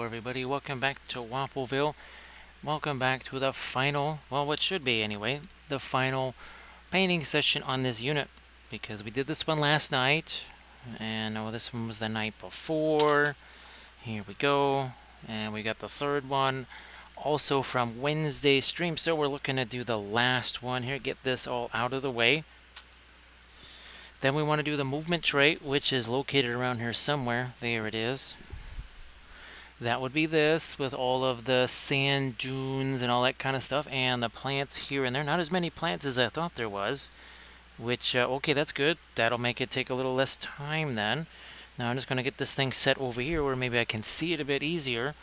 Hello everybody, welcome back to Wappleville. Welcome back to the final, well what should be anyway, the final painting session on this unit. Because we did this one last night, and this one was the night before. Here we go, and we got the third one also from Wednesday's stream. So we're looking to do the last one here, get this all out of the way. Then we want to do the movement trait, which is located around here somewhere. There it is. That would be this, with all of the sand dunes and all that kind of stuff, and the plants here and there. Not as many plants as I thought there was, which, okay, that's good. That'll make it take a little less time then. Now I'm just going to get this thing set over here where maybe I can see it a bit easier.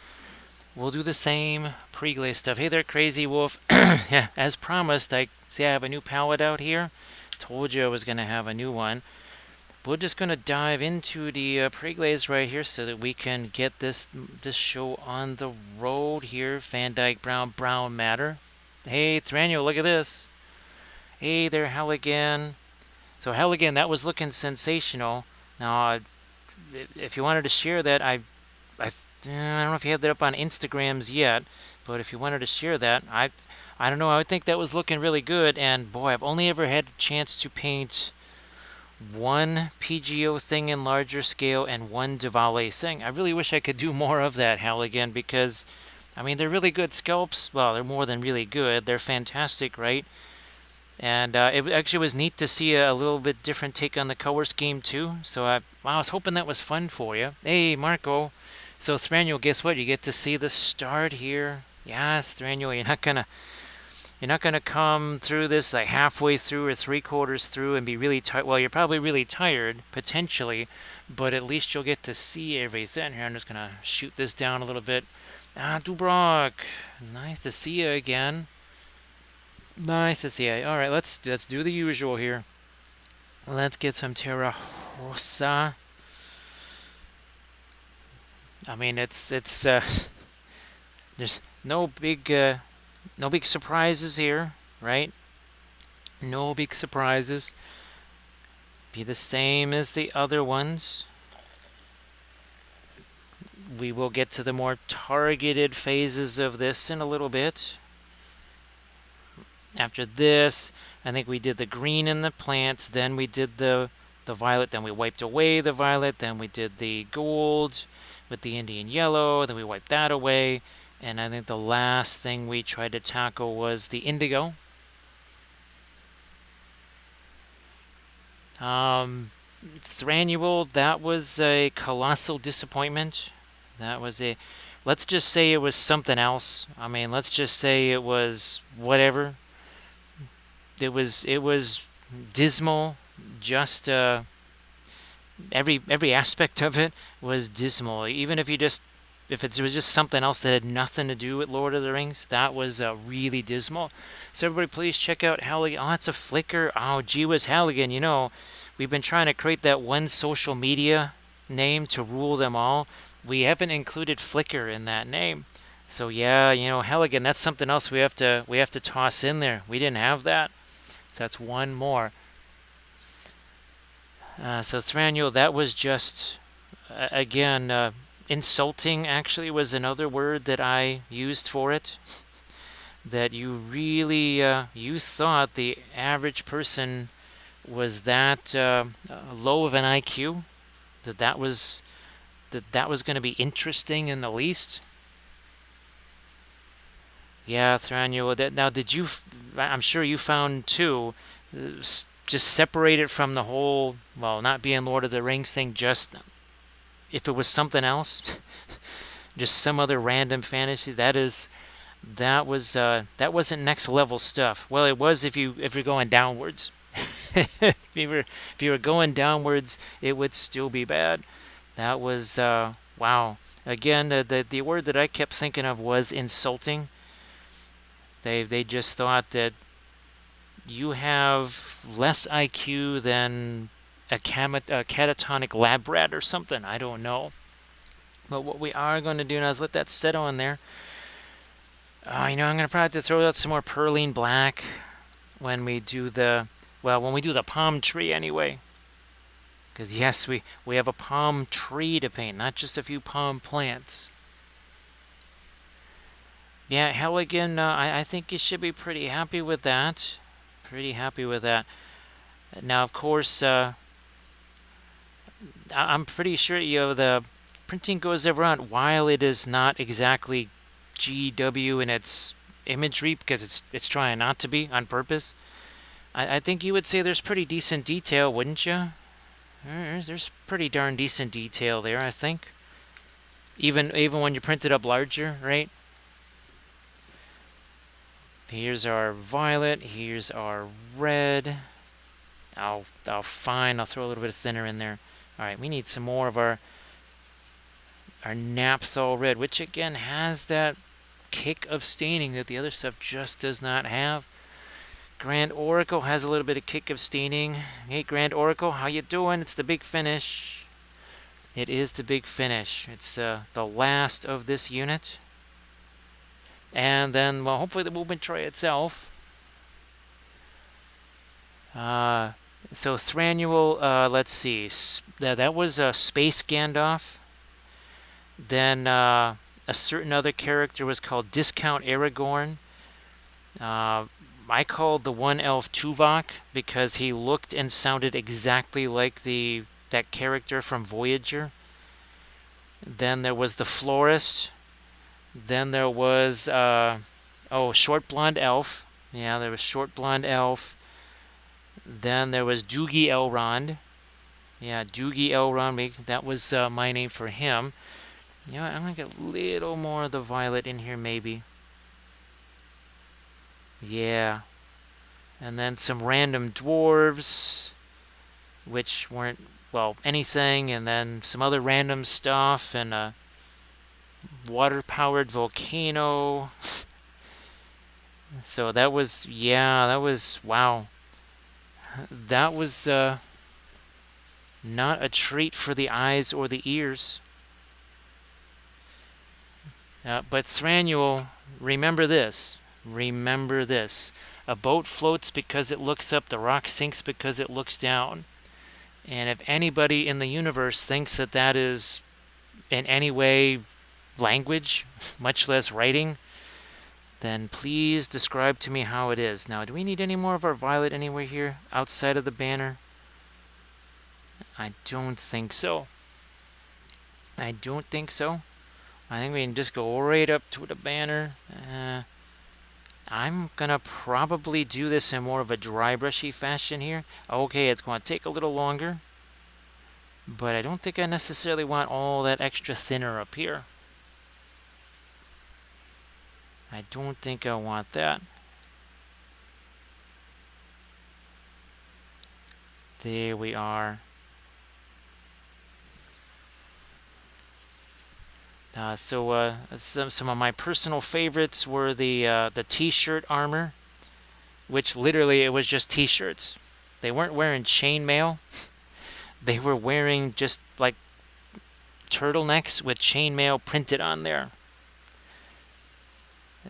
We'll do the same pre-glaze stuff. Hey there, Crazy Wolf. Yeah, as promised, I have a new palette out here. Told you I was going to have a new one. We're just going to dive into the pre-glaze right here so that we can get this show on the road here. Van Dyke Brown Matter. Hey, Thranio, look at this. Hey there, Halligan. So Halligan, that was looking sensational. Now, if you wanted to share that, I don't know if you have that up on Instagrams yet, but if you wanted to share that, I don't know. I would think that was looking really good. And boy, I've only ever had a chance to paint one PGO thing in larger scale and one Diwali thing. I really wish I could do more of that, Halligan, because, I mean, they're really good sculpts. Well, they're more than really good. They're fantastic, right? And it actually was neat to see a little bit different take on the color scheme, too. So I was hoping that was fun for you. Hey, Marco. So, Thranio, guess what? You get to see the start here. Yes, Thranio, you're not going to come through this like halfway through or 3/4 through and be really tired. Well, you're probably really tired, potentially, but at least you'll get to see everything. Here, I'm just going to shoot this down a little bit. Dubrock, nice to see you again. Nice to see you. All right, let's do the usual here. Let's get some Terra Rosa. I mean, there's no big surprises here, right? No big surprises. Be the same as the other ones. We will get to the more targeted phases of this in a little bit. After this, I think we did the green in the plants, then we did the violet, then we wiped away the violet, then we did the gold with the Indian yellow, then we wiped that away. And I think the last thing we tried to tackle was the indigo. Thrannual, that was a colossal disappointment. That was let's just say it was something else. I mean, let's just say it was whatever. It was dismal. Just every aspect of it was dismal. Even if it was just something else that had nothing to do with Lord of the Rings, that was really dismal. So everybody please check out Halligan. Oh, it's a Flickr. Oh, gee whiz, Halligan. You know, we've been trying to create that one social media name to rule them all. We haven't included Flickr in that name. So yeah, you know, Halligan, that's something else we have to toss in there. We didn't have that. So that's one more. So Thrannual, that was just, again, insulting actually was another word that I used for it. That you really, you thought the average person was that low of an IQ? That was going to be interesting in the least? Yeah, Thrannual, now did you, I'm sure you found too, just separate it from the whole, well, not being Lord of the Rings thing, just if it was something else, just some other random fantasy, that wasn't next level stuff. Well, it was if you're going downwards. if you were going downwards, it would still be bad. That was wow. Again, the word that I kept thinking of was insulting. They just thought that you have less IQ than a catatonic lab rat or something. I don't know. But what we are going to do now is let that settle in there. You know, I'm going to probably have to throw out some more Perline Black when we do the palm tree anyway. Because yes, we have a palm tree to paint, not just a few palm plants. Yeah, Halligan, I think you should be pretty happy with that. Pretty happy with that. Now, of course, I'm pretty sure the printing goes around while it is not exactly GW in its imagery because it's trying not to be on purpose. I think you would say there's pretty decent detail, wouldn't you? There's pretty darn decent detail there, I think. Even when you print it up larger, right? Here's our violet. Here's our red. Oh, fine. I'll throw a little bit of thinner in there. All right, we need some more of our naphthol red, which again has that kick of staining that the other stuff just does not have. Grand Oracle has a little bit of kick of staining. Hey, Grand Oracle, how you doing? It's the big finish. It is the big finish. It's the last of this unit. And then, well, hopefully the movement tray itself. So Thranuel, let's see. That was a Space Gandalf. Then a certain other character was called Discount Aragorn. I called the one elf Tuvok because he looked and sounded exactly like that character from Voyager. Then there was the Florist. Then there was Short Blonde Elf. Yeah, there was Short Blonde Elf. Then there was Doogie Elrond. Yeah, Doogie Elrond. That was my name for him. You know what, I'm gonna get a little more of the violet in here, maybe. Yeah. And then some random dwarves, which weren't, well, anything, and then some other random stuff, and a water-powered volcano. So that was, wow. That was not a treat for the eyes or the ears. But Thranuel, remember this. Remember this. A boat floats because it looks up. The rock sinks because it looks down. And if anybody in the universe thinks that that is in any way language, much less writing, then please describe to me how it is. Now, do we need any more of our violet anywhere here outside of the banner? I don't think so. I don't think so. I think we can just go right up to the banner. I'm gonna probably do this in more of a dry brushy fashion here. Okay, it's going to take a little longer, but I don't think I necessarily want all that extra thinner up here. I don't think I want that. There we are. Some of my personal favorites were the t-shirt armor, which literally it was just t-shirts. They weren't wearing chainmail. They were wearing just like turtlenecks with chainmail printed on there.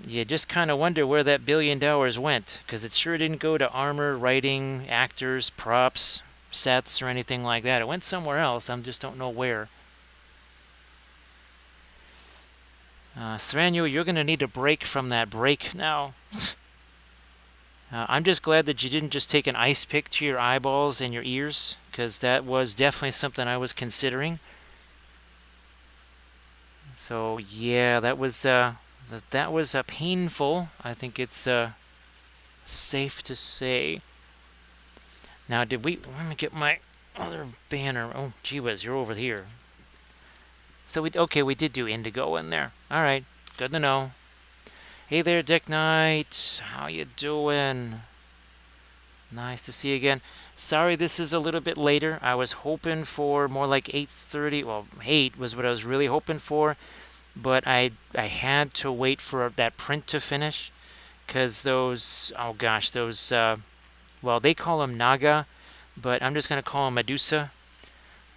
You just kind of wonder where that $1 billion went, because it sure didn't go to armor, writing, actors, props, sets, or anything like that. It went somewhere else. I just don't know where. Thranuel, you're going to need a break from that break now. I'm just glad that you didn't just take an ice pick to your eyeballs and your ears, because that was definitely something I was considering. So yeah, that was painful. I think it's safe to say. Now, let me get my other banner. Oh, gee whiz, you're over here. So we did do indigo in there. All right, good to know. Hey there, Dick Knight. How you doing? Nice to see you again. Sorry this is a little bit later. I was hoping for more like 8:30. Well, 8 was what I was really hoping for. But I had to wait for that print to finish. Because those, oh gosh, those, well, they call them Naga. But I'm just going to call them Medusa.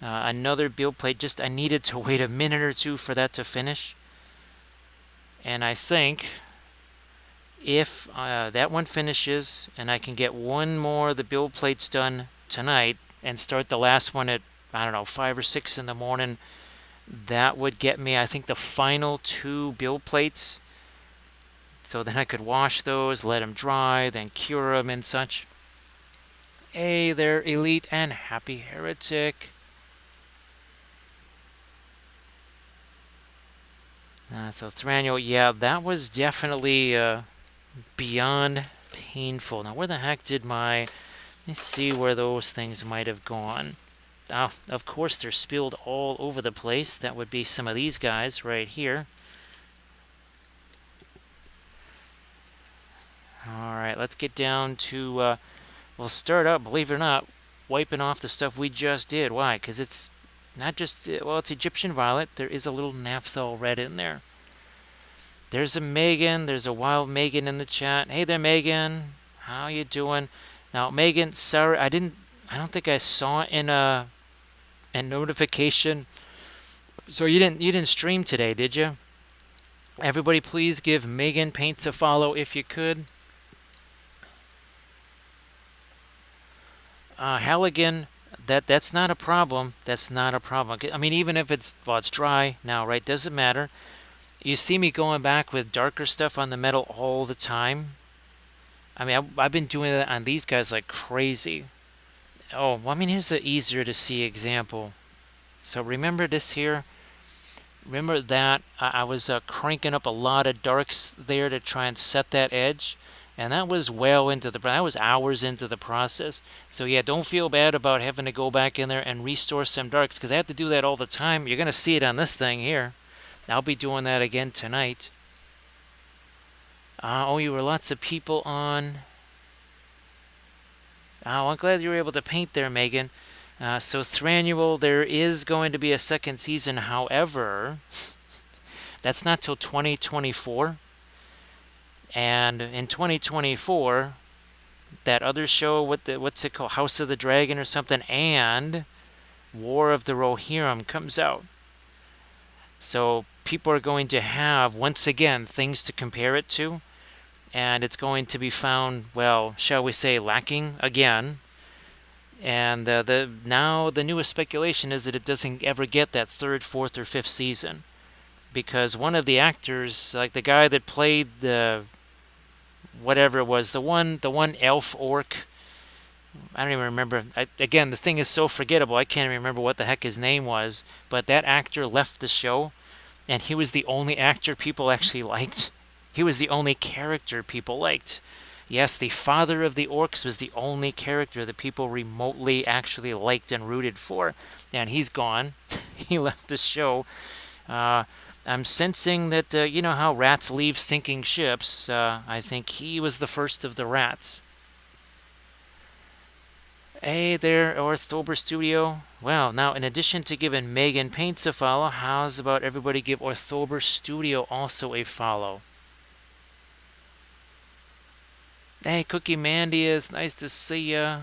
Another build plate. I needed to wait a minute or two for that to finish. And I think if that one finishes and I can get one more of the build plates done tonight and start the last one at, I don't know, 5 or 6 in the morning, that would get me, I think, the final 2 build plates So then I could wash those, let them dry, then cure them and such. Hey there, Elite and Happy Heretic. So Thranio, yeah, that was definitely beyond painful. Now, where the heck did my... Let me see where those things might have gone. Of course, they're spilled all over the place. That would be some of these guys right here. Alright, let's get down to... we'll start up, believe it or not, wiping off the stuff we just did. Why? Because it's not just... well, it's Egyptian Violet. There is a little Naphthol red in there. There's a Megan. There's a wild Megan in the chat. Hey there, Megan. How you doing? Now, Megan, sorry, I don't think I saw in a notification. So you didn't stream today, did you? Everybody, please give Megan Paints a follow if you could. Halligan, that's not a problem. That's not a problem. I mean, even if it's dry now, right? Doesn't matter. You see me going back with darker stuff on the metal all the time. I mean, I've been doing that on these guys like crazy. Oh, well, I mean, here's an easier to see example. So remember this here? Remember that I was cranking up a lot of darks there to try and set that edge? And that was that was hours into the process. So yeah, don't feel bad about having to go back in there and restore some darks, because I have to do that all the time. You're going to see it on this thing here. I'll be doing that again tonight. Oh, you were lots of people on. Oh, I'm glad you were able to paint there, Megan. So Thranduil, there is going to be a second season. However, that's not till 2024. And in 2024, that other show, what's it called? House of the Dragon or something, and War of the Rohirrim comes out. So people are going to have, once again, things to compare it to. And it's going to be found, well, shall we say, lacking again. And now the newest speculation is that it doesn't ever get that third, fourth, or fifth season, because one of the actors, like the guy that played the whatever it was, the one elf orc, I don't even remember. Again, the thing is so forgettable. I can't even remember what the heck his name was. But that actor left the show, and he was the only actor people actually liked. He was the only character people liked. Yes, the father of the orcs was the only character that people remotely actually liked and rooted for. And he's gone. He left the show. I'm sensing that, you know how rats leave sinking ships. I think he was the first of the rats. Hey there, Orthober Studio. Well, now in addition to giving Megan Paints a follow, how's about everybody give Orthober Studio also a follow? Hey, Cookie Mandy, is nice to see ya.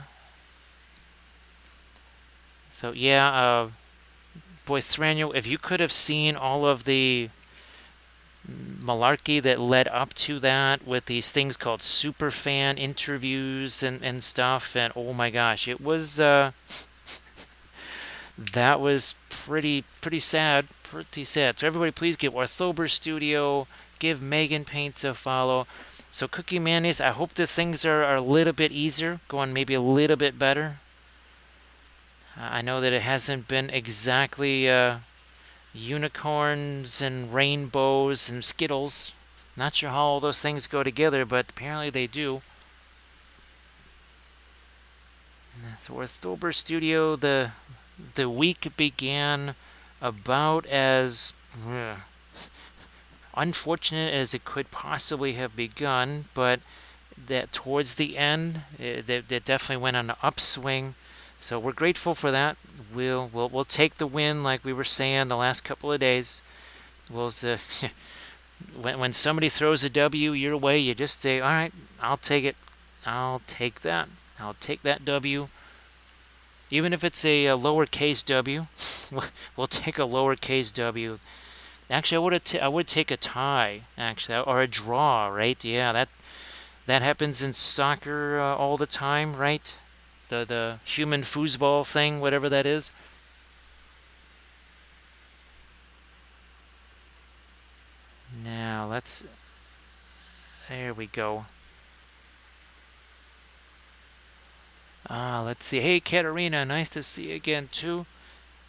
So yeah, boy, Thranduil, if you could have seen all of the malarkey that led up to that with these things called superfan interviews and stuff, and oh my gosh, it was that was pretty sad. So everybody, please give Orthober Studio, give Megan Paints a follow. So Cookie Mayonnaise, I hope that things are a little bit easier, going maybe a little bit better. I know that it hasn't been exactly unicorns and rainbows and Skittles. Not sure how all those things go together, but apparently they do. So Orthober Studio, the week began about as unfortunate as it could possibly have begun, but that towards the end, it definitely went on an upswing. So we're grateful for that. We'll take the win, like we were saying the last couple of days. We'll when somebody throws a W your way, you just say, "All right, I'll take it. I'll take that. I'll take that W." Even if it's a lowercase w, we'll take a lowercase w. Actually, I would take a tie, actually, or a draw, right? Yeah, that happens in soccer all the time, right? The human foosball thing, whatever that is. Now, let's There we go. Let's see. Hey, Katarina, nice to see you again, too.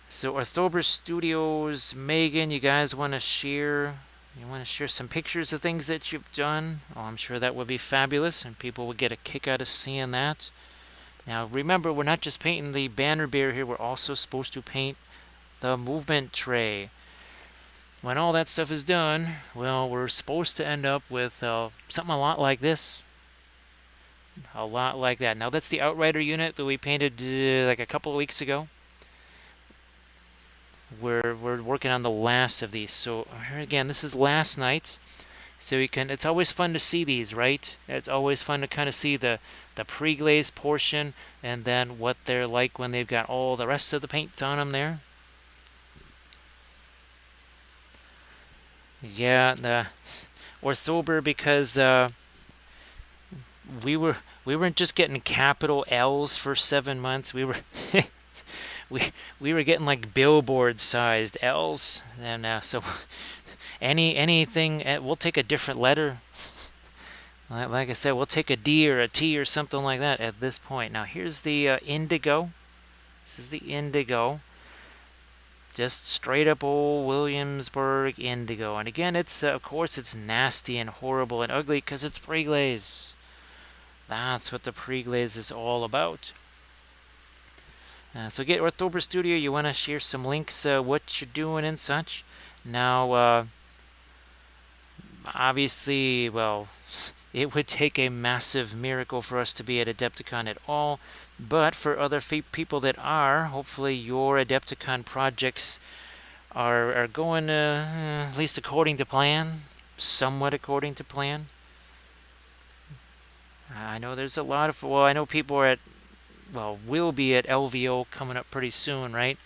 So, Orthober Studios, Megan, you guys want to share? You want to share some pictures of things that you've done? Oh, I'm sure that would be fabulous, and people would get a kick out of seeing that. Now, remember, we're not just painting the banner bear here. We're also supposed to paint the movement tray. When all that stuff is done, well, we're supposed to end up with something a lot like this. A lot like that. Now, that's the Outrider unit that we painted like a couple of weeks ago. We're working on the last of these. So here again, this is Last Nights. So you can. It's always fun to see these, right? It's always fun to kind of see the pre-glaze portion and then what they're like when they've got all the rest of the paints on them there. Yeah, the Orthober, because we weren't just getting capital L's for 7 months. We were we were getting like billboard-sized L's, and so anything we'll take a different letter. Like I said, we'll take a D or a T or something like that at this point. Now here's the indigo. This is the indigo. Just straight up old Williamsburg indigo. And again, it's of course it's nasty and horrible and ugly because it's pre-glaze. That's what the pre-glaze is all about. So get Orthober Studio. You want to share some links, what you're doing and such. Now, obviously, well, it would take a massive miracle for us to be at Adepticon at all. But for other people that are, hopefully your Adepticon projects are going at least according to plan, somewhat according to plan. I know there's a lot of, well, I know people are at, well, will be at LVO coming up pretty soon, right?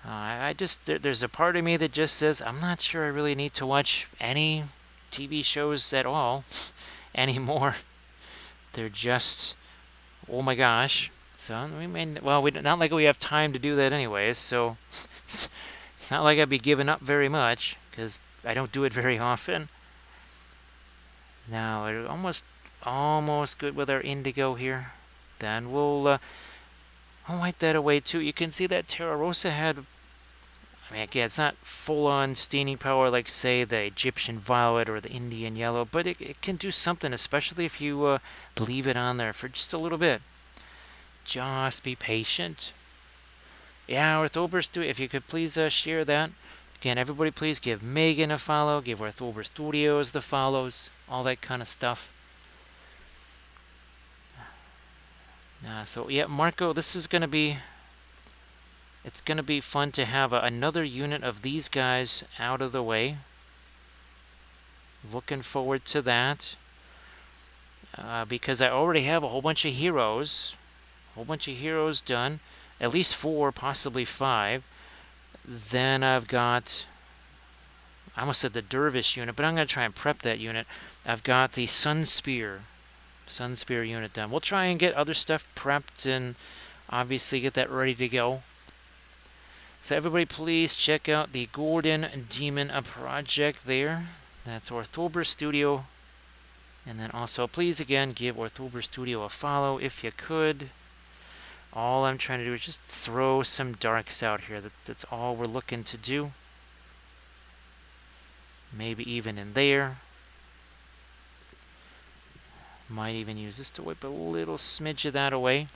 I just, there's a part of me that just says, I'm not sure I really need to watch any TV shows at all anymore. They're just, oh my gosh. So we may, well, not like we have time to do that anyways. So it's not like I'd be giving up very much because I don't do it very often. Now we're almost good with our indigo here. Then we'll I'll wipe that away too. You can see that Terra Rosa had, I mean, again, it's not full-on staining power like, say, the Egyptian Violet or the Indian Yellow, but it can do something, especially if you leave it on there for just a little bit. Just be patient. Yeah, Orthober Studio, if you could please share that. Again, everybody please give Megan a follow, give Orthober Studios the follows, all that kind of stuff. So, yeah, Marco, this is going to be... It's going to be fun to have another unit of these guys out of the way. Looking forward to that. Because I already have a whole bunch of heroes. Done. At least 4, possibly 5. Then I've got... I almost said the Dervish unit, but I'm going to try and prep that unit. I've got the Sunspear unit done. We'll try and get other stuff prepped and obviously get that ready to go. So everybody please check out the Gordon Demon project there. That's Orthober Studio. And then also please again give Orthober Studio a follow if you could. All I'm trying to do is just throw some darks out here. That's all we're looking to do. Maybe even in there. Might even use this to wipe a little smidge of that away.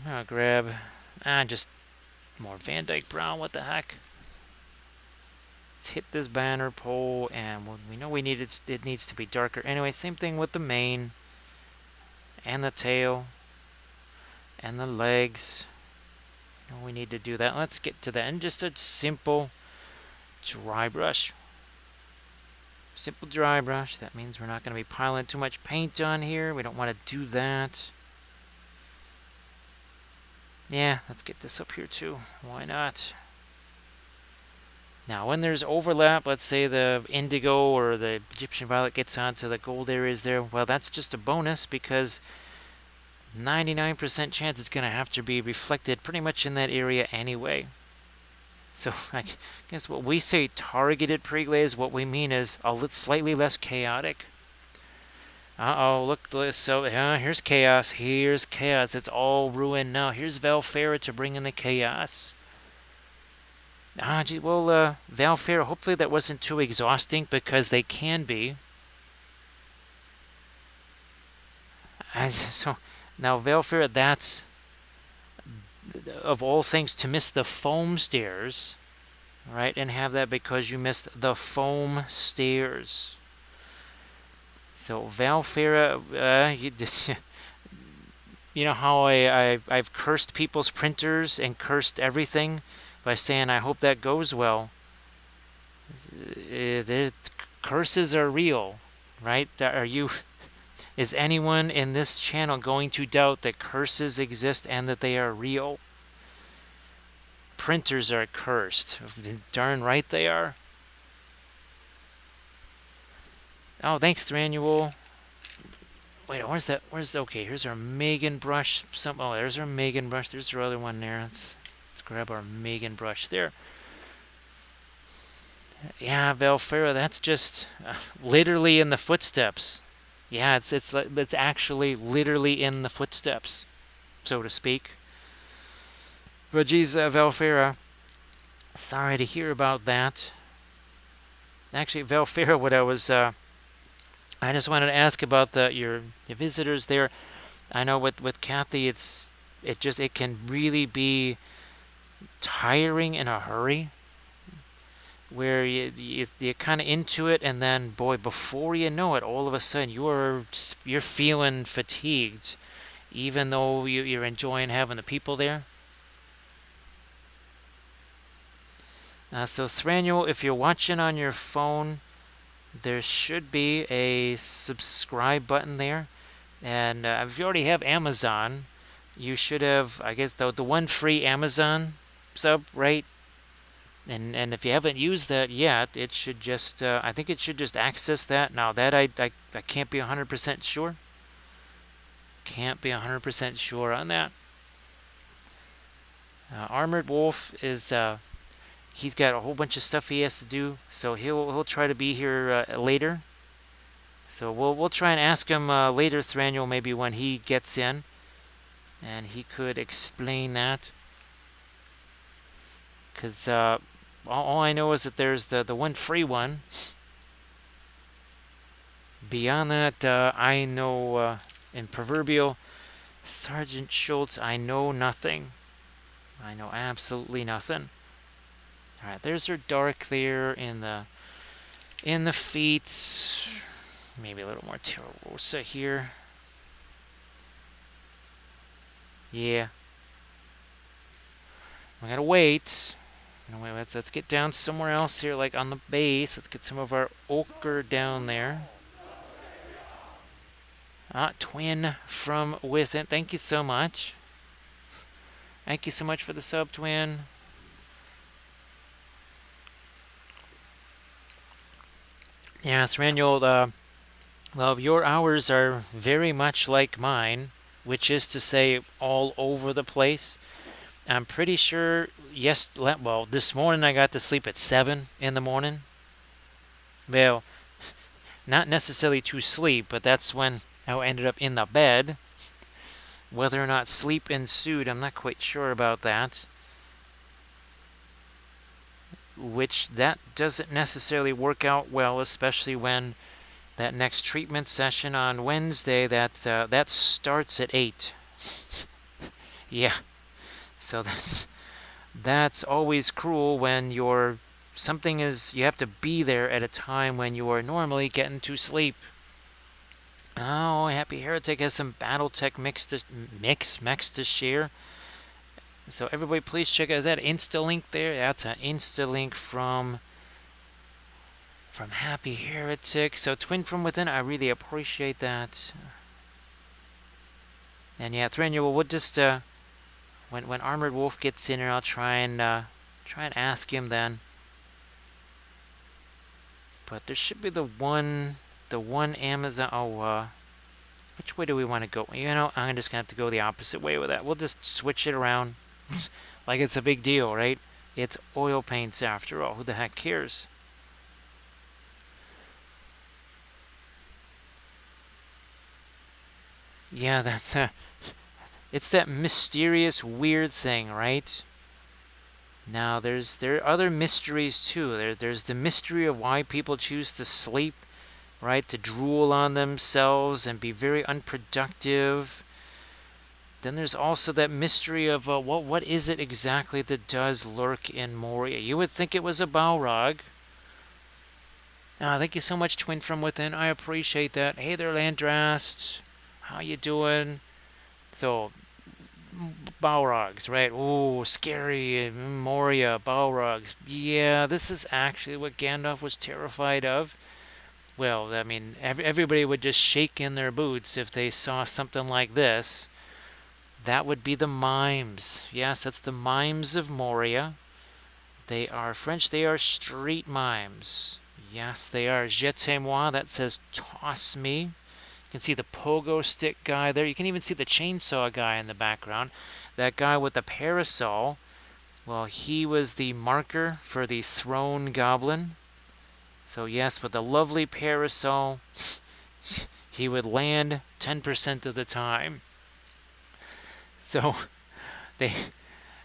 I'll grab just more Van Dyke Brown. What the heck? Let's hit this banner pole, and we know it needs to be darker. Anyway, same thing with the mane, and the tail, and the legs. We need to do that. Let's get to that. And just a simple dry brush. Simple dry brush. That means we're not going to be piling too much paint on here. We don't want to do that. Yeah, let's get this up here too. Why not? Now, when there's overlap, let's say the indigo or the Egyptian violet gets onto the gold areas there, well, that's just a bonus because 99% chance it's going to have to be reflected pretty much in that area anyway. So I guess what we say targeted preglaze, what we mean is slightly less chaotic. Uh-oh, look, so here's chaos, it's all ruined now. Here's Valfera to bring in the chaos. Gee, well, Valfera, hopefully that wasn't too exhausting, because they can be. So, now Valfera, that's, of all things, to miss the foam stairs, right, and have that because you missed the foam stairs. So Valfera, you know how I've cursed people's printers and cursed everything by saying I hope that goes well. Curses are real, right? Is anyone in this channel going to doubt that curses exist and that they are real? Printers are cursed. Darn right they are. Oh, thanks, Thranual. Wait, okay, here's our Megan brush. There's our Megan brush. There's our other one there. Let's grab our Megan brush there. Yeah, Valfera, that's just literally in the footsteps. Yeah, it's actually literally in the footsteps, so to speak. But geez, Valfera, sorry to hear about that. Actually, Valfera, I just wanted to ask about your visitors there. I know with Kathy, it can really be tiring in a hurry, where you're kind of into it, and then boy, before you know it, all of a sudden you're feeling fatigued, even though you're enjoying having the people there. So Thranual, if you're watching on your phone, there should be a subscribe button there, and if you already have Amazon, you should have, I guess, the one free Amazon sub, right? And if you haven't used that yet, it should just I think it should just access that. Now that I can't be 100% sure. Can't be 100% sure on that. Armored Wolf is he's got a whole bunch of stuff he has to do, so he'll try to be here later. So we'll try and ask him later, Thranual, maybe when he gets in, and he could explain that. Because all I know is that there's the one free one. Beyond that, I know, in proverbial Sergeant Schultz, I know nothing. I know absolutely nothing. All right, there's her dark there in the feet. Maybe a little more Terra Rosa here. Yeah. We gotta wait. Let's get down somewhere else here, like on the base. Let's get some of our ochre down there. Twin from within. Thank you so much. Thank you so much for the sub, Twin. Yeah, Thranual, well, your hours are very much like mine, which is to say all over the place. I'm pretty sure, this morning I got to sleep at 7 in the morning. Well, not necessarily to sleep, but that's when I ended up in the bed. Whether or not sleep ensued, I'm not quite sure about that. Which, that doesn't necessarily work out well, especially when that next treatment session on Wednesday, that starts at 8. Yeah. So that's always cruel when you have to be there at a time when you are normally getting to sleep. Oh, Happy Heretic has some BattleTech mix to share. So everybody, please check out. Is that Instalink there? That's an Instalink from Happy Heretic. So Twin from Within, I really appreciate that. And yeah, Thranual, we'll just when Armored Wolf gets in here, I'll try and ask him then. But there should be the one Amazon. Oh, which way do we want to go? You know, I'm just gonna have to go the opposite way with that. We'll just switch it around, like it's a big deal, right? It's oil paints after all. Who the heck cares? Yeah, it's that mysterious, weird thing, right? Now, there are other mysteries too. There's the mystery of why people choose to sleep, right? To drool on themselves and be very unproductive. Then there's also that mystery of what is it exactly that does lurk in Moria? You would think it was a Balrog. Thank you so much, Twin from Within. I appreciate that. Hey there, Landrast. How you doing? So, Balrogs, right? Oh, scary. Moria, Balrogs. Yeah, this is actually what Gandalf was terrified of. Well, I mean, everybody would just shake in their boots if they saw something like this. That would be the mimes. Yes, that's the mimes of Moria. They are French. They are street mimes. Yes, they are. Jetez-moi. That says toss me. You can see the pogo stick guy there. You can even see the chainsaw guy in the background. That guy with the parasol, well, he was the marker for the throne goblin. So yes, with the lovely parasol, he would land 10% of the time. So they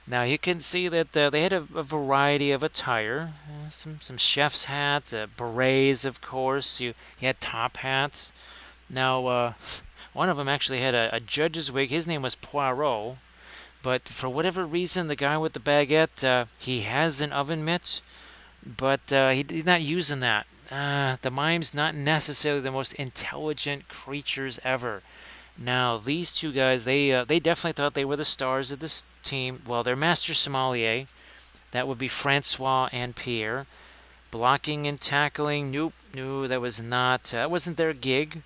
now you can see that they had a variety of attire, some chef's hats, berets, of course. You had top hats. Now one of them actually had a judge's wig. His name was Poirot, but for whatever reason, the guy with the baguette, he has an oven mitt, but he's not using that. The mime's not necessarily the most intelligent creatures ever. Now, these two guys, they definitely thought they were the stars of this team. Well, they're master sommelier. That would be Francois and Pierre. Blocking and tackling, nope, no, that was not. That wasn't their gig.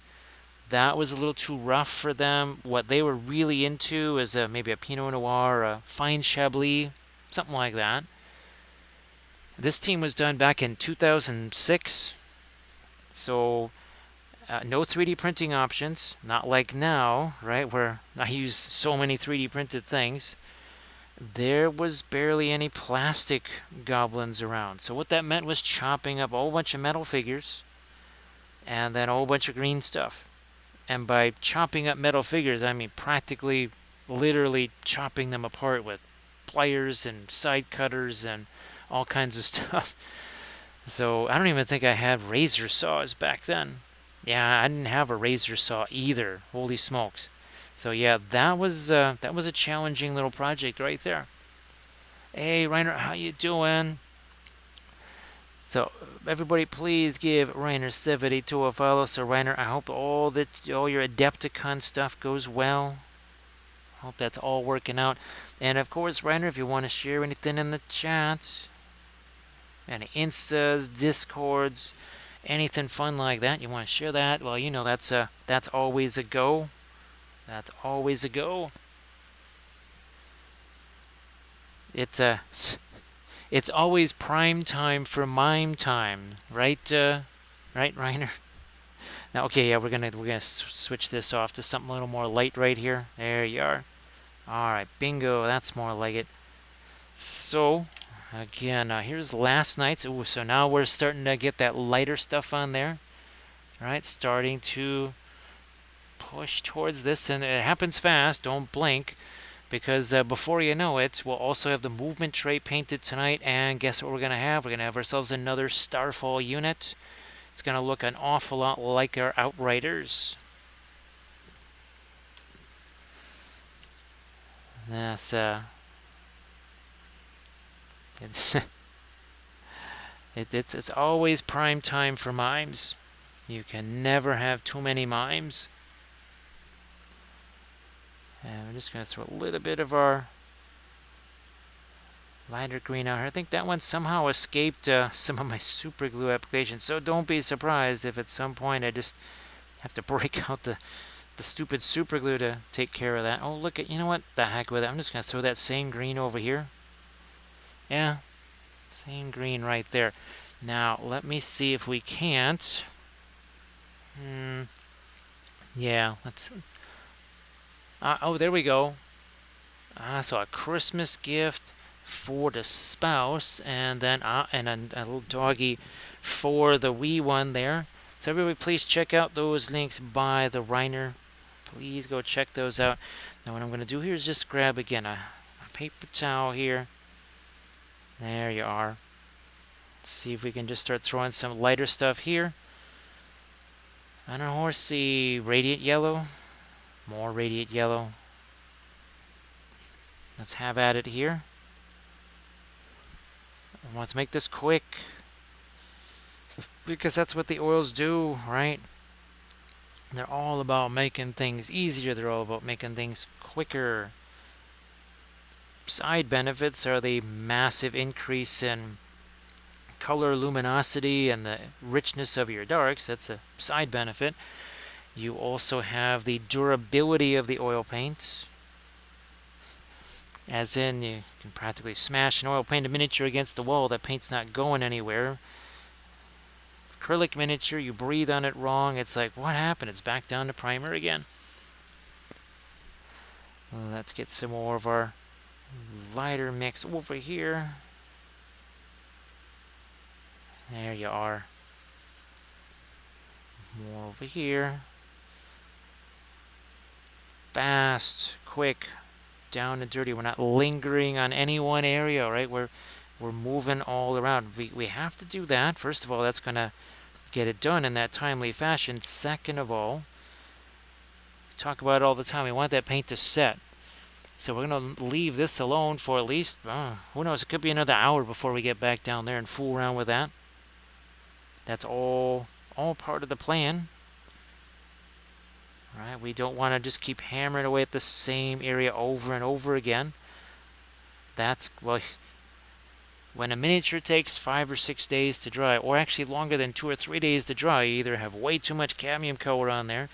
That was a little too rough for them. What they were really into is maybe a Pinot Noir, a fine Chablis, something like that. This team was done back in 2006, so no 3D printing options, not like now, right, where I use so many 3D printed things. There was barely any plastic goblins around. So what that meant was chopping up a whole bunch of metal figures and then a whole bunch of green stuff. And by chopping up metal figures, I mean practically, literally chopping them apart with pliers and side cutters and all kinds of stuff. So I don't even think I had razor saws back then. Yeah, I didn't have a razor saw either. Holy smokes! So yeah, that was a challenging little project right there. Hey, Reiner, how you doing? So everybody, please give Reiner 72 a follow. So Reiner, I hope all your Adepticon stuff goes well. Hope that's all working out. And of course, Reiner, if you want to share anything in the chat, any Instas, Discords, anything fun like that, you want to share that, well, you know that's always a go. That's always a go. It's always prime time for mime time, right? Right, Reiner? Now, okay, yeah, we're gonna switch this off to something a little more light right here. There you are. All right, bingo. That's more like it. So, again, here's last night's. Ooh, so now we're starting to get that lighter stuff on there. All right, starting to push towards this, and it happens fast. Don't blink, because before you know it, we'll also have the movement tray painted tonight. And guess what we're gonna have? We're gonna have ourselves another Starfall unit. It's gonna look an awful lot like our Outriders. That's it's it's always prime time for mimes. You can never have too many mimes. And we're just going to throw a little bit of our lighter green out here. I think that one somehow escaped some of my super glue application. So don't be surprised if at some point I just have to break out the stupid super glue to take care of that. Oh, look at, you know what? The heck with it. I'm just going to throw that same green over here. Yeah, same green right there. Now, let me see if we can't. Yeah, let's... oh, there we go. So a Christmas gift. for the spouse, and then and a little doggy for the wee one there. So everybody, please check out those links by the Reiner. Please go check those out. Now what I'm going to do here is just grab again a paper towel here. There you are. Let's see if we can just start throwing some lighter stuff here. On a horsey, radiant yellow. More radiant yellow. Let's have at it here. Let's make this quick, because that's what the oils do, right? They're all about making things easier. They're all about making things quicker. Side benefits are the massive increase in color luminosity and the richness of your darks. That's a side benefit. You also have the durability of the oil paints, as in you can practically smash an oil painted miniature against the wall. That paint's not going anywhere. Acrylic miniature, you breathe on it wrong, it's like, what happened? It's back down to primer again. Let's get some more of our lighter mix over here. There you are. More over here. Fast, quick, down and dirty. We're not lingering on any one area, right? We're moving all around. We have to do that. First of all, that's going to get it done in that timely fashion. Second of all, we talk about it all the time. We want that paint to set. So we're going to leave this alone for at least, who knows, it could be another hour before we get back down there and fool around with that. That's all part of the plan. Right? We don't want to just keep hammering away at the same area over and over again. That's, well, when a miniature takes 5 or 6 days to dry, or actually longer than 2 or 3 days to dry, you either have way too much cadmium color on there,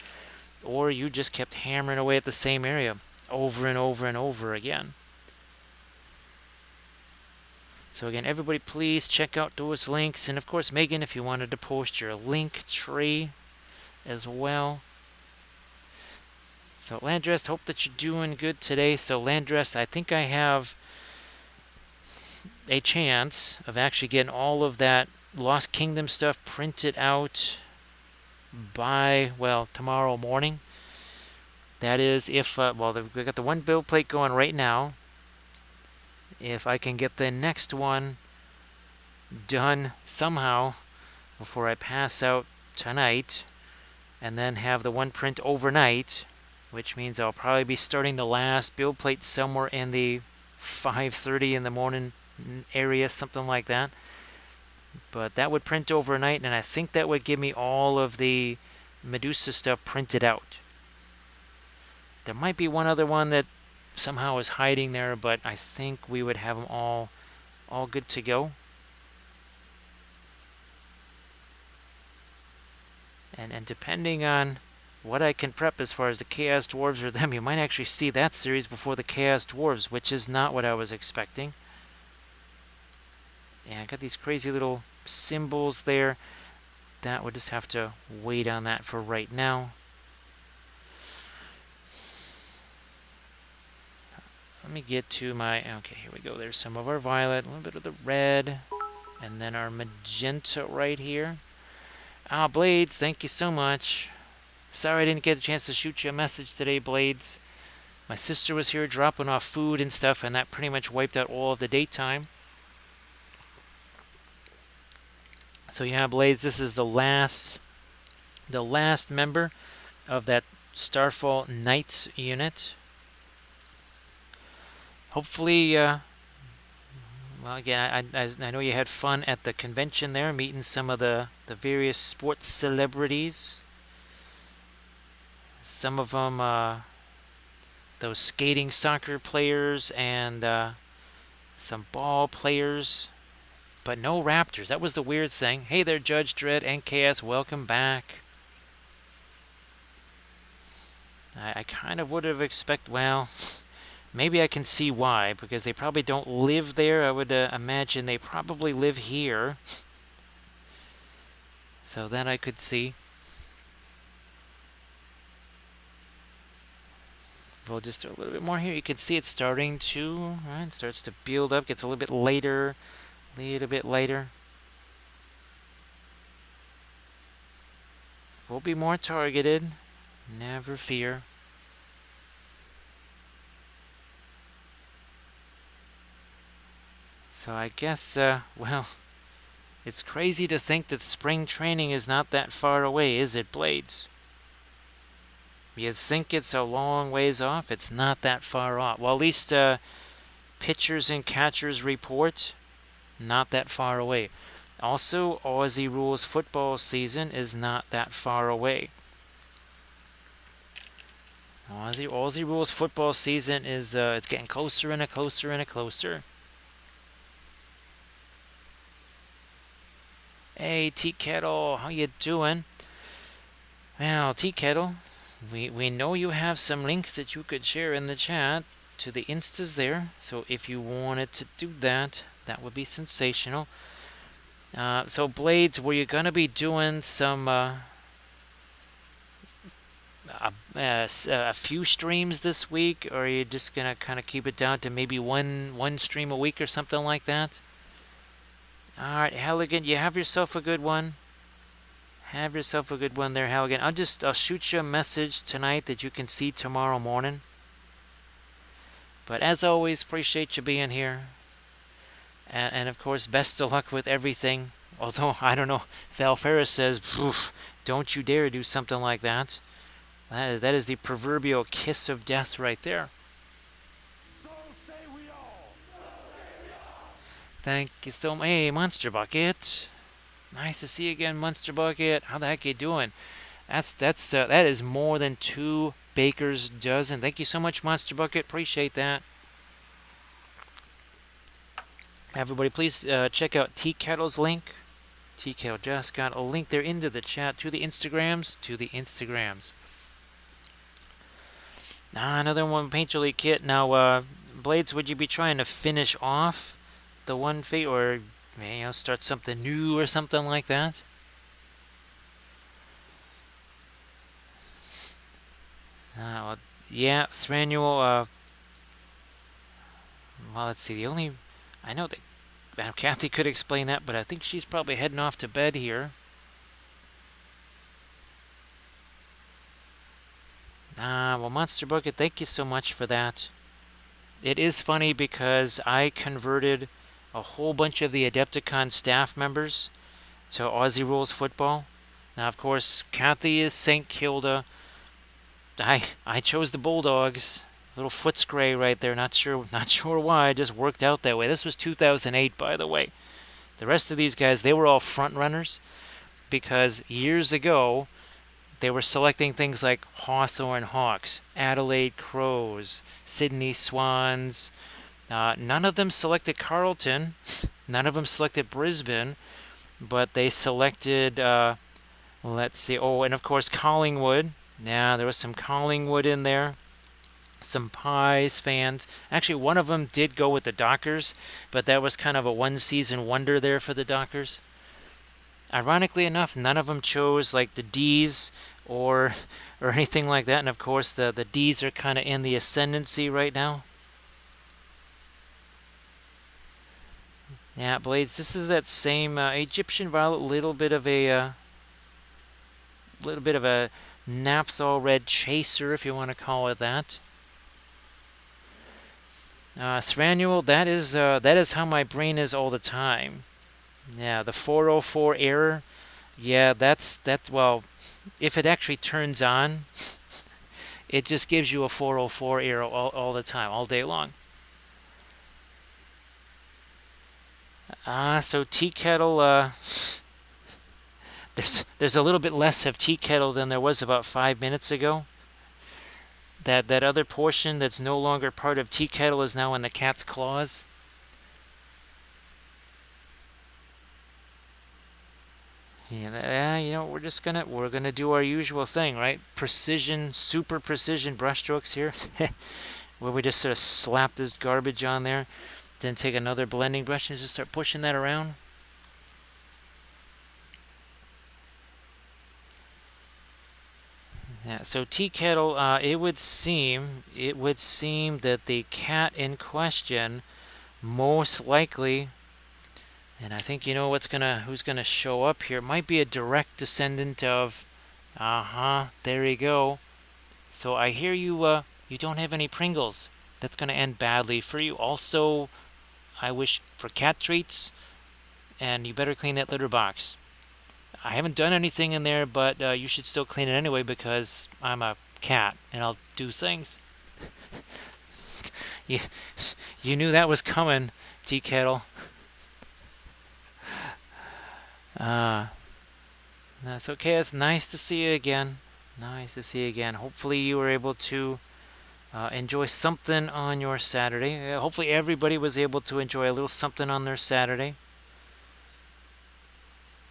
or you just kept hammering away at the same area over and over and over again. So again, everybody please check out those links. And of course, Megan, if you wanted to post your link tree as well. So Landress, hope that you're doing good today. So Landress, I think I have a chance of actually getting all of that Lost Kingdom stuff printed out by, well, tomorrow morning. That is if, well, we got the one build plate going right now. If I can get the next one done somehow before I pass out tonight, and then have the one print overnight, which means I'll probably be starting the last build plate somewhere in the 5:30 in the morning area, something like that. But that would print overnight, and I think that would give me all of the Medusa stuff printed out. There might be one other one that somehow is hiding there, but I think we would have them all good to go. And depending on what I can prep as far as the Chaos Dwarves or them, you might actually see that series before the Chaos Dwarves, which is not what I was expecting. Yeah, I got these crazy little symbols there. That would just have to wait on that for right now. Let me get to my, okay, here we go. There's some of our violet, a little bit of the red, and then our magenta right here. Blades, thank you so much. Sorry I didn't get a chance to shoot you a message today, Blades. My sister was here dropping off food and stuff, and that pretty much wiped out all of the daytime. So yeah, Blades, this is the last member of that Starfall Knights unit. Hopefully, well, again, I know you had fun at the convention there, meeting some of the various sports celebrities. Some of them, those skating soccer players and some ball players, but no Raptors. That was the weird thing. Hey there, Judge Dredd, NKS, welcome back. I kind of would have expected, well, maybe I can see why, because they probably don't live there. I would imagine they probably live here. So that I could see. We'll just do a little bit more here. You can see it's starting to, right? Starts to build up, gets a little bit later, little bit later. We'll be more targeted. Never fear. So I guess, well, it's crazy to think that spring training is not that far away, is it, Blades? You think it's a long ways off? It's not that far off. Well, at least pitchers and catchers report, not that far away. Also, Aussie Rules football season is not that far away. Aussie Rules football season is it's getting closer and closer and closer. Hey, Tea Kettle, how you doing? Well, Tea Kettle, we know you have some links that you could share in the chat to the instas there. So if you wanted to do that, that would be sensational. So Blades, were you gonna be doing some a few streams this week, or are you just gonna kind of keep it down to maybe one stream a week or something like that? All right, Halligan, you have yourself a good one. Have yourself a good one there, Halligan. I'll shoot you a message tonight that you can see tomorrow morning. But as always, appreciate you being here. And of course, best of luck with everything. Although, I don't know, Val Ferris says, don't you dare do something like that. That is the proverbial kiss of death right there. So say we all. Thank you so much. Hey, Monster Bucket. Nice to see you again, Monster Bucket. How the heck you doing? That is more than 2 baker's dozen. Thank you so much, Monster Bucket. Appreciate that. Everybody, please check out Tea Kettle's link. Tea Kettle just got a link there into the chat to the Instagrams. Another one Painter League kit. Now, Blades, would you be trying to finish off the one fate, or start something new or something like that? Well, yeah, Thranual. Well, let's see. I know that Kathy could explain that, but I think she's probably heading off to bed here. Well, Monster Bucket, thank you so much for that. It is funny because I converted a whole bunch of the Adepticon staff members to Aussie Rules football. Now, of course, Kathy is St. Kilda. I chose the Bulldogs. Little Footscray right there. Not sure why. It just worked out that way. This was 2008, by the way. The rest of these guys, they were all front runners because years ago they were selecting things like Hawthorne Hawks, Adelaide Crows, Sydney Swans. None of them selected Carlton. None of them selected Brisbane, but they selected. Let's see. Oh, and of course Collingwood. Yeah, there was some Collingwood in there. Some Pies fans. Actually, one of them did go with the Dockers, but that was kind of a one-season wonder there for the Dockers. Ironically enough, none of them chose like the D's or anything like that. And of course, the D's are kind of in the ascendancy right now. Yeah, Blades. This is that same Egyptian Violet. Little bit of a Naphthol Red Chaser, if you want to call it that. Thranual, that is how my brain is all the time. Yeah, the 404 error. Yeah, that's well, if it actually turns on, it just gives you a 404 error all the time, all day long. So Tea Kettle, there's a little bit less of Tea Kettle than there was about 5 minutes ago. That other portion that's no longer part of Tea Kettle is now in the cat's claws. Yeah, we're gonna do our usual thing, right? Precision, super precision brushstrokes here, where we just sort of slap this garbage on there, then take another blending brush and just start pushing that around. Yeah, so tea kettle, it would seem that the cat in question most likely, and I think you know who's gonna show up here. It might be a direct descendant of, there you go. So I hear you don't have any Pringles. That's gonna end badly for you. Also, I wish for cat treats, and you better clean that litter box. I haven't done anything in there, but you should still clean it anyway because I'm a cat and I'll do things. You, you knew that was coming, Tea Kettle. Uh, that's okay. It's nice to see you again. Nice to see you again. Hopefully, you were able to enjoy something on your Saturday. Hopefully, everybody was able to enjoy a little something on their Saturday.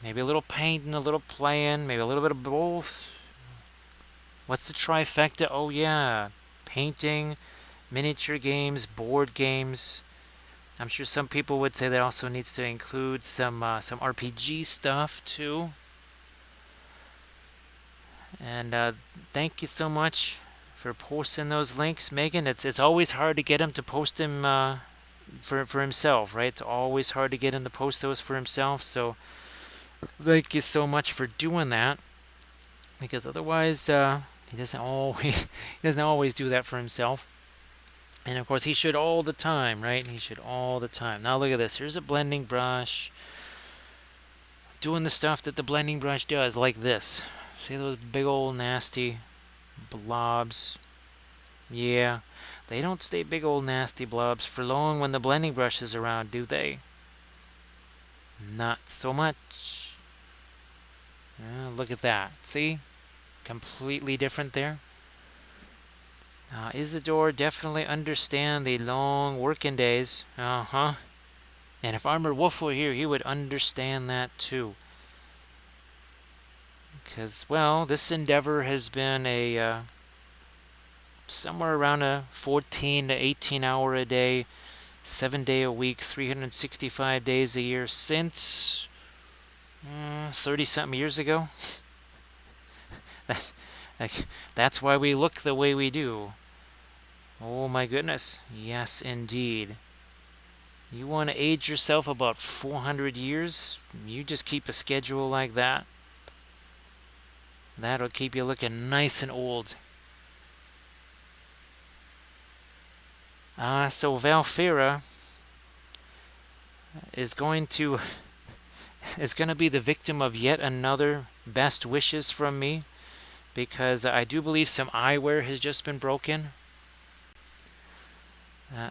Maybe a little painting, a little playing, maybe a little bit of both. What's the trifecta? Oh, yeah. Painting, miniature games, board games. I'm sure some people would say that also needs to include some RPG stuff too. And thank you so much for posting those links, Megan. It's always hard to get him to post them for himself, right? It's always hard to get him to post those for himself. So thank you so much for doing that, because otherwise he doesn't always he doesn't always do that for himself. And of course, he should all the time, right? He should all the time. Now look at this. Here's a blending brush. Doing the stuff that the blending brush does, like this. See those big old nasty blobs? Yeah, they don't stay big old nasty blobs for long when the blending brush is around, do they? Not so much. Look at that. See? Completely different there. Isidore definitely understand the long working days. Uh-huh. And if Armored Wolf were here, he would understand that too. Because, well, this endeavor has been a somewhere around a 14 to 18 hour a day, 7 day a week, 365 days a year since 30 something years ago. That's why we look the way we do. Oh my goodness. Yes, indeed. You want to age yourself about 400 years? You just keep a schedule like that. That'll keep you looking nice and old. So Valfira is going to be the victim of yet another best wishes from me, because I do believe some eyewear has just been broken.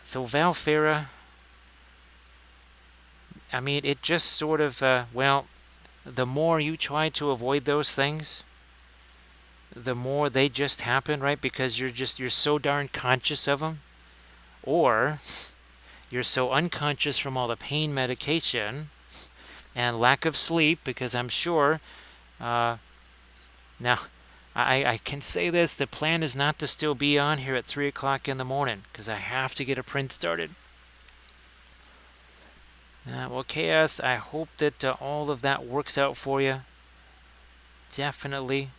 So Valfira, I mean, it just sort of, the more you try to avoid those things, the more they just happen, right? Because you're so darn conscious of them. Or you're so unconscious from all the pain medication and lack of sleep, because I'm sure, now, I can say this, the plan is not to still be on here at 3 o'clock in the morning, because I have to get a print started. Well, Chaos, I hope that all of that works out for you. Definitely.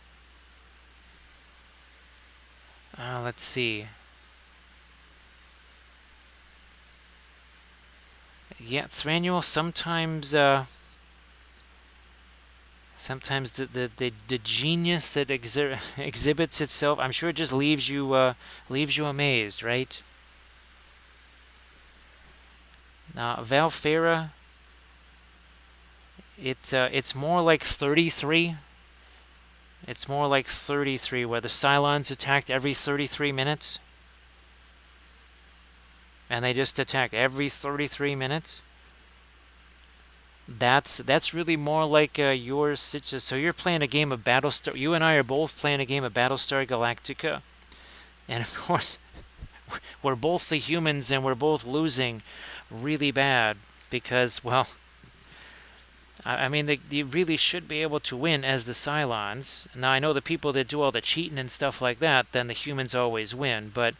Let's see. Yeah, Thranuel, sometimes the genius that exhibits itself, I'm sure it just leaves you amazed, right? Valfera, it's more like 33. It's more like 33, where the Cylons attacked every 33 minutes. And they just attack every 33 minutes. That's really more like your situation. So you're playing a game of Battlestar. You and I are both playing a game of Battlestar Galactica. And of course, we're both the humans and we're both losing really bad because, well, I mean, you really should be able to win as the Cylons. Now, I know the people that do all the cheating and stuff like that, then the humans always win. But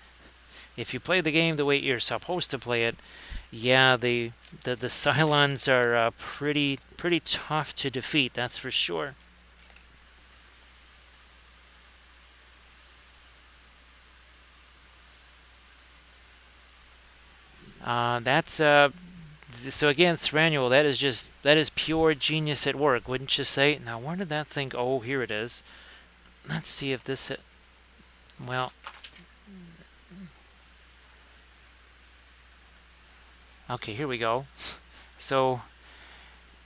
if you play the game the way you're supposed to play it, yeah, the Cylons are pretty tough to defeat, that's for sure. That's so again, Thranduil. That is pure genius at work, wouldn't you say? Now, where did that thing? Oh, here it is. Let's see if this. Well, okay, here we go. So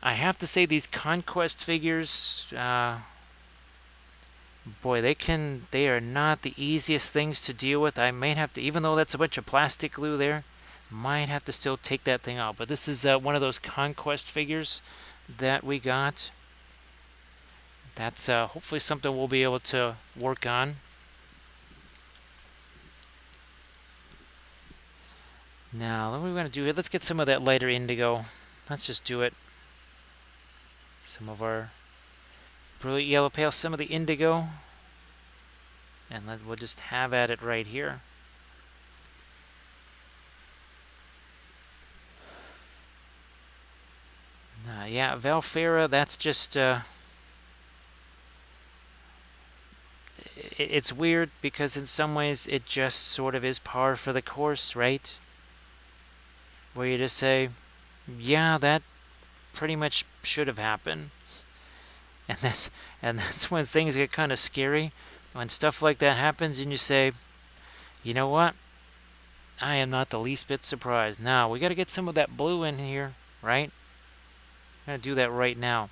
I have to say these conquest figures. Boy, they are not the easiest things to deal with. I might have to, even though that's a bunch of plastic glue there, might have to still take that thing out. But this is one of those conquest figures that we got. That's hopefully something we'll be able to work on. Now, what are we going to do here? Let's get some of that lighter indigo. Let's just do it. Some of our brilliant yellow pale, some of the indigo. And we'll just have at it right here. Yeah, Valfera, that's just... it's weird because in some ways it just sort of is par for the course, right? Where you just say, yeah, that pretty much should have happened. And that's when things get kind of scary. When stuff like that happens and you say, you know what? I am not the least bit surprised. Now, we got to get some of that blue in here, right? I'm going to do that right now.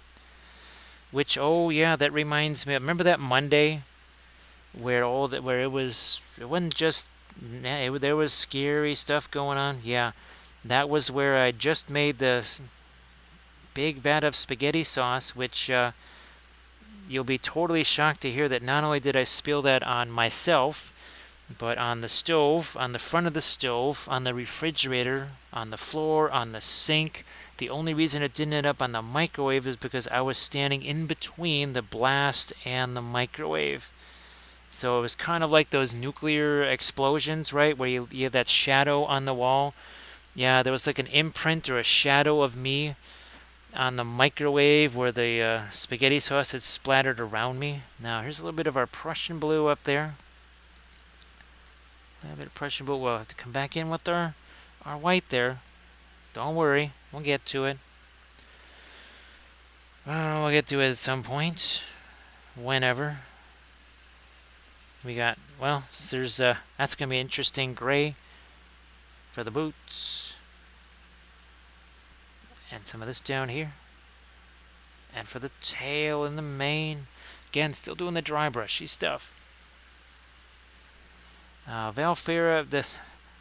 Which, oh yeah, that reminds me. Remember that Monday where it wasn't just there was scary stuff going on. Yeah, that was where I just made the big vat of spaghetti sauce, which you'll be totally shocked to hear that not only did I spill that on myself, but on the stove, on the front of the stove, on the refrigerator, on the floor, on the sink. The only reason it didn't end up on the microwave is because I was standing in between the blast and the microwave. So it was kind of like those nuclear explosions, right? Where you have that shadow on the wall. Yeah, there was like an imprint or a shadow of me on the microwave where the spaghetti sauce had splattered around me. Now, here's a little bit of our Prussian blue up there. A little bit of Prussian blue. We'll have to come back in with our white there. Don't worry, we'll get to it. We'll get to it at some point. Whenever. We got, well, there's that's going to be interesting gray for the boots. And some of this down here. And for the tail and the mane. Again, still doing the dry brushy stuff. Valfera,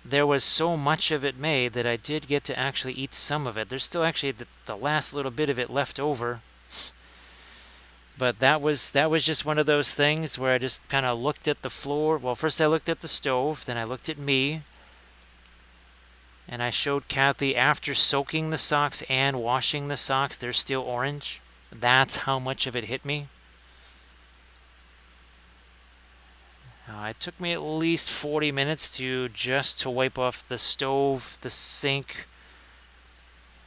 there was so much of it made that I did get to actually eat some of it. There's still actually the last little bit of it left over. But that was just one of those things where I just kind of looked at the floor. Well, first I looked at the stove, then I looked at me. And I showed Kathy after soaking the socks and washing the socks, they're still orange. That's how much of it hit me. It took me at least 40 minutes to wipe off the stove, the sink,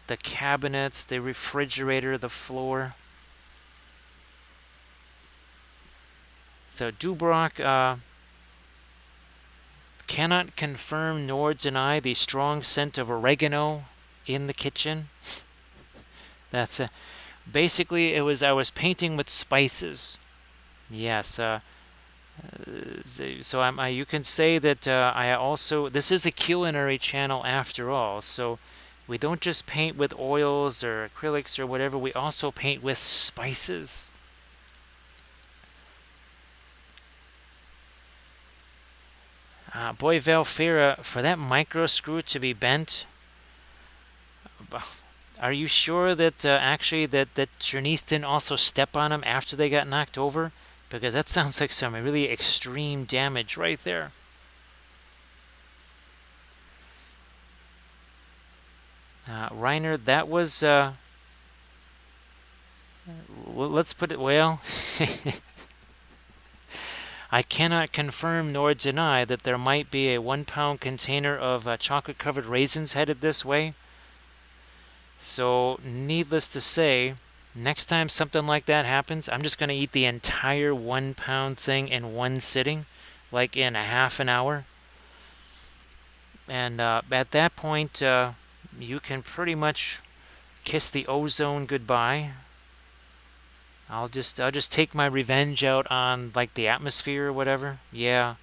the cabinets, the refrigerator, the floor. So Dubrock cannot confirm nor deny the strong scent of oregano in the kitchen. That's basically I was painting with spices. Yes. So you can say that I also, this is a culinary channel after all, so we don't just paint with oils or acrylics or whatever, we also paint with spices. Boy, Valfera, for that micro screw to be bent, are you sure that actually that Chernice didn't also step on them after they got knocked over? Because that sounds like some really extreme damage right there. Reiner, that was, let's put it, well, I cannot confirm nor deny that there might be a 1-pound container of chocolate-covered raisins headed this way. So, needless to say, next time something like that happens, I'm just going to eat the entire 1-pound thing in one sitting, like in a half an hour. And at that point, you can pretty much kiss the ozone goodbye. I'll just take my revenge out on like the atmosphere or whatever. Yeah.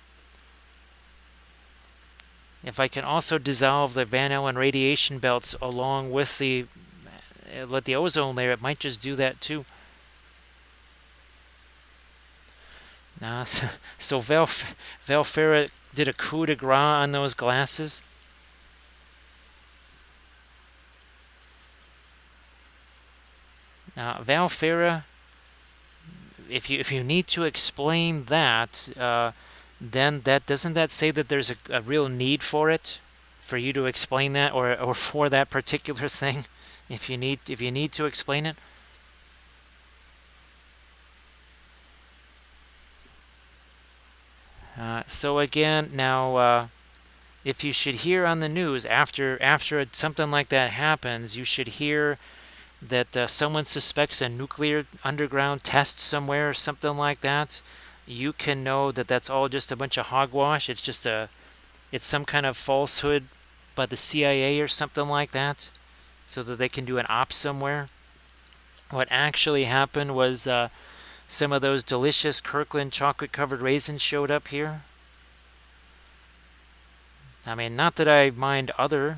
If I can also dissolve the Van Allen radiation belts along with the ozone layer, it might just do that too. So Valfera did a coup de grace on those glasses. Valfera, if you need to explain that, then that doesn't that say that there's a real need for it, for you to explain that, or for that particular thing, if you need to explain it. So again, now if you should hear on the news after something like that happens, you should hear that someone suspects a nuclear underground test somewhere or something like that. You can know that that's all just a bunch of hogwash. It's some kind of falsehood by the CIA or something like that, so that they can do an op somewhere. What actually happened was some of those delicious Kirkland chocolate-covered raisins showed up here. I mean, not that I mind other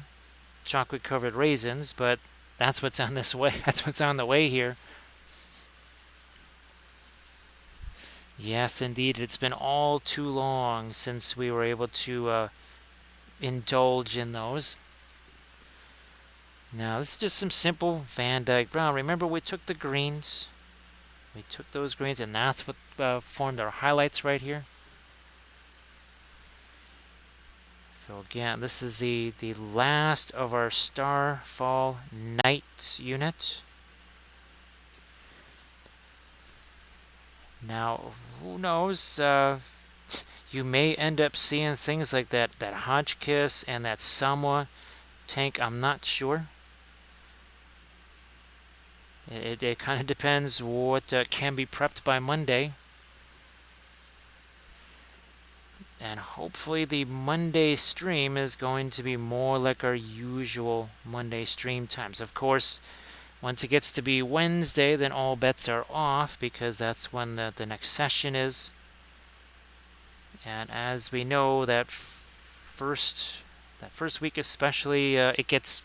chocolate-covered raisins, but that's what's on this way. That's what's on the way here. Yes, indeed. It's been all too long since we were able to indulge in those. Now, this is just some simple Van Dyke Brown. Remember, we took the greens. We took those greens, and that's what formed our highlights right here. So again, this is the last of our Starfall Knights unit. Now, who knows? You may end up seeing things like that Hotchkiss and that Samoa tank. I'm not sure. It kind of depends what can be prepped by Monday. And hopefully the Monday stream is going to be more like our usual Monday stream times. Of course, once it gets to be Wednesday, then all bets are off, because that's when the next session is. And as we know, that first week especially, it gets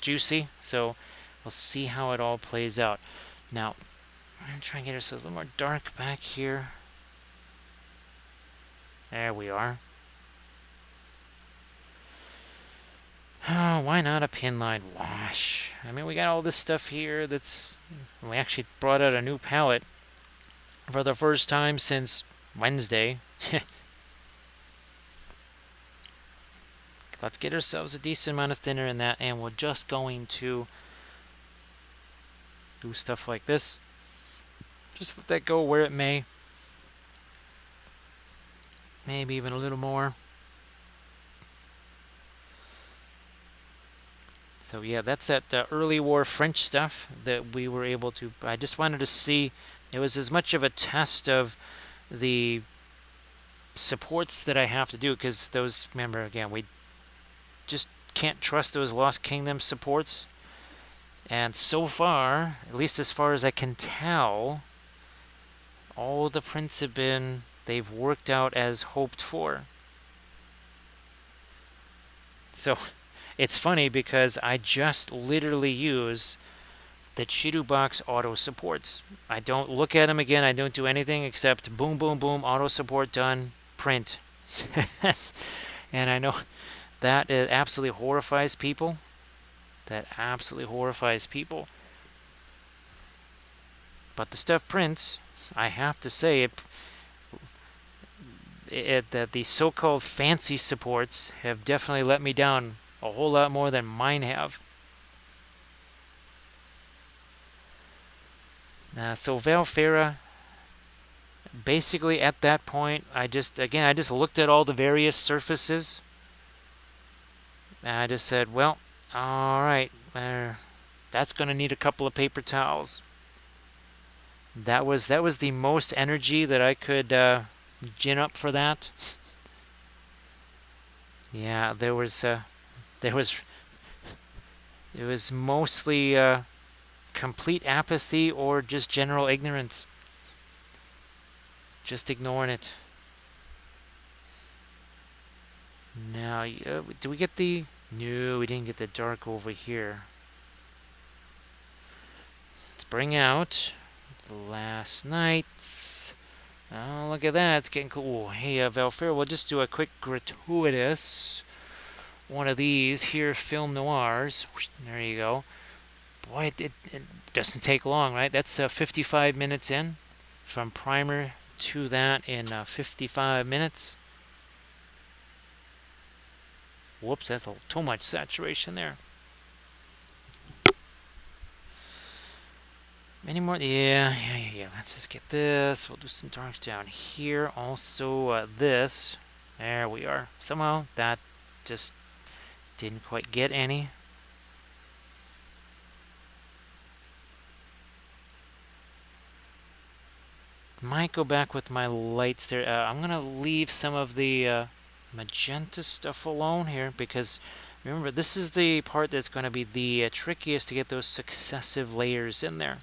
juicy. So we'll see how it all plays out. Now, I'm going to try and get ourselves a little more dark back here. There we are. Oh, why not a pinline wash? I mean, we got all this stuff here that's... We actually brought out a new palette for the first time since Wednesday. Let's get ourselves a decent amount of thinner in that, and we're just going to do stuff like this. Just let that go where it may. Maybe even a little more. So yeah, that's that early war French stuff that we were able to... I just wanted to see... It was as much of a test of the supports that I have to do, because those... Remember, again, we just can't trust those Lost Kingdom supports. And so far, at least as far as I can tell, all the prints have been... They've worked out as hoped for. So it's funny because I just literally use the Chidu Box auto supports. I don't look at them again. I don't do anything except boom, boom, boom, auto support done, print. And I know that absolutely horrifies people. That absolutely horrifies people. But the stuff prints. I have to say that the so-called fancy supports have definitely let me down a whole lot more than mine have. So Valfera, basically at that point, I just looked at all the various surfaces. And I just said, well, all right, that's going to need a couple of paper towels. That was the most energy that I could gin up for that. Yeah, there was it was mostly complete apathy or just general ignorance. Just ignoring it. Now, do we get the... No, we didn't get the dark over here. Let's bring out the last nights. Oh, look at that. It's getting cool. Hey, Valfair, we'll just do a quick gratuitous one of these here, film noirs. There you go. Boy, it doesn't take long, right? That's 55 minutes in. From primer to that in 55 minutes. Whoops, that's too much saturation there. Any more? Yeah. Let's just get this. We'll do some darks down here. Also, this. There we are. Somehow that just didn't quite get any. Might go back with my lights there. I'm going to leave some of the magenta stuff alone here because remember, this is the part that's going to be the trickiest to get those successive layers in there.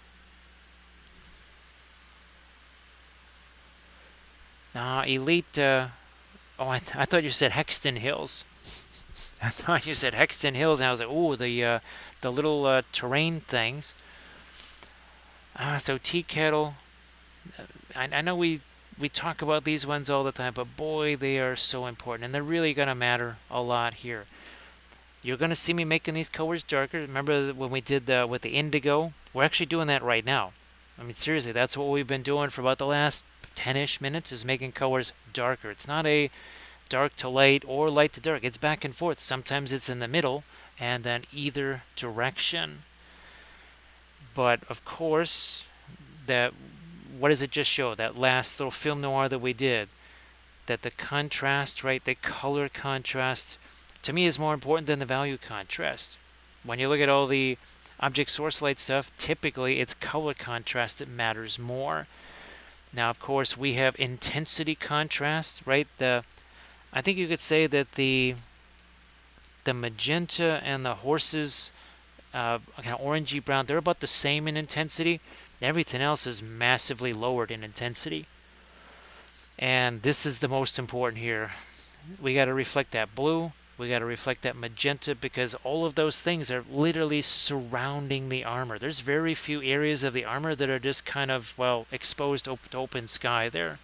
Elite. I thought you said Hexton Hills. I thought you said Hexton Hills, and I was like, oh, the little terrain things. So tea kettle. I know we talk about these ones all the time, but boy, they are so important, and they're really gonna matter a lot here. You're gonna see me making these colors darker. Remember when we did with the indigo? We're actually doing that right now. I mean, seriously, that's what we've been doing for about the last 10-ish minutes is making colors darker. It's not a dark to light or light to dark. It's back and forth. Sometimes it's in the middle and then either direction. But of course, that what does it just show? That last little film noir that we did, that the contrast, right, the color contrast, to me is more important than the value contrast. When you look at all the object source light stuff, typically it's color contrast that matters more. Now, of course, we have intensity contrast, right? I think you could say that the magenta and the horses, kind of orangey brown, they're about the same in intensity. Everything else is massively lowered in intensity. And this is the most important here. We got to reflect that blue. We got to reflect that magenta because all of those things are literally surrounding the armor. There's very few areas of the armor that are just kind of, well, exposed to open sky there.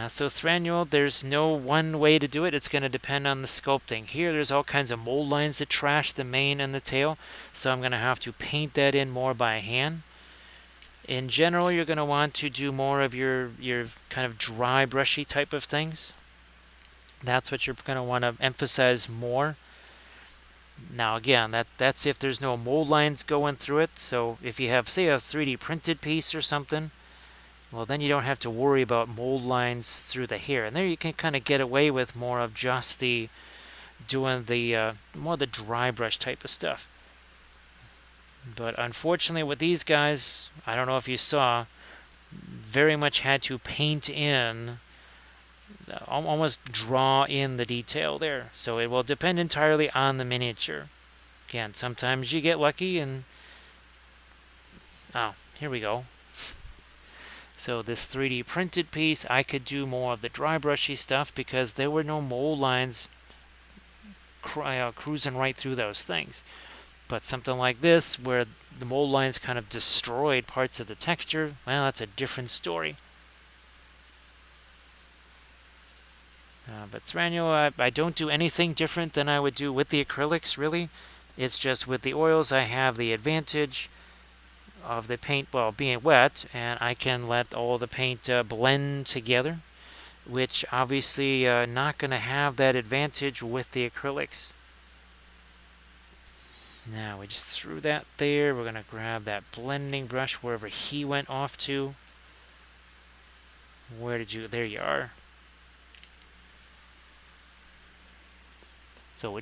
So Thranduil, there's no one way to do it. It's going to depend on the sculpting. Here, there's all kinds of mold lines that trash the mane and the tail, so I'm going to have to paint that in more by hand. In general, you're going to want to do more of your kind of dry, brushy type of things. That's what you're going to want to emphasize more. Now, again, that's if there's no mold lines going through it. So if you have, say, a 3D printed piece or something, well, then you don't have to worry about mold lines through the hair. And there you can kind of get away with more of just doing the more the dry brush type of stuff. But unfortunately with these guys, I don't know if you saw, very much had to paint in, almost draw in the detail there. So it will depend entirely on the miniature. Again, sometimes you get lucky and... Oh, here we go. So this 3D printed piece, I could do more of the dry brushy stuff because there were no mold lines cruising right through those things. But something like this, where the mold lines kind of destroyed parts of the texture, well, that's a different story. But Thranduil, I don't do anything different than I would do with the acrylics, really. It's just with the oils, I have the advantage of the paint, well, being wet, and I can let all the paint blend together, which obviously not going to have that advantage with the acrylics. Now we just threw that there. We're going to grab that blending brush wherever he went off to. Where did you... There you are. So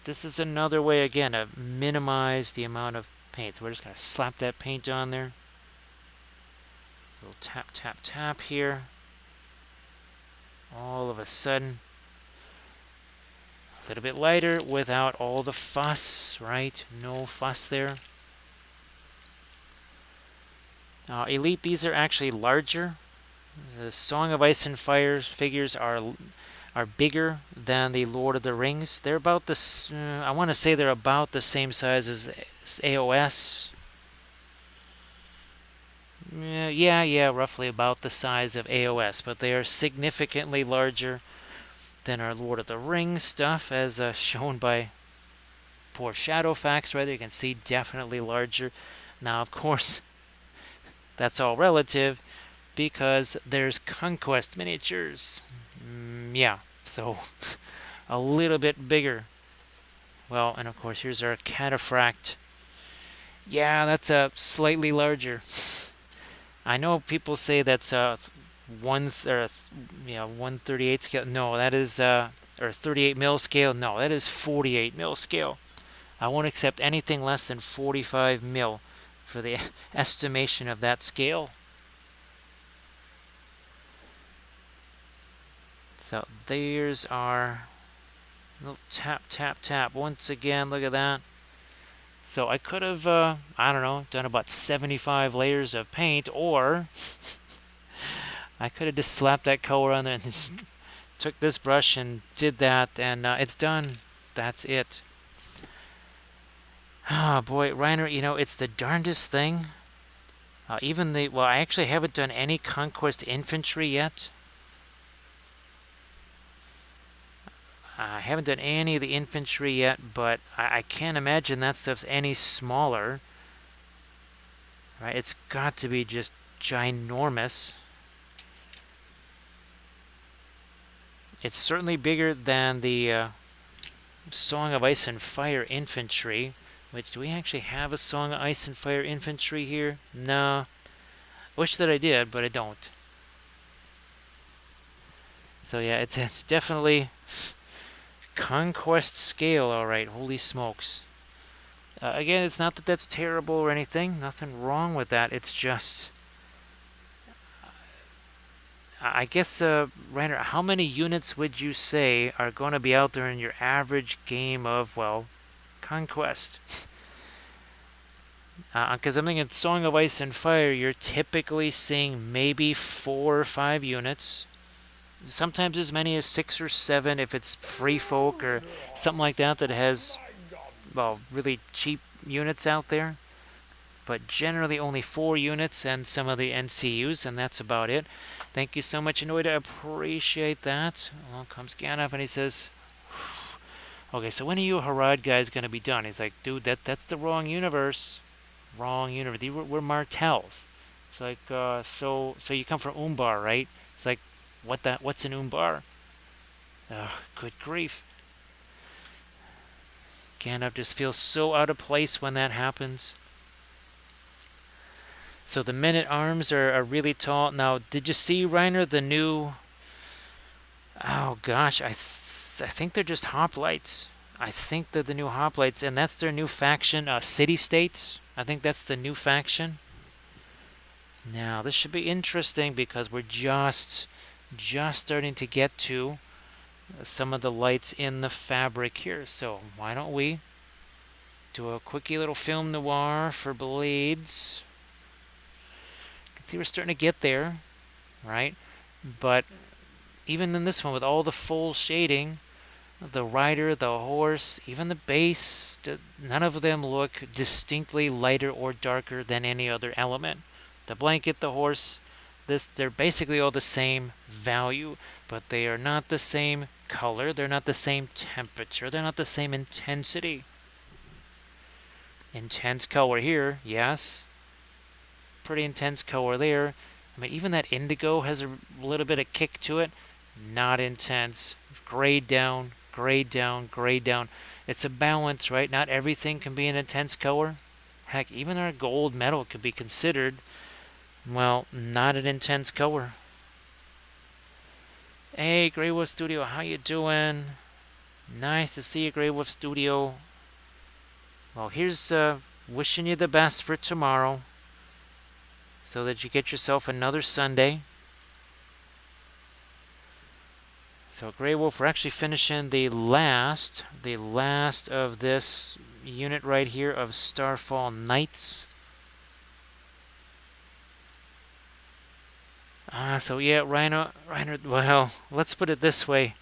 this is another way, again, to minimize the amount of paint. So we're just going to slap that paint on there. A little tap, tap, tap here. all of a sudden a little bit lighter without all the fuss, right? No fuss there. Elite, these are actually larger. The Song of Ice and Fire figures are bigger than the Lord of the Rings. They're about this. I want to say they're about the same size as AOS. Yeah, roughly about the size of AOS, but they are significantly larger than our Lord of the Rings stuff, as shown by poor Shadowfax. Right there, you can see definitely larger. Now, of course, that's all relative because there's Conquest miniatures. Yeah, so a little bit bigger. Well, and of course, here's our Cataphract. Yeah, that's a slightly larger. I know people say that's one or 138 scale. No, that is or 38 mil scale. No, that is 48 mil scale. I won't accept anything less than 45 mil for the estimation of that scale. So there's our little tap, tap, tap. Once again, look at that. So I could have, I don't know, done about 75 layers of paint, or I could have just slapped that color on there and just took this brush and did that, and it's done. That's it. Ah, boy, Reiner, it's the darndest thing. Well, I actually haven't done any Conquest Infantry yet. I haven't done any of the infantry yet, but I can't imagine that stuff's any smaller. Right? It's got to be just ginormous. It's certainly bigger than the Song of Ice and Fire infantry. Which, do we actually have a Song of Ice and Fire infantry here? No. Wish that I did, but I don't. So yeah, it's definitely Conquest scale, alright. Holy smokes. Again, it's not that that's terrible or anything. Nothing wrong with that. It's just... I guess, Rainer, how many units would you say are going to be out there in your average game of, well, Conquest? Because I'm thinking Song of Ice and Fire, you're typically seeing maybe 4 or 5 units. Sometimes as many as 6 or 7 if it's Free Folk or something like that that has, well, really cheap units out there. But generally only 4 units and some of the NCUs, and that's about it. Thank you so much, Anoida. I appreciate that. Along comes Gandalf, and he says, okay, so when are you Harad guys going to be done? He's like, dude, that's the wrong universe. Wrong universe. We're Martels. It's like, so you come from Umbar, right? It's like, what's an Umbar? Good grief. Gandalf just feels so out of place when that happens. So the men-at-arms are really tall. Now, did you see, Reiner, the new... Oh, gosh, I think they're just hoplites. I think they're the new hoplites, and that's their new faction, City-States. I think that's the new faction. Now, this should be interesting because we're just starting to get to some of the lights in the fabric here. So why don't we do a quickie little film noir for Blades. See, we're starting to get there, right? But even in this one, with all the full shading, the rider, the horse, even the base, none of them look distinctly lighter or darker than any other element. The blanket, the horse, they're basically all the same value, but they are not the same color, they're not the same temperature, they're not the same intensity. Intense color here, yes. Pretty intense color there. I mean, even that indigo has a little bit of kick to it. Not intense. Grayed down, grayed down, grayed down. It's a balance, right? Not everything can be an intense color. Heck, even our gold metal could be considered, well, not an intense color. Hey, Grey Wolf Studio, how you doing? Nice to see you, Grey Wolf Studio. Well, here's wishing you the best for tomorrow, so that you get yourself another Sunday. So Grey Wolf, we're actually finishing the last of this unit right here of Starfall Knights. So yeah, Reiner, well, let's put it this way.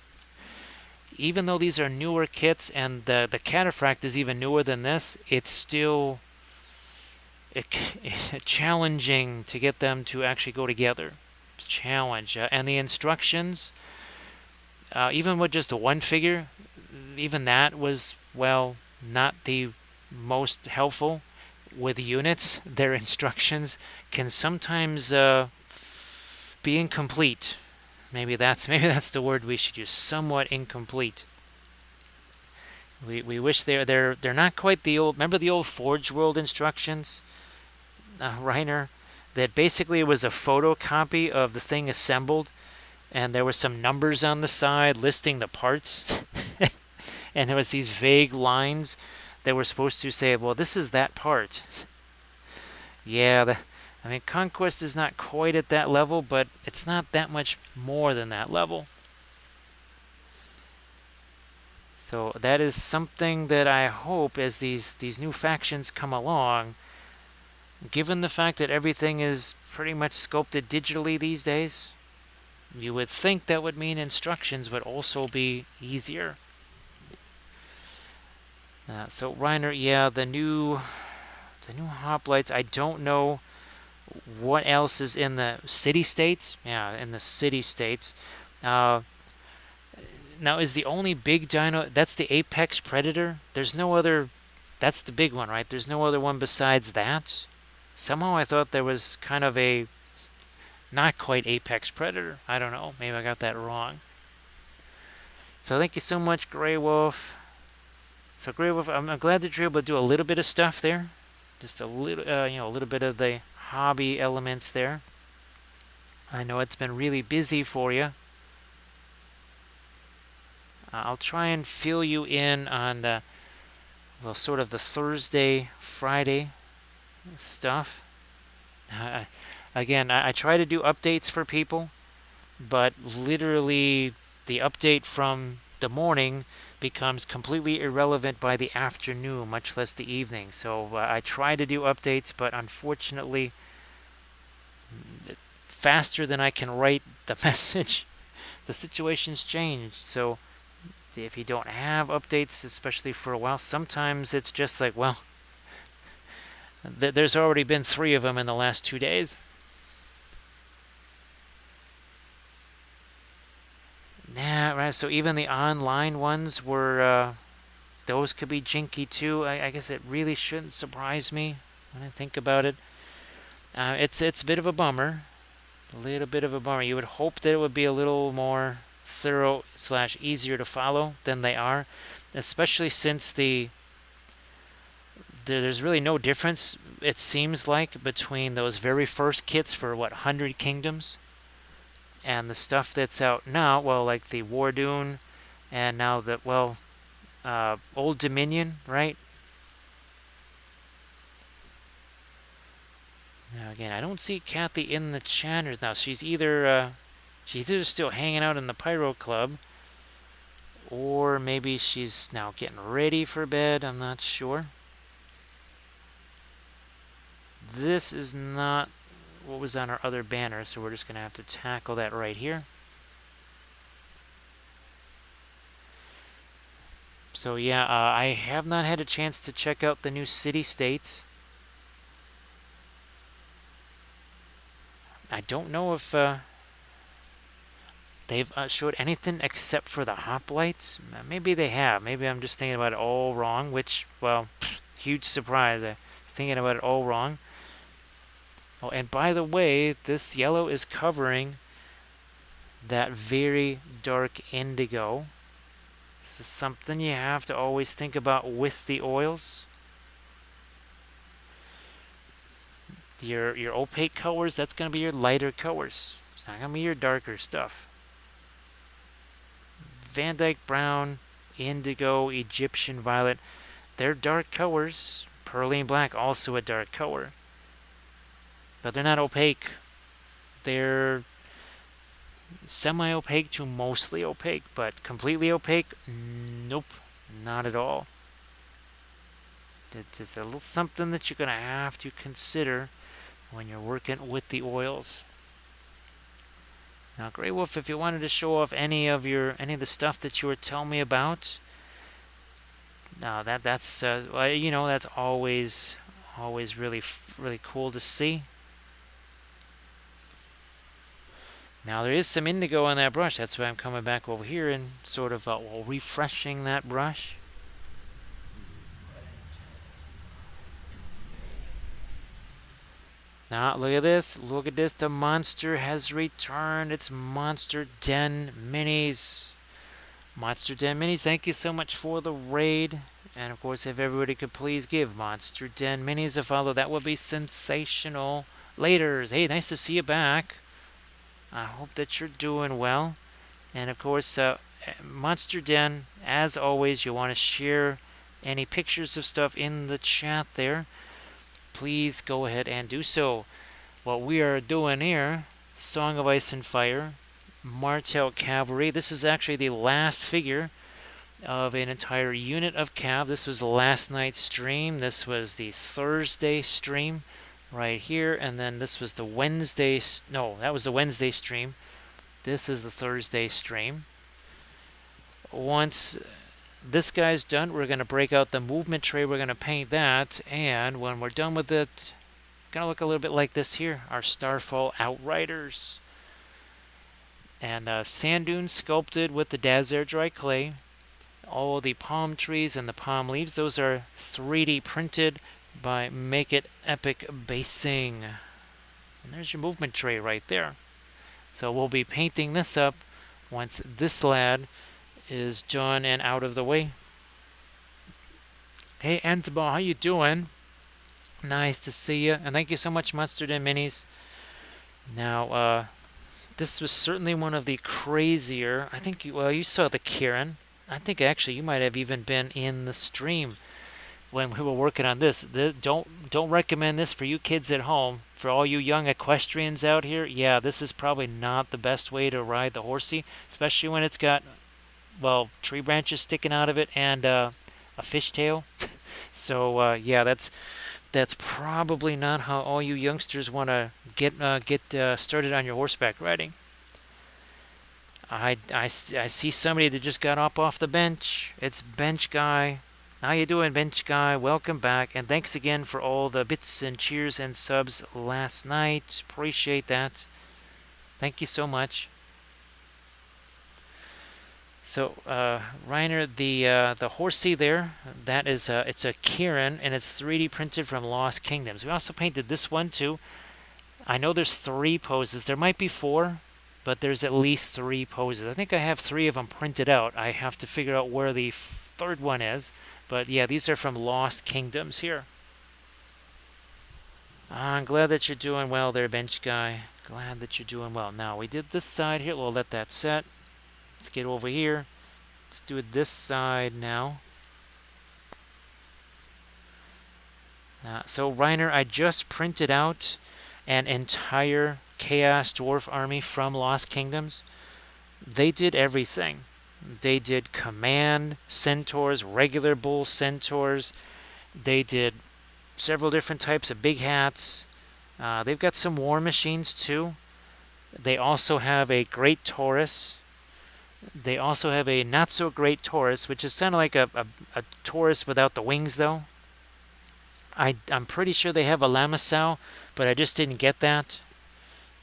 Even though these are newer kits and the Cataphract is even newer than this, it's still challenging to get them to actually go together. It's a challenge. And the instructions, even with just a one figure, even that was, well, not the most helpful. With units, their instructions can sometimes be incomplete. Maybe that's the word we should use. Somewhat incomplete. We wish they're not quite the old. Remember the old Forge World instructions, Reiner? That basically was a photocopy of the thing assembled, and there were some numbers on the side listing the parts, and there was these vague lines that were supposed to say, well, this is that part. Yeah, I mean, Conquest is not quite at that level, but it's not that much more than that level. So that is something that I hope as these new factions come along, given the fact that everything is pretty much sculpted digitally these days, you would think that would mean instructions would also be easier. So Reiner, yeah, the new hoplites. I don't know what else is in the city states. Yeah, in the city states. Uh, Now, is the only big dino that's the apex predator? There's no other. That's the big one, right? There's no other one besides that. Somehow I thought there was kind of a not quite apex predator. I don't know. Maybe I got that wrong. So thank you so much, Grey Wolf. So Grey Wolf, I'm glad that you're able to do a little bit of stuff there, just a little, a little bit of the hobby elements there. I know it's been really busy for you. I'll try and fill you in on the, well, sort of the Thursday, Friday stuff. Again, I try to do updates for people, but literally the update from the morning becomes completely irrelevant by the afternoon, much less the evening. So I try to do updates, but unfortunately, faster than I can write the message, the situation's changed. So if you don't have updates, especially for a while, sometimes it's just like, well, there's already been 3 of them in the last 2 days. Yeah, right. So even the online ones were, those could be jinky too. I guess it really shouldn't surprise me when I think about it. It's a bit of a bummer, a little bit of a bummer. You would hope that it would be a little more thorough / easier to follow than they are, especially since there's really no difference, it seems like, between those very first kits for 100 kingdoms and the stuff that's out now. Well, like the Wardoon, and now the Old Dominion, right? Now again, I don't see Kathy in the channels now. She's either still hanging out in the Pyro Club, or maybe she's now getting ready for bed. I'm not sure. This is not what was on our other banner, so we're just going to have to tackle that right here. So yeah, I have not had a chance to check out the new city-states. I don't know if they've showed anything except for the hoplites. Maybe they have. Maybe I'm just thinking about it all wrong, which, well, huge surprise. I'm thinking about it all wrong. Oh, and by the way, this yellow is covering that very dark indigo. This is something you have to always think about with the oils. Your opaque colors, that's going to be your lighter colors. It's not going to be your darker stuff. Van Dyke Brown, Indigo, Egyptian Violet, they're dark colors. Pearline Black, also a dark color. But they're not opaque. They're semi-opaque to mostly opaque, but completely opaque, nope, not at all. It's just a little something that you're going to have to consider when you're working with the oils. Now, Grey Wolf, if you wanted to show off any of the stuff that you were telling me about, now that's well, that's always really cool to see. Now there is some indigo on that brush. That's why I'm coming back over here and sort of refreshing that brush. Now look at this. Look at this. The monster has returned. It's Monster Den Minis. Monster Den Minis, thank you so much for the raid. And of course, if everybody could please give Monster Den Minis a follow, that would be sensational. Laters, hey, nice to see you back. I hope that you're doing well. And of course, Monster Den, as always, you want to share any pictures of stuff in the chat there. Please go ahead and do so. What we are doing here, Song of Ice and Fire, Martel Cavalry. This is actually the last figure of an entire unit of Cav. This was last night's stream. This was the Thursday stream right here, and then this was the Wednesday. No, that was the Wednesday stream. This is the Thursday stream. Once this guy's done, we're going to break out the movement tray. We're going to paint that, and when we're done with it, it's going to look a little bit like this here, our Starfall Outriders. And sand dunes sculpted with the Dazair dry clay. All the palm trees and the palm leaves, those are 3D printed by Make It Epic Basing. And there's your movement tray right there. So we'll be painting this up once this lad is done and out of the way. Hey Antibal, how you doing? Nice to see you, and thank you so much, Monster Den Minis. Now, this was certainly one of the crazier. I think you saw the Kieran. I think actually you might have even been in the stream when we were working on this. Don't recommend this for you kids at home. For all you young equestrians out here, yeah, this is probably not the best way to ride the horsey, especially when it's got, well, tree branches sticking out of it and a fishtail. So yeah, that's probably not how all you youngsters want to get started on your horseback riding. I see somebody that just got up off the bench. It's Bench Guy. How you doing, Bench Guy? Welcome back, and thanks again for all the bits and cheers and subs last night. Appreciate that. Thank you so much. So, Reiner, the horsey there, that is it's a Kieran, and it's 3D printed from Lost Kingdoms. We also painted this one too. I know there's 3 poses. There might be 4, but there's at least 3 poses. I think I have 3 of them printed out. I have to figure out where the 3rd one is. But yeah, these are from Lost Kingdoms here. I'm glad that you're doing well there, Bench Guy. Glad that you're doing well. Now, we did this side here. We'll let that set. Let's get over here. Let's do it this side now. So, Reiner, I just printed out an entire Chaos Dwarf army from Lost Kingdoms. They did everything. They did command centaurs, regular bull centaurs. They did several different types of big hats. They've got some war machines too. They also have a great Taurus. They also have a not so great Taurus, which is kind of like a Taurus without the wings though. I'm pretty sure they have a Lamassau, but I just didn't get that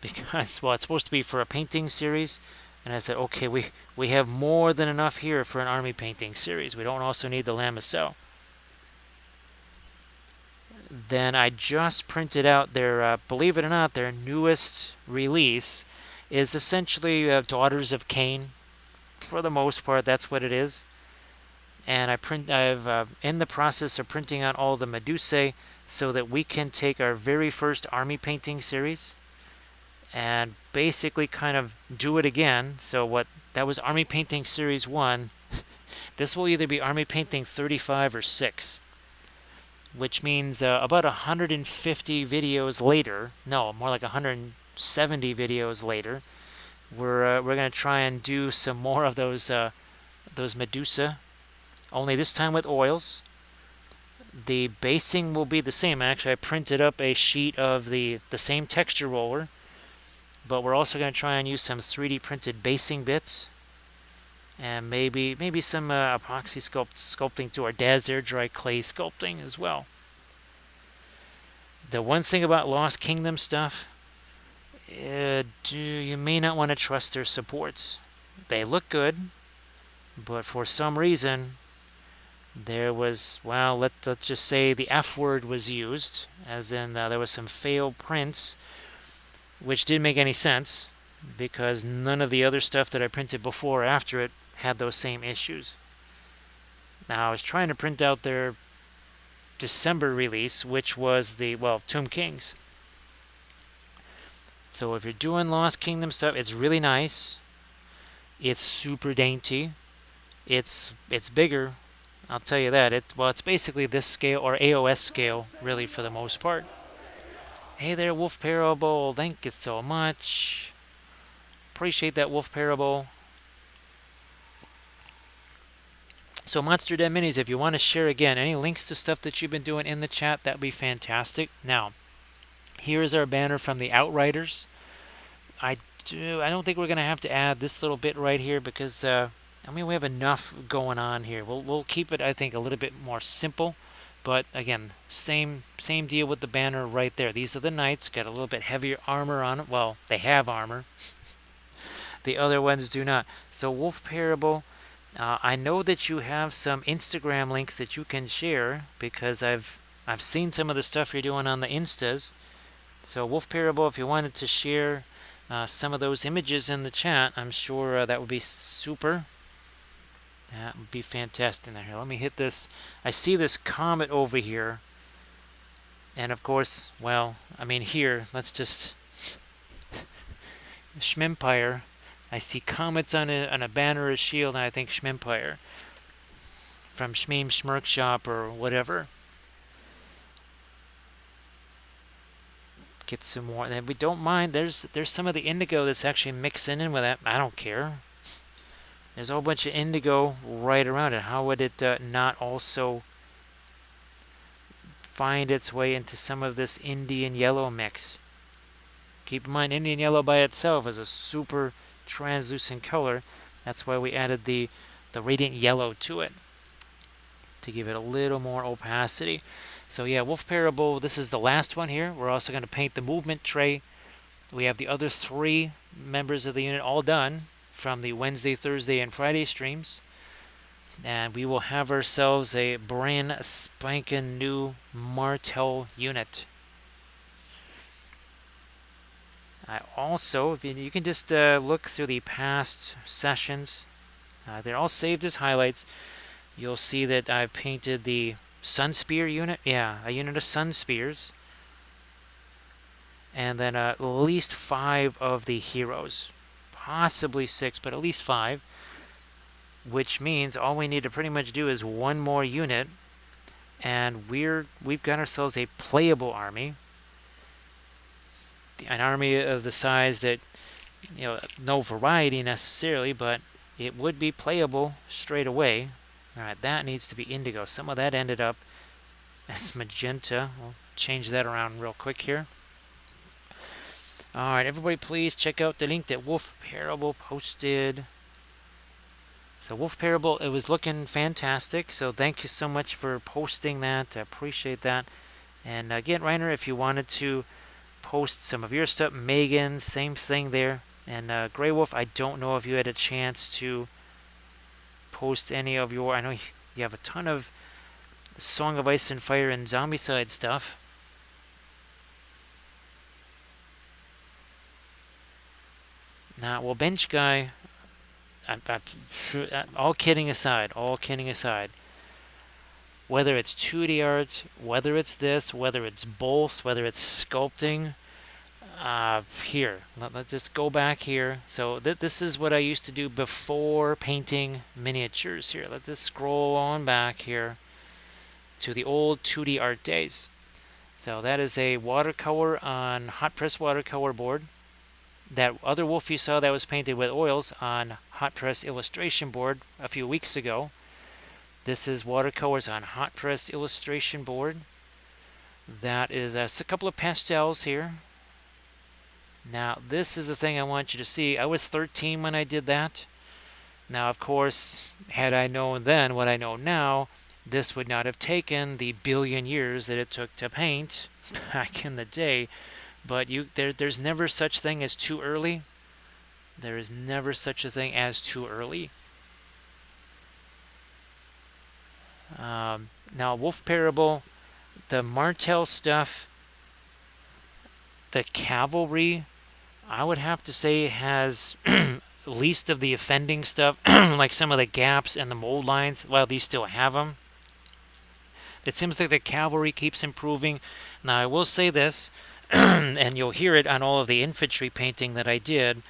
because, well, it's supposed to be for a painting series. And I said, okay, we have more than enough here for an army painting series. We don't also need the Lamassau. Then I just printed out their, believe it or not, their newest release is essentially Daughters of Cain. For the most part, that's what it is. And I've in the process of printing out all the Medusae so that we can take our very first army painting series and basically kind of do it again. So that was Army Painting Series 1. This will either be Army Painting 35 or 6, which means about 150 videos later, no, more like 170 videos later, we're gonna try and do some more of those Medusa, only this time with oils. The basing will be the same. Actually, I printed up a sheet of the same texture roller, but we're also going to try and use some 3D printed basing bits, and maybe some epoxy sculpting to our Daz Air Dry clay sculpting as well. The one thing about Lost Kingdom stuff, you may not want to trust their supports. They look good, but for some reason there was, well, let's just say the F word was used, as in there was some failed prints, which didn't make any sense because none of the other stuff that I printed before or after it had those same issues. Now, I was trying to print out their December release, which was the, well, Tomb Kings. So if you're doing Lost Kingdom stuff, it's really nice. It's super dainty. It's bigger, I'll tell you that. It's basically this scale, or AOS scale, really, for the most part. Hey there, Wolf Parable. Thank you so much. Appreciate that, Wolf Parable. So Monster Den Minis, if you want to share again any links to stuff that you've been doing in the chat, that'd be fantastic. Now, here's our banner from the Outriders. I don't think we're gonna have to add this little bit right here because I mean we have enough going on here. We'll keep it, I think, a little bit more simple, but again, same deal with the banner right there. These are the knights, got a little bit heavier armor on it. Well, they have armor. The other ones do not. So Wolf Parable, I know that you have some Instagram links that you can share because I've seen some of the stuff you're doing on the Instas. So Wolf Parable, if you wanted to share some of those images in the chat, I'm sure that would be super. That would be fantastic. Now here, let me hit this. I see this comet over here. And of course, well, I mean here, let's just... Schmimpire. I see comets on a banner or a shield, and I think Schmimpire. From Schmeem Schmirk Shop or whatever. Get some more. And we don't mind. There's some of the indigo that's actually mixing in with that. I don't care. There's a whole bunch of indigo right around it. How would it not also find its way into some of this Indian yellow mix? Keep in mind, Indian yellow by itself is a super translucent color. That's why we added the radiant yellow to it to give it a little more opacity. So yeah, Wolf Parable, this is the last one here. We're also going to paint the movement tray. We have the other 3 members of the unit all done from the Wednesday, Thursday, and Friday streams. And we will have ourselves a brand spanking new Martel unit. I also, if you can just look through the past sessions, they're all saved as highlights. You'll see that I painted the Sun Spear unit. Yeah, a unit of Sun Spears. And then at least 5 of the heroes. Possibly 6, but at least 5. Which means all we need to pretty much do is one more unit. And we've got ourselves a playable army. An army of the size that, no variety necessarily, but it would be playable straight away. Alright, that needs to be indigo. Some of that ended up as magenta. We'll change that around real quick here. Alright, everybody please check out the link that Wolf Parable posted. So Wolf Parable, it was looking fantastic. So thank you so much for posting that. I appreciate that. And again, Reiner, if you wanted to post some of your stuff. Megan, same thing there. And Grey Wolf, I don't know if you had a chance to post any of your... I know you have a ton of Song of Ice and Fire and Zombicide stuff. Now, well, Bench Guy, all kidding aside, whether it's 2D art, whether it's this, whether it's both, whether it's sculpting, here, let's just go back here. So this is what I used to do before painting miniatures here. Let's just scroll on back here to the old 2D art days. So that is a watercolor on hot press watercolor board. that other wolf you saw that was painted with oils on hot press illustration board a few weeks ago. This is watercolors on hot press illustration board. That is a couple of pastels here. Now, this is the thing I want you to see. I was 13 when I did that. Now, of course, had I known then what I know now, this would not have taken the billion years that it took to paint back in the day. But there's never such thing as too early. There is never such a thing as too early. Now, Wolf Parable, the Martel stuff, the Cavalry, I would have to say has least of the offending stuff, like some of the gaps and the mold lines. Well, these still have them. It seems like the Cavalry keeps improving. Now, I will say this, and you'll hear it on all of the infantry painting that I did.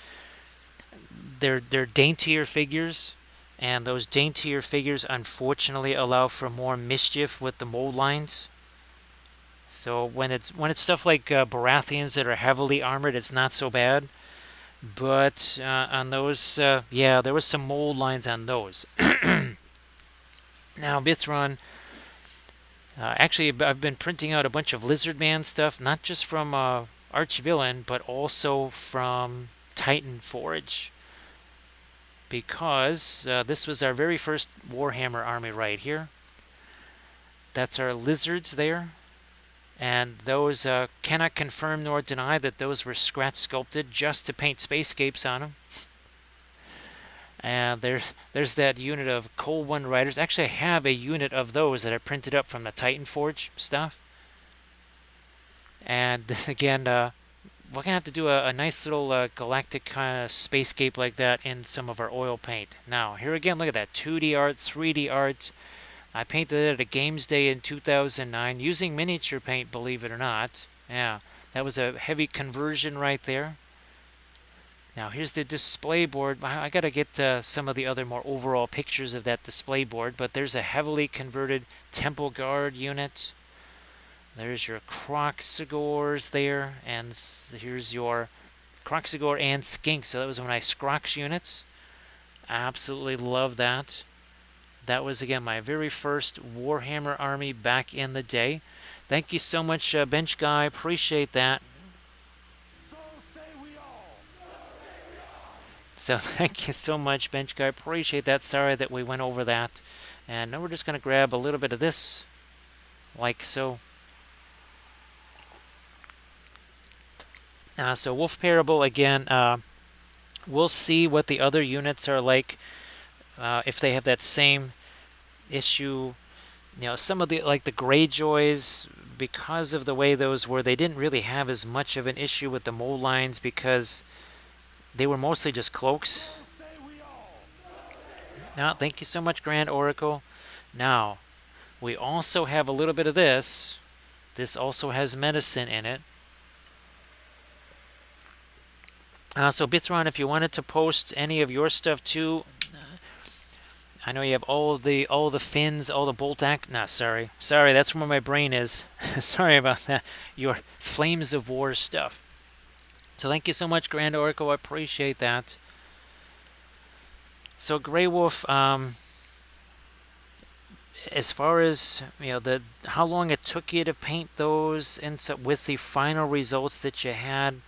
They're daintier figures, and those daintier figures unfortunately allow for more mischief with the mold lines. So when it's stuff like Baratheons that are heavily armored, it's not so bad. But on those, yeah, there was some mold lines on those. Now, Bithron, actually, I've been printing out a bunch of Lizardman stuff, not just from Archvillain, but also from Titan Forge. Because this was our very first Warhammer army right here. That's our lizards there. And those cannot confirm nor deny that those were scratch sculpted just to paint spacescapes on them. And there's that unit of Cold One Riders. Actually, I have a unit of those that I printed up from the Titan Forge stuff. And this again, we're gonna have to do a nice little galactic kind of spacescape like that in some of our oil paint. Now, here again, look at that 2D art, 3D art. I painted it at a Games Day in 2009 using miniature paint, believe it or not. Yeah, that was a heavy conversion right there. Now here's the display board. I gotta get some of the other more overall pictures of that display board, but there's a heavily converted Temple Guard unit. There's your Croxigors there, and here's your Croxigor and Skink. So that was one of my Scrox units. Absolutely love that. That was, again, my very first Warhammer army back in the day. Thank you so much, Bench Guy. Appreciate that. So say we all. So thank you so much, Bench Guy. Appreciate that. Sorry that we went over that. And now we're just going to grab a little bit of this, like so. So Wolf Parable, again, we'll see what the other units are like, if they have that same issue. You know, some of the, like the Greyjoys, because of the way those were, they didn't really have as much of an issue with the mold lines because they were mostly just cloaks. So say we all. Now, thank you so much, Grand Oracle. Now, we also have a little bit of this. This also has medicine in it. So Bithron, if you wanted to post any of your stuff too, I know you have all the fins, all the bolt act. No, sorry, that's where my brain is. Sorry about that. Your Flames of War stuff. So thank you so much, Grand Oracle. I appreciate that. So Grey Wolf, as far as how long it took you to paint those, and so with the final results that you had,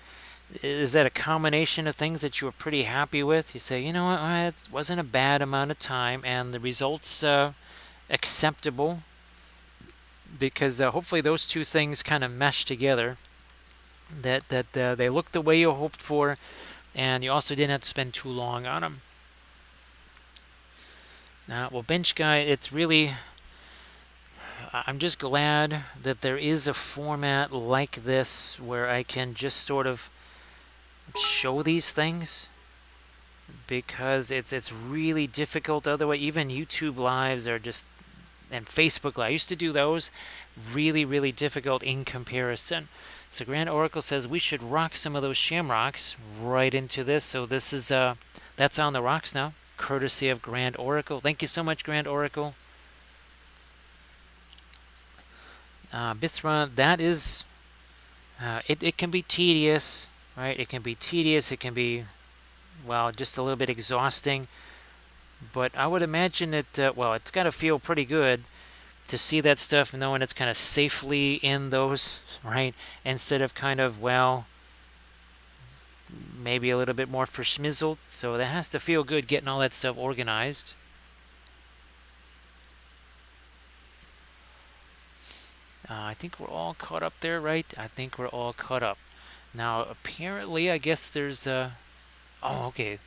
is that a combination of things that you were pretty happy with? You say, you know what, it wasn't a bad amount of time, and the results acceptable, because hopefully those two things kind of mesh together. That they look the way you hoped for, and you also didn't have to spend too long on them. Well, Bench Guy, it's really, I'm just glad that there is a format like this where I can just sort of show these things, because it's really difficult otherwise. Even YouTube lives are just, and Facebook Live, I used to do those, really difficult in comparison. So Grand Oracle says we should rock some of those shamrocks right into this. So this is that's on the rocks now, courtesy of Grand Oracle. Thank you so much, Grand Oracle. Bithra, that is, it can be tedious. right? It can be tedious. It can be, well, just a little bit exhausting. But I would imagine it, well, it's got to feel pretty good to see that stuff knowing it's kind of safely in those, right? Instead of kind of, well, maybe a little bit more verschmizzled. So that has to feel good getting all that stuff organized. I think we're all caught up there, right? I think we're all caught up. Now, apparently, I guess there's a. Oh, okay.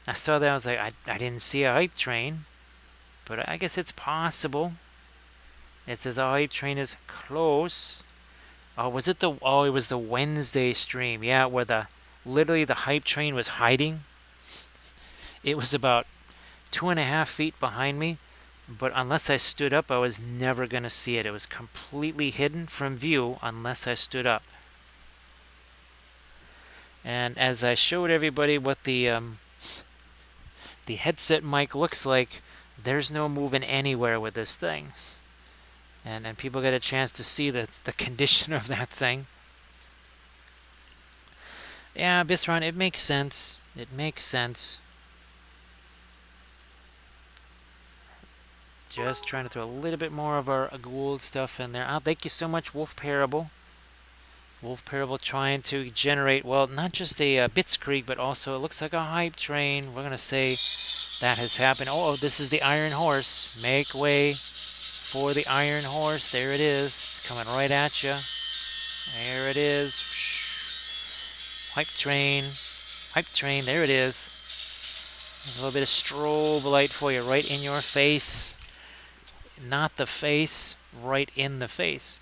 I saw that. I was like, I didn't see a hype train, but I guess it's possible. It says a hype train is close. Oh, was it the? Oh, it was the Wednesday stream. Yeah, where the literally the hype train was hiding. It was about 2.5 feet behind me, but unless I stood up, I was never gonna see it. It was completely hidden from view unless I stood up. And as I showed everybody what the headset mic looks like, there's no moving anywhere with this thing. And people get a chance to see the condition of that thing. Yeah, Bithron, it makes sense. It makes sense. Just trying to throw a little bit more of our Gould stuff in there. Oh, thank you so much, Wolf Parable. Wolf Parable trying to generate, well, not just a Bitskrieg, but also it looks like a hype train. We're going to say that has happened. Oh, this is the Iron Horse. Make way for the Iron Horse. There it is. It's coming right at you. There it is. Hype train. Hype train. There it is. A little bit of strobe light for you right in your face. Not the face, right in the face.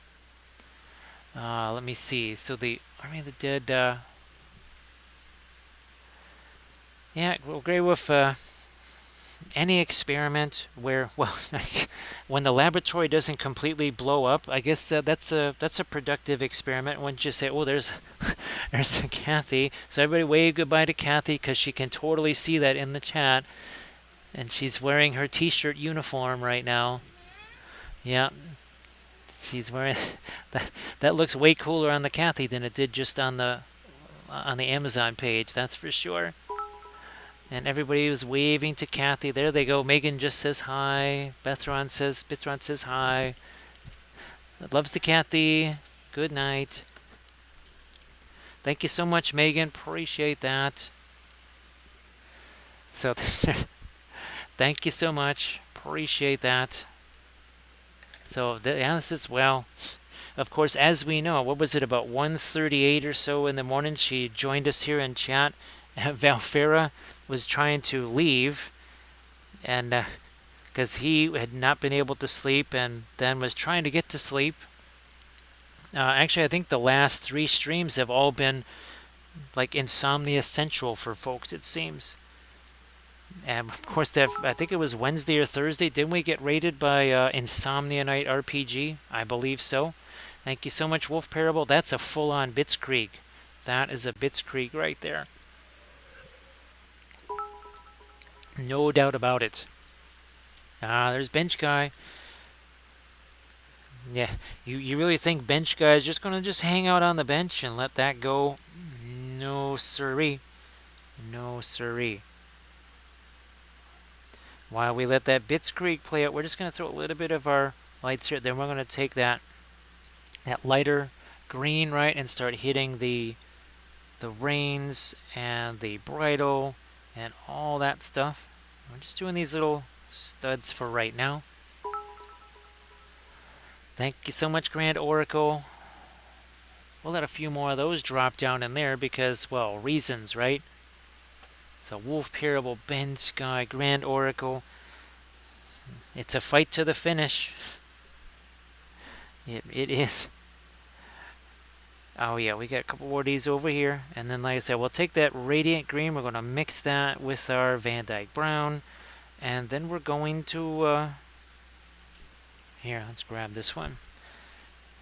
Let me see. So the Army of the Dead. Yeah, we'll agree with any experiment where, well, when the laboratory doesn't completely blow up. I guess that's a productive experiment. When you say, oh, there's there's Kathy. So everybody wave goodbye to Kathy because she can totally see that in the chat, and she's wearing her T-shirt uniform right now. Yeah. She's wearing that. That looks way cooler on the Kathy than it did just on the Amazon page. That's for sure. And everybody was waving to Kathy. There they go. Megan just says hi. Bithron says hi. Loves the Kathy. Good night. Thank you so much, Megan. Appreciate that. So thank you so much. Appreciate that. So yeah, this is, well, of course, as we know, what was it, about 1:38 or so in the morning? She joined us here in chat. Valfera was trying to leave, and because he had not been able to sleep, and then was trying to get to sleep. Actually, I think the last 3 streams have all been like insomnia central for folks, it seems. And of course, that I think it was Wednesday or Thursday. Didn't we get rated by Insomnia Night RPG? I believe so. Thank you so much, Wolf Parable. That's a full-on Bitskrieg. That is a Bitskrieg right there. No doubt about it. There's Bench Guy. Yeah, you really think Bench Guy is just going to just hang out on the bench and let that go? No siree. No siree. While we let that Bitskrieg play out, we're just going to throw a little bit of our lights here. Then we're going to take that lighter green, right, and start hitting the reins and the bridle and all that stuff. We're just doing these little studs for right now. Thank you so much, Grand Oracle. We'll let a few more of those drop down in there because, well, reasons, right? So Wolf Parable, Bench Guy, Grand Oracle. It's a fight to the finish. It is. Oh yeah, we got a couple more of these over here. And then, like I said, we'll take that Radiant Green. We're going to mix that with our Van Dyke Brown. And then we're going to... here, let's grab this one.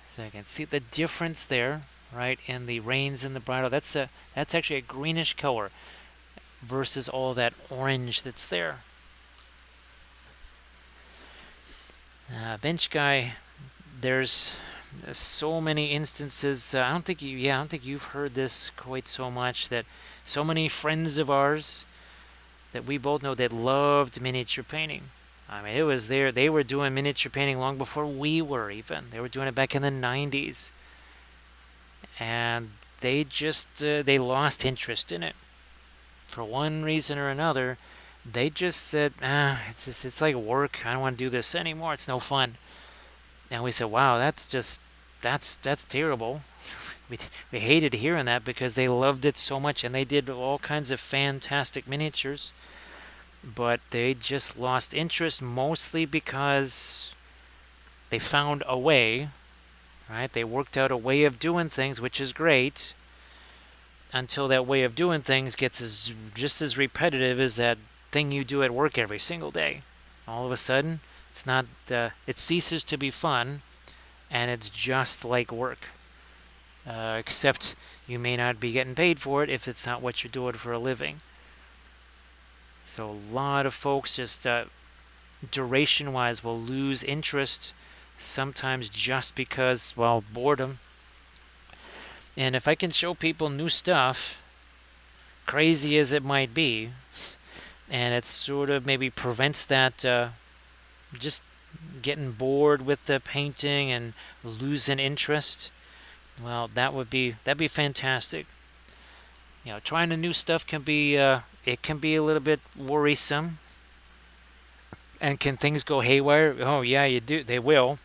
So I can see the difference there, right, in the reins and the bridle. That's actually a greenish color versus all that orange that's there. Bench Guy, there's so many instances. I don't think I don't think you've heard this quite so much. That so many friends of ours that we both know that loved miniature painting. I mean, it was there. They were doing miniature painting long before we were even. They were doing it back in the '90s, and they lost interest in it for one reason or another. They just said, it's like work. I don't want to do this anymore. It's no fun. And we said, wow, that's terrible. We, we hated hearing that because they loved it so much and they did all kinds of fantastic miniatures, but they just lost interest mostly because they found a way, right? They worked out a way of doing things, which is great, until that way of doing things gets just as repetitive as that thing you do at work every single day. All of a sudden, it's not. It ceases to be fun, and it's just like work. Except you may not be getting paid for it if it's not what you're doing for a living. So a lot of folks just duration-wise will lose interest, sometimes just because, well, boredom. And if I can show people new stuff, crazy as it might be, and it sort of maybe prevents that just getting bored with the painting and losing interest, well, that'd be fantastic. Trying the new stuff can be it can be a little bit worrisome. And can things go haywire? Oh yeah, you do. They will.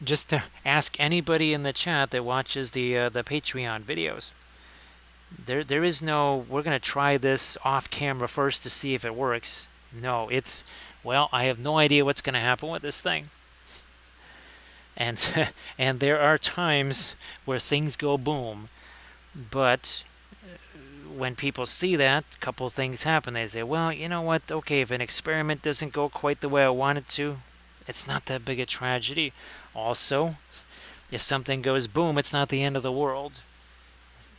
Just to ask anybody in the chat that watches the Patreon videos. There is no. We're gonna try this off camera first to see if it works. No, it's well. I have no idea what's gonna happen with this thing. And and there are times where things go boom, but when people see that, a couple of things happen. They say, well, you know what? Okay, if an experiment doesn't go quite the way I want it to, it's not that big a tragedy. Also, if something goes boom, it's not the end of the world.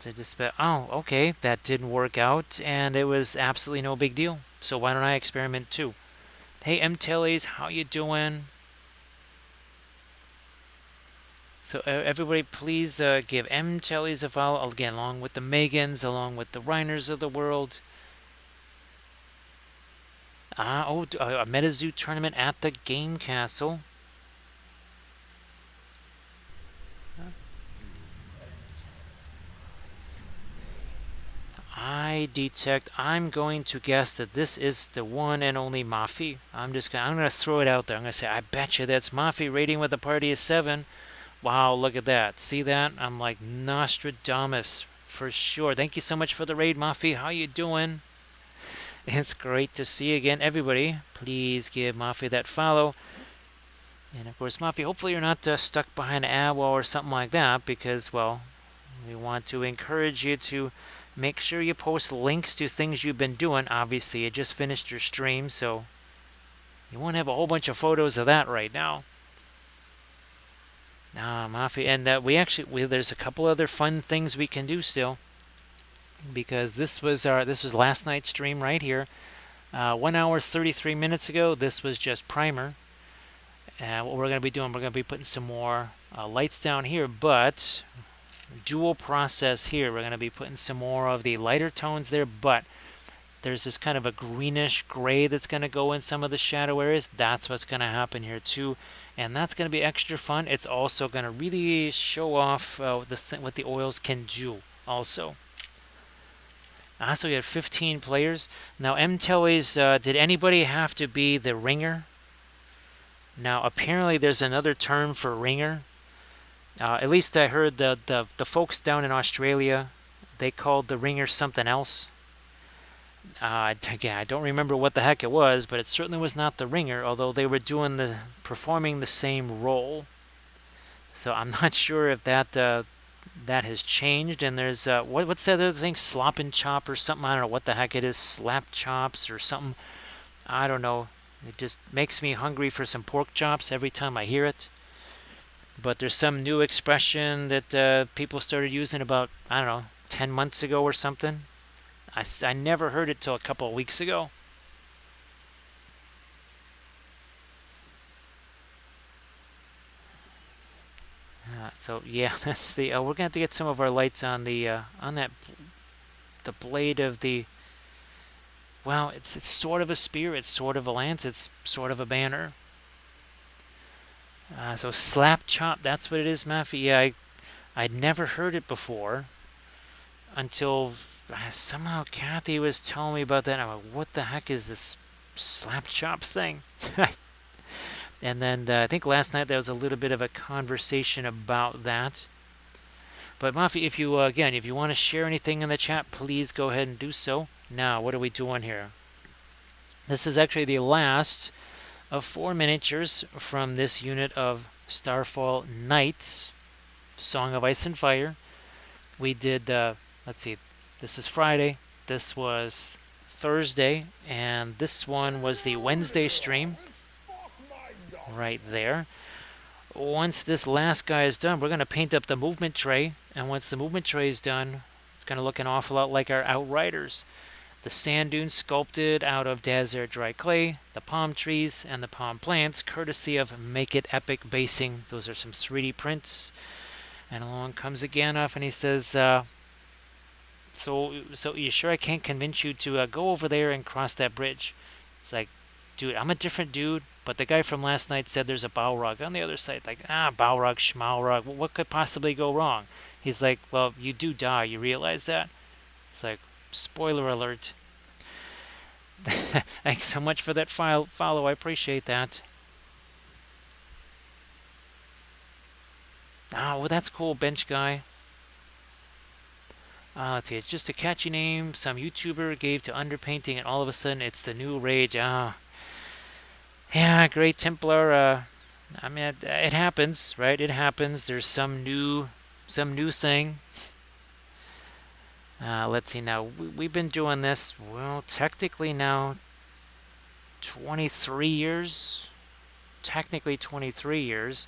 To just be, oh, okay, that didn't work out, and it was absolutely no big deal. So why don't I experiment too? Hey, M. Tellies, how you doing? So everybody, please give M. Tellies a follow again, along with the Megans, along with the Reiners of the world. A MetaZoo tournament at the Game Castle. I detect. I'm going to guess that this is the one and only Mafi. I'm gonna throw it out there. I'm gonna say, I bet you that's Mafi rating with a party of 7. Wow, look at that. See that? I'm like Nostradamus for sure. Thank you so much for the raid, Mafi. How you doing? It's great to see you again, everybody. Please give Mafi that follow. And of course, Mafi, hopefully you're not stuck behind an ad wall or something like that, because, well, we want to encourage you to make sure you post links to things you've been doing. Obviously, you just finished your stream, so you won't have a whole bunch of photos of that right now. Mafi, and there's a couple other fun things we can do still, because this was last night's stream right here. 1 hour 33 minutes ago. This was just primer. What we're going to be doing, we're going to be putting some more lights down here, but dual process here. We're going to be putting some more of the lighter tones there, but there's this kind of a greenish gray that's going to go in some of the shadow areas. That's what's going to happen here too, and that's going to be extra fun. It's also going to really show off what the oils can do also. So we had 15 players. Now, M-Tellies, did anybody have to be the ringer? Now, apparently there's another term for ringer. At least I heard the folks down in Australia, they called the ringer something else. Again, I don't remember what the heck it was, but it certainly was not the ringer, although they were performing the same role. So I'm not sure if that has changed. And there's what's that other thing? Slop and chop or something? I don't know what the heck it is. Slap chops or something. I don't know. It just makes me hungry for some pork chops every time I hear it. But there's some new expression that people started using about, I don't know, 10 months ago or something. I never heard it till a couple of weeks ago. So yeah, that's the. We're gonna have to get some of our lights on that the blade of the. Well, it's sort of a spear. It's sort of a lance. It's sort of a banner. So slap chop. That's what it is, Maffy. Yeah, I'd never heard it before until somehow Kathy was telling me about that. And I'm like, what the heck is this slap chop thing? And then I think last night there was a little bit of a conversation about that. But Mafi, if you again, if you want to share anything in the chat, please go ahead and do so. Now, what are we doing here? This is actually the last of 4 miniatures from this unit of Starfall Knights, Song of Ice and Fire. We did, let's see, this is Friday, this was Thursday, and this one was the Wednesday stream right there. Once this last guy is done, we're going to paint up the movement tray, and once the movement tray is done, it's going to look an awful lot like our Outriders. The sand dunes sculpted out of desert dry clay, the palm trees, and the palm plants, courtesy of Make It Epic Basing. Those are some 3D prints. And along comes Gandalf, and he says, so you sure I can't convince you to go over there and cross that bridge? It's like, dude, I'm a different dude, but the guy from last night said there's a Balrog on the other side. Like, Balrog, Schmalrog, what could possibly go wrong? He's like, well, you do die, you realize that? It's like, spoiler alert. Thanks so much for that follow, I appreciate that. Well, that's cool, bench guy. Let's see, it's just a catchy name some YouTuber gave to underpainting, and all of a sudden it's the new rage. Yeah, Great Templar. I mean, it happens, right? It happens. There's some new thing. Let's see now. We've been doing this, well, technically now 23 years. Technically 23 years.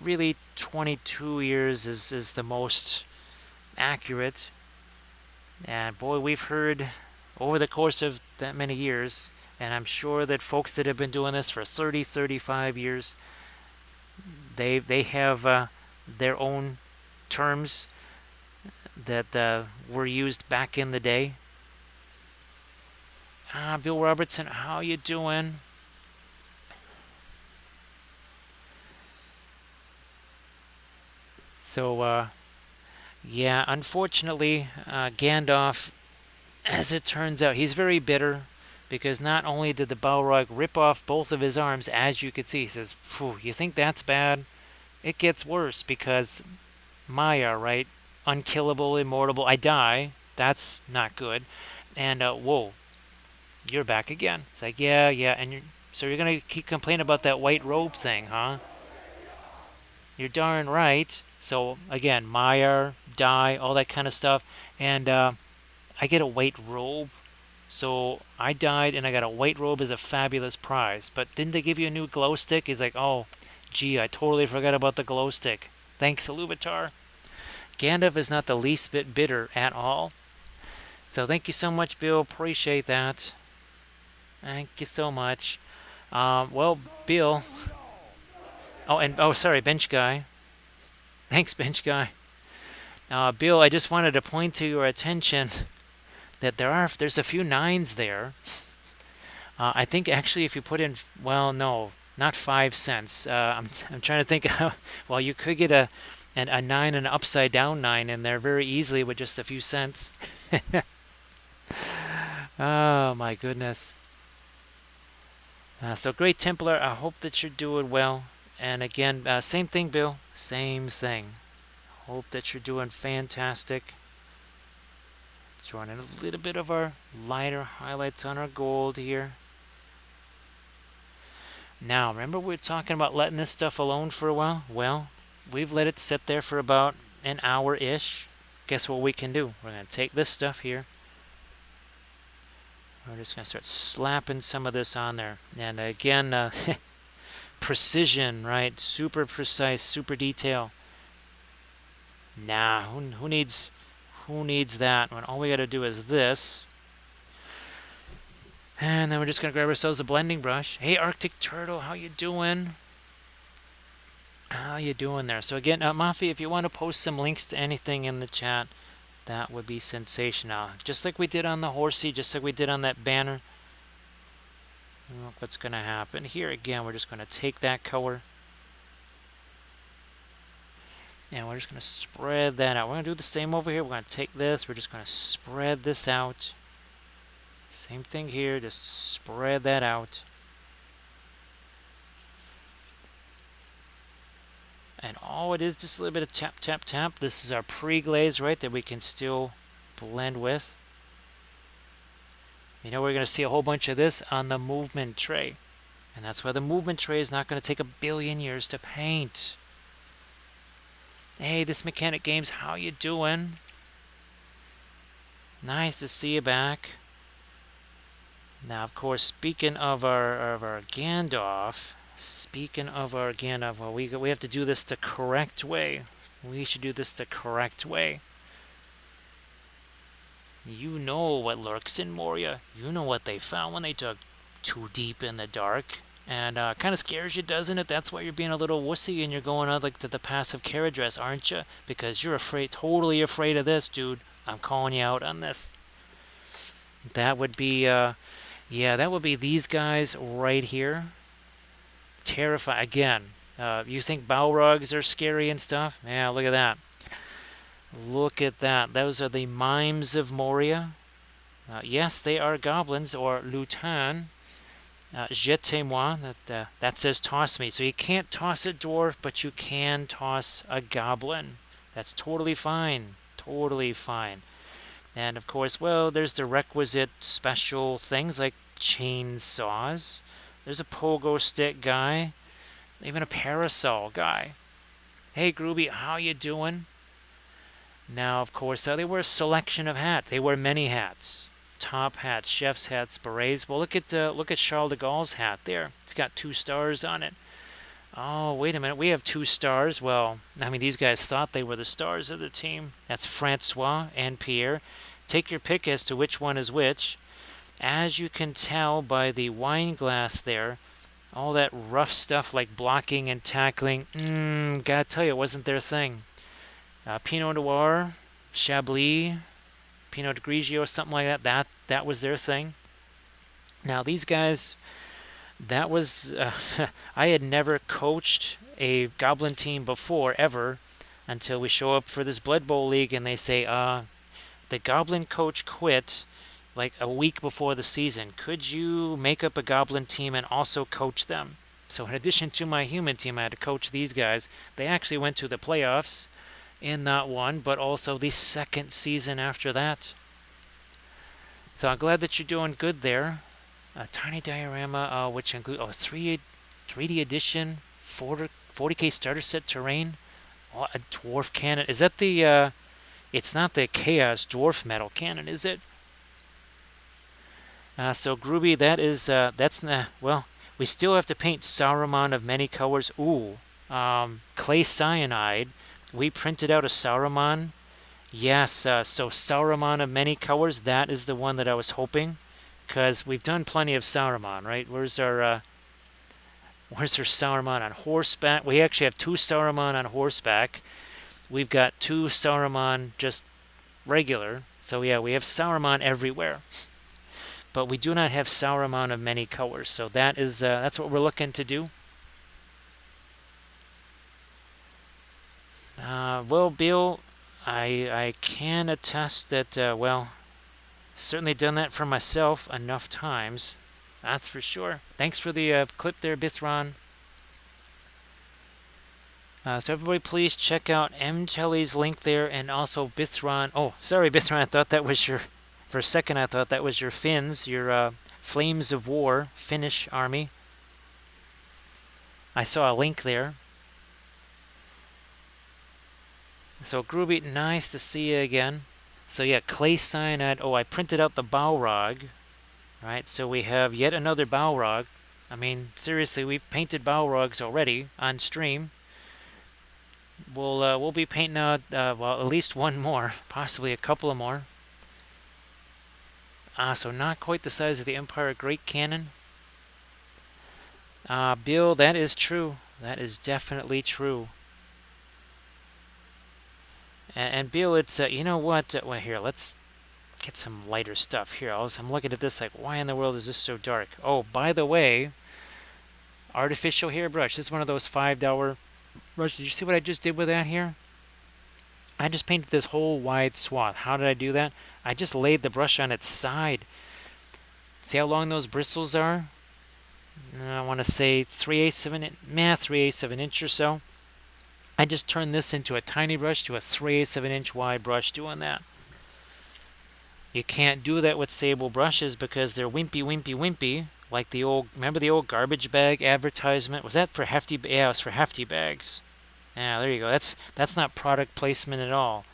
Really, 22 years is the most accurate. And boy, we've heard over the course of that many years, and I'm sure that folks that have been doing this for 30, 35 years, they have their own terms that were used back in the day. Bill Robertson, how you doing? So, yeah, unfortunately, Gandalf, as it turns out, he's very bitter because not only did the Balrog rip off both of his arms, as you could see, he says, phew, you think that's bad? It gets worse because Maya, right? Unkillable, immortal, I die. That's not good. And, whoa, you're back again. It's like, yeah, and so you're going to keep complaining about that white robe thing, huh? You're darn right. So, again, Maya, die, all that kind of stuff. And I get a white robe. So I died and I got a white robe as a fabulous prize. But didn't they give you a new glow stick? He's like, oh, gee, I totally forgot about the glow stick. Thanks, Iluvatar. Gandalf is not the least bit bitter at all. So thank you so much, Bill. Appreciate that. Thank you so much. Well, Bill. Sorry, Bench Guy. Thanks, Bench Guy. Bill, I just wanted to point to your attention that there's a few nines there. I think actually if you put in, well, no, not 5 cents. I'm trying to think how, well, you could get a 9 and an upside down 9 in there very easily with just a few cents. Oh my goodness. So Great Templar, I hope that you're doing well. And again, same thing, Bill. Same thing. Hope that you're doing fantastic. Throwing in a little bit of our lighter highlights on our gold here. Now, remember we were talking about letting this stuff alone for a while? Well, we've let it sit there for about an hour-ish. Guess what we can do? We're going to take this stuff here. We're just going to start slapping some of this on there. And again, precision, right? Super precise, super detail. Nah, who needs that when all we got to do is this? And then we're just going to grab ourselves a blending brush. Hey, Arctic Turtle, how you doing? How you doing there? So again, Mafi, if you want to post some links to anything in the chat, that would be sensational. Just like we did on the horsey, just like we did on that banner. Look what's going to happen here. Again, we're just going to take that color and we're just going to spread that out. We're going to do the same over here. We're going to take this. We're just going to spread this out. Same thing here. Just spread that out. And all it is, just a little bit of tap, tap, tap. This is our pre-glaze, right, that we can still blend with. You know, we're going to see a whole bunch of this on the movement tray. And that's why the movement tray is not going to take a billion years to paint. Hey, this Mechanic Games, how you doing? Nice to see you back. Now, of course, speaking of our Gandalf, well, we have to do this the correct way. We should do this the correct way. You know what lurks in Moria. You know what they found when they dug too deep in the dark. And kind of scares you, doesn't it? That's why you're being a little wussy and you're going out like to the passive care address, aren't you? Because you're afraid, totally afraid of this, dude. I'm calling you out on this. That would be, yeah, that would be these guys right here. Terrify again. You think Balrogs are scary and stuff? Yeah, look at that. Look at that. Those are the mimes of Moria. Yes, they are goblins or lutin. Jetez-moi. That says toss me. So you can't toss a dwarf, but you can toss a goblin. That's totally fine. Totally fine. And of course, well, there's the requisite special things like chainsaws. There's a pogo stick guy. Even a parasol guy. Hey, Groovy, how you doing? Now, of course, they wear a selection of hats. They wear many hats. Top hats, chef's hats, berets. Well, look at Charles de Gaulle's hat there. It's got 2 stars on it. Oh, wait a minute. We have 2 stars. Well, I mean, these guys thought they were the stars of the team. That's Francois and Pierre. Take your pick as to which one is which. As you can tell by the wine glass there, all that rough stuff like blocking and tackling, gotta tell you, it wasn't their thing. Pinot Noir, Chablis, Pinot Grigio, something like that. That was their thing. Now these guys, that was I had never coached a Goblin team before ever, until we show up for this Blood Bowl league and they say, the Goblin coach quit like a week before the season. Could you make up a Goblin team and also coach them? So in addition to my human team, I had to coach these guys. They actually went to the playoffs in that one, but also the second season after that. So I'm glad that you're doing good there. A tiny diorama, which includes 3D edition, 40K starter set terrain, a dwarf cannon. Is that the? It's not the Chaos dwarf metal cannon, is it? So Groovy, well, we still have to paint Saruman of many colors. Ooh, clay cyanide. We printed out a Saruman. Yes, so Saruman of many colors, that is the one that I was hoping, because we've done plenty of Saruman, right? Where's our Saruman on horseback? We actually have 2 Saruman on horseback. We've got 2 Saruman just regular. So yeah, we have Saruman everywhere. But we do not have Saruman of many colors. So that's what we're looking to do. Well, Bill, I can attest that, well, certainly done that for myself enough times. That's for sure. Thanks for the clip there, Bithron. So everybody please check out Telly's link there, and also Bithron. Oh, sorry, Bithron, I thought that was your... For a second, I thought that was your Finns, your Flames of War Finnish army. I saw a link there. So Groovy, nice to see you again. So yeah, clay cyanide. Oh, I printed out the Balrog. Right, so we have yet another Balrog. I mean, seriously, we've painted Balrogs already on stream. We'll be painting out, well, at least one more, possibly a couple of more. So not quite the size of the Empire Great Cannon. Bill, that is true. That is definitely true. And Bill, it's you know what? Well, here, let's get some lighter stuff here. I'm looking at this like, why in the world is this so dark? Oh, by the way, artificial hairbrush. This is one of those $5 brushes. Did you see what I just did with that here? I just painted this whole wide swath. How did I do that? I just laid the brush on its side. See how long those bristles are? I want to say 3/8 of an inch, 3/8 of an inch or so. I just turned this into a tiny brush to a 3/8 of an inch wide brush doing that. You can't do that with sable brushes because they're wimpy, wimpy, wimpy. Like the old, remember the old garbage bag advertisement? Was that for hefty? Yeah, it was for hefty bags. Yeah, there you go. That's not product placement at all.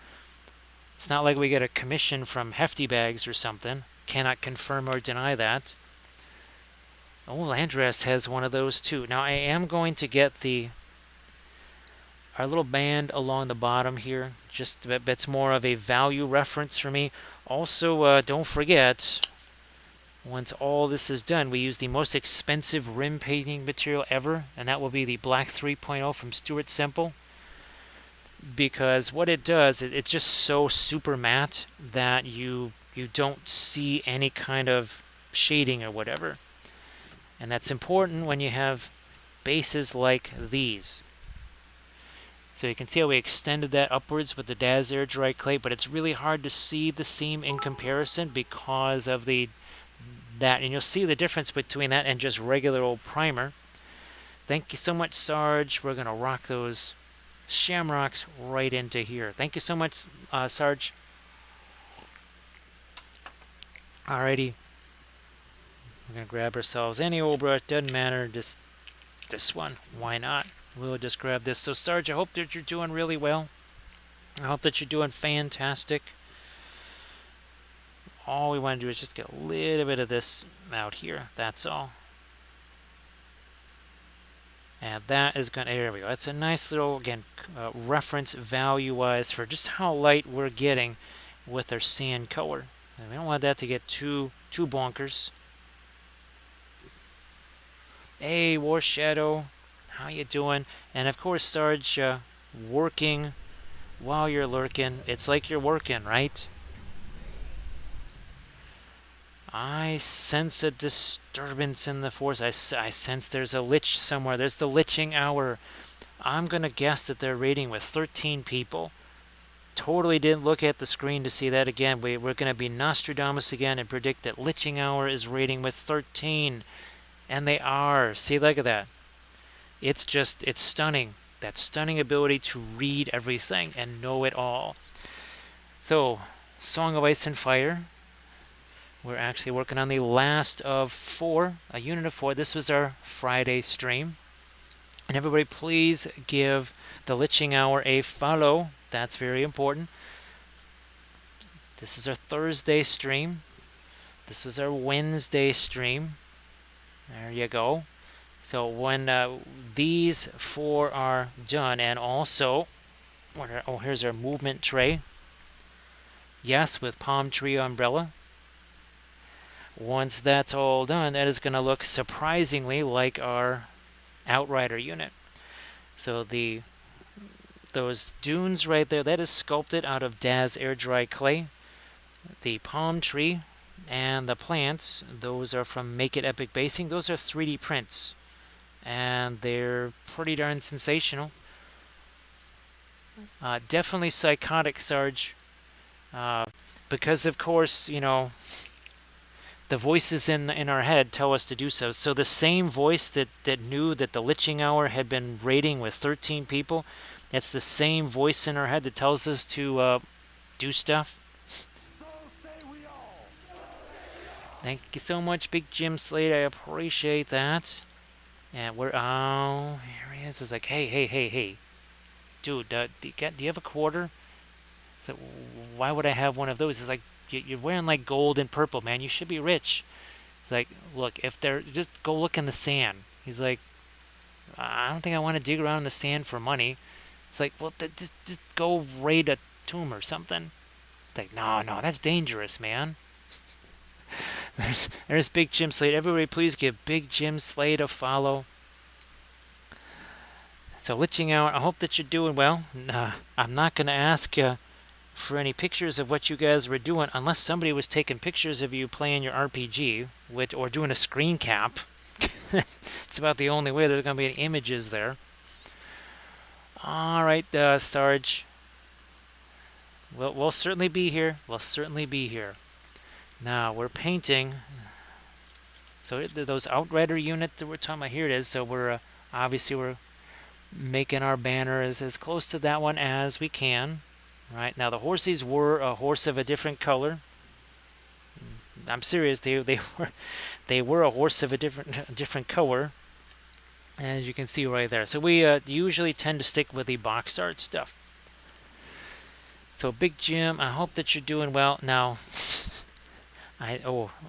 It's not like we get a commission from hefty bags or something. Cannot confirm or deny that. Oh, Landrest has one of those too. Now I am going to get our little band along the bottom here. Just that's more of a value reference for me. Also, don't forget, once all this is done, we use the most expensive rim painting material ever, and that will be the Black 3.0 from Stuart Semple. Because what it does, it's just so super matte that you don't see any kind of shading or whatever. And that's important when you have bases like these. So you can see how we extended that upwards with the Daz Air Dry Clay, but it's really hard to see the seam in comparison because of that. And you'll see the difference between that and just regular old primer. Thank you so much, Sarge. We're going to rock those shamrocks right into here. Thank you so much, Sarge. Alrighty. We're going to grab ourselves any old brush. Doesn't matter. Just this one. Why not? We'll just grab this. So, Sarge, I hope that you're doing really well. I hope that you're doing fantastic. All we want to do is just get a little bit of this out here. That's all. And that is going to, there we go. That's a nice little, again, reference value-wise for just how light we're getting with our sand color. And we don't want that to get too bonkers. Hey, War Shadow, how you doing? And of course, Sarge, working while you're lurking. It's like you're working, right? I sense a disturbance in the force. I sense there's a lich somewhere. There's the liching hour. I'm going to guess that they're raiding with 13 people. Totally didn't look at the screen to see that again. We're going to be Nostradamus again and predict that liching hour is raiding with 13. And they are. See, look at that. It's stunning. That stunning ability to read everything and know it all. So, Song of Ice and Fire. We're actually working on the last of 4, a unit of 4. This was our Friday stream. And everybody please give the Liching Hour a follow. That's very important. This is our Thursday stream. This was our Wednesday stream. There you go. So when these 4 are done, and also, here's our movement tray. Yes, with palm tree umbrella. Once that's all done, that is going to look surprisingly like our Outrider unit. So those dunes right there, that is sculpted out of Daz Air Dry Clay. The palm tree and the plants, those are from Make It Epic Basing. Those are 3D prints, and they're pretty darn sensational. Definitely psychotic, Sarge, because of course, you know, the voices in our head tell us to do so. So the same voice that knew that the Liching Hour had been raiding with 13 people, that's the same voice in our head that tells us to do stuff. So say we all. Thank you so much, Big Jim Slade. I appreciate that. And here he is. It's like, hey, dude, do you have a quarter? So why would I have one of those? It's like, you're wearing like gold and purple, man. You should be rich. It's like, look, if they're just go look in the sand. He's like, I don't think I want to dig around in the sand for money. It's like, well, just go raid a tomb or something. It's like, no, that's dangerous, man. There's Big Jim Slade. Everybody, please give Big Jim Slade a follow. So Liching out, I hope that you're doing well. I'm not going to ask for any pictures of what you guys were doing unless somebody was taking pictures of you playing your RPG or doing a screen cap. It's about the only way there's going to be any images there. All right, Sarge. We'll certainly be here. We'll certainly be here. Now we're painting. So those Outrider unit that we're talking about, here it is. So we're obviously we're making our banner as close to that one as we can. Right now the horses were a horse of a different color. I'm serious. They were a horse of a different color, as you can see right there. So we usually tend to stick with the box art stuff. So Big Jim, I hope that you're doing well. Now,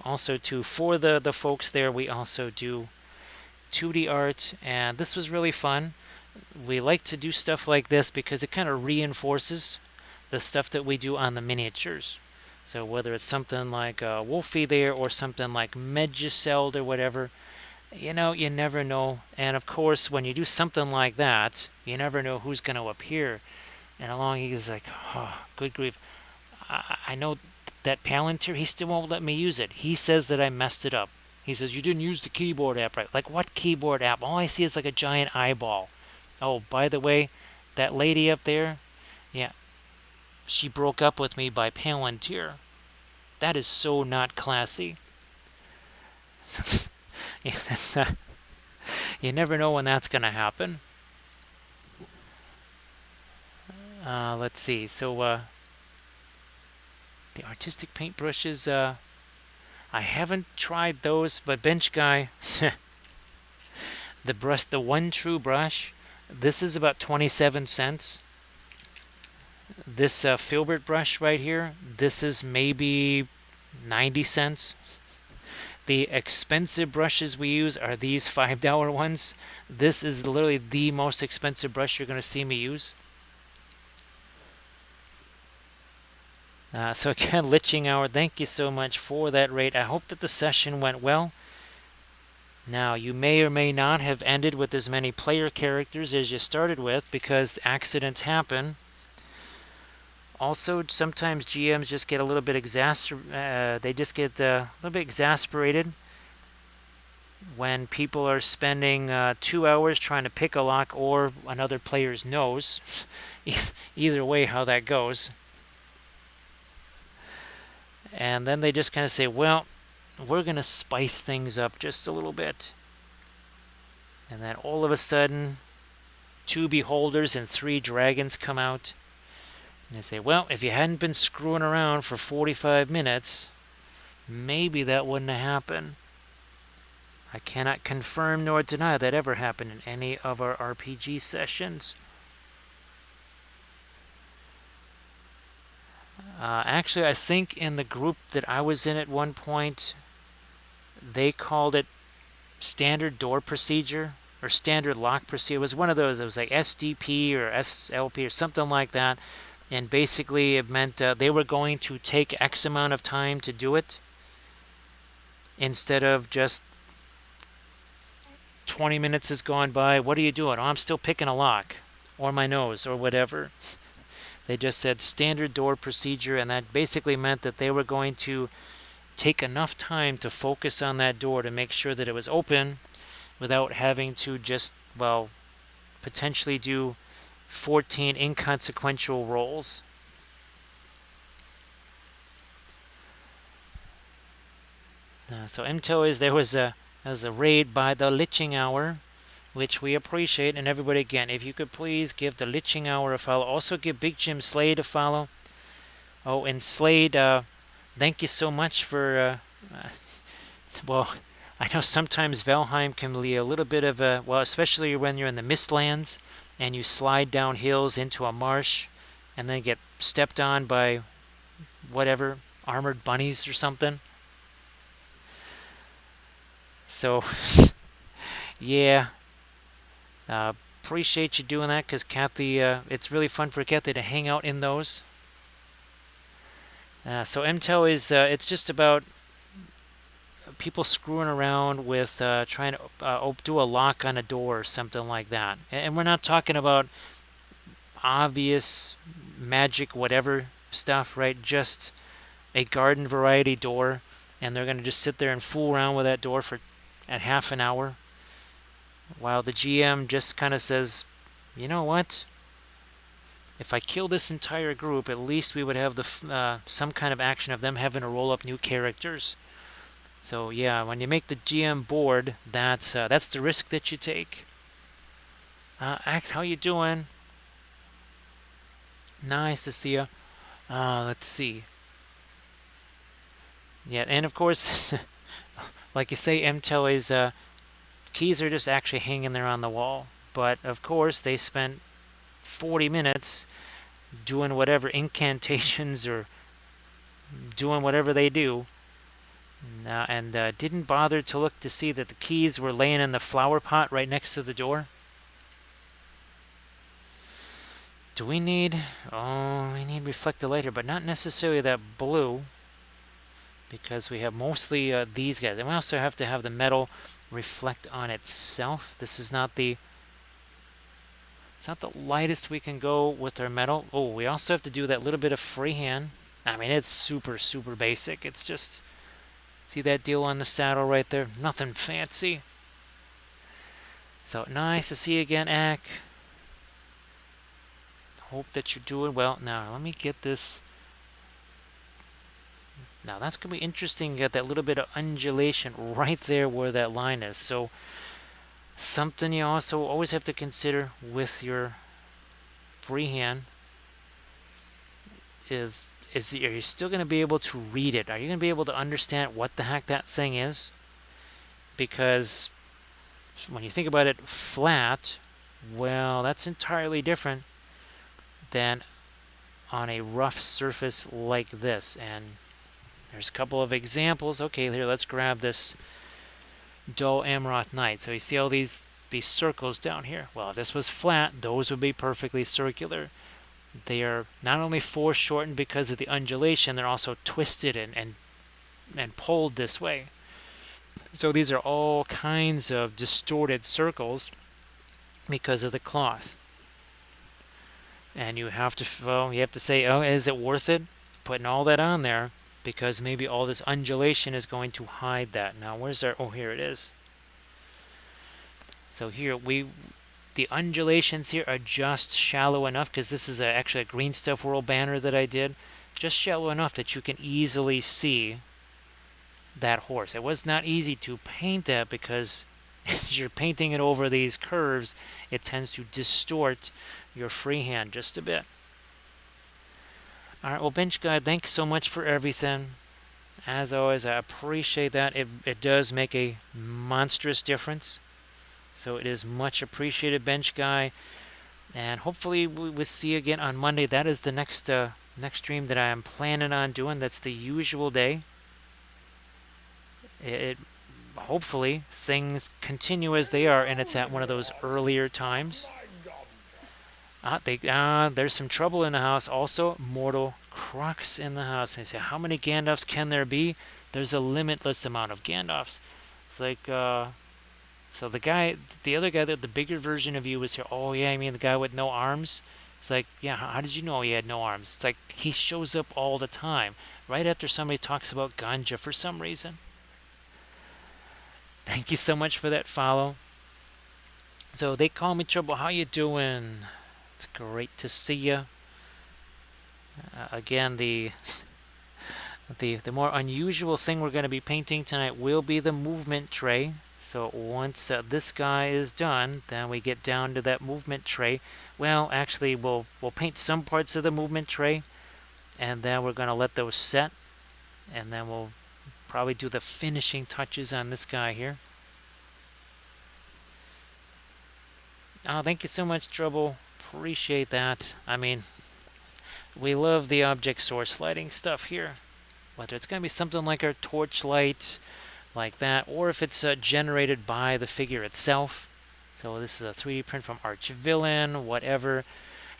also too, for the folks there, we also do 2D art, and this was really fun. We like to do stuff like this because it kind of reinforces the stuff that we do on the miniatures. So whether it's something like Wolfie there or something like Medjuseld or whatever, you never know. And of course, when you do something like that, you never know who's going to appear. And along he's like, oh, good grief. I know that Palantir, he still won't let me use it. He says that I messed it up. He says, you didn't use the keyboard app right. Like, what keyboard app? All I see is like a giant eyeball. Oh, by the way, that lady up there, yeah, she broke up with me by Palantir. That is so not classy. Yeah, that's, you never know when that's going to happen. Let's see. So, the artistic paintbrushes, I haven't tried those, but Bench Guy, the one true brush, this is about 27 cents. This filbert brush right here, this is maybe 90 cents. The expensive brushes we use are these $5 ones. This is literally the most expensive brush you're going to see me use. So again, Liching Hour, thank you so much for that raid. I hope that the session went well. Now, you may or may not have ended with as many player characters as you started with because accidents happen. Also, sometimes GMs just get a little bit exasperated when people are spending 2 hours trying to pick a lock or another player's nose. Either way, how that goes. And then they just kind of say, well, we're going to spice things up just a little bit. And then all of a sudden, 2 beholders and 3 dragons come out. And they say, well, if you hadn't been screwing around for 45 minutes, maybe that wouldn't have happened. I cannot confirm nor deny that ever happened in any of our RPG sessions. Actually, I think in the group that I was in at one point, they called it standard door procedure or standard lock procedure. It was one of those. It was like SDP or SLP or something like that. And basically it meant they were going to take X amount of time to do it instead of just 20 minutes has gone by. What are you doing? Oh, I'm still picking a lock or my nose or whatever. They just said standard door procedure, and that basically meant that they were going to take enough time to focus on that door to make sure that it was open without having to just, well, potentially do 14 inconsequential rolls. So MTO is there was a raid by the Liching Hour, which we appreciate. And everybody, again, if you could please give the Liching Hour a follow. Also give Big Jim Slade a follow. Oh, and Slade, thank you so much for, well, I know sometimes Valheim can be a little bit of a, well, especially when you're in the Mistlands and you slide down hills into a marsh and then get stepped on by whatever, armored bunnies or something. So, yeah. Appreciate you doing that because Kathy, it's really fun for Kathy to hang out in those. So MTEL is, it's just about people screwing around with trying to do a lock on a door or something like that. And we're not talking about obvious magic whatever stuff, right? Just a garden variety door, and they're going to just sit there and fool around with that door for at half an hour while the GM just kind of says, you know what? If I kill this entire group, at least we would have some kind of action of them having to roll up new characters. So yeah, when you make the GM board, that's the risk that you take. Axe, how you doing? Nice to see you. Let's see. Yeah, and of course, like you say, MTEL's keys are just actually hanging there on the wall. But of course, they spent 40 minutes doing whatever incantations or doing whatever they do, and didn't bother to look to see that the keys were laying in the flower pot right next to the door. Do we need... Oh, we need reflector lighter, but not necessarily that blue, because we have mostly these guys. And we also have to have the metal reflect on itself. This is not the... It's not the lightest we can go with our metal. Oh, we also have to do that little bit of freehand. I mean, it's super, super basic. It's just... See that deal on the saddle right there? Nothing fancy. So, nice to see you again, Ack. Hope that you're doing well. Now, let me get this. Now, that's going to be interesting. You got that little bit of undulation right there where that line is. So, something you also always have to consider with your freehand is are you still going to be able to read it? Are you going to be able to understand what the heck that thing is? Because when you think about it flat, well, that's entirely different than on a rough surface like this. And there's a couple of examples. Okay, here, let's grab this dull Amaroth Knight. So you see all these circles down here. Well, if this was flat, those would be perfectly circular. They are not only foreshortened because of the undulation, they're also twisted and pulled this way. So these are all kinds of distorted circles because of the cloth. And you have to say, oh, is it worth it putting all that on there? Because maybe all this undulation is going to hide that. Now, where's our... Oh, here it is. So here, the undulations here are just shallow enough, because this is actually a Green Stuff World banner that I did. Just shallow enough that you can easily see that horse. It was not easy to paint that because as you're painting it over these curves, it tends to distort your freehand just a bit. Alright, well, Bench Guy, thanks so much for everything. As always, I appreciate that. It does make a monstrous difference. So it is much appreciated, Bench Guy. And hopefully we'll see you again on Monday. That is the next stream that I am planning on doing. That's the usual day. Hopefully things continue as they are, and it's at one of those earlier times. There's some trouble in the house. Also, Mortal Crux in the house. And I say, how many Gandalfs can there be? There's a limitless amount of Gandalfs. It's like, so the other guy, the bigger version of you was here. Oh yeah, I mean the guy with no arms. It's like, yeah, how did you know he had no arms? It's like he shows up all the time, right after somebody talks about ganja for some reason. Thank you so much for that follow. So they call me Trouble. How you doing? It's great to see you. Again, the more unusual thing we're going to be painting tonight will be the movement tray. So once this guy is done, then we get down to that movement tray. Well, actually, we'll paint some parts of the movement tray, and then we're going to let those set, and then we'll probably do the finishing touches on this guy here. Oh, thank you so much, Trouble. Appreciate that. I mean, we love the object source lighting stuff here. Whether it's going to be something like our torchlight, like that, or if it's generated by the figure itself. So this is a 3D print from Archvillain, whatever.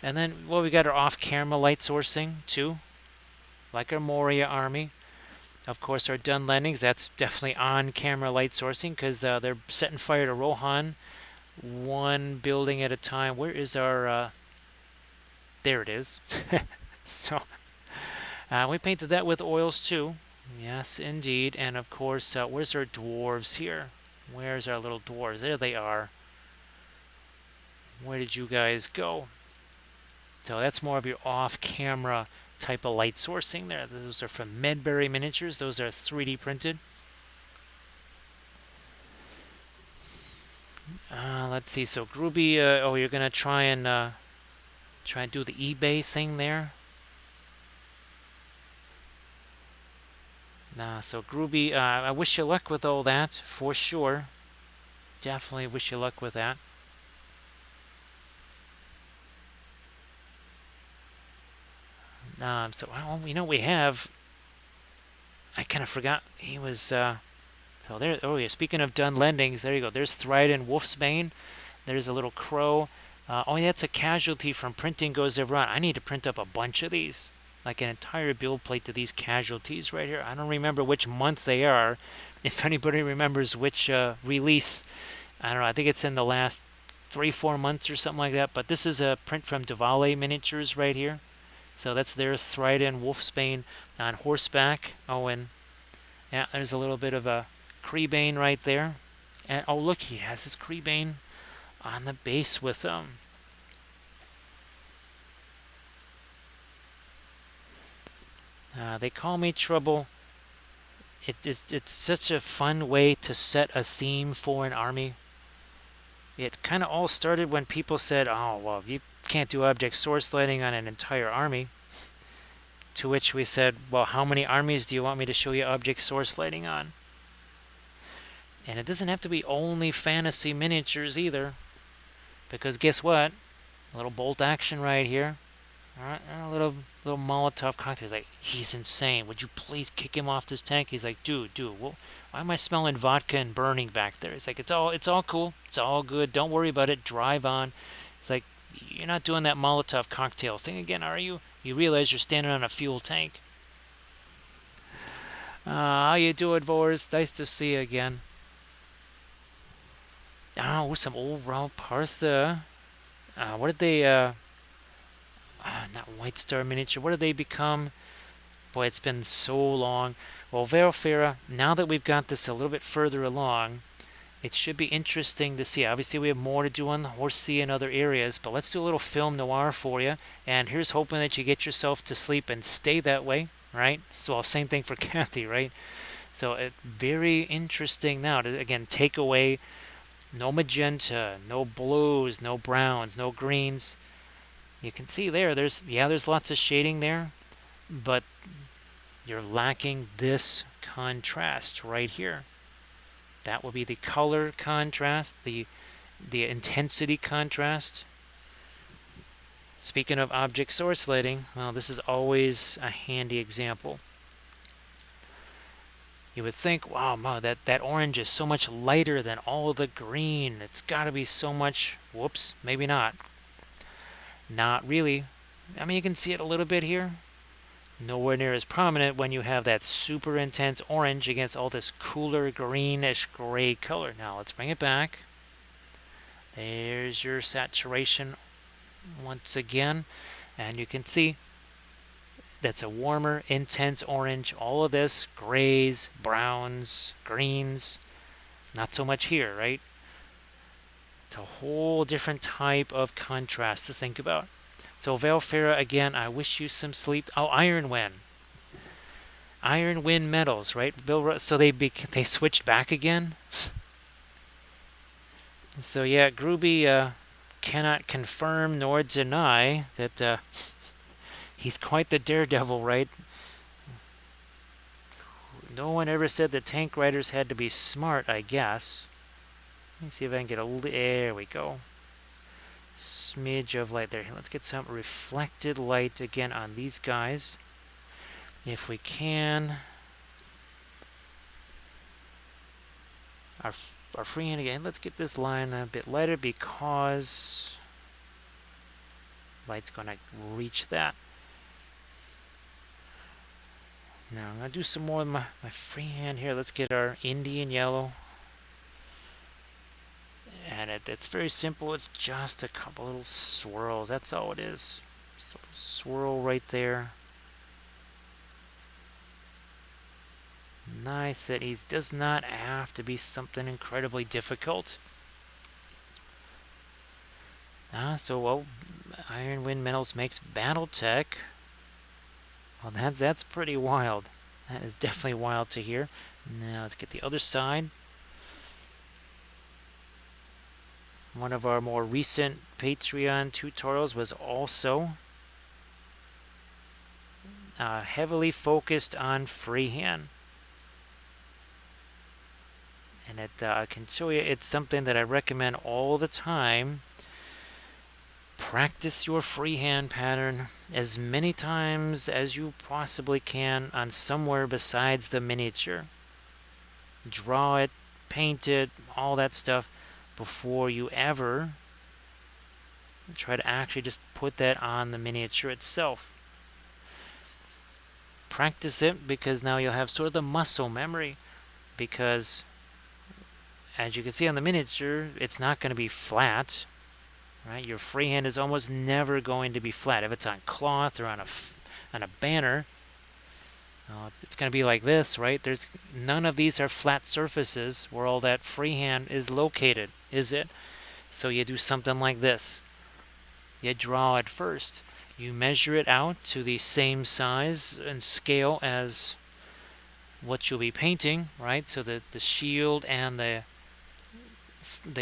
And then, well, we got our off-camera light sourcing, too, like our Moria army. Of course, our done landings, that's definitely on camera light sourcing because they're setting fire to Rohan, one building at a time. Where is our. There it is. So we painted that with oils too. Yes, indeed. And of course, where's our dwarves here? Where's our little dwarves? There they are. Where did you guys go? So that's more of your off-camera type of light sourcing there. Those are from Medbury Miniatures. Those are 3D printed. Let's see. So Groovy, oh, you're gonna try and do the eBay thing there. Nah. So Groovy, I wish you luck with all that for sure. Definitely wish you luck with that. So well, we have. I kind of forgot he was. So there. Oh yeah. Speaking of done lendings, there you go. There's Thryden Wolfsbane. There's a little crow. Oh, yeah, that's a casualty from printing goes ever on. I need to print up a bunch of these, like an entire build plate to these casualties right here. I don't remember which month they are. If anybody remembers which release, I don't know. I think it's in the last 3-4 months or something like that. But this is a print from Diwali Miniatures right here. So that's their Thryden Wolfsbane on horseback. Oh, and yeah, there's a little bit of a Creebane right there. And oh, look, he has his Creebane on the base with him. They call me Trouble. It's such a fun way to set a theme for an army. It kind of all started when people said, "Oh, well, you can't do object source lighting on an entire army." To which we said, "Well, how many armies do you want me to show you object source lighting on?" And it doesn't have to be only fantasy miniatures either, because guess what? A little bolt action right here. All right, a little Molotov cocktail. He's like, he's insane. Would you please kick him off this tank? He's like, dude, well, why am I smelling vodka and burning back there? He's like, it's all cool. It's all good. Don't worry about it. Drive on. It's like, you're not doing that Molotov cocktail thing again, are you? You realize you're standing on a fuel tank. How you doing, Vors? Nice to see you again. Oh, some old raw Partha. What did they? Not White Star miniature. What did they become? Boy, it's been so long. Well, Verofera, now that we've got this a little bit further along, it should be interesting to see. Obviously, we have more to do on the Horsea and other areas, but let's do a little film noir for you. And here's hoping that you get yourself to sleep and stay that way, right? So, same thing for Kathy, right? So, very interesting now to, again, take away no magenta, no blues, no browns, no greens. You can see there's lots of shading there, but you're lacking this contrast right here. That will be the color contrast, the intensity contrast. Speaking of object source lighting, well, this is always a handy example. You would think, wow, that orange is so much lighter than all the green. It's got to be so much. Whoops, maybe not. Not really. I mean, you can see it a little bit here. Nowhere near as prominent when you have that super intense orange against all this cooler greenish gray color. Now let's bring it back. There's your saturation once again. And you can see that's a warmer, intense orange. All of this, grays, browns, greens. Not so much here, right? It's a whole different type of contrast to think about. So Valfera, again, I wish you some sleep. Oh, Iron Wind. Iron Wind metals, right? Bill. So they switched back again. So yeah, Groovy cannot confirm nor deny that he's quite the daredevil, right? No one ever said the tank riders had to be smart, I guess. Let me see if I can get there we go. Smidge of light there. Let's get some reflected light again on these guys. If we can. Our freehand again. Let's get this line a bit lighter because light's going to reach that. Now I'm going to do some more of my freehand here. Let's get our Indian yellow. And it's very simple. It's just a couple little swirls. That's all it is. Just a little swirl right there. Nice. That he does not have to be something incredibly difficult. So Iron Wind Metals makes BattleTech. Well, that's pretty wild. That is definitely wild to hear. Now let's get the other side. One of our more recent Patreon tutorials was also heavily focused on freehand. And I can show you, it's something that I recommend all the time. Practice your freehand pattern as many times as you possibly can on somewhere besides the miniature. Draw it, paint it, all that stuff before you ever try to actually just put that on the miniature itself. Practice it because now you'll have sort of the muscle memory, because as you can see on the miniature, it's not going to be flat, right? Your freehand is almost never going to be flat. If it's on cloth or on a banner, it's going to be like this, right? There's none of these are flat surfaces where all that freehand is located, is it? So you do something like this. You draw it first. You measure it out to the same size and scale as what you'll be painting, right? So the shield and the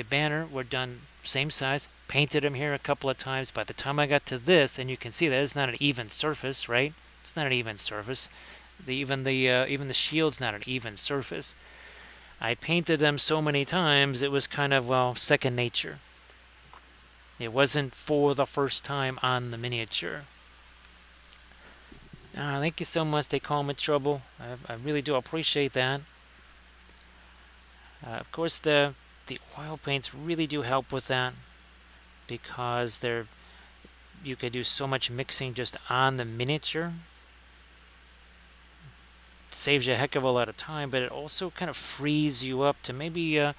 banner were done same size. Painted them here a couple of times. By the time I got to this, and you can see that it's not an even surface, right? It's not an even surface. Even the shield's not an even surface. I painted them so many times, it was kind of, well, second nature. It wasn't for the first time on the miniature. Thank you so much. They call me Trouble. I really do appreciate that. Of course, the oil paints really do help with that, because you could do so much mixing just on the miniature. It saves you a heck of a lot of time, but it also kind of frees you up to maybe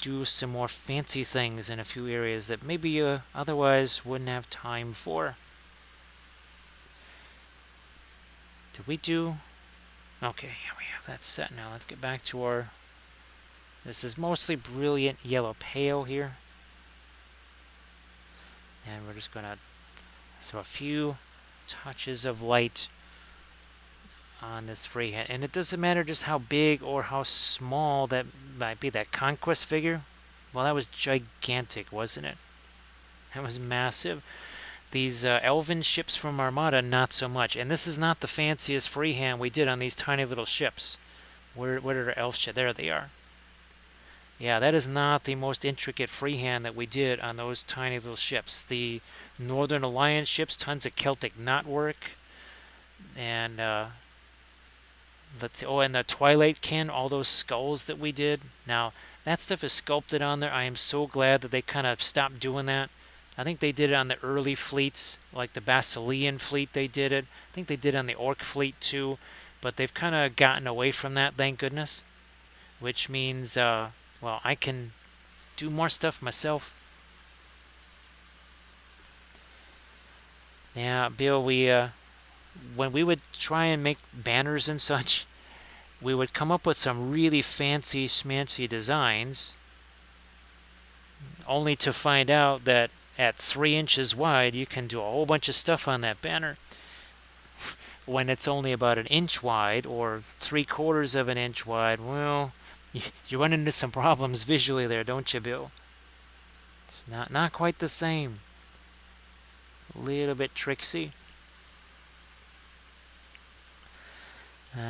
do some more fancy things in a few areas that maybe you otherwise wouldn't have time for. Did we do? Okay, here we have that set now. Let's get back to our... This is mostly brilliant yellow pale here. And we're just going to throw a few touches of light on this freehand. And it doesn't matter just how big or how small that might be. That conquest figure, well, that was gigantic, wasn't it? That was massive. These elven ships from Armada, not so much. And this is not the fanciest freehand we did on these tiny little ships. Where are our elf ships? There they are. Yeah, that is not the most intricate freehand that we did on those tiny little ships. The Northern Alliance ships, tons of Celtic knotwork. And let's see, and the Twilight Kin, all those skulls that we did. Now, that stuff is sculpted on there. I am so glad that they kind of stopped doing that. I think they did it on the early fleets, like the Basilean fleet they did it. I think they did it on the Orc fleet too. But they've kind of gotten away from that, thank goodness. Which means, well, I can do more stuff myself. Yeah, Bill, when we would try and make banners and such, we would come up with some really fancy schmancy designs, only to find out that at 3 inches wide, you can do a whole bunch of stuff on that banner. When it's only about 1 inch wide or 3/4 of an inch wide, well, you run into some problems visually there, don't you, Bill? It's not quite the same. A little bit tricksy.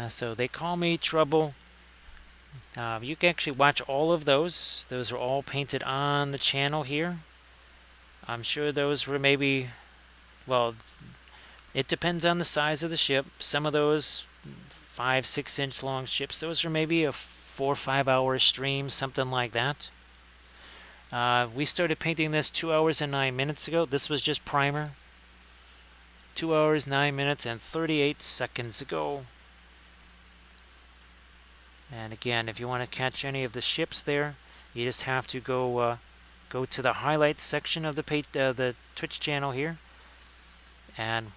So they call me Trouble. You can actually watch all of those. Those are all painted on the channel here. I'm sure those were maybe, well, it depends on the size of the ship. Some of those 5-6 inch long ships, those are maybe a 4 or 5 hour stream, something like that. We started painting this 2 hours and 9 minutes ago. This was just primer. 2 hours, 9 minutes, and 38 seconds ago. And again, if you want to catch any of the ships there, you just have to go to the highlights section of the Twitch channel here. And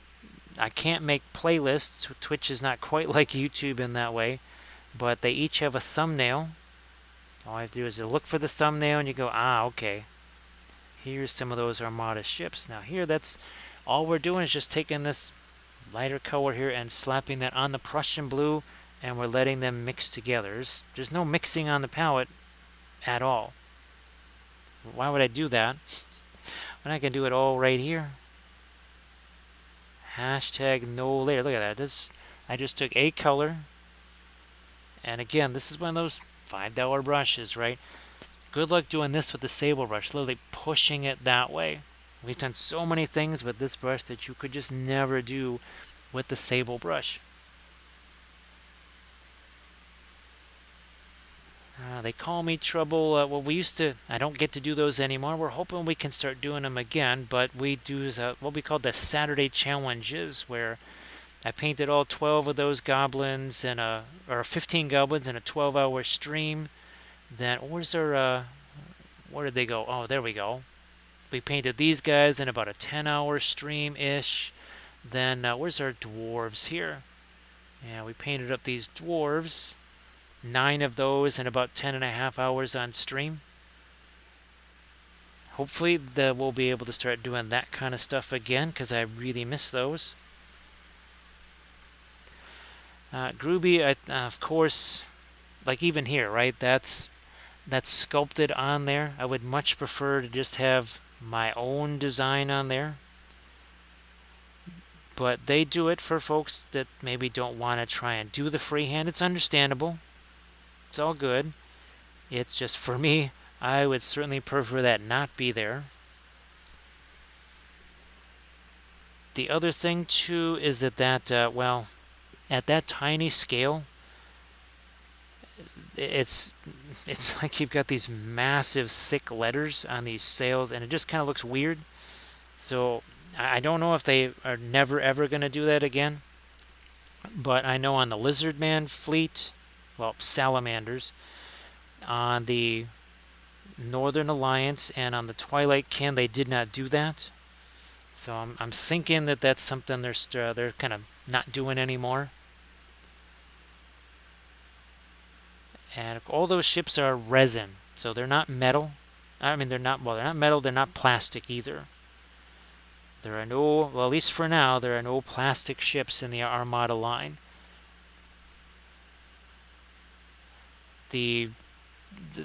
I can't make playlists. Twitch is not quite like YouTube in that way, but they each have a thumbnail. All I have to do is look for the thumbnail and you go, ah, okay. Here's some of those Armada ships. Now here, that's all we're doing is just taking this lighter color here and slapping that on the Prussian blue, and we're letting them mix together. There's no mixing on the palette at all. Why would I do that when I can do it all right here? Hashtag no layer. Look at that. I just took a color, and again, this is one of those $5 brushes, right? Good luck doing this with the sable brush, literally pushing it that way. We've done so many things with this brush that you could just never do with the sable brush. They call me trouble. Well, I don't get to do those anymore. We're hoping we can start doing them again, but we do what we call the Saturday challenges, where I painted all 12 of those goblins or 15 goblins in a 12-hour stream. Then, where's our, where did they go? Oh, there we go. We painted these guys in about a 10-hour stream-ish. Then, where's our dwarves here? Yeah, we painted up these dwarves. 9 of those in about 10.5 hours on stream. Hopefully we'll be able to start doing that kind of stuff again, because I really miss those. Groovy, of course, like even here, right? That's sculpted on there. I would much prefer to just have my own design on there. But they do it for folks that maybe don't want to try and do the freehand. It's understandable. It's all good. It's just, for me, I would certainly prefer that not be there. The other thing, too, is that, well, at that tiny scale, it's like you've got these massive, thick letters on these sails, and it just kind of looks weird. So I don't know if they are never, ever going to do that again. But I know on the Lizardman fleet, well, salamanders, on the Northern Alliance and on the Twilight Kin, they did not do that. So I'm thinking that that's something they're kind of not doing anymore. And all those ships are resin, so they're not metal. I mean, they're not metal, they're not plastic either. There are no, well, at least for now, there are no plastic ships in the Armada line. The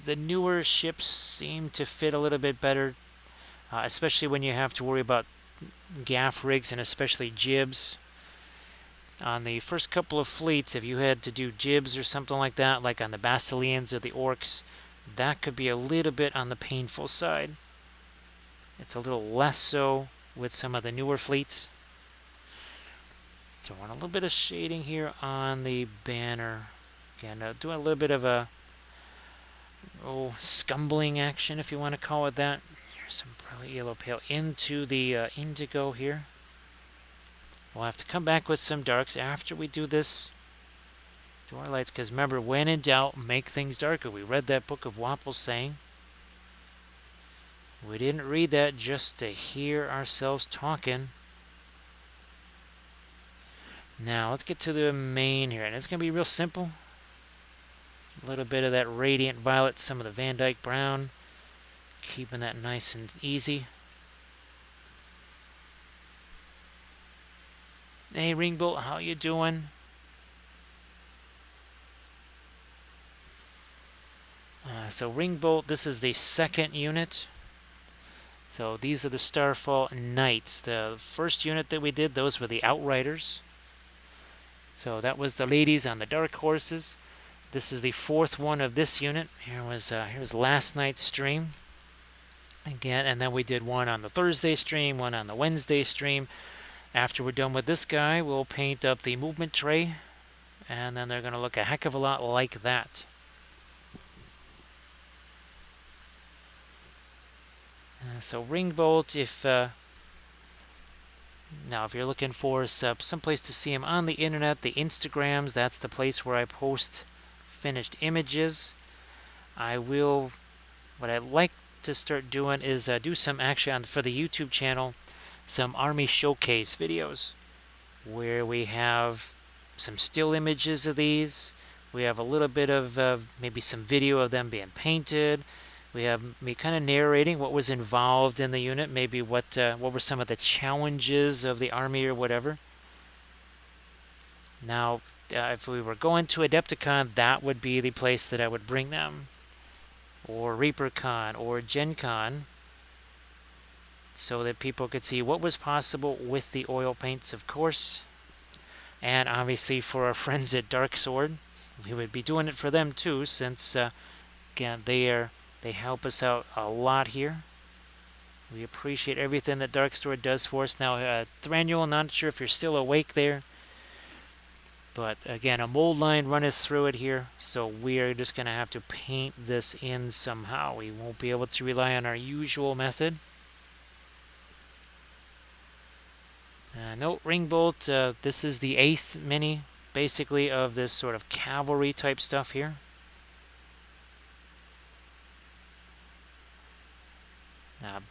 newer ships seem to fit a little bit better, especially when you have to worry about gaff rigs and especially jibs. On the first couple of fleets, if you had to do jibs or something like that, like on the Basileans or the Orcs, that could be a little bit on the painful side. It's a little less so with some of the newer fleets. So I want a little bit of shading here on the banner. Again, doing a little bit of a scumbling action, if you want to call it that. Here's some brilliant yellow pale into the indigo here. We'll have to come back with some darks after we do this. Do our lights, because remember, when in doubt, make things darker. We read that book of Wapple's saying. We didn't read that just to hear ourselves talking. Now, let's get to the main here, and it's going to be real simple. A little bit of that radiant violet, some of the Van Dyke brown, keeping that nice and easy. Hey, Ringbolt, how you doing? So Ringbolt, this is the second unit. So these are the Starfall Knights. The first unit that we did, those were the Outriders. So that was the ladies on the dark horses. This is the fourth one of this unit. Here's last night's stream. Again, and then we did one on the Thursday stream, one on the Wednesday stream. After we're done with this guy, we'll paint up the movement tray, and then they're going to look a heck of a lot like that. So Ringbolt, if you're looking for some place to see him on the internet, the Instagrams, that's the place where I post finished images. What I'd like to start doing is do some, actually, for the YouTube channel, some Army Showcase videos where we have some still images of these. We have a little bit of maybe some video of them being painted. We have me kind of narrating what was involved in the unit, maybe what were some of the challenges of the Army or whatever. Now, if we were going to Adepticon, that would be the place that I would bring them. Or ReaperCon or Gen Con, so that people could see what was possible with the oil paints, of course. And obviously for our friends at Dark Sword, we would be doing it for them too, since again they help us out a lot here. We appreciate everything that Dark Sword does for us. Now, Thranduil, not sure if you're still awake there, but again, a mold line runneth through it here, so we are just going to have to paint this in somehow. We won't be able to rely on our usual method. No, Ringbolt, this is the 8th mini, basically, of this sort of cavalry type stuff here.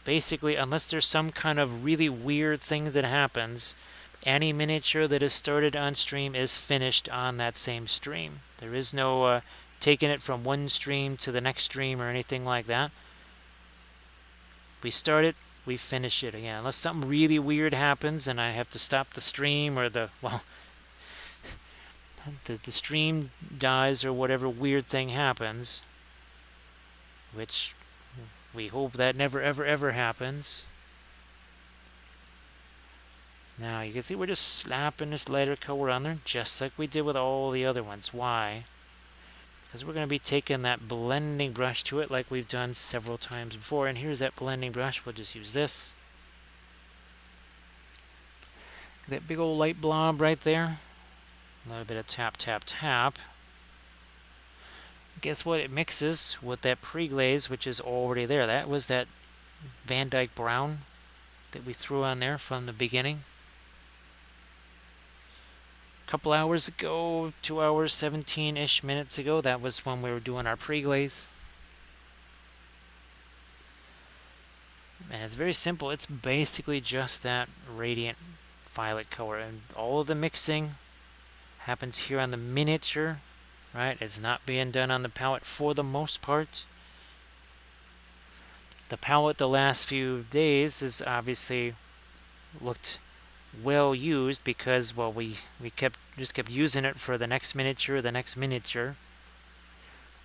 Basically, unless there's some kind of really weird thing that happens, any miniature that is started on stream is finished on that same stream. There is no taking it from one stream to the next stream or anything like that. We start it, we finish it again. Unless something really weird happens and I have to stop the stream, or the stream dies or whatever weird thing happens, which we hope that never ever happens. Now you can see we're just slapping this lighter color on there, just like we did with all the other ones. Why? Because we're going to be taking that blending brush to it like we've done several times before. And here's that blending brush. We'll just use this. That big old light blob right there. A little bit of tap, tap, tap. Guess what? It mixes with that pre-glaze, which is already there. That was that Van Dyke brown that we threw on there from the beginning. A couple hours ago, 2 hours, 17-ish minutes ago, that was when we were doing our pre-glaze. And it's very simple. It's basically just that radiant violet color. And all of the mixing happens here on the miniature, right? It's not being done on the palette for the most part. The palette the last few days has obviously looked well used because, well, we just kept using it for the next miniature,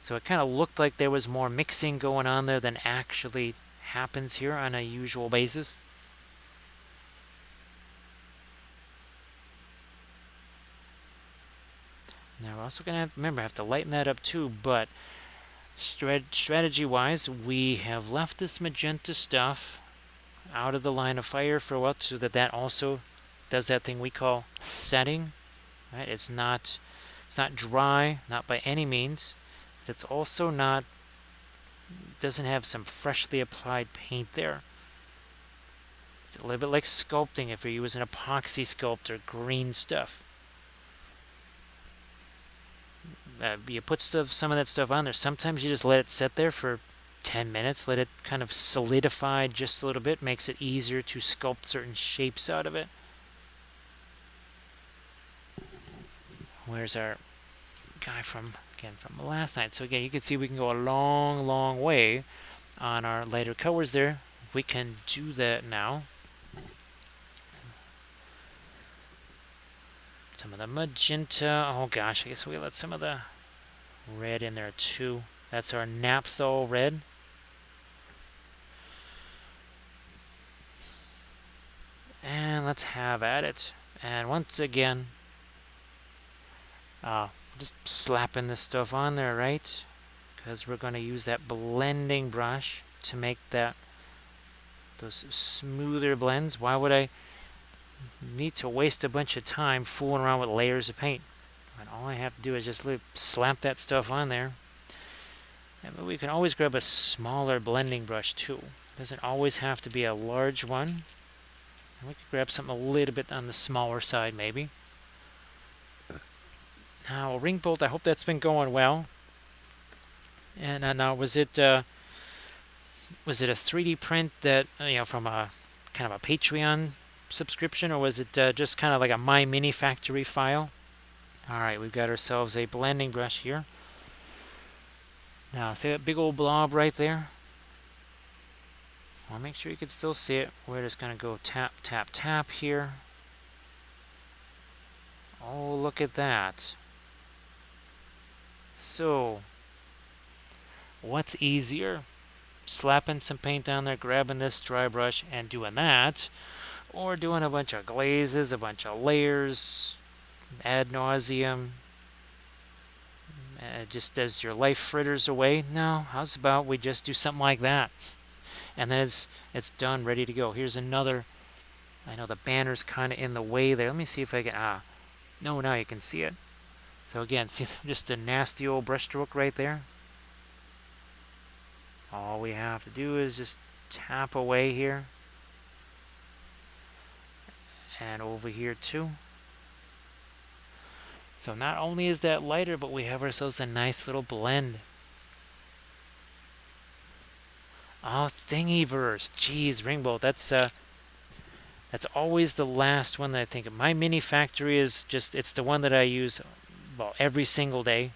So it kind of looked like there was more mixing going on there than actually happens here on a usual basis. Now we're also going to remember, I have to lighten that up too, but strategy-wise, we have left this magenta stuff out of the line of fire for a while, so that also does that thing we call setting. Right? It's not dry, not by any means. But it's also doesn't have some freshly applied paint there. It's a little bit like sculpting if you're using epoxy sculpt or green stuff. You put some of that stuff on there. Sometimes you just let it sit there for 10 minutes, let it kind of solidify just a little bit, makes it easier to sculpt certain shapes out of it. Where's our guy from last night? So again, you can see we can go a long way on our lighter colors there. We can do that now. Some of the magenta. Oh gosh, I guess we let some of the red in there too. That's our Naphthol red. And let's have at it. And once again, just slapping this stuff on there, right? Because we're going to use that blending brush to make those smoother blends. Why would I need to waste a bunch of time fooling around with layers of paint? And all I have to do is just slap that stuff on there. And we can always grab a smaller blending brush too. It doesn't always have to be a large one. And we could grab something a little bit on the smaller side maybe. Now, Ringbolt, I hope that's been going well. And now, was it a 3D print that from a kind of a Patreon subscription, or was it just kind of like a My Mini Factory file? All right, we've got ourselves a blending brush here. Now, see that big old blob right there? I'll make sure you can still see it. We're just going to go tap, tap, tap here. Oh, look at that. So, what's easier? Slapping some paint down there, grabbing this dry brush, and doing that, or doing a bunch of glazes, a bunch of layers, ad nauseum, just as your life fritters away? No, how's about we just do something like that? And then it's done, ready to go. Here's another. I know the banner's kind of in the way there. Let me see if I can. No, now you can see it. So again, see just a nasty old brushstroke right there. All we have to do is just tap away here. And over here too. So not only is that lighter, but we have ourselves a nice little blend. Oh, Thingiverse. Jeez, Ringbolt, that's always the last one that I think of. My Mini Factory is it's the one that I use, well, every single day.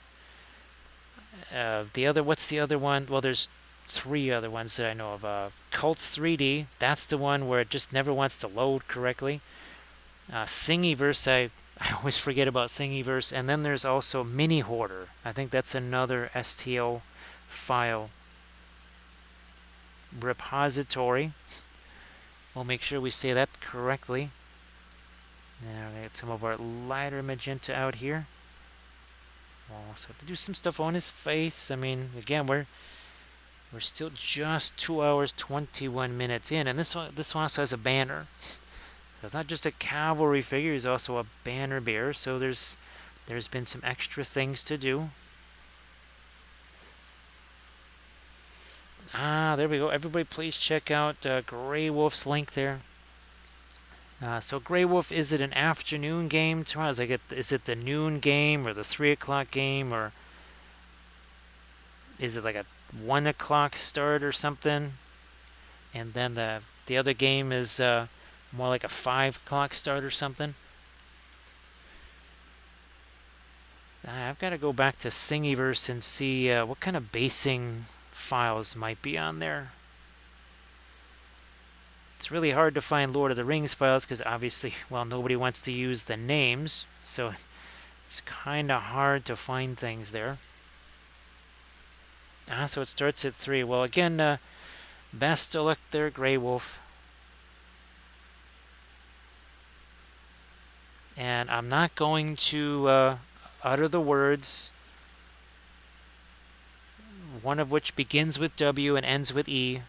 What's the other one? Well, there's three other ones that I know of. Cults 3D, that's the one where it just never wants to load correctly. Thingiverse, I always forget about Thingiverse. And then there's also Mini Hoarder. I think that's another STL file repository. We'll make sure we say that correctly. Now we got some of our lighter magenta out here. We'll also have to do some stuff on his face. I mean, again, we're still just 2 hours 21 minutes in, and this one also has a banner. So it's not just a cavalry figure; he's also a banner bearer. So there's been some extra things to do. There we go. Everybody, please check out Grey Wolf's link there. So Grey Wolf, is it an afternoon game tomorrow? Is it the noon game or the 3 o'clock game, or is it like a 1 o'clock start or something? And then the other game is more like a 5 o'clock start or something? I've got to go back to Thingiverse and see what kind of basing files might be on there. It's really hard to find Lord of the Rings files because obviously, well, nobody wants to use the names, so it's kind of hard to find things there. So it starts at 3. Well, again, best of luck there, Grey Wolf. And I'm not going to utter the words, one of which begins with W and ends with E.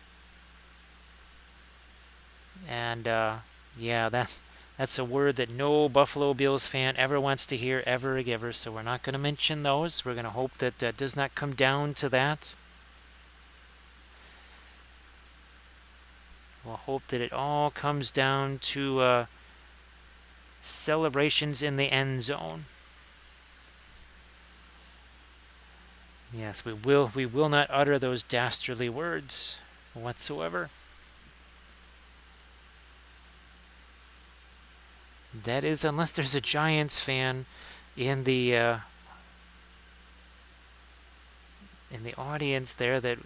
And yeah, that's a word that no Buffalo Bills fan ever wants to hear ever again. So we're not going to mention those. We're going to hope that does not come down to that. We'll hope that it all comes down to celebrations in the end zone. Yes, we will not utter those dastardly words whatsoever. That is, unless there's a Giants fan in the audience there that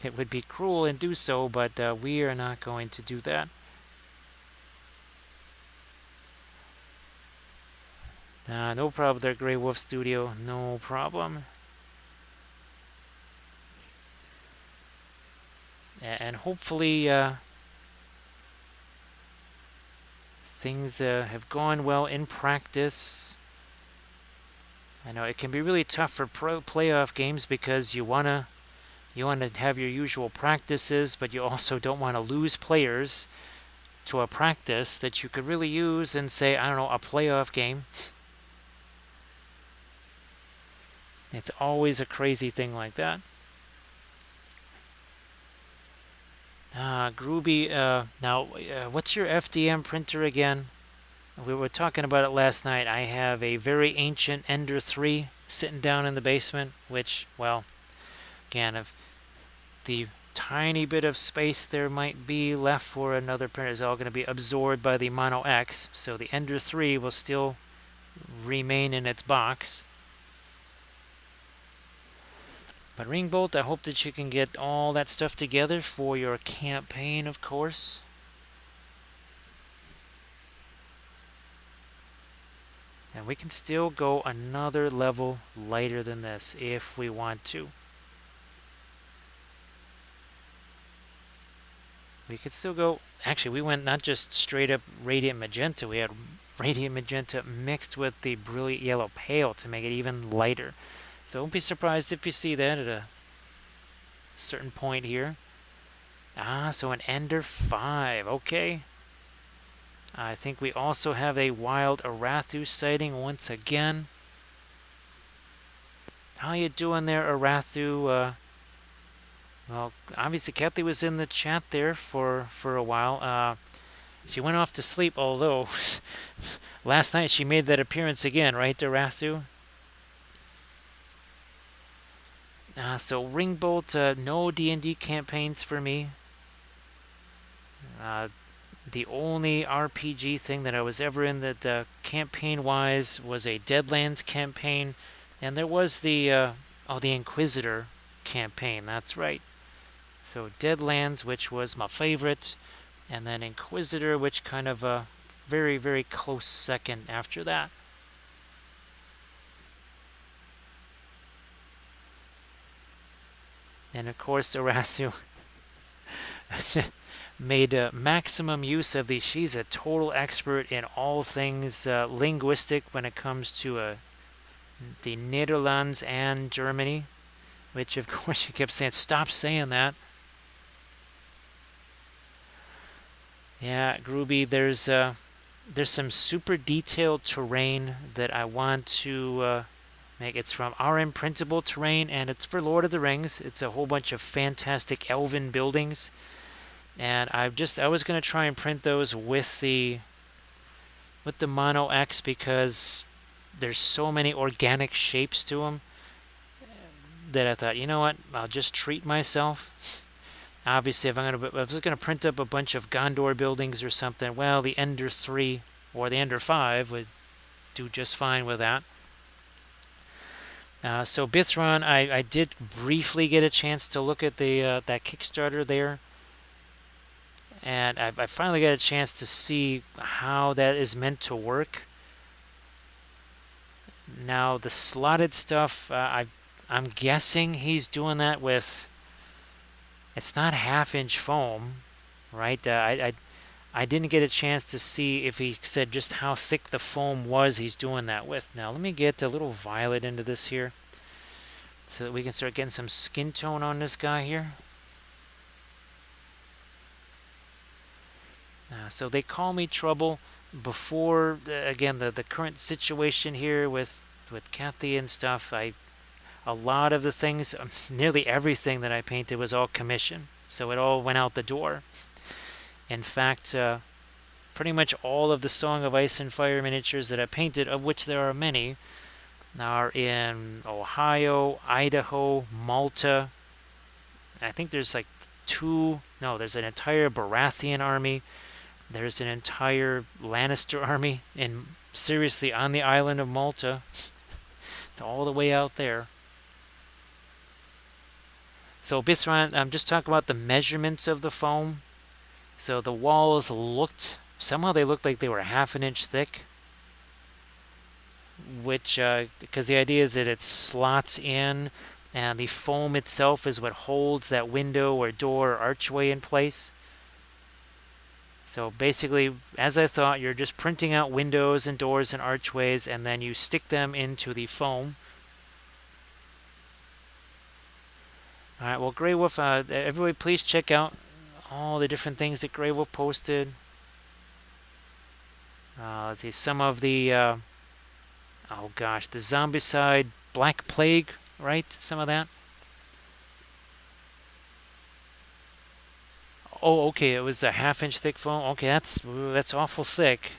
it would be cruel and do so, but we are not going to do that. No problem there, Grey Wolf Studio. No problem. And hopefully things have gone well in practice. I know it can be really tough for playoff games because you want to have your usual practices, but you also don't want to lose players to a practice that you could really use in, say, I don't know, a playoff game. It's always a crazy thing like that. Groovy, now, what's your FDM printer again? We were talking about it last night. I have a very ancient Ender 3 sitting down in the basement, which, well, Again, if the tiny bit of space there might be left for another printer is all going to be absorbed by the Mono X, so the Ender 3 will still remain in its box. But Ringbolt, I hope that you can get all that stuff together for your campaign, of course. And we can still go another level lighter than this if we want to. We could still go... Actually, we went not just straight up Radiant Magenta. We had Radiant Magenta mixed with the Brilliant Yellow Pale to make it even lighter. So don't be surprised if you see that at a certain point here. So an Ender 5. Okay. I think we also have a Wild Arathu sighting once again. How you doing there, Arathu? Well, obviously Kathy was in the chat there for a while. She went off to sleep, although last night she made that appearance again, right, Arathu? So Ringbolt, no D&D campaigns for me. The only RPG thing that I was ever in that campaign-wise was a Deadlands campaign, and there was the Inquisitor campaign. That's right. So Deadlands, which was my favorite, and then Inquisitor, which kind of a very, very close second after that. And of course, Arathu made maximum use of these. She's a total expert in all things linguistic when it comes to the Netherlands and Germany, which of course she kept saying, stop saying that. Yeah, Groovy, there's some super detailed terrain that I want to make. It's from RM Printable Terrain, and it's for Lord of the Rings. It's a whole bunch of fantastic elven buildings. And I was going to try and print those with the Mono X because there's so many organic shapes to them that I thought, you know what, I'll just treat myself. Obviously, if I was going to print up a bunch of Gondor buildings or something, well, the Ender 3 or the Ender 5 would do just fine with that. So Bithron, I did briefly get a chance to look at the that Kickstarter there. And I finally got a chance to see how that is meant to work. Now, the slotted stuff, I'm guessing he's doing that with... It's not half-inch foam, right? I didn't get a chance to see if he said just how thick the foam was he's doing that with. Now, let me get a little violet into this here so that we can start getting some skin tone on this guy here. So they call me trouble before, again, the current situation here with Kathy and stuff. A lot of the things, nearly everything that I painted was all commission. So it all went out the door. In fact, pretty much all of the Song of Ice and Fire miniatures that I painted, of which there are many, are in Ohio, Idaho, Malta. I think there's like there's an entire Baratheon army. There's an entire Lannister army, and seriously, on the island of Malta. It's all the way out there. So Bithron, I'm just talking about the measurements of the foam. So the walls somehow they looked like they were half an inch thick. Which, because the idea is that it slots in, and the foam itself is what holds that window or door or archway in place. So basically, as I thought, you're just printing out windows and doors and archways, and then you stick them into the foam. All right, well, Grey Wolf, everybody please check out all the different things that Grey Wolf posted. Let's see, some of the, the Zombicide Black Plague, right? Some of that. Oh, okay, it was a half-inch thick foam. Okay, that's awful thick.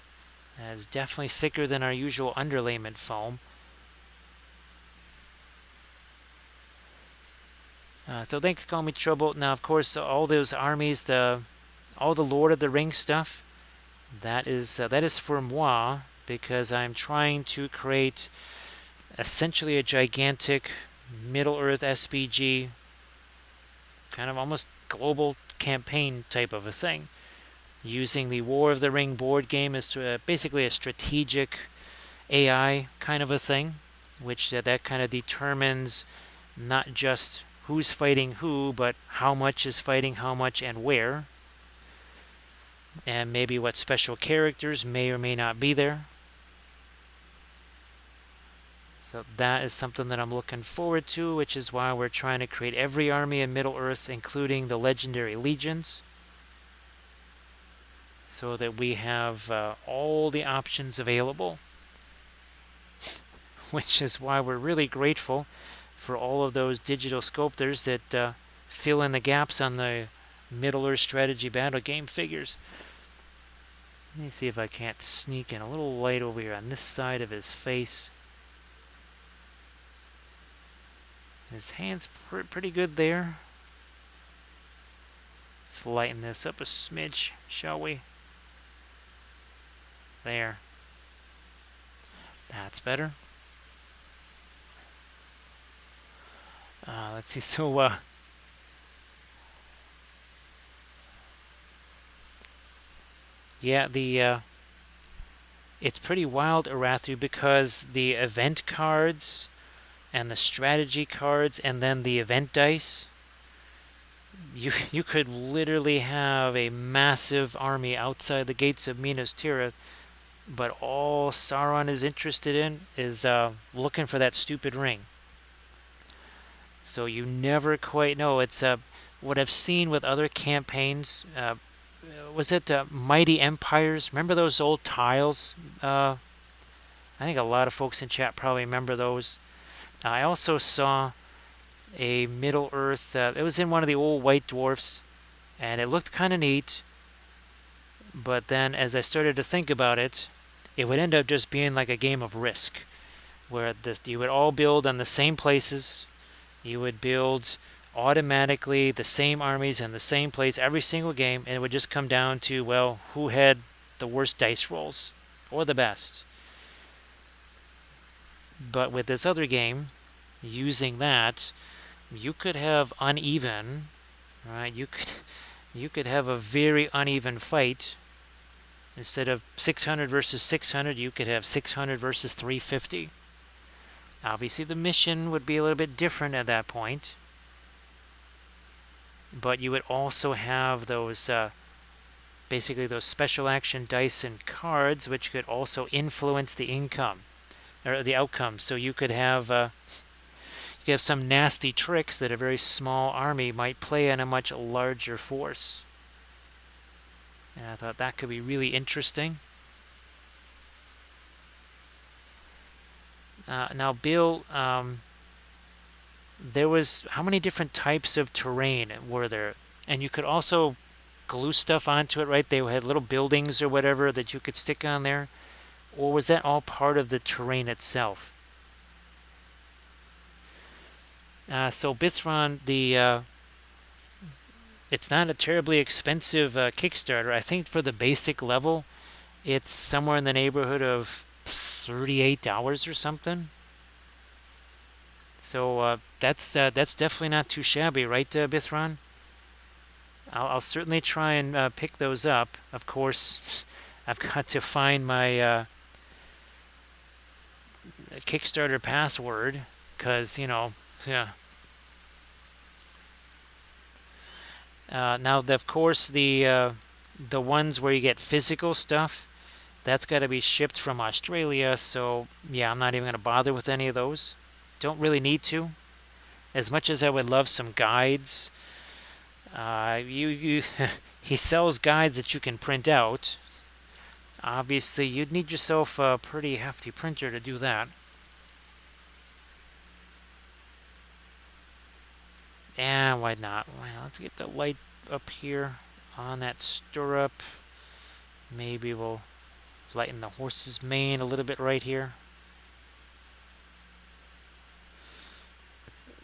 It's definitely thicker than our usual underlayment foam. So thanks for calling me Trouble. Now, of course, all those armies, all the Lord of the Rings stuff, that is for moi because I'm trying to create essentially a gigantic Middle Earth SPG, kind of almost global campaign type of a thing, using the War of the Ring board game as basically a strategic AI kind of a thing, which that kind of determines not just who's fighting who, but how much is fighting how much and where, and maybe what special characters may or may not be there. So that is something that I'm looking forward to, which is why we're trying to create every army in Middle-earth, including the legendary legions, so that we have all the options available, which is why we're really grateful for all of those digital sculptors that fill in the gaps on the Middle-earth strategy battle game figures. Let me see if I can't sneak in a little light over here on this side of his face. His hand's pretty good there. Let's lighten this up a smidge, shall we? There. That's better. Let's see. So, yeah, it's pretty wild, Arathu, because the event cards and the strategy cards and then the event dice, you could literally have a massive army outside the gates of Minas Tirith, but all Sauron is interested in is looking for that stupid ring. So you never quite know. It's what I've seen with other campaigns. Was it Mighty Empires? Remember those old tiles? I think a lot of folks in chat probably remember those. I also saw a Middle Earth. It was in one of the old White Dwarfs, and it looked kind of neat. But then, as I started to think about it, it would end up just being like a game of Risk, where you would all build on the same places. You would build automatically the same armies in the same place every single game, and it would just come down to, well, who had the worst dice rolls or the best. But with this other game, using that, you could have uneven, right? You could have a very uneven fight. Instead of 600 versus 600, you could have 600 versus 350. Obviously, the mission would be a little bit different at that point. But you would also have those, basically those special action dice and cards, which could also influence the income or the outcome. So you could have some nasty tricks that a very small army might play on a much larger force. And I thought that could be really interesting. Now, Bill, there was how many different types of terrain were there? And you could also glue stuff onto it, right? They had little buildings or whatever that you could stick on there. Or was that all part of the terrain itself? So Bithron, it's not a terribly expensive Kickstarter. I think for the basic level, it's somewhere in the neighborhood of $38 or something. So that's definitely not too shabby, right, Bithron? I'll certainly try and pick those up. Of course, I've got to find my Kickstarter password, because, yeah. Now, of course, the ones where you get physical stuff, that's got to be shipped from Australia. So yeah, I'm not even going to bother with any of those. Don't really need to. As much as I would love some guides, you he sells guides that you can print out. Obviously, you'd need yourself a pretty hefty printer to do that. And why not? Well, let's get the light up here on that stirrup. Maybe we'll lighten the horse's mane a little bit right here.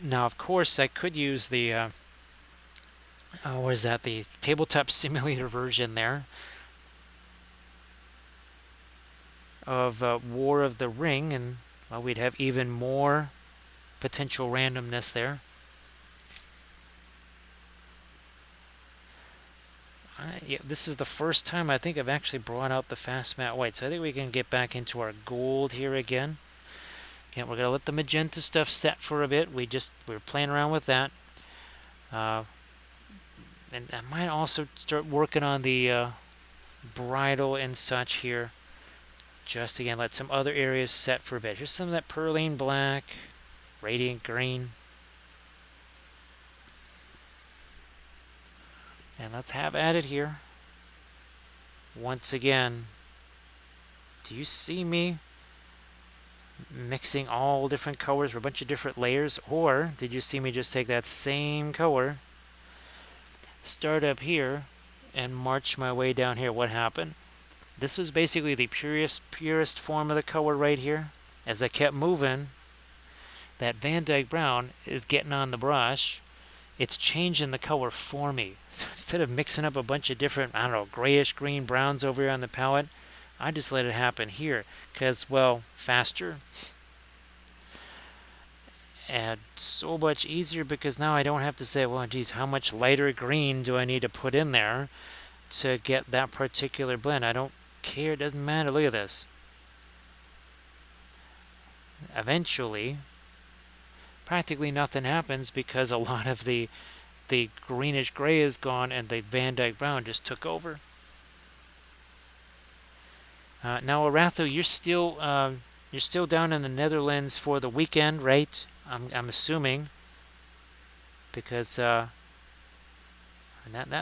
Now, of course, I could use the what is that? The tabletop simulator version there of War of the Ring, and well, we'd have even more potential randomness there. Yeah, this is the first time I think I've actually brought out the fast matte white, so I think we can get back into our gold here again. Again, we're gonna let the magenta stuff set for a bit. We're playing around with that, and I might also start working on the bridle and such here. Just again, let some other areas set for a bit. Here's some of that perline black, radiant green. And let's have at it here. Once again, do you see me mixing all different colors for a bunch of different layers? Or did you see me just take that same color, start up here, and march my way down here? What happened? This was basically the purest form of the color right here. As I kept moving, that Van Dyke Brown is getting on the brush. It's changing the color for me. So instead of mixing up a bunch of different, I don't know, grayish green browns over here on the palette, I just let it happen here because, well, faster and so much easier because now I don't have to say, well, geez, how much lighter green do I need to put in there to get that particular blend? I don't care. It doesn't matter. Look at this. Eventually, practically nothing happens because a lot of the greenish gray is gone and the Van Dyke Brown just took over. Now, Aratho, you're still down in the Netherlands for the weekend, right? I'm assuming because that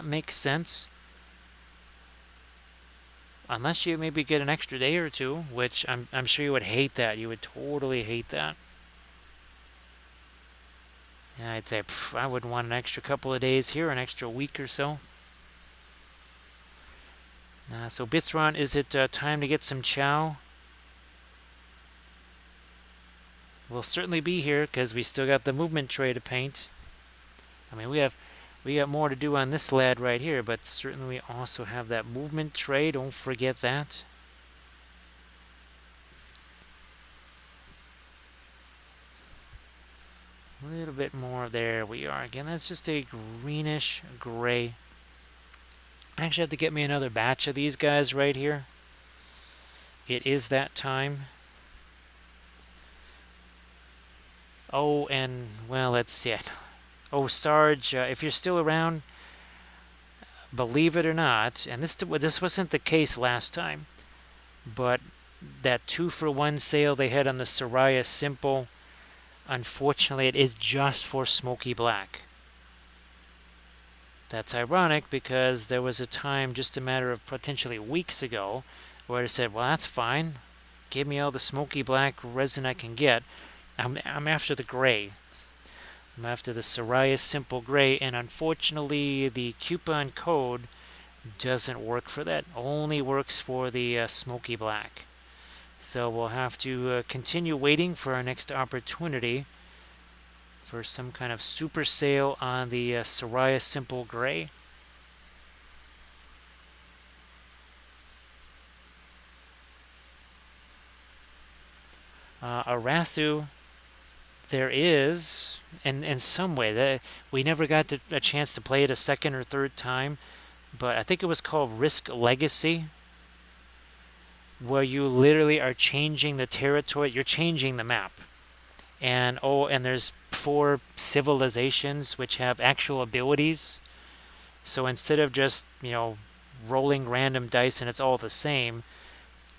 makes sense. Unless you maybe get an extra day or two, which I'm sure you would hate that. You would totally hate that. Yeah, I'd say I wouldn't want an extra couple of days here, an extra week or so. So Bithron, is it time to get some chow? We'll certainly be here because we still got the movement tray to paint. I mean, we got more to do on this lad right here, but certainly we also have that movement tray. Don't forget that. A little bit more. There we are. Again, that's just a greenish gray. I actually have to get me another batch of these guys right here. It is that time. Oh, and, well, let's see it. Oh, Sarge, if you're still around, believe it or not, and this wasn't the case last time, but that 2-for-1 sale they had on the Soraya Simple, unfortunately, it is just for Smoky Black. That's ironic because there was a time just a matter of potentially weeks ago where I said, well, that's fine. Give me all the Smoky Black resin I can get. I'm after the gray. I'm after the Soraya Simple Gray, and unfortunately the coupon code doesn't work for that. Only works for the Smoky Black. So we'll have to continue waiting for our next opportunity for some kind of super sale on the Soraya Simple Gray. Arathu, there is, in some way, that we never got a chance to play it a second or third time, but I think it was called Risk Legacy, where you literally are changing the territory, you're changing the map. And there's 4 civilizations which have actual abilities. So instead of just, rolling random dice and it's all the same,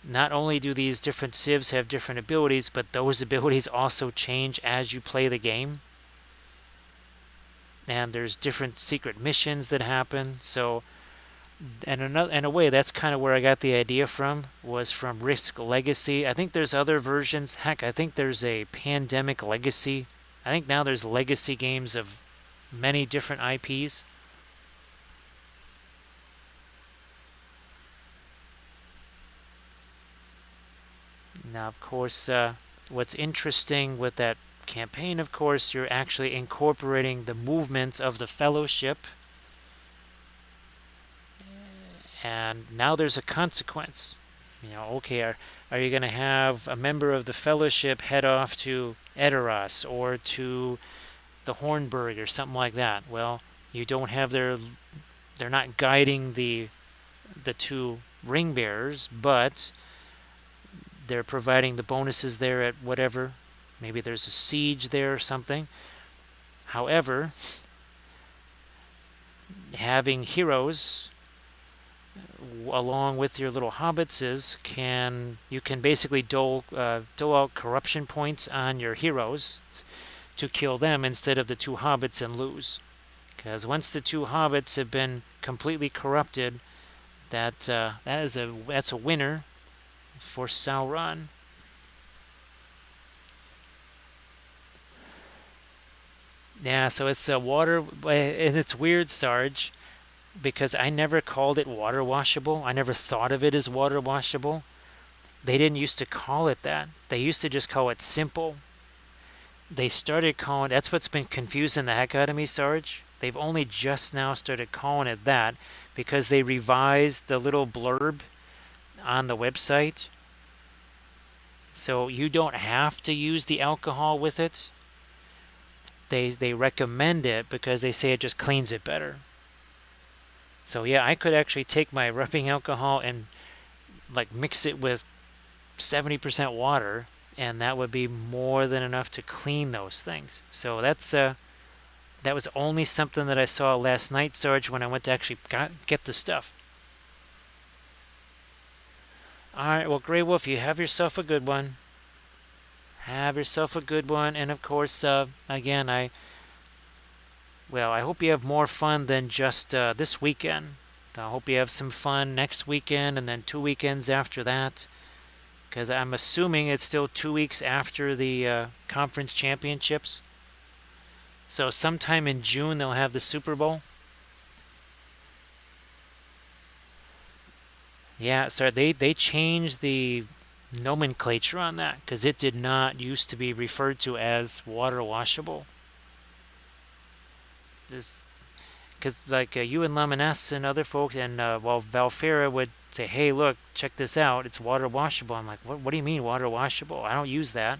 not only do these different civs have different abilities, but those abilities also change as you play the game. And there's different secret missions that happen. So, and in a way, that's kind of where I got the idea from, was from Risk Legacy. I think there's other versions. Heck, I think there's a Pandemic Legacy. I think now there's legacy games of many different IPs. Now, of course, what's interesting with that campaign, of course, you're actually incorporating the movements of the Fellowship, and now there's a consequence. Okay, are you going to have a member of the Fellowship head off to Edoras or to the Hornburg or something like that? Well, you don't have they're not guiding the two ring bearers, but they're providing the bonuses there at whatever. Maybe there's a siege there or something. However, having heroes along with your little hobbits you can basically dole out corruption points on your heroes to kill them instead of the two hobbits and lose. Because once the two hobbits have been completely corrupted, that's a winner for Sauron. Yeah, so it's water, and it's weird, Sarge, because I never called it water washable. I never thought of it as water washable. They didn't used to call it that. They used to just call it simple. They started calling that's what's been confusing the heck out of me, Sarge. They've only just now started calling it that because they revised the little blurb on the website. So you don't have to use the alcohol with it. They recommend it because they say it just cleans it better. So yeah, I could actually take my rubbing alcohol and like mix it with 70% water, and that would be more than enough to clean those things. So that was only something that I saw last night, Sarge, when I went to actually get the stuff. All right, well, Grey Wolf, you have yourself a good one. Have yourself a good one, and of course, again, I hope you have more fun than just this weekend. I hope you have some fun next weekend and then 2 weekends after that. Because I'm assuming it's still 2 weeks after the conference championships. So sometime in June they'll have the Super Bowl. Yeah, so they changed the nomenclature on that because it did not used to be referred to as water washable. Because like you and Lemoness and other folks, and Valfera would say, "Hey, look, check this out. It's water washable." I'm like, "What do you mean water washable? I don't use that."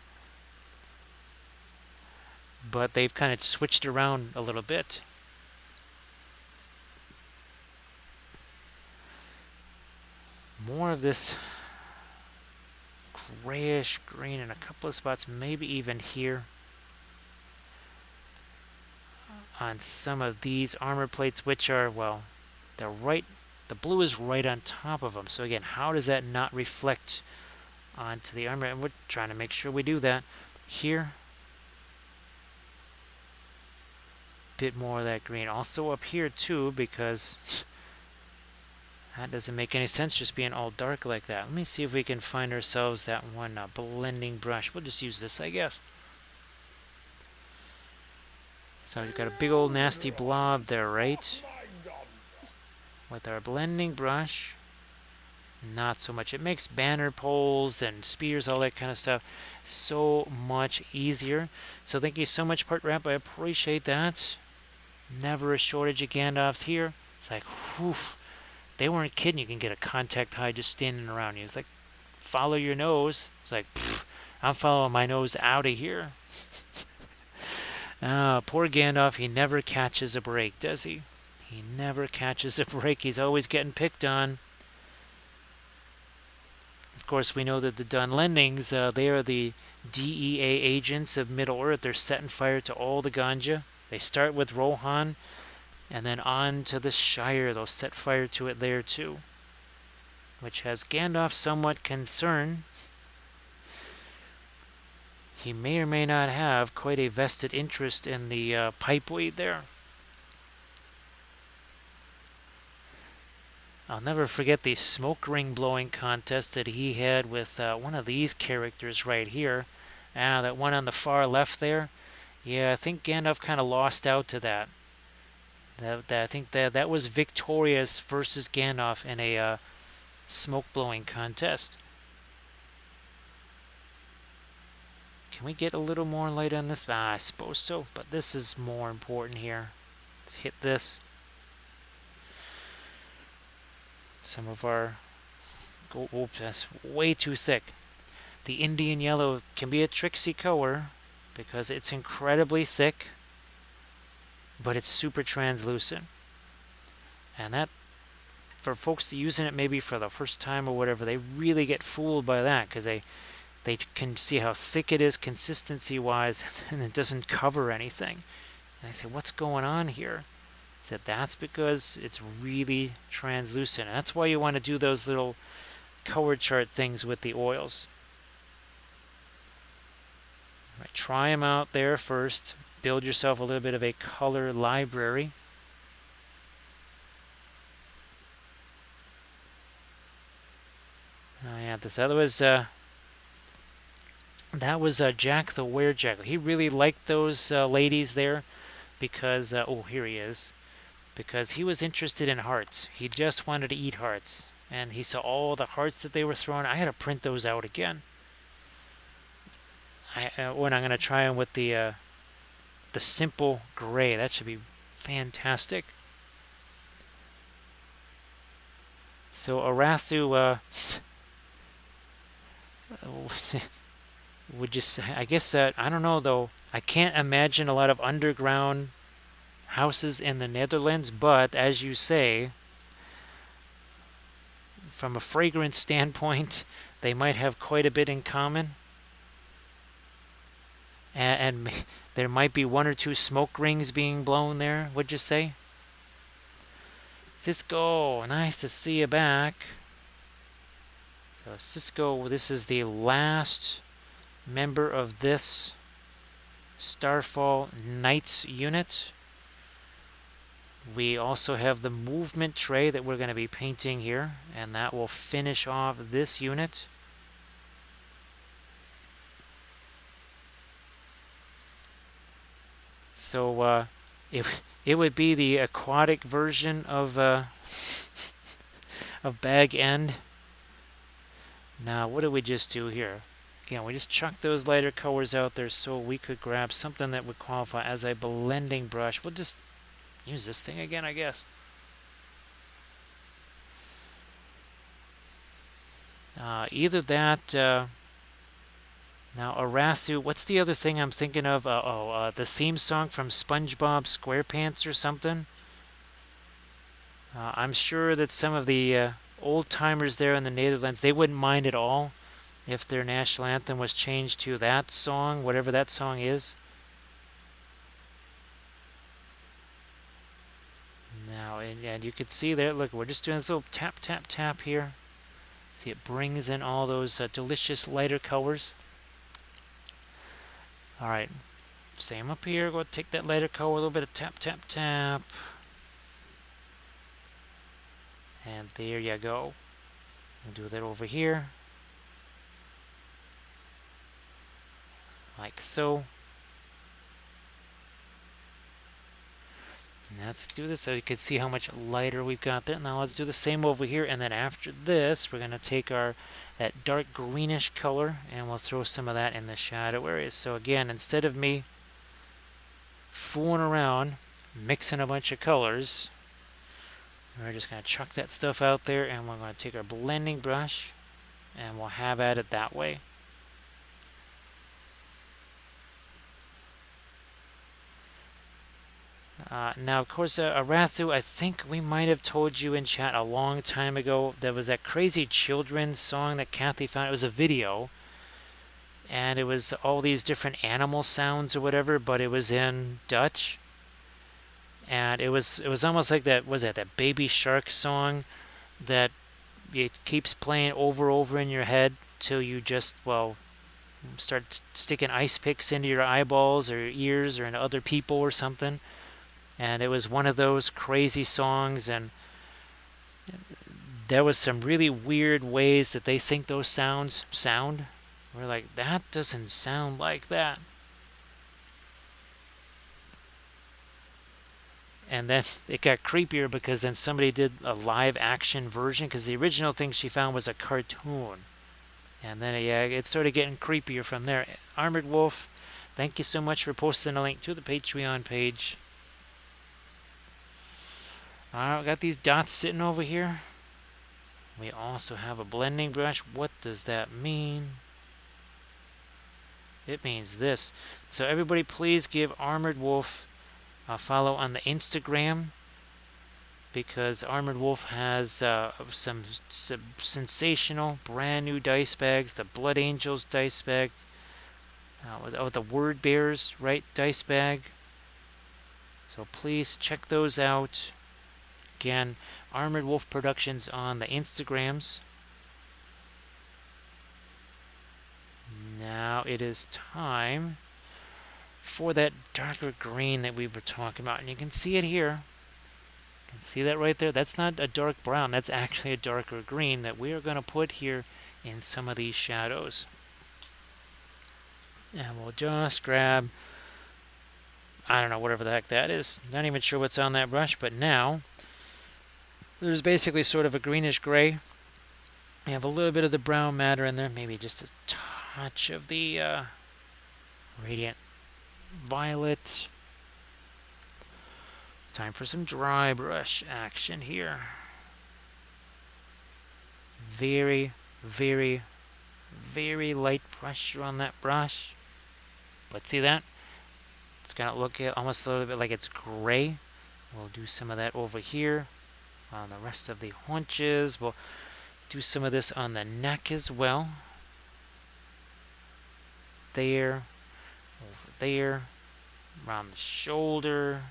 But they've kind of switched around a little bit. More of this grayish green in a couple of spots, maybe even here on some of these armor plates, which are, well, the blue is right on top of them. So again, how does that not reflect onto the armor? And we're trying to make sure we do that. Here, bit more of that green. Also up here too, because that doesn't make any sense just being all dark like that. Let me see if we can find ourselves that one blending brush. We'll just use this, I guess. So we've got a big old nasty blob there, right? With our blending brush, not so much. It makes banner poles and spears, all that kind of stuff, so much easier. So thank you so much, Part Rap. I appreciate that. Never a shortage of Gandalfs here. It's like, whew. They weren't kidding. You can get a contact high just standing around you. It's like, follow your nose. It's like, I'm following my nose out of here. Poor Gandalf. He never catches a break, does he? He never catches a break. He's always getting picked on. Of course, we know that the Dunlendings, they are the DEA agents of Middle-earth. They're setting fire to all the ganja. They start with Rohan, and then on to the Shire. They'll set fire to it there too, which has Gandalf somewhat concerned. He may or may not have quite a vested interest in the pipeweed there. I'll never forget the smoke ring blowing contest that he had with one of these characters right here. That one on the far left there. Yeah, I think Gandalf kind of lost out to that. I think that was Victorious versus Gandalf in a smoke blowing contest. Can we get a little more light on this? I suppose so, but this is more important here. Let's hit this. Some of our... Oops, that's way too thick. The Indian yellow can be a tricksy color because it's incredibly thick, but it's super translucent. And that, for folks using it maybe for the first time or whatever, they really get fooled by that because they can see how thick it is consistency-wise, and it doesn't cover anything. And I say, what's going on here? I said, that's because it's really translucent. And that's why you want to do those little color chart things with the oils. Right, try them out there first. Build yourself a little bit of a color library. Oh yeah, this other was that was Jack the Werejackal. He really liked those ladies there because oh, here he is. Because he was interested in hearts. He just wanted to eat hearts, and he saw all the hearts that they were throwing. I had to print those out again. When I'm gonna try them with the simple gray. That should be fantastic. So Arathu would just, I guess I don't know though. I can't imagine a lot of underground houses in the Netherlands, but as you say, from a fragrance standpoint, they might have quite a bit in common. And there might be one or two smoke rings being blown there, would you say? Cisco, nice to see you back. So Cisco, this is the last member of this Starfall Knights unit. We also have the movement tray that we're going to be painting here, and that will finish off this unit. So it would be the aquatic version of Bag End. Now, what did we just do here? Again, we just chucked those lighter colors out there so we could grab something that would qualify as a blending brush. We'll just use this thing again, I guess. Either that... now, Arathu, what's the other thing I'm thinking of? The theme song from SpongeBob SquarePants or something? I'm sure that some of the old-timers there in the Netherlands, they wouldn't mind at all if their national anthem was changed to that song, whatever that song is. Now, and you can see there, look, we're just doing this little tap, tap, tap here. See, it brings in all those delicious lighter colors. All right, same up here. Go take that lighter color, a little bit of tap, tap, tap. And there you go. We'll do that over here. Like so. And let's do this so you can see how much lighter we've got there. Now let's do the same over here, and then after this, we're going to take that dark greenish color, and we'll throw some of that in the shadow areas. So again, instead of me fooling around, mixing a bunch of colors, we're just going to chuck that stuff out there, and we're going to take our blending brush, and we'll have at it that way. Now, of course, Arathu, I think we might have told you in chat a long time ago, there was that crazy children's song that Kathy found. It was a video, and it was all these different animal sounds or whatever, but it was in Dutch. And it was almost like that Baby Shark song that it keeps playing over in your head till you just, well, start sticking ice picks into your eyeballs or your ears or into other people or something. And it was one of those crazy songs, and there was some really weird ways that they think those sounds sound. We're like, that doesn't sound like that. And then it got creepier because then somebody did a live action version, because the original thing she found was a cartoon. And then, yeah, it's sort of getting creepier from there. Armored Wolf, thank you so much for posting a link to the Patreon page. Alright, we got these dots sitting over here. We also have a blending brush. What does that mean? It means this. So everybody please give Armored Wolf a follow on the Instagram, because Armored Wolf has some sensational brand new dice bags. The Blood Angels dice bag. The Word Bears, right, dice bag. So please check those out. Again, Armored Wolf Productions on the Instagrams. Now it is time for that darker green that we were talking about. And you can see it here. You can see that right there. That's not a dark brown. That's actually a darker green that we are going to put here in some of these shadows. And we'll just grab, I don't know, whatever the heck that is. Not even sure what's on that brush, but now there's basically sort of a greenish gray. We have a little bit of the brown matter in there, maybe just a touch of the radiant violet. Time for some dry brush action here. Very, very, very light pressure on that brush. But see that? It's going to look almost a little bit like it's gray. We'll do some of that over here on the rest of the haunches. We'll do some of this on the neck as well. There, over there, around the shoulder.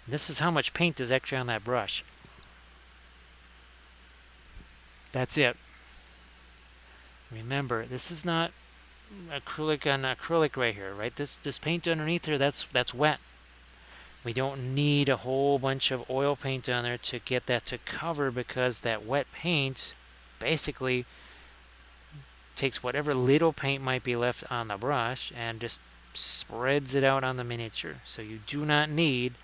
This is how much paint is actually on that brush. That's it. Remember, this is not acrylic on acrylic right here, right? This paint underneath here, that's wet. We don't need a whole bunch of oil paint on there to get that to cover, because that wet paint basically takes whatever little paint might be left on the brush and just spreads it out on the miniature. So you do not need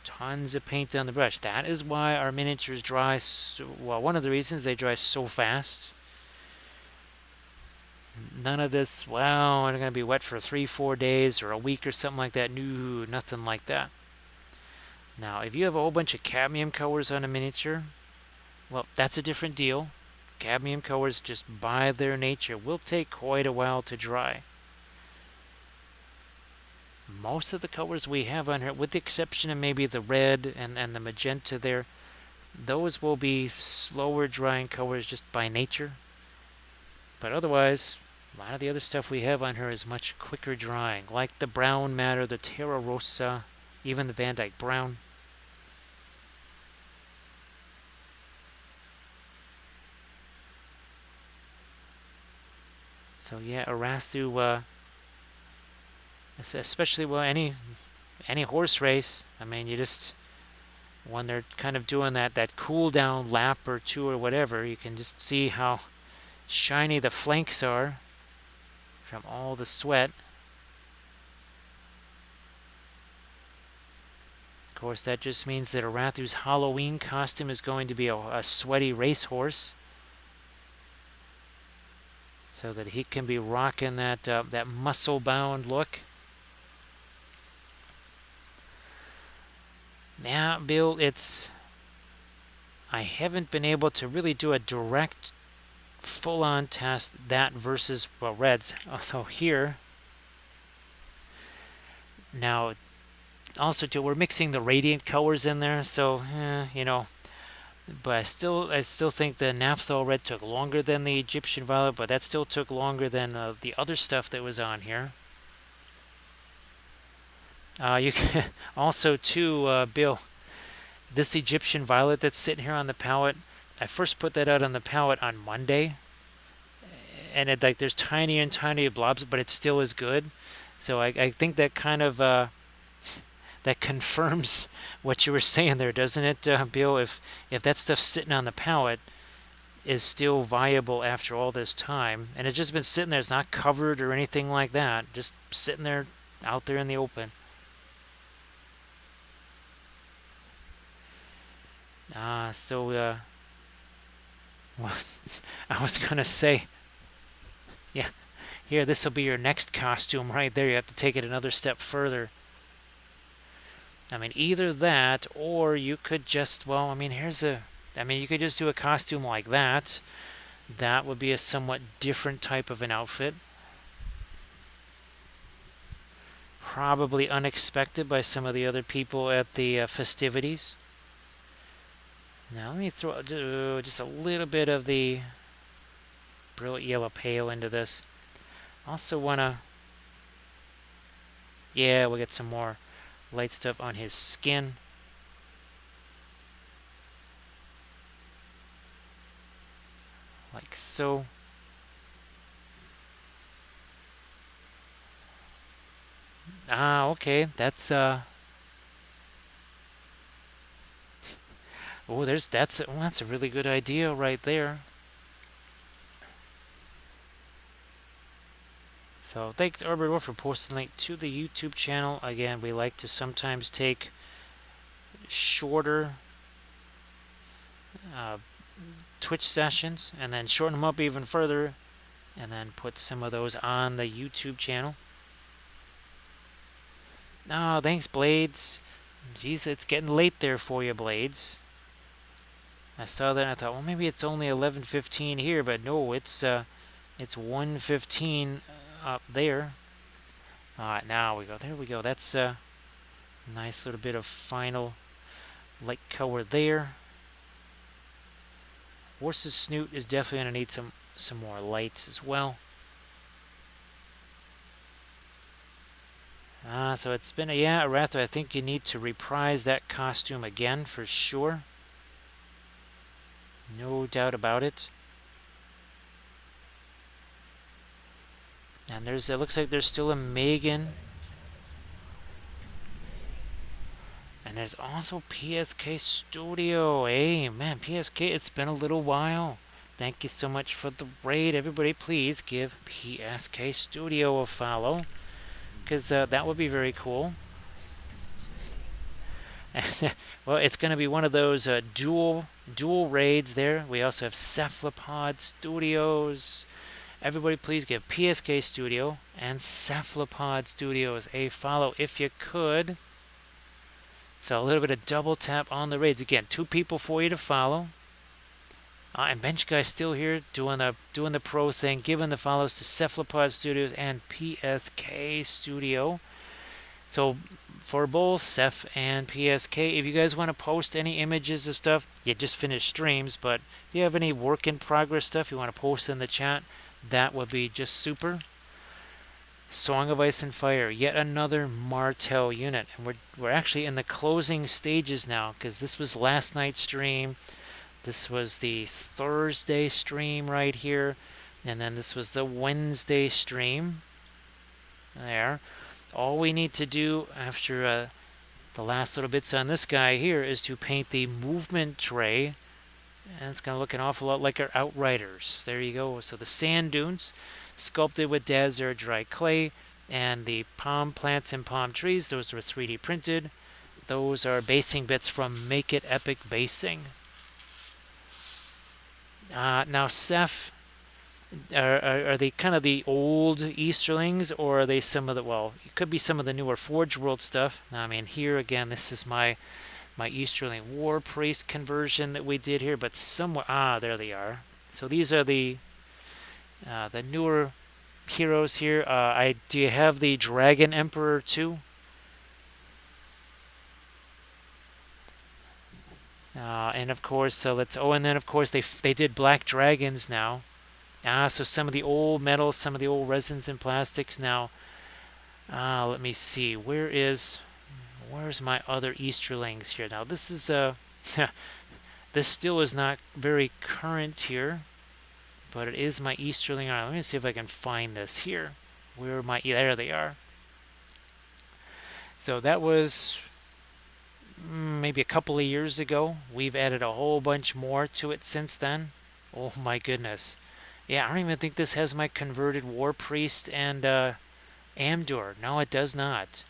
tons of paint on the brush. That is why our miniatures dry so well. One of the reasons they dry so fast. None of this, well, they're going to be wet for 3-4 days or a week or something like that. No, nothing like that. Now, if you have a whole bunch of cadmium colors on a miniature, well, that's a different deal. Cadmium colors, just by their nature, will take quite a while to dry. Most of the colors we have on here, with the exception of maybe the red and the magenta there, those will be slower drying colors just by nature. But otherwise, a lot of the other stuff we have on here is much quicker drying, like the brown matter, the Terra Rosa, even the Van Dyke Brown. So yeah, Arathu, especially any horse race, I mean, you just, when they're kind of doing that cool down lap or two or whatever, you can just see how shiny the flanks are from all the sweat. Of course, that just means that Arathu's Halloween costume is going to be a sweaty racehorse, so that he can be rocking that muscle-bound look. Yeah, Bill, I haven't been able to really do a direct, full-on test that versus, well, reds. Also here, now, also too, we're mixing the radiant colors in there, so, you know, but I still think the Naphthol red took longer than the Egyptian violet, but that still took longer than the other stuff that was on here. You can also too, Bill, this Egyptian violet that's sitting here on the palette, I first put that out on the palette on Monday, and there's tiny and tiny blobs, but it still is good. So I think that kind of that confirms what you were saying there, doesn't it, Bill? If that stuff sitting on the palette is still viable after all this time, and it's just been sitting there, it's not covered or anything like that, just sitting there out there in the open. So Well, I was gonna say, yeah, here, this will be your next costume right there. You have to take it another step further. I mean, either that, or you could just, well, I mean, you could just do a costume like that. That would be a somewhat different type of an outfit. Probably unexpected by some of the other people at the festivities. Now, let me throw just a little bit of the brilliant yellow pale into this. Also want to, yeah, we'll get some more light stuff on his skin. Like so. Ah, okay. Oh, that's a really good idea right there. So thanks Arbor for posting the link to the YouTube channel. Again, we like to sometimes take shorter uh, Twitch sessions and then shorten them up even further and then put some of those on the YouTube channel. Oh, thanks, Blades. Jeez, it's getting late there for you, Blades. I saw that and I thought, well, maybe it's only 11:15 here, but no, it's 1:15 up there. All right, now we go. There we go. That's a nice little bit of final light color there. Horse's snoot is definitely going to need some more lights as well. So it's been Aratha, I think you need to reprise that costume again for sure. No doubt about it. And it looks like there's still a Megan. And there's also PSK Studio. Hey, man, PSK, it's been a little while. Thank you so much for the raid. Everybody, please give PSK Studio a follow, because that would be very cool. Well, it's going to be one of those dual raids there. We also have Cephalopod Studios. Everybody, please give PSK Studio and Cephalopod Studios a follow if you could. So a little bit of double tap on the raids. Again, 2 people for you to follow. And Bench Guy's still here doing the pro thing, giving the follows to Cephalopod Studios and PSK Studio. So for both Ceph and PSK, if you guys want to post any images of stuff, you just finished streams, but if you have any work in progress stuff you want to post in the chat, that would be just super. Song of Ice and Fire, yet another Martel unit. And we're actually in the closing stages now, because this was last night's stream. This was the Thursday stream right here. And then this was the Wednesday stream. There. All we need to do after the last little bits on this guy here is to paint the movement tray. And it's going to look an awful lot like our Outriders. There you go. So the sand dunes, sculpted with desert dry clay, and the palm plants and palm trees, those were 3D printed. Those are basing bits from Make It Epic Basing. Now, Ceph, are they kind of the old Easterlings, or are they some of the, well, it could be some of the newer Forge World stuff. I mean, here again, this is my Easterling War Priest conversion that we did here, but somewhere, there they are. So these are the newer heroes here. Do you have the Dragon Emperor too? And of course, so let's. Oh, and then of course they did Black Dragons now. So some of the old metals, some of the old resins and plastics now. Let me see. Where's my other Easterlings here? Now this is this still is not very current here, but it is my Easterling. Let me see if I can find this here. Where are my? Yeah, there they are. So that was maybe a couple of years ago. We've added a whole bunch more to it since then. Oh my goodness. Yeah, I don't even think this has my converted War Priest and Amdur. No, it does not.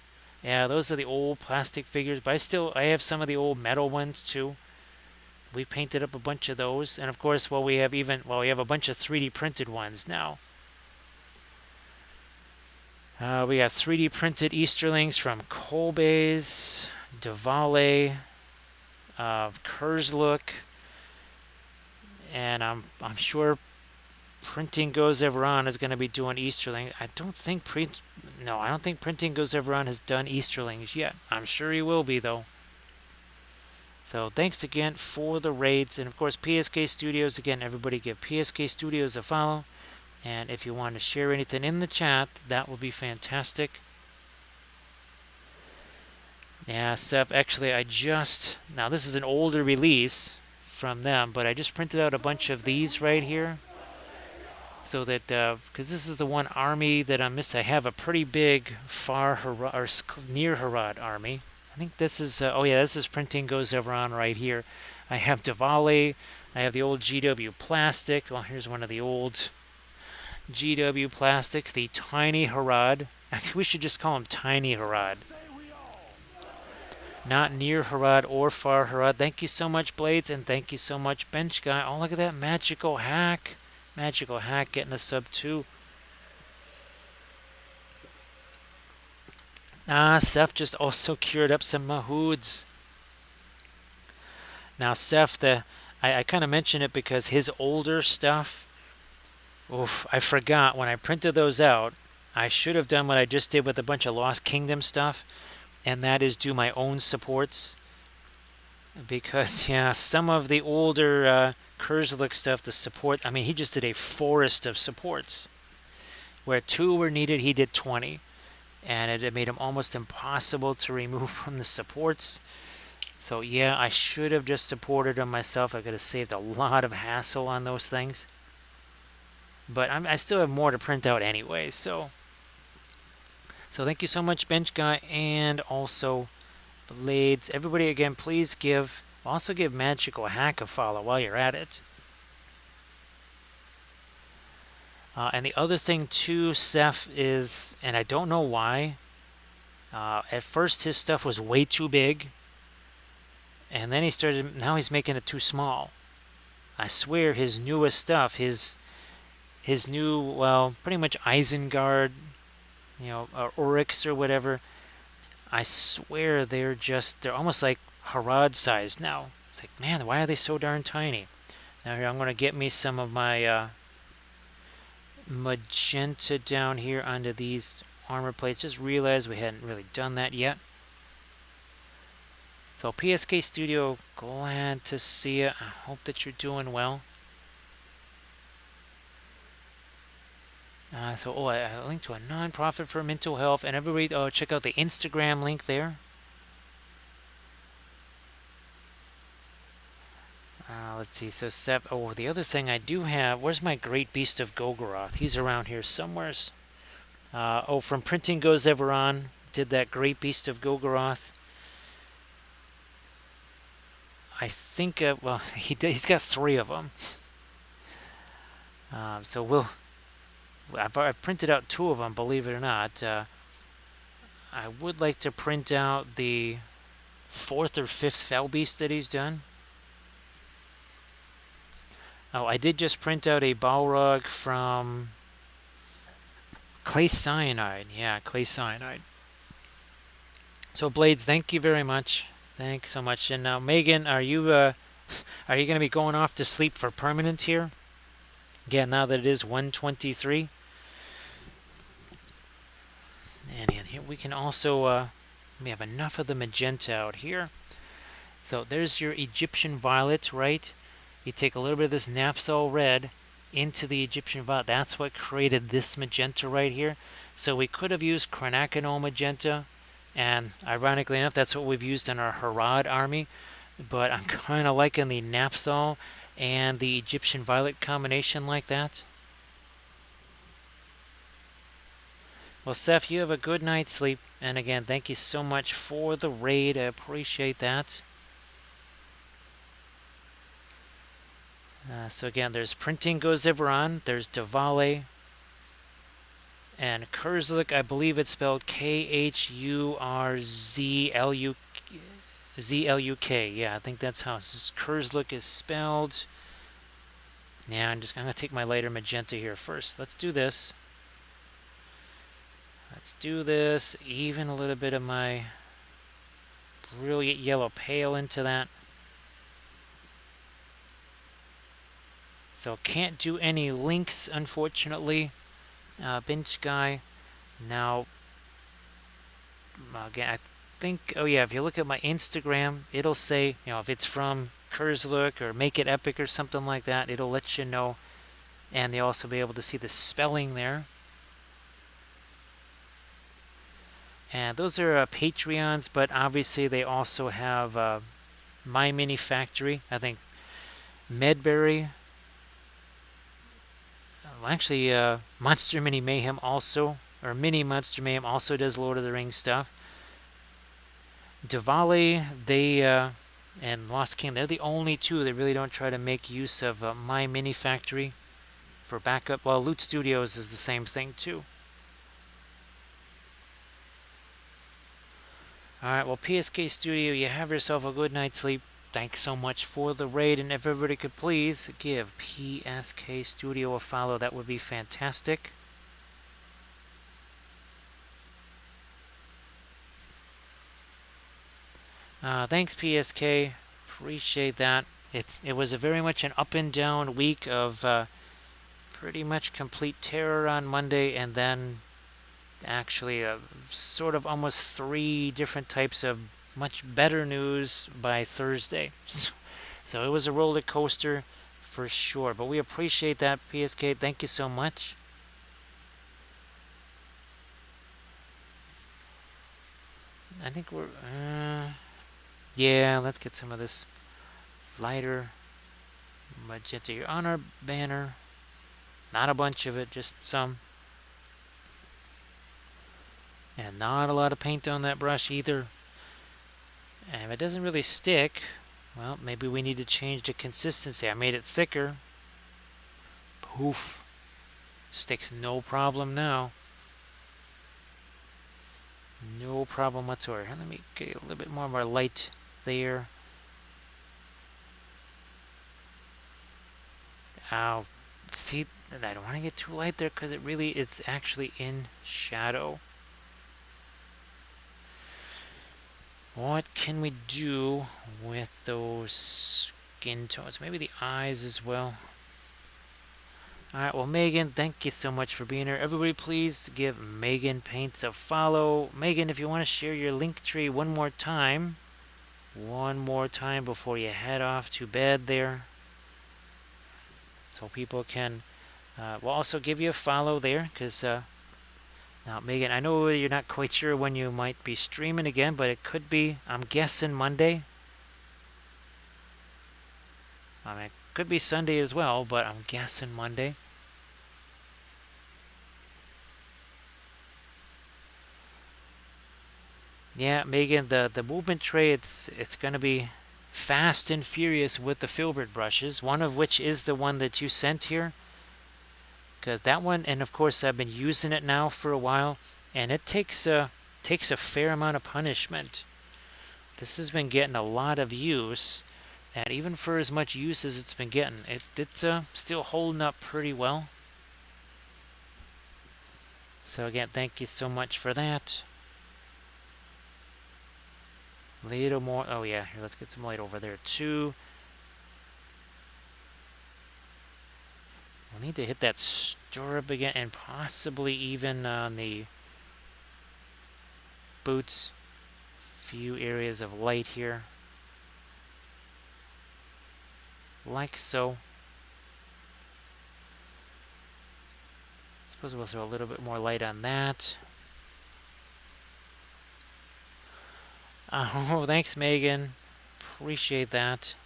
Yeah, those are the old plastic figures, but I have some of the old metal ones too. We painted up a bunch of those, and of course, we have a bunch of 3D printed ones now. We got 3D printed Easterlings from Kolbe's, Diwali, Kurzlook, and I'm sure Printing Goes Ever On is going to be doing Easterling. I don't think Printing Goes Ever On has done Easterlings yet. I'm sure he will be though. So thanks again for the raids, and of course PSK Studios again. Everybody give PSK Studios a follow, and if you want to share anything in the chat, that would be fantastic. Yeah, Seth. Actually, now this is an older release from them, but I just printed out a bunch of these right here. So that, because this is the one army that I'm missing. I have a pretty big near Harad army. I think this is, this is Printing Goes Ever On right here. I have Diwali. I have the old GW plastic. Well, here's one of the old GW plastics, the Tiny Harad. Actually, we should just call him Tiny Harad. Not near Harad or far Harad. Thank you so much, Blades, and thank you so much, Bench Guy. Oh, look at that magical hack. Magical hack getting a sub 2. Seth just also cured up some Mahoods. Now, Seth, I kind of mention it because his older stuff, I forgot when I printed those out. I should have done what I just did with a bunch of Lost Kingdom stuff, and that is do my own supports. Because, yeah, some of the older Kurzlook stuff, the support, I mean, he just did a forest of supports. Where 2 were needed, he did 20. And it made him almost impossible to remove from the supports. So, yeah, I should have just supported him myself. I could have saved a lot of hassle on those things. But I still have more to print out anyway, so thank you so much, Bench Guy, and also Blades. Everybody, again, please also give Magical Hack a follow while you're at it. And the other thing too, Seth, is, and I don't know why, at first his stuff was way too big, and then now he's making it too small. I swear his newest stuff, his new, pretty much Isengard, Oryx or whatever, I swear they're almost like Harad sized now. It's like, man, why are they so darn tiny? Now here, I'm going to get me some of my magenta down here onto these armor plates. Just realized we hadn't really done that yet. So PSK Studio, glad to see you. I hope that you're doing well. I linked to a non-profit for mental health, and everybody check out the Instagram link there. Let's see, so the other thing I do have, where's my Great Beast of Golgoroth? He's around here somewheres. From Printing Goes Ever On, did that Great Beast of Golgoroth. I think, he's got 3 of them. I've printed out 2 of them, believe it or not. I would like to print out the 4th or 5th Fell Beast that he's done. Oh, I did just print out a Balrog from Clay Cyanide. Yeah, Clay Cyanide. So, Blades, thank you very much. Thanks so much. And now, Megan, are you going to be going off to sleep for permanent here? Again, now that it is 1:23. And here we can also, we have enough of the magenta out here. So there's your Egyptian violet, right? You take a little bit of this Napsol red into the Egyptian violet. That's what created this magenta right here. So we could have used Chronacanol magenta, and ironically enough, that's what we've used in our Harad army. But I'm kind of liking the Napsol and the Egyptian violet combination like that. Well, Seth, you have a good night's sleep. And again, thank you so much for the raid. I appreciate that. So again, there's Printing Goes Ever On. There's Diwali. And Kurzluk, I believe it's spelled Khurzlu. Zluk. Yeah, I think that's how Kurzluk is spelled. Yeah, I'm gonna take my lighter magenta here first. Let's do this. Let's do this. Even a little bit of my brilliant yellow pale into that. So can't do any links, unfortunately. Bench guy. Now, again, I think, oh yeah, if you look at my Instagram, it'll say, if it's from Kurzluk or Make It Epic or something like that, it'll let you know. And you'll also be able to see the spelling there. And those are Patreons, but obviously they also have My Mini Factory. I think Medberry. Well, actually, Monster Mini Mayhem also, or Mini Monster Mayhem also does Lord of the Rings stuff. Diwali, and Lost King, they're the only two that really don't try to make use of My Mini Factory for backup. Well, Loot Studios is the same thing too. Alright, well, PSK Studio, you have yourself a good night's sleep. Thanks so much for the raid, and if everybody could please give PSK Studio a follow, that would be fantastic. Thanks, PSK. Appreciate that. It was a very much an up and down week of pretty much complete terror on Monday, and then actually sort of almost 3 different types of much better news by Thursday. So it was a roller coaster for sure. But we appreciate that, PSK. Thank you so much. I think we're... yeah, let's get some of this lighter magenta here on our banner. Not a bunch of it, just some. And not a lot of paint on that brush either. And if it doesn't really stick, well, maybe we need to change the consistency. I made it thicker. Poof. Sticks no problem now. No problem whatsoever. Let me get a little bit more light there. Ow. See, I don't want to get too light there because it really is actually in shadow. What can we do with those skin tones? Maybe the eyes as well. Alright, well, Megan, thank you so much for being here. Everybody, please give Megan Paints a follow. Megan, if you want to share your link tree one more time before you head off to bed there, so people can, we'll also give you a follow there, because, now, Megan, I know you're not quite sure when you might be streaming again, but it could be, I'm guessing, Monday. I mean, it could be Sunday as well, but I'm guessing Monday. Yeah, Megan, the movement tray, it's going to be fast and furious with the filbert brushes, one of which is the one that you sent here. Because that one, and of course I've been using it now for a while, and it takes a fair amount of punishment. This has been getting a lot of use, and even for as much use as it's been getting, it's still holding up pretty well. So again, thank you so much for that. Little more. Oh yeah, here, let's get some light over there too. We'll need to hit that stirrup again, and possibly even on the boots. Few areas of light here. Like so. Suppose we'll throw a little bit more light on that. Oh, thanks, Megan. Appreciate that.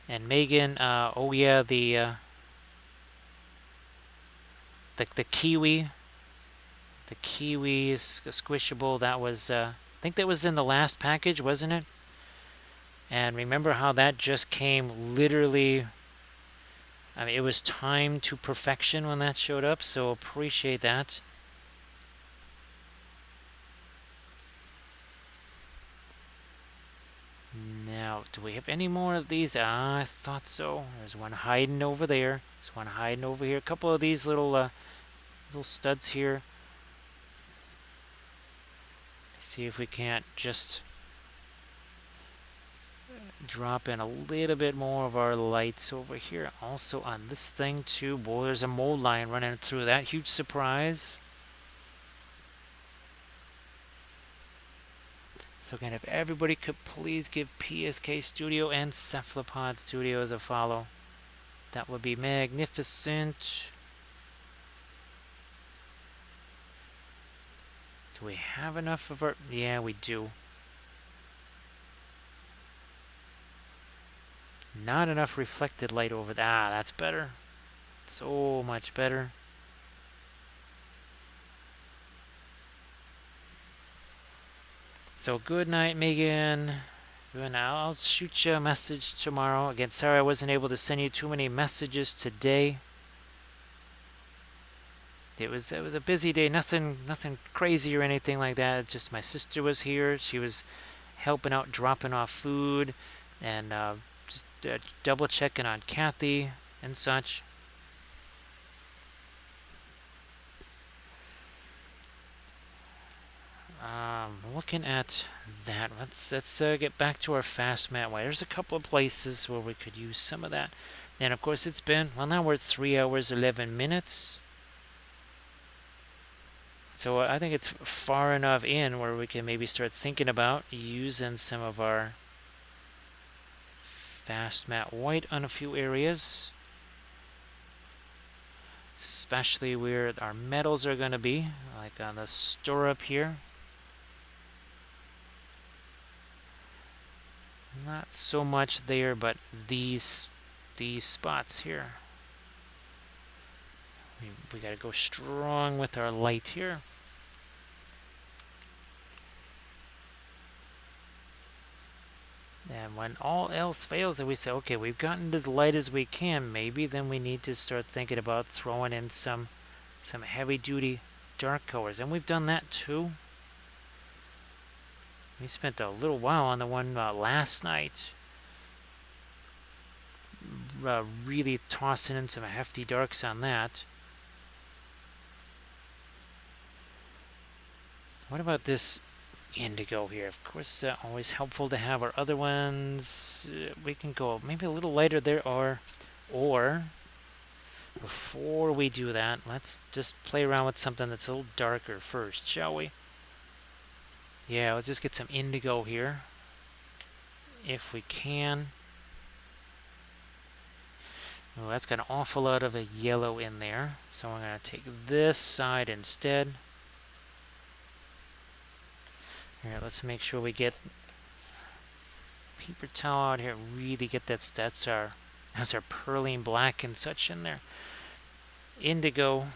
And Megan, oh yeah, the kiwi. The kiwi is squishable. That was, I think that was in the last package, wasn't it? And remember how that just came literally, I mean, it was timed to perfection when that showed up, so appreciate that. Do we have any more of these? Ah, I thought so. There's one hiding over there. There's one hiding over here. A couple of these little studs here. See if we can't just drop in a little bit more of our lights over here. Also on this thing too. Boy, there's a mold line running through that. Huge surprise. So again, if everybody could please give PSK Studio and Cephalopod Studios a follow, that would be magnificent. Do we have enough of our... Yeah, we do. Not enough reflected light over there. Ah, that's better. So much better. So good night, Megan. Good night. I'll shoot you a message tomorrow. Again, sorry I wasn't able to send you too many messages today. It was a busy day. Nothing crazy or anything like that. Just my sister was here. She was helping out, dropping off food, and just double checking on Kathy and such. Looking at that, let's get back to our fast mat way. There's a couple of places where we could use some of that. And of course it's been, well, now we're at 3 hours 11 minutes. So I think it's far enough in where we can maybe start thinking about using some of our fast mat white on a few areas. Especially where our metals are going to be, like on the stirrup here. Not so much there, but these spots here. We got to go strong with our light here. And when all else fails, and we say, okay, we've gotten as light as we can, maybe then we need to start thinking about throwing in some heavy-duty dark colors. And we've done that too. We spent a little while on the one last night. Really tossing in some hefty darks on that. What about this indigo here? Of course, always helpful to have our other ones. We can go maybe a little lighter there, or before we do that, let's just play around with something that's a little darker first, shall we? Yeah, let's just get some indigo here, if we can. Oh, that's got an awful lot of a yellow in there, so I'm going to take this side instead. Here, let's make sure we get paper towel out here. Really get that. That's our perline black and such in there. Indigo.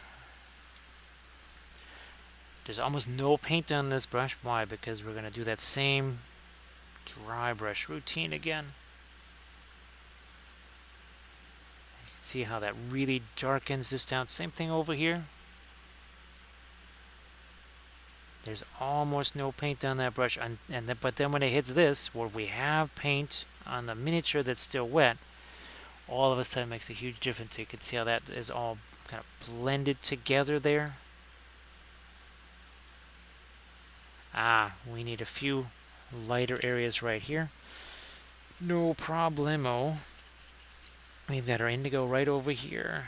There's almost no paint on this brush. Why? Because we're going to do that same dry brush routine again. You can see how that really darkens this down. Same thing over here. There's almost no paint on that brush, but then when it hits this, where we have paint on the miniature that's still wet, all of a sudden makes a huge difference. You can see how that is all kind of blended together there. We need a few lighter areas right here. No problemo. We've got our indigo right over here.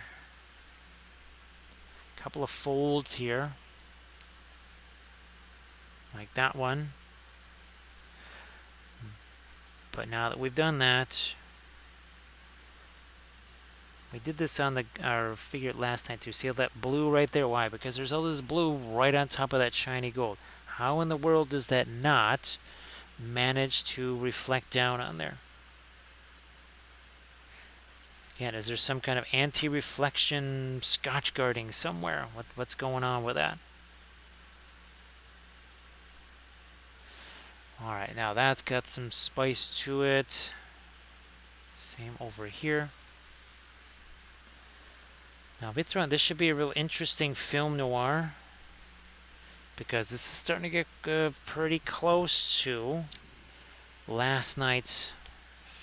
A couple of folds here. Like that one. But now that we've done that, we did this on our figure last night too. See that blue right there? Why? Because there's all this blue right on top of that shiny gold. How in the world does that not manage to reflect down on there? Again, is there some kind of anti-reflection scotch guarding somewhere? What's going on with that? Alright, now that's got some spice to it. Same over here. Now, this should be a real interesting film noir, because this is starting to get pretty close to last night's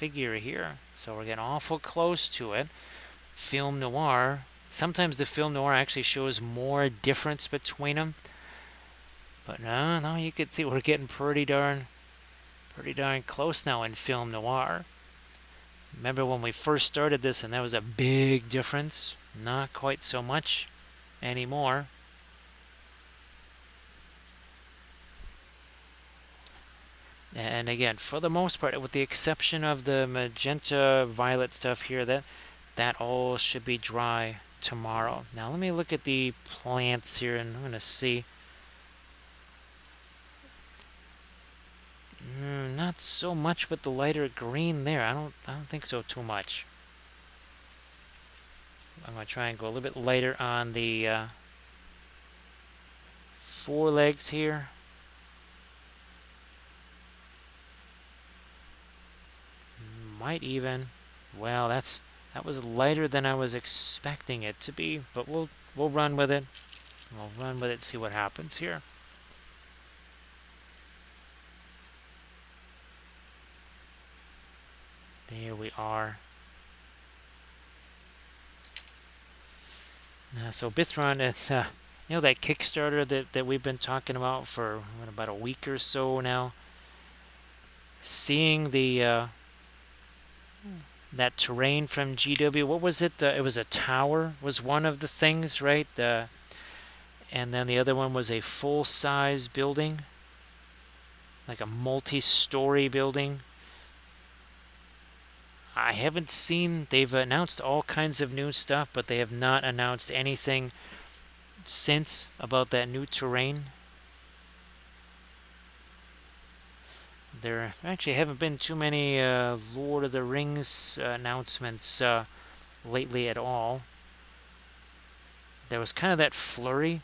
figure here. So we're getting awful close to it. Film noir. Sometimes the film noir actually shows more difference between them. But no, you can see we're getting pretty darn close now in film noir. Remember when we first started this and that was a big difference? Not quite so much anymore. And again, for the most part, with the exception of the magenta violet stuff here, that all should be dry tomorrow. Now let me look at the plants here and I'm going to see. Not so much with the lighter green there. I don't think so too much. I'm going to try and go a little bit lighter on the forelegs here. Might even. Well, that was lighter than I was expecting it to be, but we'll run with it. We'll run with it, see what happens here. There we are. So Bithron, it's you know, that Kickstarter that we've been talking about for about a week or so now. Seeing the that terrain from GW, what was it? It was a tower. Was one of the things, right? And then the other one was a full-size building, like a multi-story building. I haven't seen. They've announced all kinds of new stuff, but they have not announced anything since about that new terrain. There actually haven't been too many Lord of the Rings announcements lately at all. There was kind of that flurry,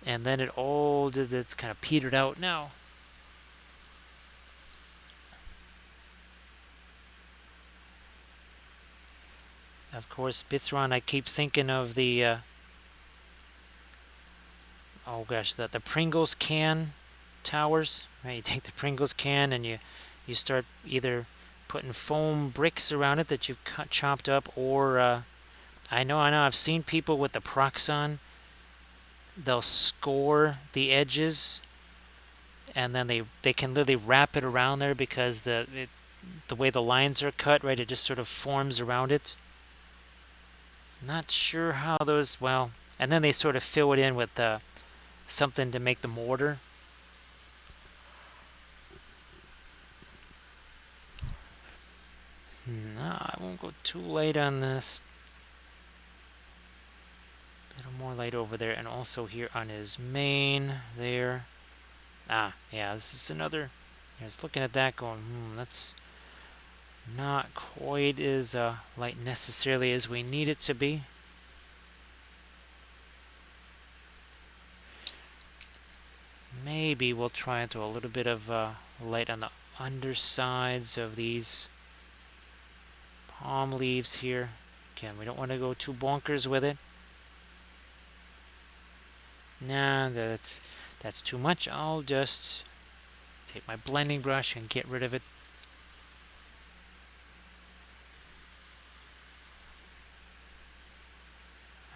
and then it's kind of petered out now. Of course, Bithron, I keep thinking of the oh gosh, the Pringles can towers. Right, you take the Pringles can and you start either putting foam bricks around it that you've chopped up, or I know, I've seen people with the Proxon. They'll score the edges, and then they can literally wrap it around there because the way the lines are cut, right, it just sort of forms around it. Not sure how those, well, and then they sort of fill it in with something to make the mortar. No, I won't go too light on this. A little more light over there, and also here on his main there. Ah, yeah, this is another. I was looking at that going, that's not quite as light necessarily as we need it to be. Maybe we'll try and throw a little bit of light on the undersides of these palm leaves here. Again, we don't want to go too bonkers with it. Nah, that's too much. I'll just take my blending brush and get rid of it.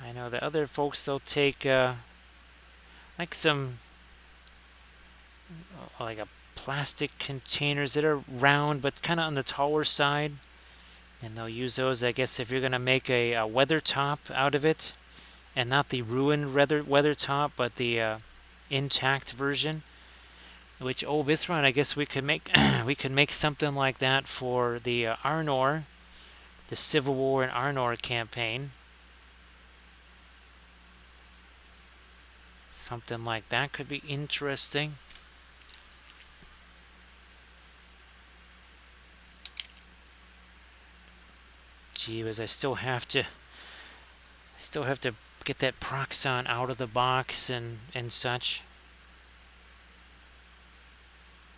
I know the other folks, they'll take like some like a plastic containers that are round but kind of on the taller side, and they'll use those, I guess, if you're going to make a weather top out of it, and not the ruined weather top, but the intact version. Which, oh, Bithron, I guess we could make we could make something like that for the Arnor, the Civil War and Arnor campaign. Something like that could be interesting. Gee whiz, I still have to get that Proxon out of the box and such.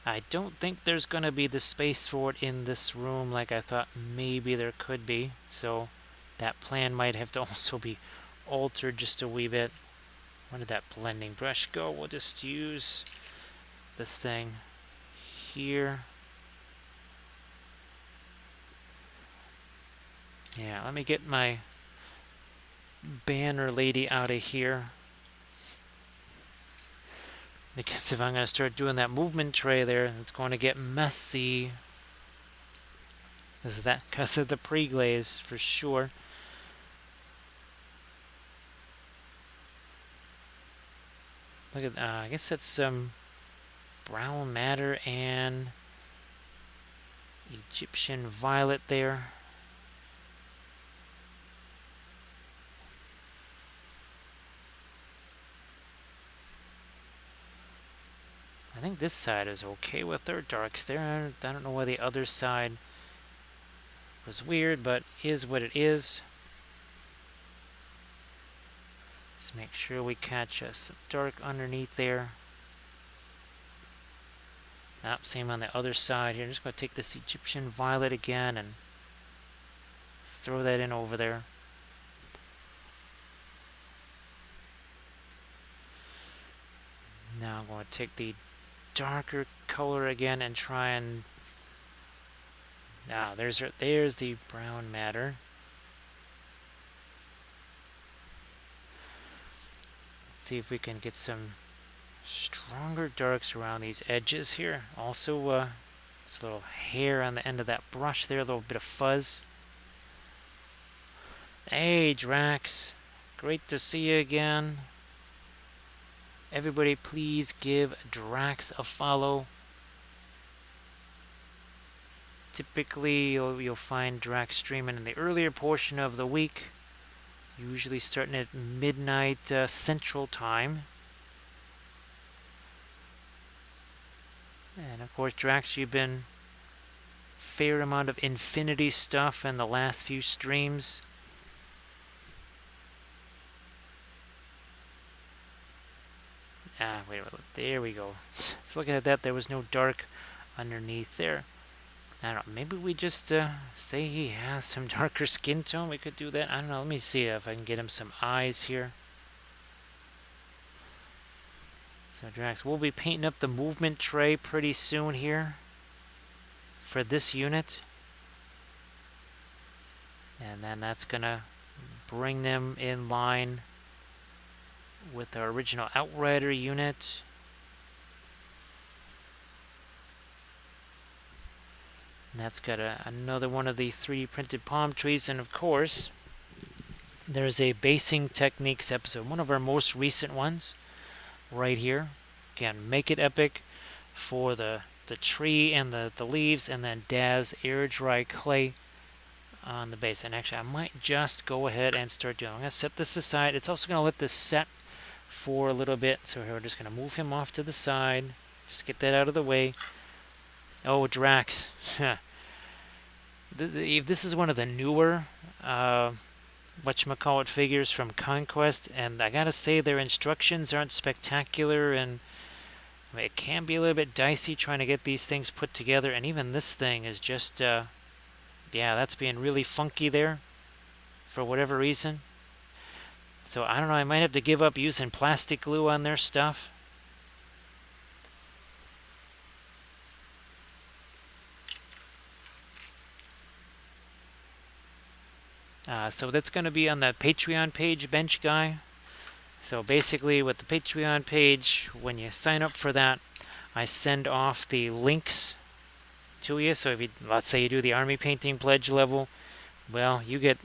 I don't think there's going to be the space for it in this room like I thought maybe there could be. So that plan might have to also be altered just a wee bit. Where did that blending brush go? We'll just use this thing here. Yeah, let me get my banner lady out of here. Because if I'm going to start doing that movement tray there, it's going to get messy. Because of the pre-glaze, for sure. Look at, I guess that's some brown matter and Egyptian violet there. I think this side is okay with their darks there. I don't know why the other side was weird, but is what it is. Let's make sure we catch some dark underneath there. Same on the other side here. I'm just going to take this Egyptian violet again and throw that in over there. Now I'm going to take the darker color again and try and... there's the brown matter. Let's see if we can get some stronger darks around these edges here. Also, this little hair on the end of that brush there, a little bit of fuzz. Hey, Drax. Great to see you again. Everybody, please give Drax a follow. Typically, you'll find Drax streaming in the earlier portion of the week, usually starting at midnight Central Time. And of course, Drax, you've been fair amount of Infinity stuff in the last few streams. Wait, there we go. So looking at that, there was no dark underneath there. I don't know, maybe we just say he has some darker skin tone. We could do that. I don't know. Let me see if I can get him some eyes here. So Drax, we'll be painting up the movement tray pretty soon here for this unit. And then that's going to bring them in line with our original Outrider unit. And that's got another one of the 3D printed palm trees. And of course, there's a basing techniques episode, one of our most recent ones, right here. Again, make it epic for the tree and the leaves, and then Daz air dry clay on the base. And actually, I might just go ahead and start doing. I'm going to set this aside. It's also going to let this set for a little bit. So here we're just going to move him off to the side. Just get that out of the way. Oh, Drax. This is one of the newer whatchamacallit figures from Conquest, and I gotta say their instructions aren't spectacular, and I mean, it can be a little bit dicey trying to get these things put together, and even this thing is just, yeah, that's being really funky there for whatever reason. So I don't know, I might have to give up using plastic glue on their stuff. So that's going to be on the Patreon page, Bench Guy. So basically with the Patreon page, when you sign up for that, I send off the links to you. So if you, let's say you do the Army Painting Pledge level, well, you get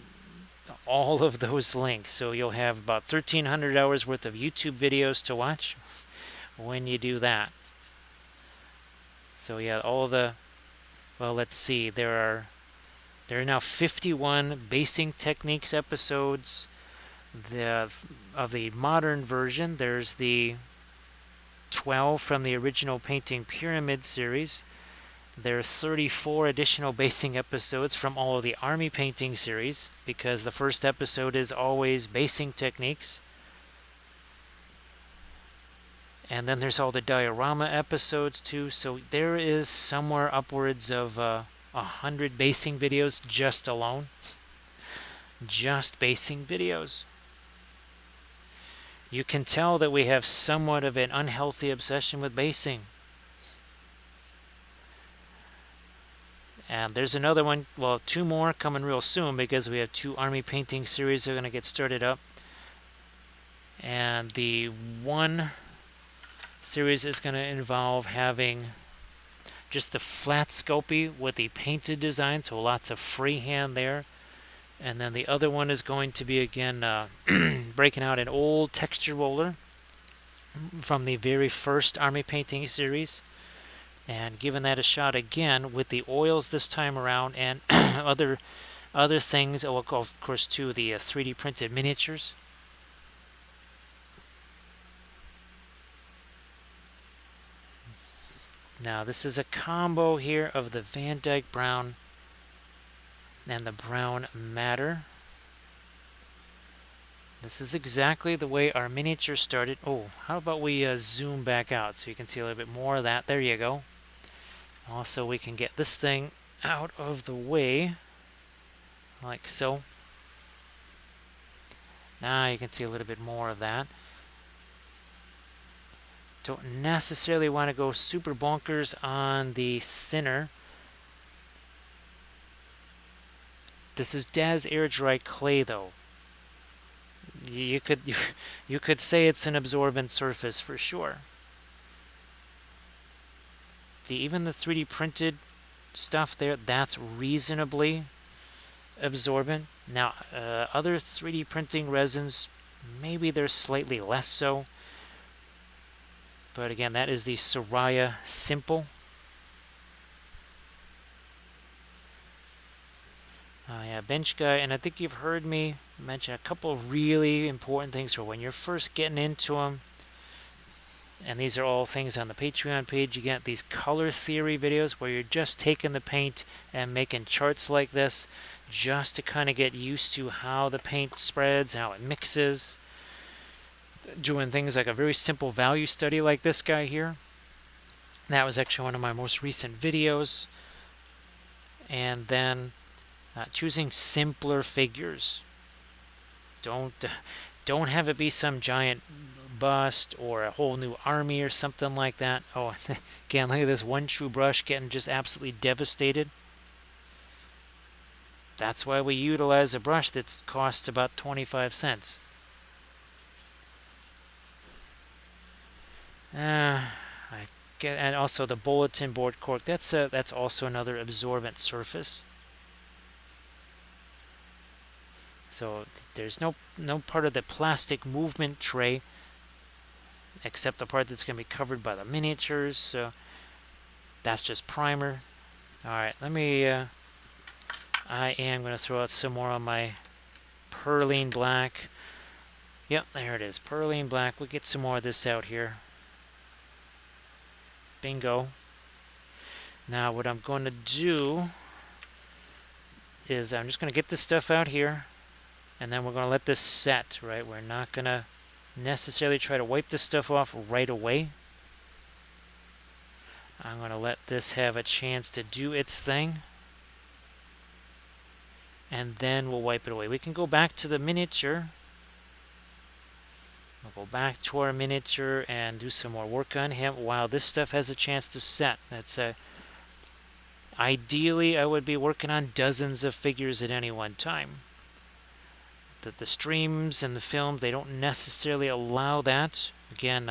all of those links. So you'll have about 1,300 hours worth of YouTube videos to watch when you do that. So yeah, all the, well, let's see, there are now 51 basing techniques episodes. Of the modern version, there's the 12 from the original Painting Pyramid series. There's 34 additional basing episodes from all of the Army Painting series, because the first episode is always basing techniques. And then there's all the diorama episodes too, so there is somewhere upwards of 100 basing videos just alone. Just basing videos. You can tell that we have somewhat of an unhealthy obsession with basing. And there's another one, well, two more coming real soon because we have two army painting series that are going to get started up. And the one series is going to involve having just the flat Sculpey with the painted design, so lots of freehand there. And then the other one is going to be, again, breaking out an old texture roller from the very first army painting series and giving that a shot again with the oils this time around and other things. Oh, of course, too, the 3D printed miniatures. Now, this is a combo here of the Van Dyke Brown and the Brown Matter. This is exactly the way our miniature started. Oh, how about we zoom back out so you can see a little bit more of that. There you go. Also, we can get this thing out of the way, like so. Now you can see a little bit more of that. Don't necessarily want to go super bonkers on the thinner. This is DAS air dry clay, though. You could say it's an absorbent surface for sure. Even the 3D printed stuff there, that's reasonably absorbent. Now, other 3D printing resins, maybe they're slightly less so. But again, that is the Soraya Simple. Yeah, bench guy, and I think you've heard me mention a couple of really important things for when you're first getting into them. And these are all things on the Patreon page. You get these color theory videos where you're just taking the paint and making charts like this just to kind of get used to how the paint spreads, how it mixes. Doing things like a very simple value study like this guy here. That was actually one of my most recent videos. And then choosing simpler figures. Don't have it be some giant bust or a whole new army or something like that. Oh, again, look at this one true brush getting just absolutely devastated. That's why we utilize a brush that costs about 25 cents. And also the bulletin board cork. That's also another absorbent surface. So there's no part of the plastic movement tray except the part that's going to be covered by the miniatures. So that's just primer. All right, let me. I am going to throw out some more on my Perlene Black. Yep, there it is, Perlene Black. We'll get some more of this out here. Bingo. Now what I'm going to do is I'm just going to get this stuff out here, and then we're going to let this set, right? We're not going to necessarily try to wipe this stuff off right away. I'm going to let this have a chance to do its thing, and then we'll wipe it away. We can go back to the miniature. We'll go back to our miniature and do some more work on him while this stuff has a chance to set. That's ideally, I would be working on dozens of figures at any one time. The streams and the film, they don't necessarily allow that. Again,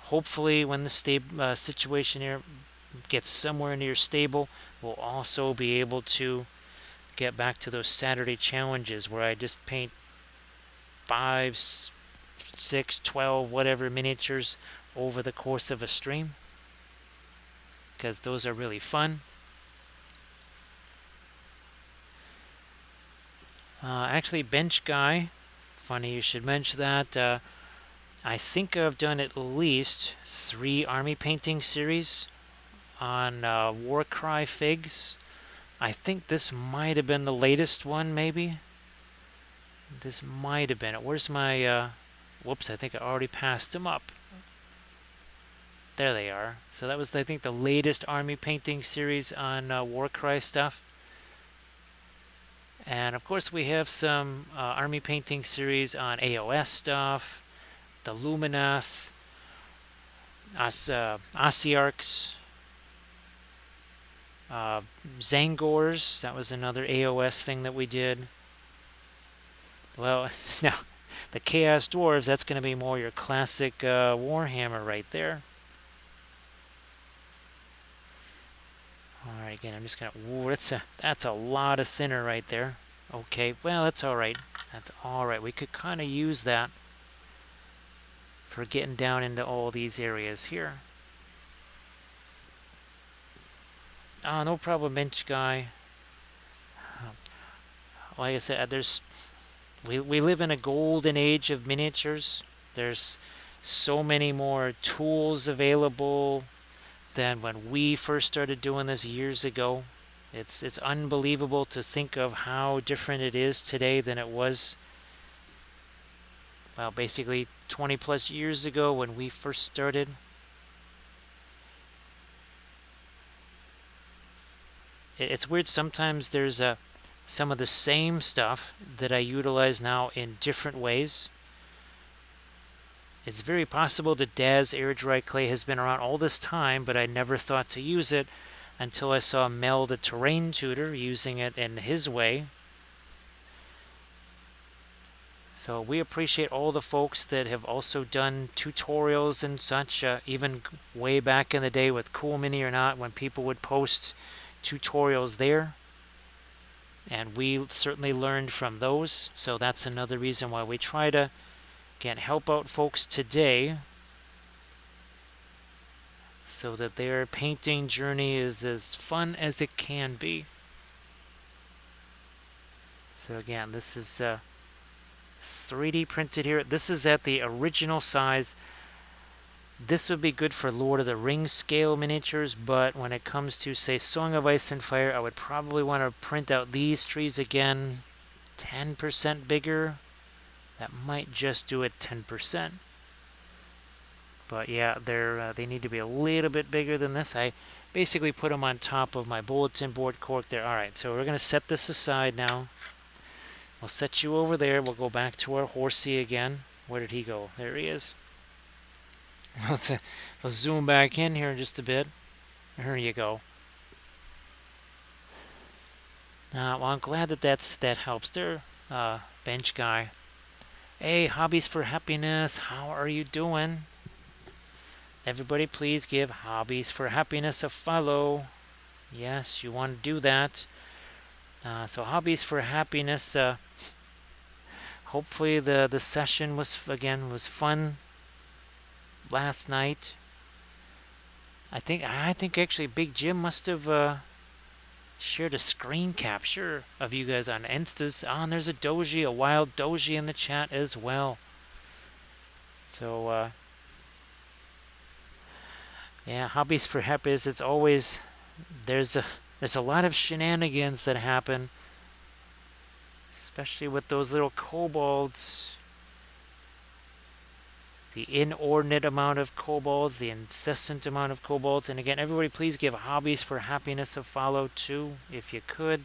hopefully when the situation here gets somewhere near stable, we'll also be able to get back to those Saturday challenges where I just paint 5, 6, 12, whatever miniatures over the course of a stream, because those are really fun. Actually, Bench Guy, funny you should mention that. I think I've done at least 3 army painting series on Warcry figs. I think this might have been the latest one, maybe. This might have been it. Where's my... whoops, I think I already passed them up. There they are. So that was, I think, the latest army painting series on Warcry stuff. And of course we have some army painting series on AOS stuff, the Luminath, Ossiarchs, Uh, Zangors, that was another AOS thing that we did. Well, now, the Chaos Dwarves, that's going to be more your classic Warhammer right there. Alright, again, I'm just going to... That's a lot of thinner right there. Okay, well, that's alright. That's alright. We could kind of use that for getting down into all these areas here. Ah, no problem, bench guy. Like I said, we live in a golden age of miniatures. There's so many more tools available than when we first started doing this years ago. It's unbelievable to think of how different it is today than it was, well, basically 20 plus years ago when we first started. It's weird, sometimes there's some of the same stuff that I utilize now in different ways. It's very possible that Daz air dry clay has been around all this time, but I never thought to use it until I saw Mel the terrain tutor using it in his way. So we appreciate all the folks that have also done tutorials and such, even way back in the day with Cool Mini or Not, when people would post tutorials there. And we certainly learned from those. So that's another reason why we try to, again, help out folks today so that their painting journey is as fun as it can be. So again, this is 3D printed here. This is at the original size. This would be good for Lord of the Rings scale miniatures, but when it comes to, say, Song of Ice and Fire, I would probably want to print out these trees again 10% bigger. That might just do it 10%. But yeah, they need to be a little bit bigger than this. I basically put them on top of my bulletin board cork there. Alright, so we're going to set this aside now. We'll set you over there. We'll go back to our horsey again. Where did he go? There he is. Let's zoom back in here in just a bit. There you go. Well, I'm glad that helps there, bench guy. Hey, Hobbies for Happiness, how are you doing? Everybody please give Hobbies for Happiness a follow. Yes, you want to do that. So Hobbies for Happiness, hopefully the session was fun last night. I think actually Big Jim must have shared a screen capture of you guys on Instas. And there's a wild doji in the chat as well. So yeah, Hobbies for Happiness. It's always there's a lot of shenanigans that happen, especially with those little kobolds. The inordinate amount of kobolds, the incessant amount of kobolds. And again, everybody please give Hobbies for Happiness a follow too, if you could.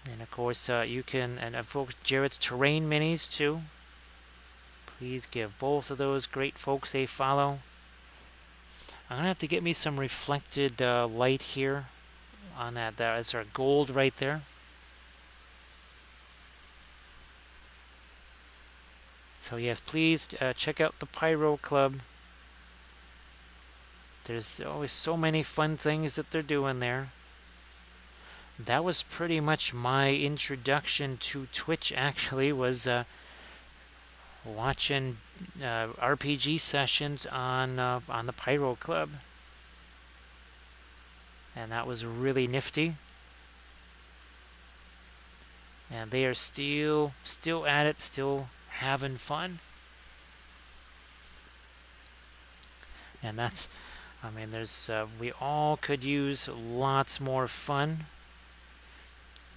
And of course, you can, and folks, Jarrett's Terrain Minis too. Please give both of those great folks a follow. I'm going to have to get me some reflected light here on that. That's our gold right there. So yes, please check out the Pyro Club. There's always so many fun things that they're doing there. That was pretty much my introduction to Twitch, actually, was watching RPG sessions on the Pyro Club. And that was really nifty. And they are still at it, still having fun. And that's, I mean, there's we all could use lots more fun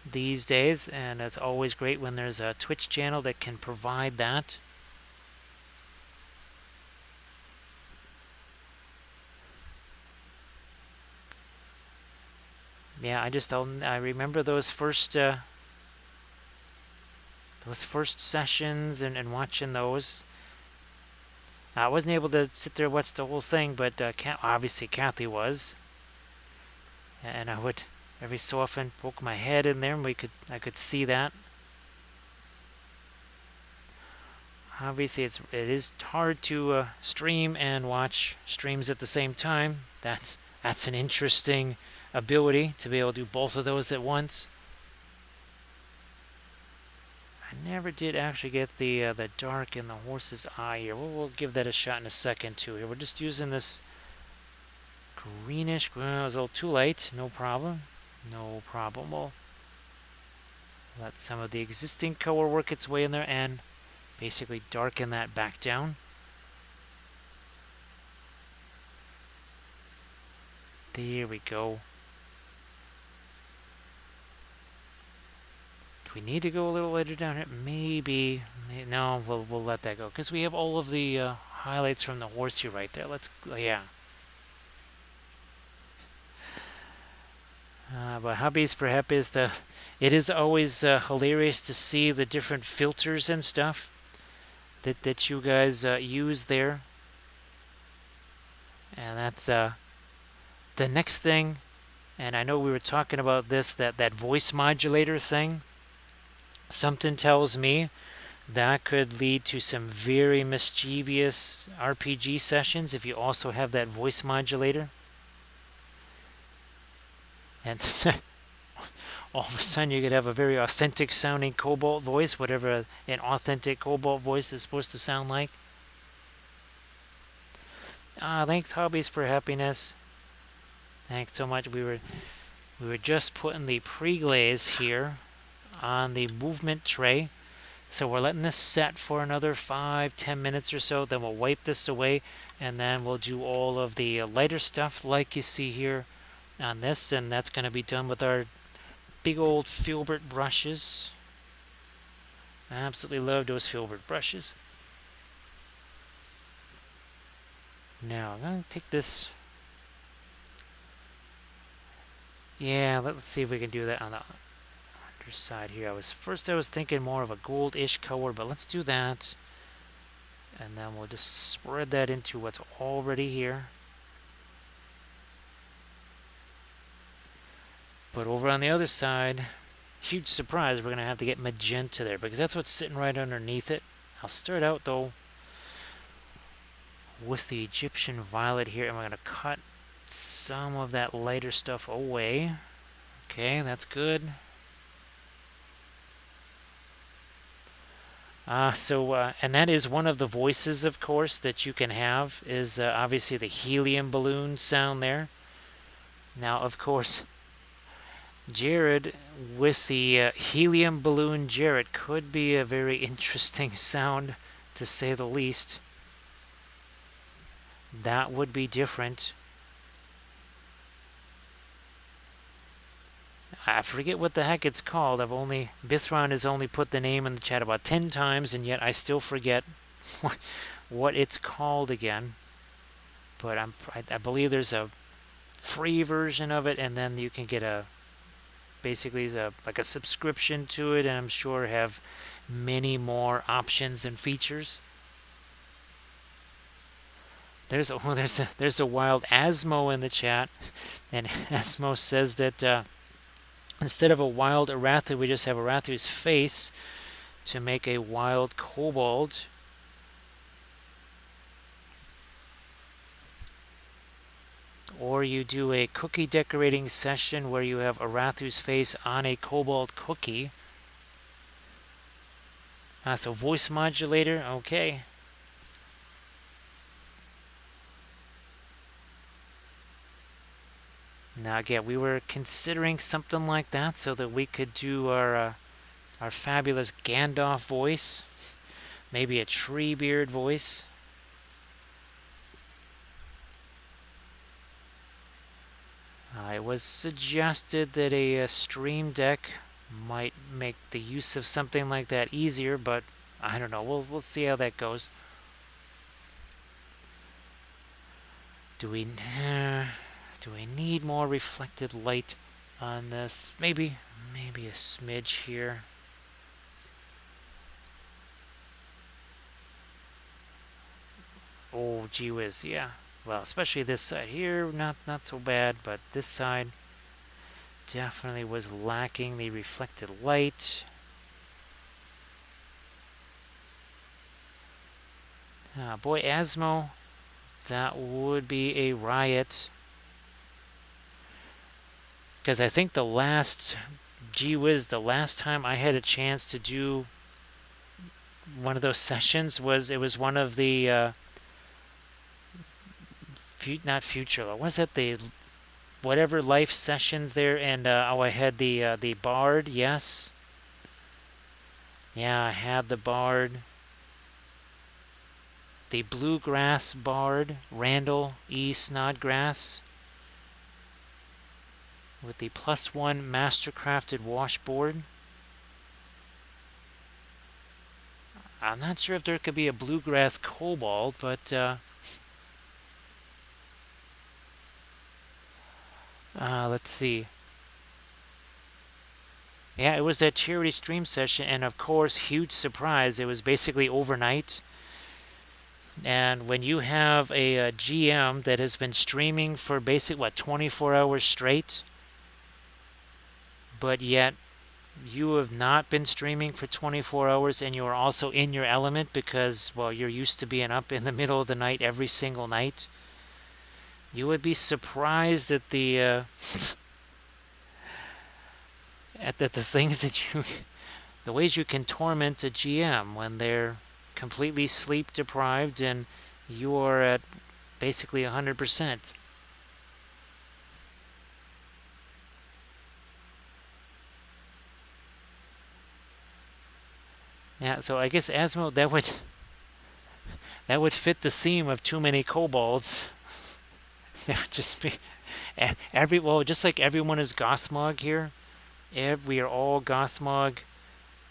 these days, and it's always great when there's a Twitch channel that can provide that. Yeah, I remember those first sessions and watching those. I wasn't able to sit there and watch the whole thing, but obviously Kathy was, and I would every so often poke my head in there, and I could see that. Obviously, it is hard to stream and watch streams at the same time. That's an interesting ability to be able to do both of those at once. I never did actually get the dark in the horse's eye here. We'll give that a shot in a second too. Here we're just using this greenish. Well, it was a little too late. No problem. No problem. We'll let some of the existing color work its way in there and basically darken that back down. There we go. Do we need to go a little later down here? Maybe. No, we'll let that go because we have all of the highlights from the horseshoe right there. Let's yeah. But hobbies for Hep is it is always hilarious to see the different filters and stuff that you guys use there. And that's the next thing. And I know we were talking about this, that voice modulator thing. Something tells me that could lead to some very mischievous RPG sessions if you also have that voice modulator. And all of a sudden you could have a very authentic sounding Cobalt voice, whatever an authentic Cobalt voice is supposed to sound like. Thanks Hobbies for Happiness. Thanks so much. We were just putting the pre-glaze here on the movement tray. So we're letting this set for another 5-10 minutes or so. Then we'll wipe this away, and then we'll do all of the lighter stuff like you see here on this, and that's going to be done with our big old filbert brushes. I absolutely love those filbert brushes. Now I'm going to take this. Yeah, let's see if we can do that on the underside here. I was thinking more of a goldish color, but let's do that. And then we'll just spread that into what's already here. But over on the other side, huge surprise, we're going to have to get magenta there because that's what's sitting right underneath it. I'll start out though with the Egyptian violet here, and we're going to cut some of that lighter stuff away. Okay, that's good. And that is one of the voices, of course, that you can have is obviously the helium balloon sound there. Now, of course, Jared with the helium balloon Jared could be a very interesting sound, to say the least. That would be different. I forget what the heck it's called. Bithron has only put the name in the chat about 10 times, and yet I still forget what it's called again. But I believe there's a free version of it, and then you can get basically like a subscription to it, and I'm sure have many more options and features. There's a wild Asmo in the chat, and Asmo says that instead of a wild Arathu, we just have Arathu's face to make a wild kobold. Or you do a cookie decorating session where you have Arathu's face on a kobold cookie. So voice modulator, okay. Now again, we were considering something like that so that we could do our fabulous Gandalf voice, maybe a Treebeard voice. It was suggested that a Stream Deck might make the use of something like that easier, but I don't know. We'll see how that goes. Do we need more reflected light on this? Maybe a smidge here. Oh, gee whiz, yeah. Well, especially this side here, not so bad, but this side definitely was lacking the reflected light. Boy, Asmo, that would be a riot. Because I think gee whiz, the last time I had a chance to do one of those sessions was one of the, not future, what was it, the whatever life sessions there, and oh, I had the bard, yes. Yeah, I had the bard. The bluegrass bard, Randall E. Snodgrass, with the +1 mastercrafted washboard. I'm not sure if there could be a bluegrass kobold, but let's see. Yeah, it was that charity stream session, and of course, huge surprise. It was basically overnight. And when you have a GM that has been streaming for 24 hours straight, but yet you have not been streaming for 24 hours and you're also in your element because, well, you're used to being up in the middle of the night every single night, you would be surprised at the things that the ways you can torment a GM when they're completely sleep deprived and you are at basically 100%. Yeah, so I guess Asmo, that would fit the theme of too many kobolds. That would just be just like everyone is Gothmog here. We are all Gothmog.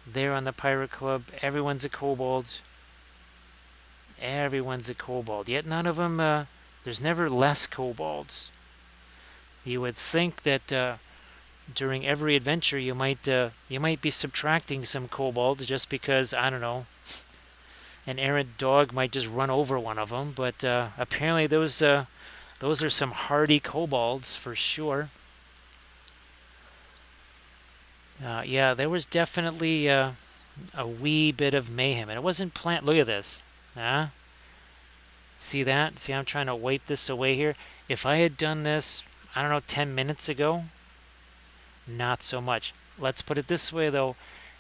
There on the Pirate Club, everyone's a kobold. Everyone's a kobold. Yet none of them. There's never less kobolds. You would think that during every adventure you might be subtracting some kobolds just because, I don't know, an errant dog might just run over one of them. But apparently those are some hardy kobolds for sure. Yeah, there was definitely a wee bit of mayhem, and it wasn't planned. Look at this. Huh? See that? See, I'm trying to wipe this away here. If I had done this, I don't know, 10 minutes ago, not so much. Let's put it this way, though.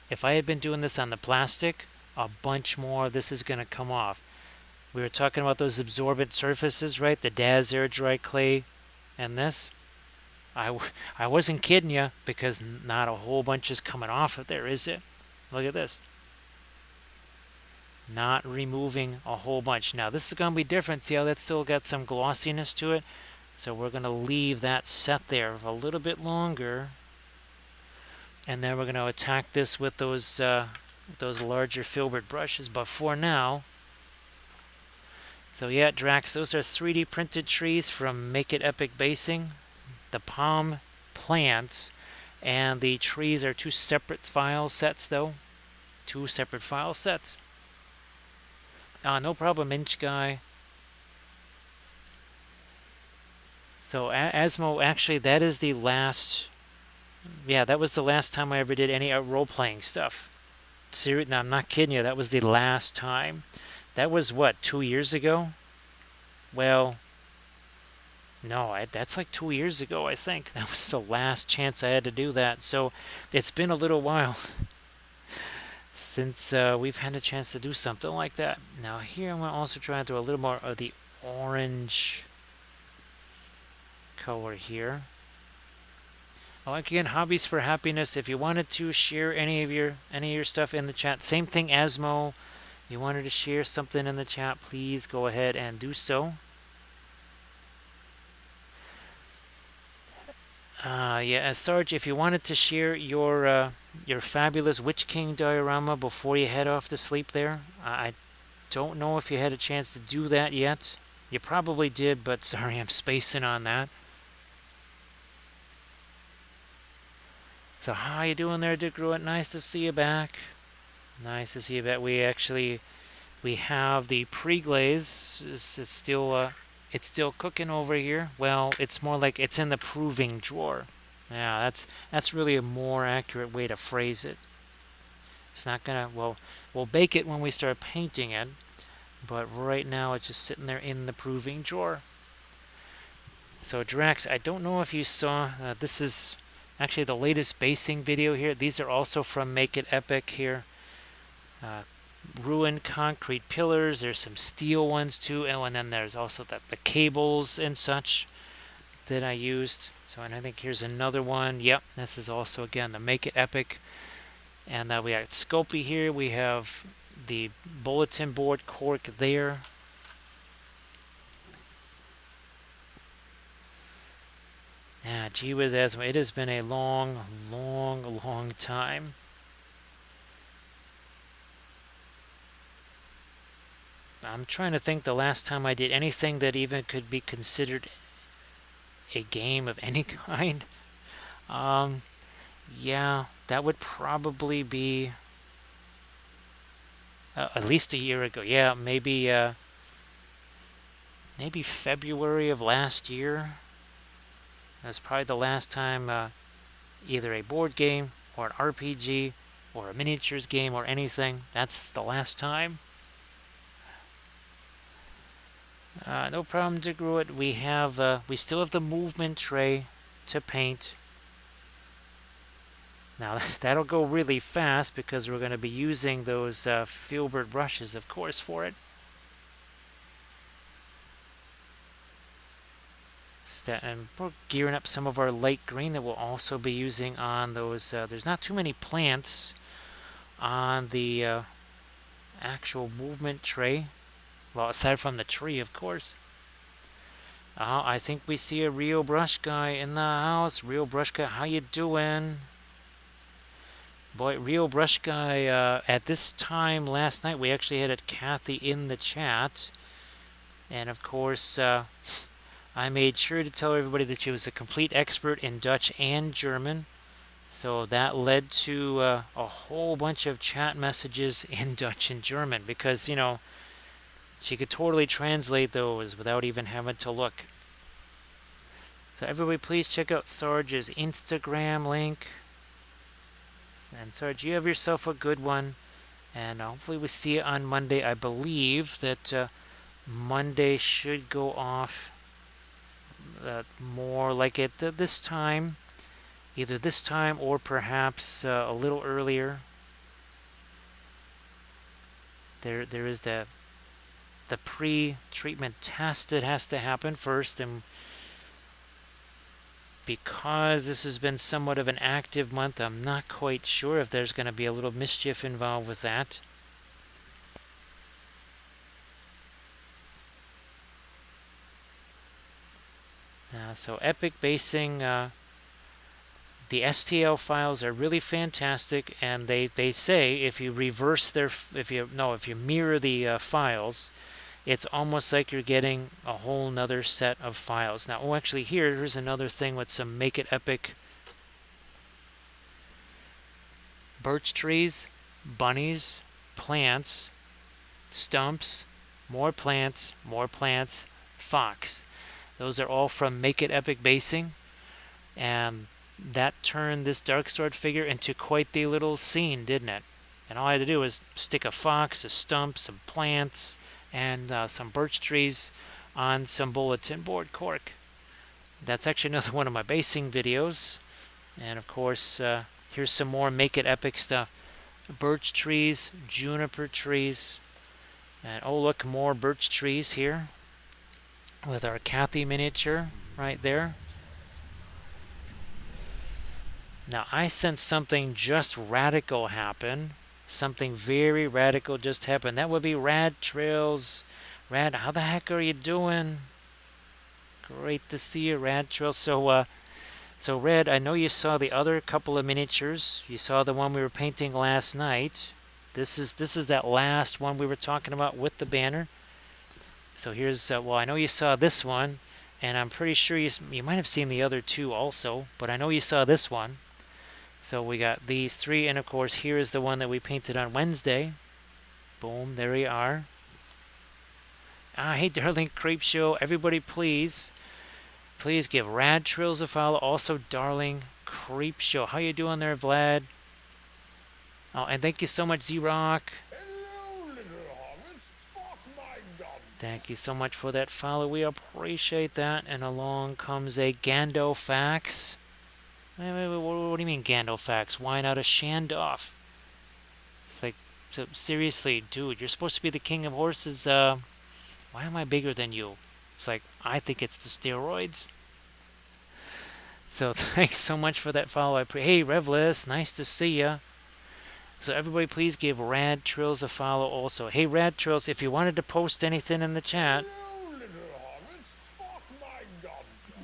If I had been doing this on the plastic, a bunch more of this is going to come off. We were talking about those absorbent surfaces, right? The Daz Air Dry Clay and this. I wasn't kidding you because not a whole bunch is coming off of there, is it? Look at this. Not removing a whole bunch. Now this is going to be different. See how that's still got some glossiness to it? So we're going to leave that set there a little bit longer. And then we're going to attack this with those larger filbert brushes. But for now, so yeah, Drax, those are 3D printed trees from Make It Epic Basing. The palm plants and the trees are two separate file sets, though. Two separate file sets. No problem, Inch Guy. So Asmo, actually, that is the last. Yeah, that was the last time I ever did any role-playing stuff. No, I'm not kidding you. That was the last time. That was what, 2 years ago? Well, no, that's like 2 years ago, I think. That was the last chance I had to do that. So it's been a little while since we've had a chance to do something like that. Now here I'm going to also try to do a little more of the orange color here. Again, hobbies for happiness. If you wanted to share any of your stuff in the chat, same thing, Asmo. You wanted to share something in the chat, please go ahead and do so. Yeah, Sarge, if you wanted to share your fabulous Witch King diorama before you head off to sleep there, I don't know if you had a chance to do that yet. You probably did, but sorry, I'm spacing on that. So how you doing there, Dick Ruitt? Nice to see you back. Nice to see you back. We actually We have the pre-glaze. It's still cooking over here. Well, it's more like it's in the proving drawer. Yeah, that's really a more accurate way to phrase it. It's not gonna, well, we'll bake it when we start painting it, but right now it's just sitting there in the proving drawer. So Drax, I don't know if you saw, this is actually the latest basing video here. These are also from Make It Epic here. Uh, Ruined concrete pillars. There's some steel ones too, and then there's also the cables and such that I used. So, and I think here's another one. Yep, this is also again the Make It Epic. And we got Sculpey here. We have the bulletin board cork there. Yeah, gee whiz, Asma, it has been a long, long, long time. I'm trying to think the last time I did anything that even could be considered a game of any kind. Yeah, that would probably be at least a year ago. Yeah, maybe February of last year. That's probably the last time either a board game or an RPG or a miniatures game or anything. That's the last time. No problem to grow it. We still have the movement tray to paint. Now that'll go really fast because we're going to be using those filbert brushes, of course, for it. And we're gearing up some of our light green that we'll also be using on those. There's not too many plants on the actual movement tray. Well, aside from the tree, of course. I think we see a real brush guy in the house. Real brush guy, how you doing? Boy, real brush guy, at this time last night, we actually had Kathy in the chat. And of course, I made sure to tell everybody that she was a complete expert in Dutch and German. So that led to a whole bunch of chat messages in Dutch and German because, you know, she could totally translate those without even having to look. So everybody please check out Sarge's Instagram link. And Sarge, you have yourself a good one. And hopefully we see you on Monday. I believe that Monday should go off more like at this time. Either this time or perhaps a little earlier. There is the pre-treatment test that has to happen first, and because this has been somewhat of an active month, I'm not quite sure if there's going to be a little mischief involved with that. So Epic Basing, the STL files are really fantastic, and they say if you mirror the files, it's almost like you're getting a whole nother set of files. Now, actually, here's another thing with some Make It Epic birch trees, bunnies, plants, stumps, more plants, fox. Those are all from Make It Epic Basing, and that turned this Dark Sword figure into quite the little scene, didn't it? And all I had to do was stick a fox, a stump, some plants, and some birch trees on some bulletin board cork. That's actually another one of my basing videos. And of course, here's some more Make It Epic stuff. Birch trees, juniper trees, and oh look, more birch trees here with our Kathy miniature right there. Now I sense something just radical happen. Something very radical just happened. That would be Rad Trails. Rad, how the heck are you doing? Great to see you, Rad Trails. So Red, I know you saw the other couple of miniatures. You saw the one we were painting last night. This is that last one we were talking about with the banner. So here's, well, I know you saw this one, and I'm pretty sure you might have seen the other two also, but I know you saw this one. So we got these three, and of course here is the one that we painted on Wednesday. Boom, there we are. Hey, darling Creepshow, everybody please give Rad Trills a follow. Also, darling Creepshow, how you doing there, Vlad? Oh, and thank you so much, Z-Rock. Hello, little hobbits. Spark my gun. Thank you so much for that follow. We appreciate that. And along comes a Gandalfax. Wait, what do you mean Gandalfax? Why not a Shandoff? It's like, so seriously, dude, you're supposed to be the king of horses. Why am I bigger than you? It's like, I think it's the steroids. So thanks so much for that follow. Hey, Revless, nice to see ya. So everybody please give Rad Trills a follow also. Hey, Rad Trills, if you wanted to post anything in the chat, Hello, little hobbits. Spark my gun.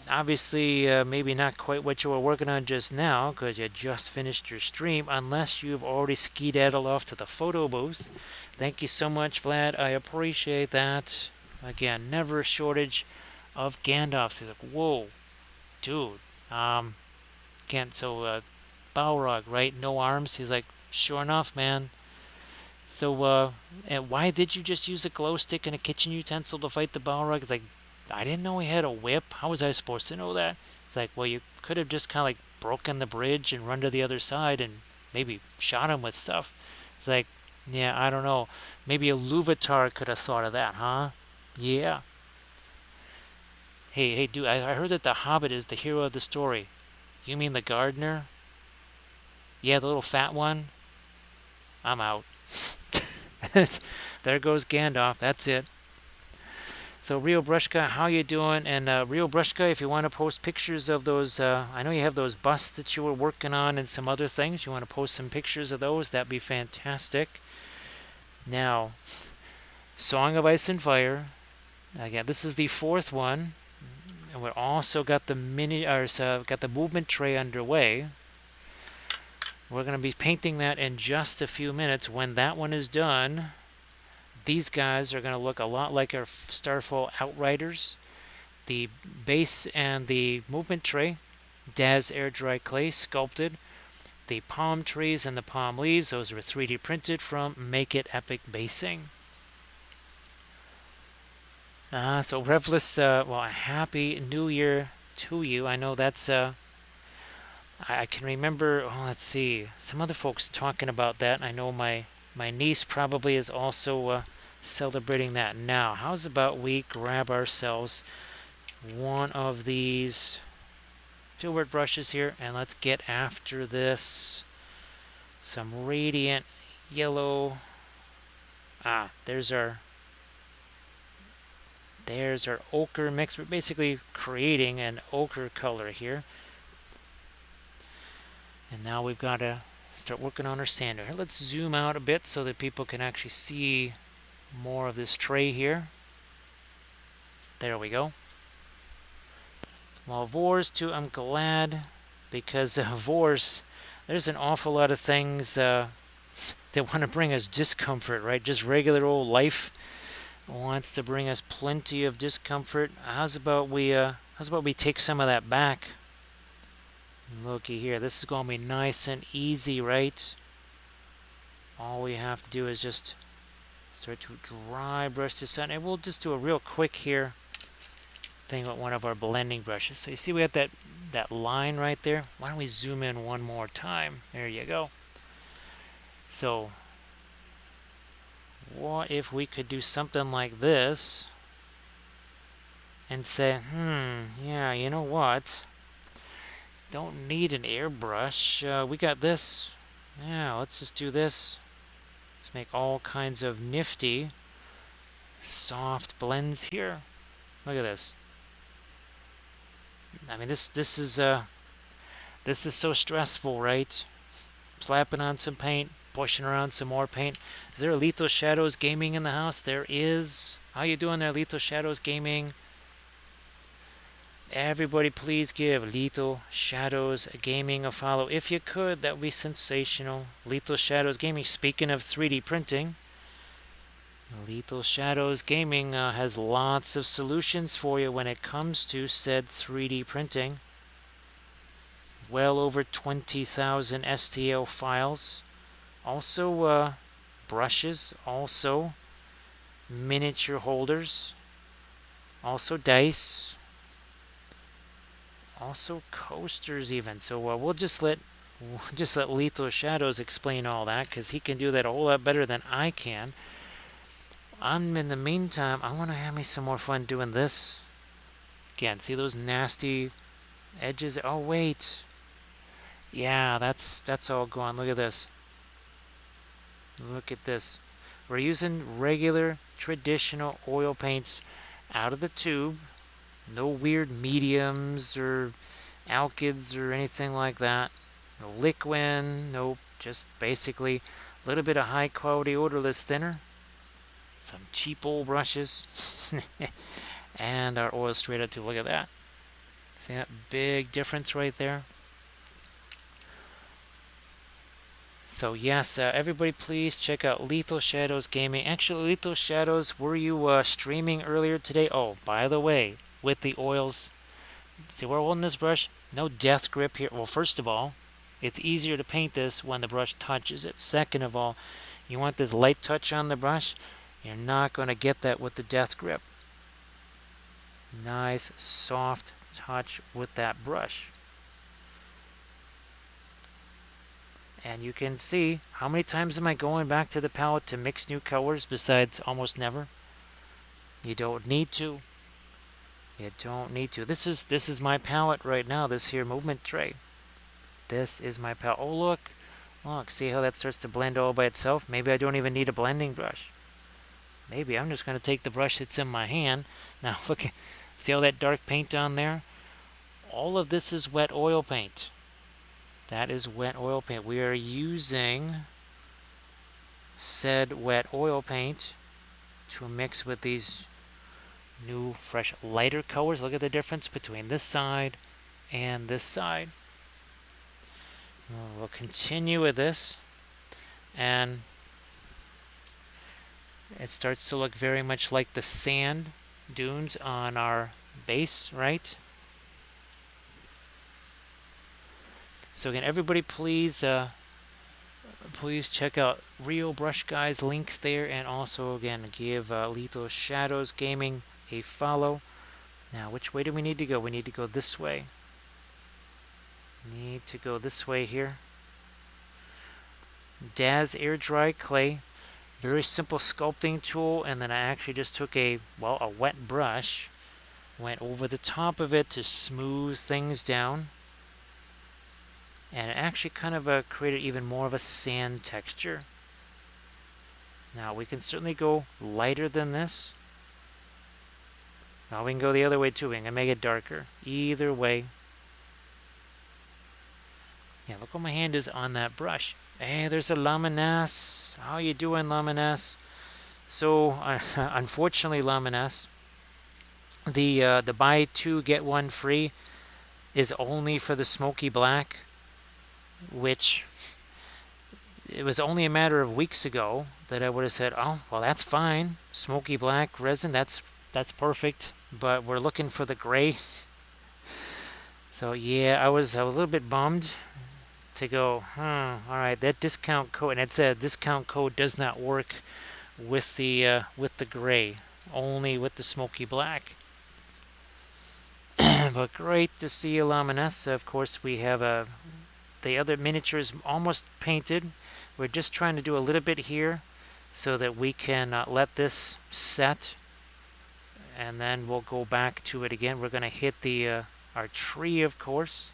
obviously maybe not quite what you were working on just now because you just finished your stream, unless you've already skedaddled off to the photo booth. Thank you so much, Vlad. I appreciate that. Again, never a shortage of Gandalfs. He's like, whoa, dude. Can't, so, Balrog, right? No arms? He's like, sure enough, man. So, and why did you just use a glow stick and a kitchen utensil to fight the Balrog? It's like, I didn't know he had a whip. How was I supposed to know that? It's like, well, you could have just kind of like broken the bridge and run to the other side and maybe shot him with stuff. It's like, yeah, I don't know. Maybe a Luvatar could have thought of that, huh? Yeah. Hey, dude, I heard that the Hobbit is the hero of the story. You mean the gardener? Yeah, the little fat one? I'm out. There goes Gandalf. That's it. So Rio Brushka, how you doing? And Rio Brushka, if you want to post pictures of those, I know you have those busts that you were working on and some other things. You want to post some pictures of those? That'd be fantastic. Now, Song of Ice and Fire. Again, this is the fourth one, and we also got the got the movement tray underway. We're going to be painting that in just a few minutes. When that one is done, these guys are going to look a lot like our Starfall Outriders. The base and the movement tray, Daz Air Dry Clay sculpted. The palm trees and the palm leaves, those were 3D printed from Make It Epic Basing. So Revless, well, a happy new year to you. I know that's, I can remember, oh, let's see, some other folks talking about that. I know my niece probably is also celebrating that now. How's about we grab ourselves one of these filbert brushes here, and let's get after this. Some radiant yellow. There's our ochre mix. We're basically creating an ochre color here. And now we've got to start working on our sander. Let's zoom out a bit so that people can actually see more of this tray here. There we go. Well, Vors too, I'm glad, because Vors, there's an awful lot of things that want to bring us discomfort, right? Just regular old life wants to bring us plenty of discomfort. How's about we take some of that back? Looky here, this is going to be nice and easy, right? All we have to do is just start to dry brush this out, and we'll just do a real quick here thing with one of our blending brushes. So you see we have that line right there. Why don't we zoom in one more time? There you go. So what if we could do something like this and say, yeah, you know what? Don't need an airbrush. We got this. Yeah, let's just do this. Let's make all kinds of nifty soft blends here. Look at this. I mean, this is so stressful, right? Slapping on some paint, pushing around some more paint. Is there a Lethal Shadows Gaming in the house? There is. How you doing there, Lethal Shadows Gaming? Everybody please give Lethal Shadows Gaming a follow. If you could, that would be sensational. Lethal Shadows Gaming, speaking of 3D printing, Lethal Shadows Gaming has lots of solutions for you when it comes to said 3D printing. Well over 20,000 STL files. Also, brushes, also miniature holders, also dice, also coasters even. So we'll just let Lethal Shadows explain all that, because he can do that a whole lot better than I can. In the meantime, I want to have me some more fun doing this. Again, see those nasty edges? Oh wait, yeah, that's all gone. Look at this. Look at this. We're using regular traditional oil paints out of the tube. No weird mediums or alkyds or anything like that. No liquid, nope. Just basically a little bit of high quality odorless thinner, some cheap old brushes, and our oil straight up tube. Look at that. See that big difference right there? So yes, everybody please check out Lethal Shadows Gaming. Actually, Lethal Shadows, were you streaming earlier today? Oh, by the way, with the oils, see we're holding this brush, no death grip here. Well, first of all, it's easier to paint this when the brush touches it. Second of all, you want this light touch on the brush. You're not going to get that with the death grip. Nice, soft touch with that brush. And you can see, how many times am I going back to the palette to mix new colors besides almost never? You don't need to. You don't need to. This is my palette right now, this here movement tray. This is my palette. Oh look, look, see how that starts to blend all by itself? Maybe I don't even need a blending brush. Maybe I'm just going to take the brush that's in my hand. Now look, see all that dark paint on there? All of this is wet oil paint. That is wet oil paint. We are using said wet oil paint to mix with these new, fresh, lighter colors. Look at the difference between this side and this side. We'll continue with this, and it starts to look very much like the sand dunes on our base, right? So again, everybody please check out Real Brush Guy's links there, and also again give Lethal Shadows Gaming a follow. Now, which way do we need to go? We need to go this way. Need to go this way here. Daz Air Dry Clay, very simple sculpting tool, and then I actually just took a wet brush, went over the top of it to smooth things down, and it actually kind of created even more of a sand texture. Now we can certainly go lighter than this. Now we can go the other way too. We can make it darker. Either way. Yeah, look what my hand is on that brush. Hey, there's a Lamines. How you doing, Lamines? So, unfortunately, Lamines, the buy two get one free is only for the smoky black, which it was only a matter of weeks ago that I would have said, oh, well, that's fine. Smoky black resin, that's perfect. But we're looking for the gray. So yeah, I was a little bit bummed to go, all right, that discount code, and it said discount code does not work with the gray, only with the smoky black. But great to see you, Lamines. Of course, we have the other miniatures almost painted. We're just trying to do a little bit here so that we can let this set, and then we'll go back to it again. We're going to hit the our tree, of course.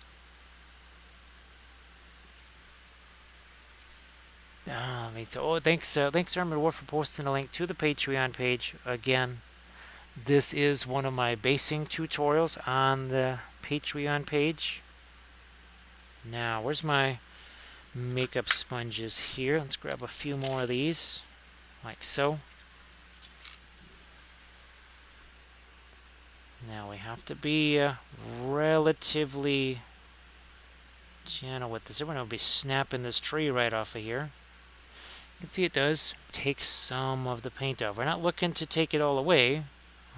Thanks, Armored War, for posting a link to the Patreon page. Again, this is one of my basing tutorials on the Patreon page. Now, where's my makeup sponges here? Let's grab a few more of these, like so. Now we have to be relatively gentle with this. Everyone will be snapping this tree right off of here. You can see it does take some of the paint off. We're not looking to take it all away.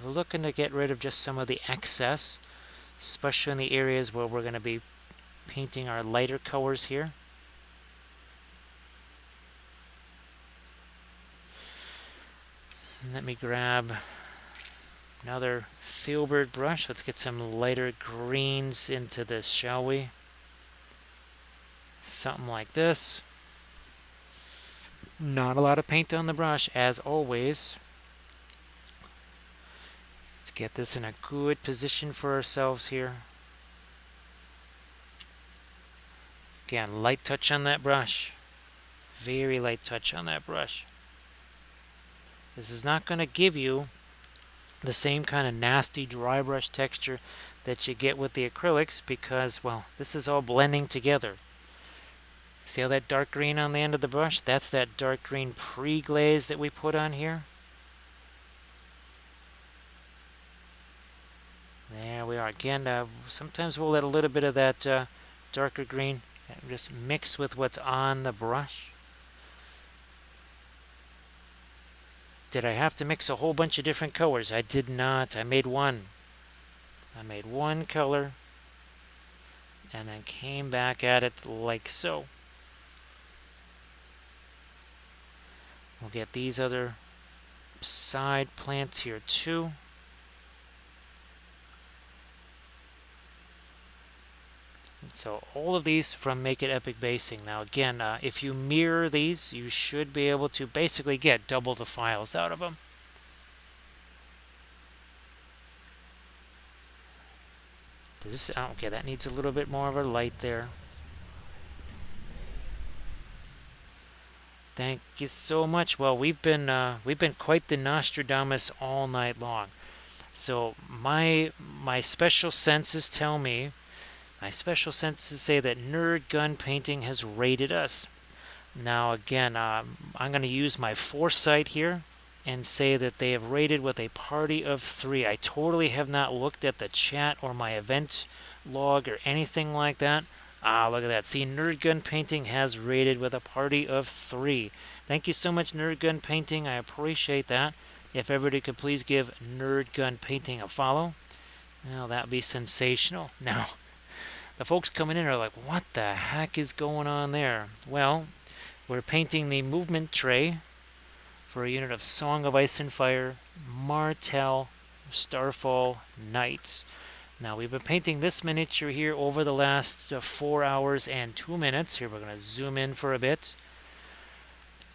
We're looking to get rid of just some of the excess, especially in the areas where we're going to be painting our lighter colors here. Let me grab another filbert brush. Let's get some lighter greens into this, shall we? Something like this. Not a lot of paint on the brush, as always. Let's get this in a good position for ourselves here. Again, light touch on that brush. Very light touch on that brush. This is not going to give you the same kind of nasty dry brush texture that you get with the acrylics because, well, this is all blending together. See how that dark green on the end of the brush? That's that dark green pre-glaze that we put on here. There we are. Again, sometimes we'll let a little bit of that darker green just mix with what's on the brush. Did I have to mix a whole bunch of different colors? I did not. I made one. I made one color and then came back at it like so. We'll get these other side plants here too. So all of these from Make It Epic Basing. Now again, if you mirror these, you should be able to basically get double the files out of them. Okay, that needs a little bit more of a light there. Thank you so much. Well, we've been quite the Nostradamus all night long. So my special senses tell me, my special senses say that Nerd Gun Painting has rated us. Now again, I'm going to use my foresight here and say that they have rated with a party of 3. I totally have not looked at the chat or my event log or anything like that. Look at that. See, Nerd Gun Painting has rated with a party of 3. Thank you so much, Nerd Gun Painting. I appreciate that. If everybody could please give Nerd Gun Painting a follow. Now, that would be sensational. Now, the folks coming in are like, what the heck is going on there? Well, we're painting the movement tray for a unit of Song of Ice and Fire, Martel Starfall Knights. Now, we've been painting this miniature here over the last 4 hours and 2 minutes. Here, we're going to zoom in for a bit.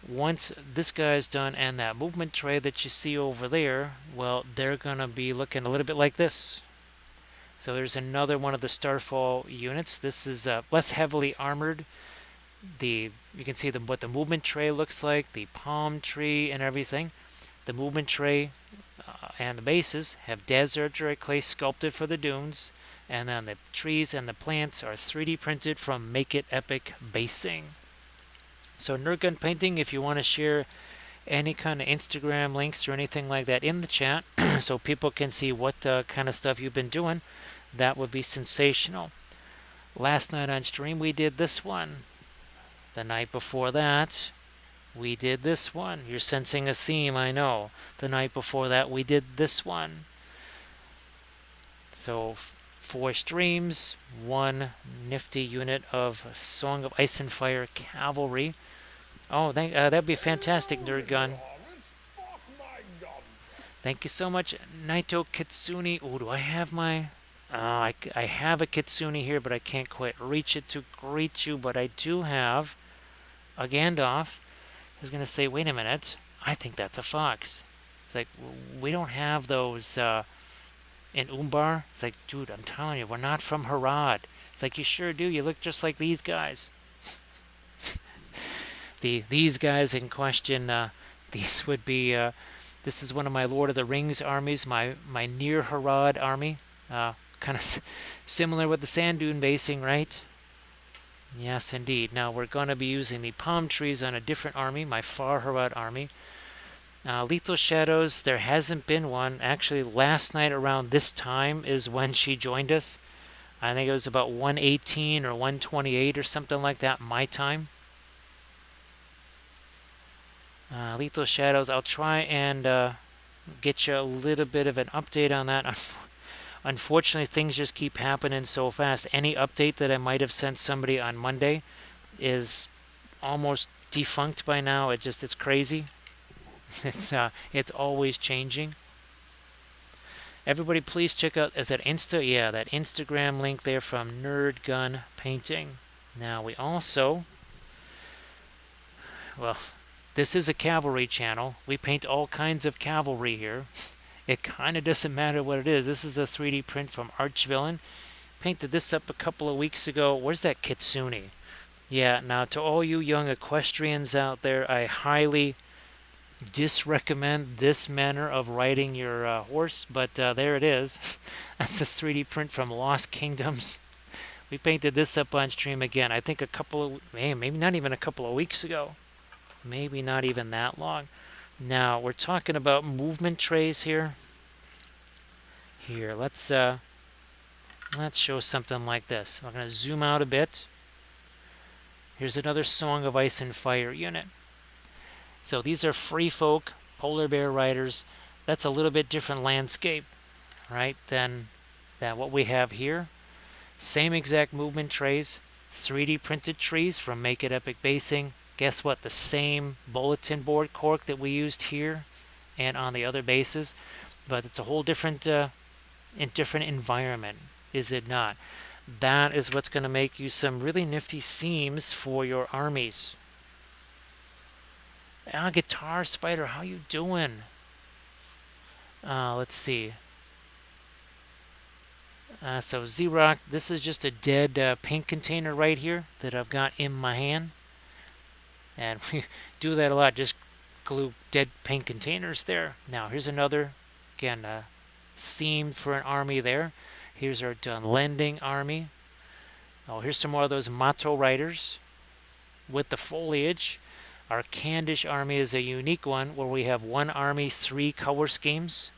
Once this guy's done and that movement tray that you see over there, well, they're going to be looking a little bit like this. So there's another one of the Starfall units. This is less heavily armored. You can see what the movement tray looks like, the palm tree and everything. The movement tray and the bases have desert or clay sculpted for the dunes, and then the trees and the plants are 3D printed from Make It Epic Basing. So Nerd Gun Painting, if you want to share any kind of Instagram links or anything like that in the chat so people can see what kind of stuff you've been doing, that would be sensational. Last night on stream we did this one. The night before that we did this one. You're sensing a theme, I know. The night before that we did this one. So 4 streams, 1 nifty unit of Song of Ice and Fire Cavalry. Oh, that'd be fantastic, Nerd Gun. Thank you so much, Naito Kitsune. Oh, do I have my... I have a Kitsune here, but I can't quite reach it to greet you. But I do have a Gandalf. I was going to say, wait a minute. I think that's a fox. It's like, we don't have those in Umbar. It's like, dude, I'm telling you, we're not from Harad. It's like, you sure do. You look just like these guys. These guys in question, these would be... this is one of my Lord of the Rings armies, my near Harad army. Kind of similar with the sand dune basing, right? Yes, indeed. Now we're going to be using the palm trees on a different army, my Far Harad army. Lethal Shadows, there hasn't been one. Actually, last night around this time is when she joined us. I think it was about 1:18 or 1:28 or something like that, my time. Lethal Shadows, I'll try and get you a little bit of an update on that. Unfortunately, things just keep happening so fast. Any update that I might have sent somebody on Monday is almost defunct by now. It's crazy. It's always changing. Everybody, please check out, is that that Instagram link there from Nerd Gun Painting. Now we also, well, this is a cavalry channel. We paint all kinds of cavalry here. It kind of doesn't matter what it is. This is a 3D print from Archvillain. Painted this up a couple of weeks ago. Where's that Kitsune? Yeah, now to all you young equestrians out there, I highly disrecommend this manner of riding your horse, but there it is. That's a 3D print from Lost Kingdoms. We painted this up on stream again, I think a couple of, maybe not even a couple of weeks ago. Maybe not even that long. Now, we're talking about movement trays here. Here, let's show something like this. I'm going to zoom out a bit. Here's another Song of Ice and Fire unit. So these are free folk, polar bear riders. That's a little bit different landscape, right, than what we have here. Same exact movement trays, 3D printed trees from Make It Epic Basing. Guess what? The same bulletin board cork that we used here and on the other bases, but it's a whole different environment, is it not? That is what's going to make you some really nifty seams for your armies. Guitar Spider, how you doing? Let's see. So Z-Rock, this is just a dead paint container right here that I've got in my hand. And we do that a lot, just glue dead paint containers there. Now here's another, again, themed for an army there. Here's our Dunlending army. Oh, here's some more of those Mato riders with the foliage. Our Candish army is a unique one where we have one army, 3 color schemes.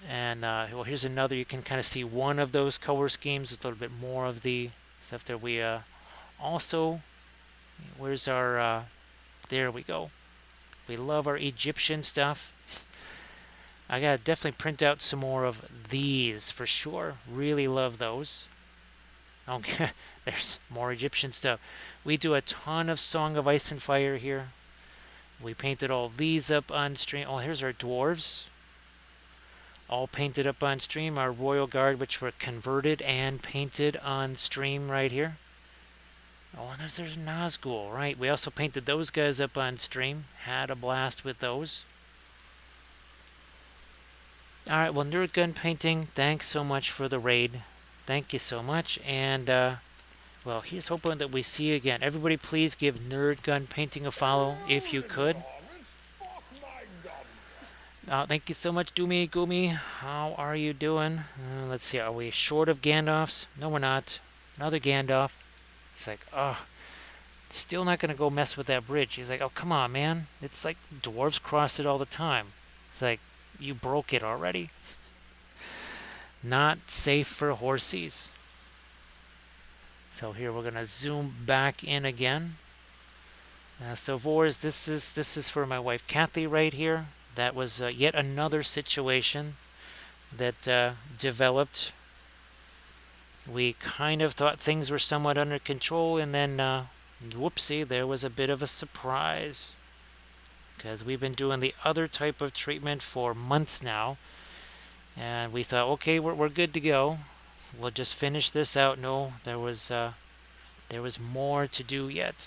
And well, here's another. You can kind of see one of those color schemes with a little bit more of the stuff there. We also, where's our, there we go. We love our Egyptian stuff. I gotta definitely print out some more of these for sure. Really love those. Okay, there's more Egyptian stuff. We do a ton of Song of Ice and Fire here. We painted all these up on stream. Oh, here's our dwarves. All painted up on stream. Our Royal Guard, which were converted and painted on stream right here. Oh, and there's Nazgul, right? We also painted those guys up on stream. Had a blast with those. Alright, well, Nerd Gun Painting, thanks so much for the raid. Thank you so much. And, well, here's hoping that we see you again. Everybody, please give Nerd Gun Painting a follow if you could. Thank you so much, Doomy Goomy. How are you doing? Let's see, are we short of Gandalfs? No, we're not. Another Gandalf. He's like, oh, still not going to go mess with that bridge. He's like, oh, come on, man. It's like dwarves cross it all the time. It's like, you broke it already. Not safe for horsies. So here we're going to zoom back in again. So Vors, this is for my wife Kathy right here. That was yet another situation that developed. We kind of thought things were somewhat under control, and then whoopsie, there was a bit of a surprise. Because we've been doing the other type of treatment for months now. And we thought, okay, we're good to go. We'll just finish this out. No, there was more to do yet.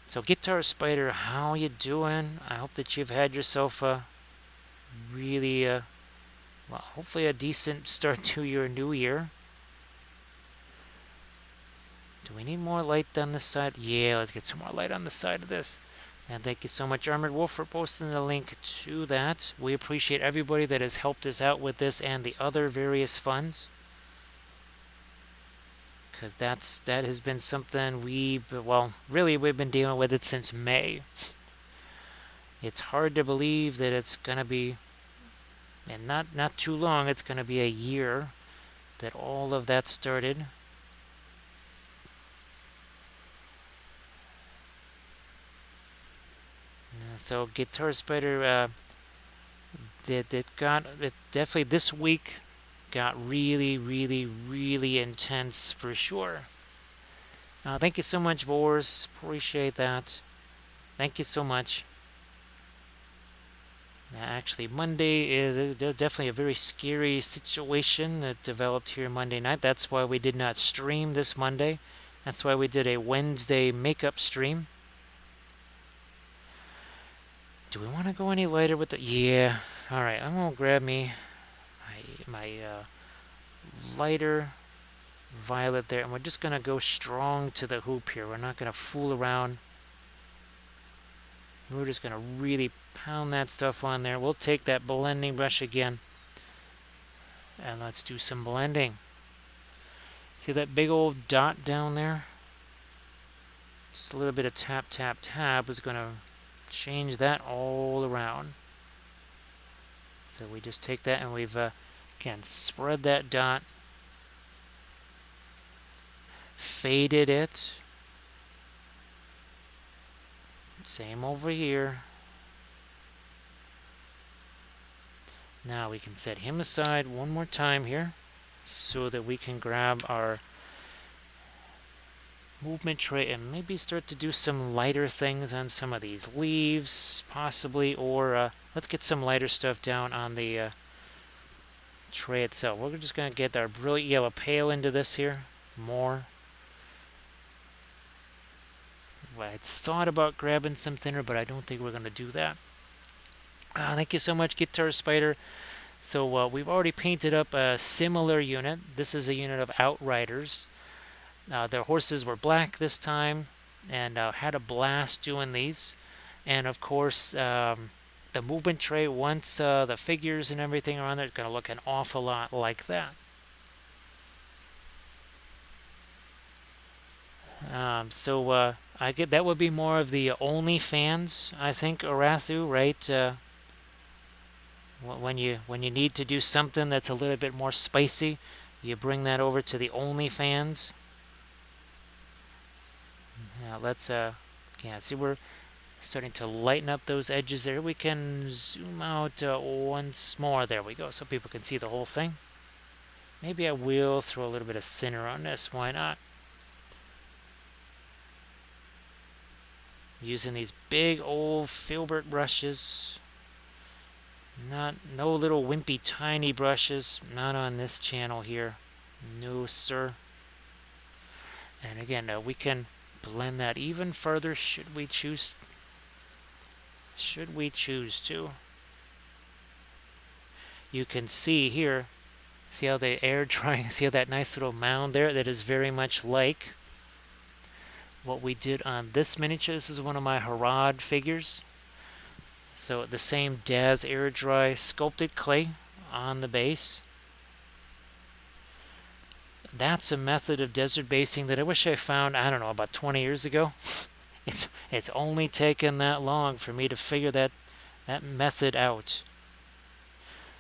So Guitar Spider, how you doing? I hope that you've had yourself a really, well, hopefully a decent start to your new year. Do we need more light on this side? Yeah, let's get some more light on the side of this. And thank you so much, Armored Wolf, for posting the link to that. We appreciate everybody that has helped us out with this and the other various funds. Because that has been something we've been dealing with it since May. It's hard to believe that it's going to be, and not too long, it's going to be a year that all of that started. So Guitar Spider, it definitely this week got really, really, really intense for sure. Thank you so much, Vors. Appreciate that. Thank you so much. Actually, Monday is definitely a very scary situation that developed here Monday night. That's why we did not stream this Monday. That's why we did a Wednesday makeup stream. Do we want to go any lighter with the... Yeah. Alright, I'm going to grab me my lighter violet there. And we're just going to go strong to the hoop here. We're not going to fool around. We're just going to really pound that stuff on there. We'll take that blending brush again. And let's do some blending. See that big old dot down there? Just a little bit of tap, tap, tap is going to change that all around. So we just take that and we've, again, spread that dot. Faded it. Same over here. Now we can set him aside one more time here so that we can grab our movement tray and maybe start to do some lighter things on some of these leaves, possibly, or let's get some lighter stuff down on the tray itself. We're just going to get our brilliant yellow pale into this here more. Well, I thought about grabbing some thinner, but I don't think we're going to do that. Thank you so much, Guitar Spider. So we've already painted up a similar unit. This is a unit of Outriders. Their horses were black this time, and had a blast doing these. And of course, the movement tray, once the figures and everything are on there, it's going to look an awful lot like that. I get that would be more of the OnlyFans, I think, Arathu, right? When you need to do something that's a little bit more spicy, you bring that over to the OnlyFans. Now let's yeah, see, we're starting to lighten up those edges there. We can zoom out once more. There we go, so people can see the whole thing. Maybe I will throw a little bit of thinner on this. Why not? Using these big old filbert brushes. No little wimpy tiny brushes. Not on this channel here. No, sir. And again, we can blend that even further should we choose to. You can see here, see how the air drying, see how that nice little mound there, that is very much like what we did on this miniature. This is one of my Harad figures. So the same Daz air dry sculpted clay on the base. That's a method of desert basing that I wish I found, I don't know, about 20 years ago. It's only taken that long for me to figure that method out.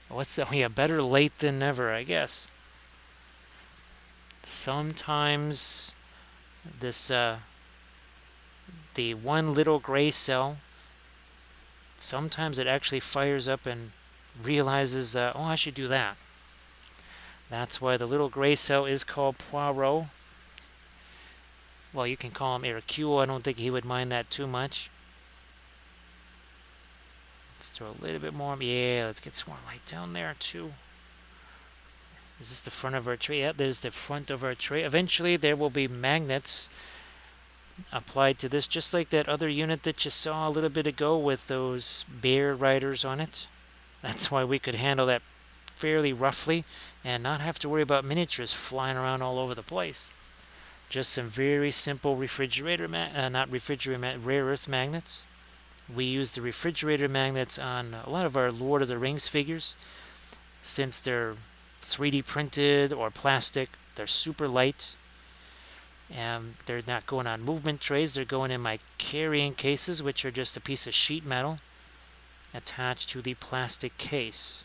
What's that? Yeah, better late than never, I guess. Sometimes this the one little gray cell, sometimes it actually fires up and realizes, oh, I should do that. That's why the little gray cell is called Poirot. Well, you can call him Hercule. I don't think he would mind that too much. Let's throw a little bit more. Yeah, let's get some more light down there too. Is this the front of our tray? Yeah, there's the front of our tray. Eventually, there will be magnets applied to this, just like that other unit that you saw a little bit ago with those bear riders on it. That's why we could handle that fairly roughly and not have to worry about miniatures flying around all over the place. Just some very simple refrigerator, rare earth magnets. We use the refrigerator magnets on a lot of our Lord of the Rings figures. Since they're 3D printed or plastic, they're super light. And they're not going on movement trays, they're going in my carrying cases, which are just a piece of sheet metal attached to the plastic case.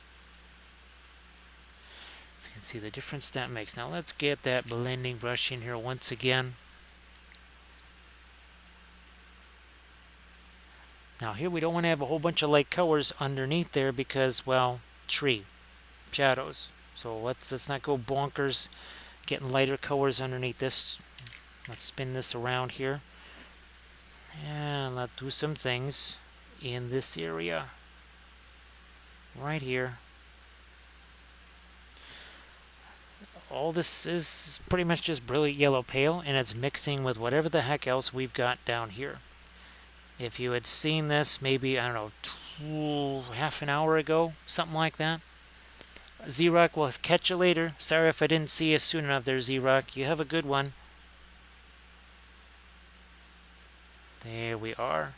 So you can see the difference that makes. Now let's get that blending brush in here once again. Now here we don't want to have a whole bunch of light colors underneath there because, well, tree, shadows. So let's not go bonkers getting lighter colors underneath this. Let's spin this around here. And let's do some things in this area. Right here. All this is pretty much just brilliant yellow pale, and it's mixing with whatever the heck else we've got down here. If you had seen this maybe, I don't know, half an hour ago, something like that. Z-Rock will catch you later. Sorry if I didn't see you soon enough there, Z-Rock. You have a good one. There we are.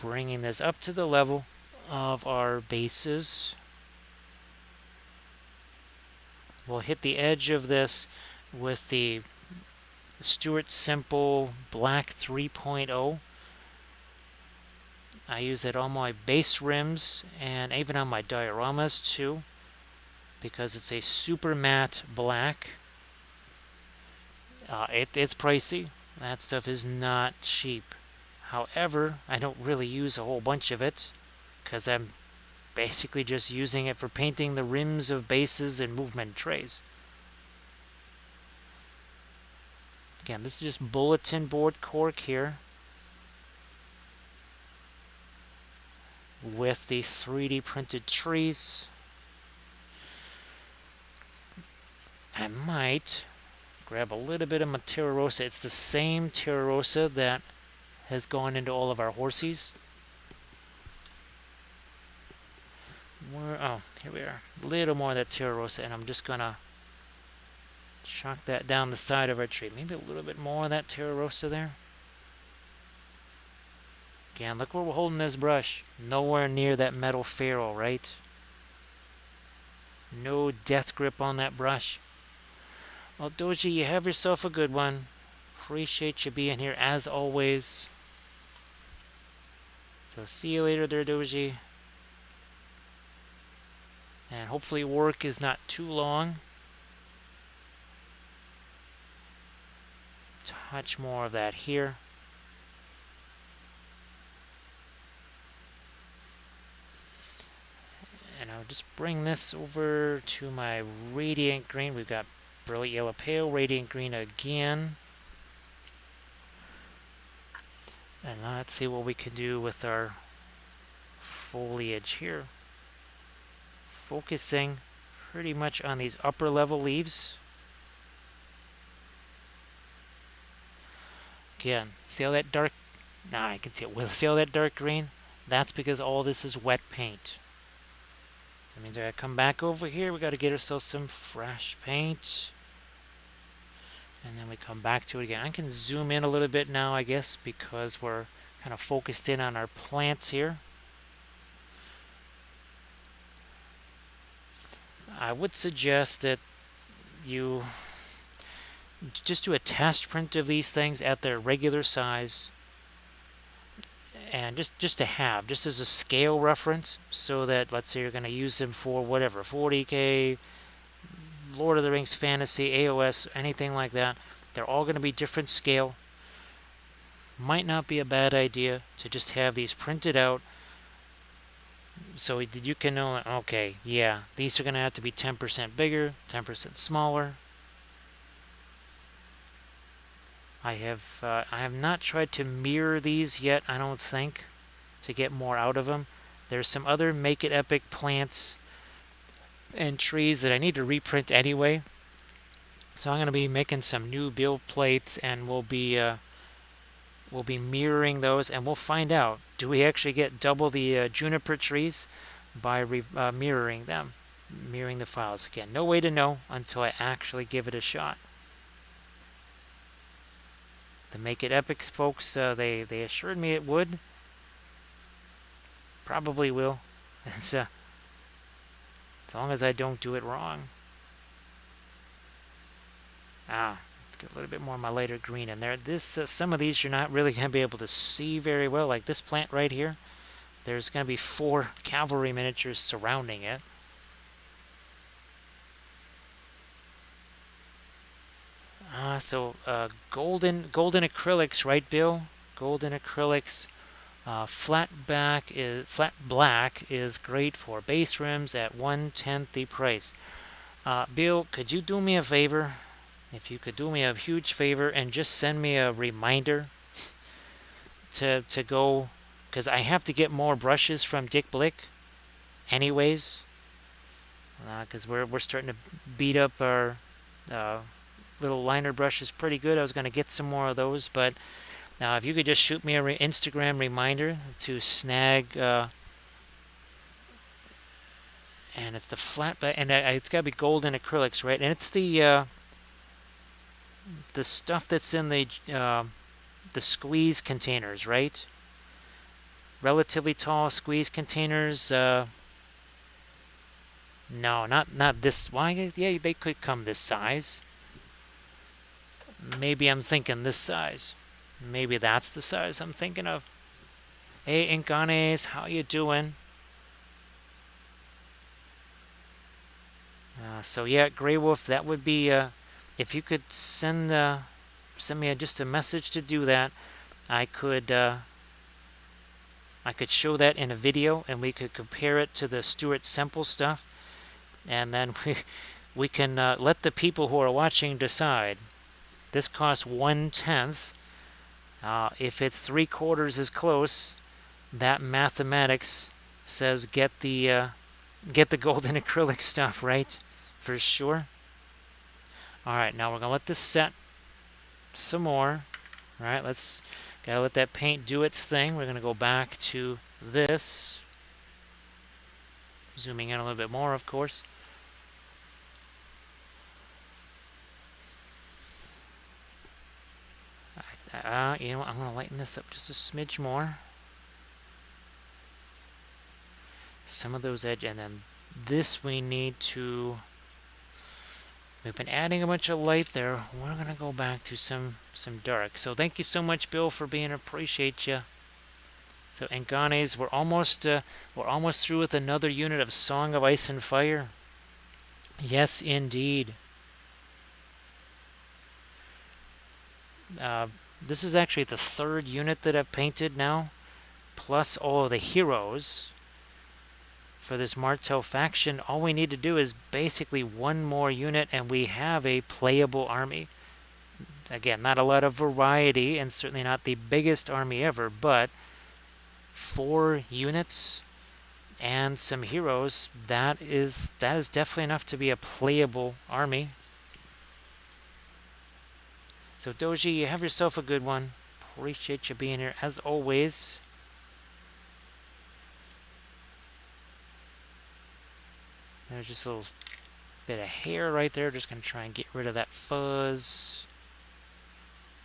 Bringing this up to the level of our bases. We'll hit the edge of this with the Stuart Simple Black 3.0. I use it on my base rims and even on my dioramas too, because it's a super matte black. It's pricey. That stuff is not cheap. However, I don't really use a whole bunch of it because I'm basically just using it for painting the rims of bases and movement trays. Again, this is just bulletin board cork here with the 3D printed trees. I might grab a little bit of my Terra Rosa. It's the same Terra Rosa that has gone into all of our horsies. Oh, here we are. A little more of that Terra Rosa, and I'm just gonna chalk that down the side of our tree. Maybe a little bit more of that Terra Rosa there. Again, look where we're holding this brush. Nowhere near that metal ferrule, right? No death grip on that brush. Well, Doji, you have yourself a good one. Appreciate you being here as always. So see you later there, Doji. And hopefully work is not too long. Touch more of that here. And I'll just bring this over to my radiant green. We've got brilliant yellow pale, radiant green again. And let's see what we can do with our foliage here. Focusing pretty much on these upper level leaves. Again, see how that dark, I can see it well. See all that dark green? That's because all this is wet paint. That means I gotta come back over here. We gotta get ourselves some fresh paint. And then we come back to it again. I can zoom in a little bit now, I guess, because we're kind of focused in on our plants here. I would suggest that you just do a test print of these things at their regular size, and just to have, just as a scale reference, so that, let's say you're going to use them for whatever, 40K, Lord of the Rings Fantasy, AOS, anything like that. They're all going to be different scale. Might not be a bad idea to just have these printed out so that you can know, okay, yeah, these are going to have to be 10% bigger, 10% smaller. I have not tried to mirror these yet, I don't think, to get more out of them. There's some other Make It Epic plants and trees that I need to reprint anyway. So I'm going to be making some new build plates, and we'll be mirroring those, and we'll find out, do we actually get double the juniper trees by mirroring them, mirroring the files. Again, no way to know until I actually give it a shot. The Make It Epics folks, they assured me it would. Probably will. As long as I don't do it wrong. Let's get a little bit more of my lighter green in there. Some of these you're not really going to be able to see very well, like this plant right here. There's going to be 4 cavalry miniatures surrounding it. Golden acrylics, right, Bill? Golden acrylics. Flat black is great for base rims at 1/10 the price. Bill, could you do me a favor? if you could do me a huge favor and just send me a reminder to go, because I have to get more brushes from Dick Blick anyways, because we're starting to beat up our uh, little liner brushes pretty good. I was going to get some more of those, but now if you could just shoot me a Instagram reminder to snag, and it's the flat, and it's got to be golden acrylics, right? And it's the stuff that's in the squeeze containers, right? Relatively tall squeeze containers. No, not this. Why? Yeah, they could come this size. Maybe I'm thinking this size. Maybe that's the size I'm thinking of. Hey, Incanes, how you doing? So yeah, Grey Wolf, that would be if you could send me just a message to do that. I could show that in a video, and we could compare it to the Stuart Semple stuff, and then we can let the people who are watching decide. This costs 1/10. If it's 3/4 as close, that mathematics says get the golden acrylic stuff, right? For sure. All right, now we're gonna let this set some more. All right, gotta let that paint do its thing. We're gonna go back to this, zooming in a little bit more, of course. You know what? I'm gonna lighten this up just a smidge more. Some of those edges, and then this we need to. We've been adding a bunch of light there. We're gonna go back to some dark. So thank you so much, Bill, for being. Appreciate you. So Enganes, we're almost through with another unit of Song of Ice and Fire. Yes, indeed. This is actually the third unit that I've painted now, plus all of the heroes for this Martel faction. All we need to do is basically one more unit, and we have a playable army. Again, not a lot of variety, and certainly not the biggest army ever, but 4 units and some heroes, that is definitely enough to be a playable army. So Doji, you have yourself a good one. Appreciate you being here as always. There's just a little bit of hair right there. Just going to try and get rid of that fuzz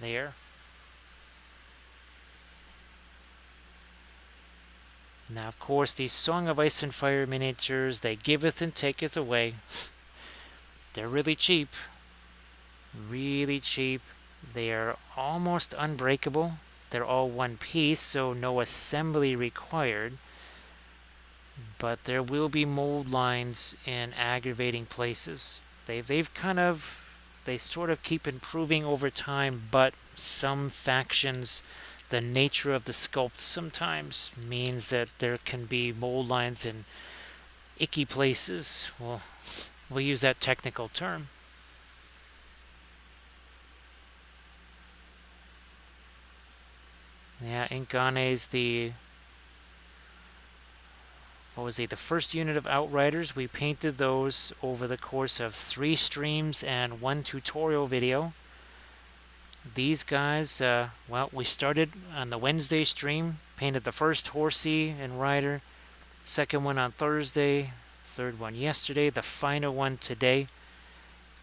there. Now, of course, these Song of Ice and Fire miniatures, they giveth and taketh away. They're really cheap. Really cheap. They are almost unbreakable. They're all one piece, so no assembly required. But there will be mold lines in aggravating places. They sort of keep improving over time, but some factions, the nature of the sculpt sometimes means that there can be mold lines in icky places. Well, we'll use that technical term. Yeah, Ingane's what was he? The first unit of Outriders. We painted those over the course of 3 streams and 1 tutorial video. These guys, well, we started on the Wednesday stream, painted the first horsey and rider, second one on Thursday, third one yesterday, the final one today,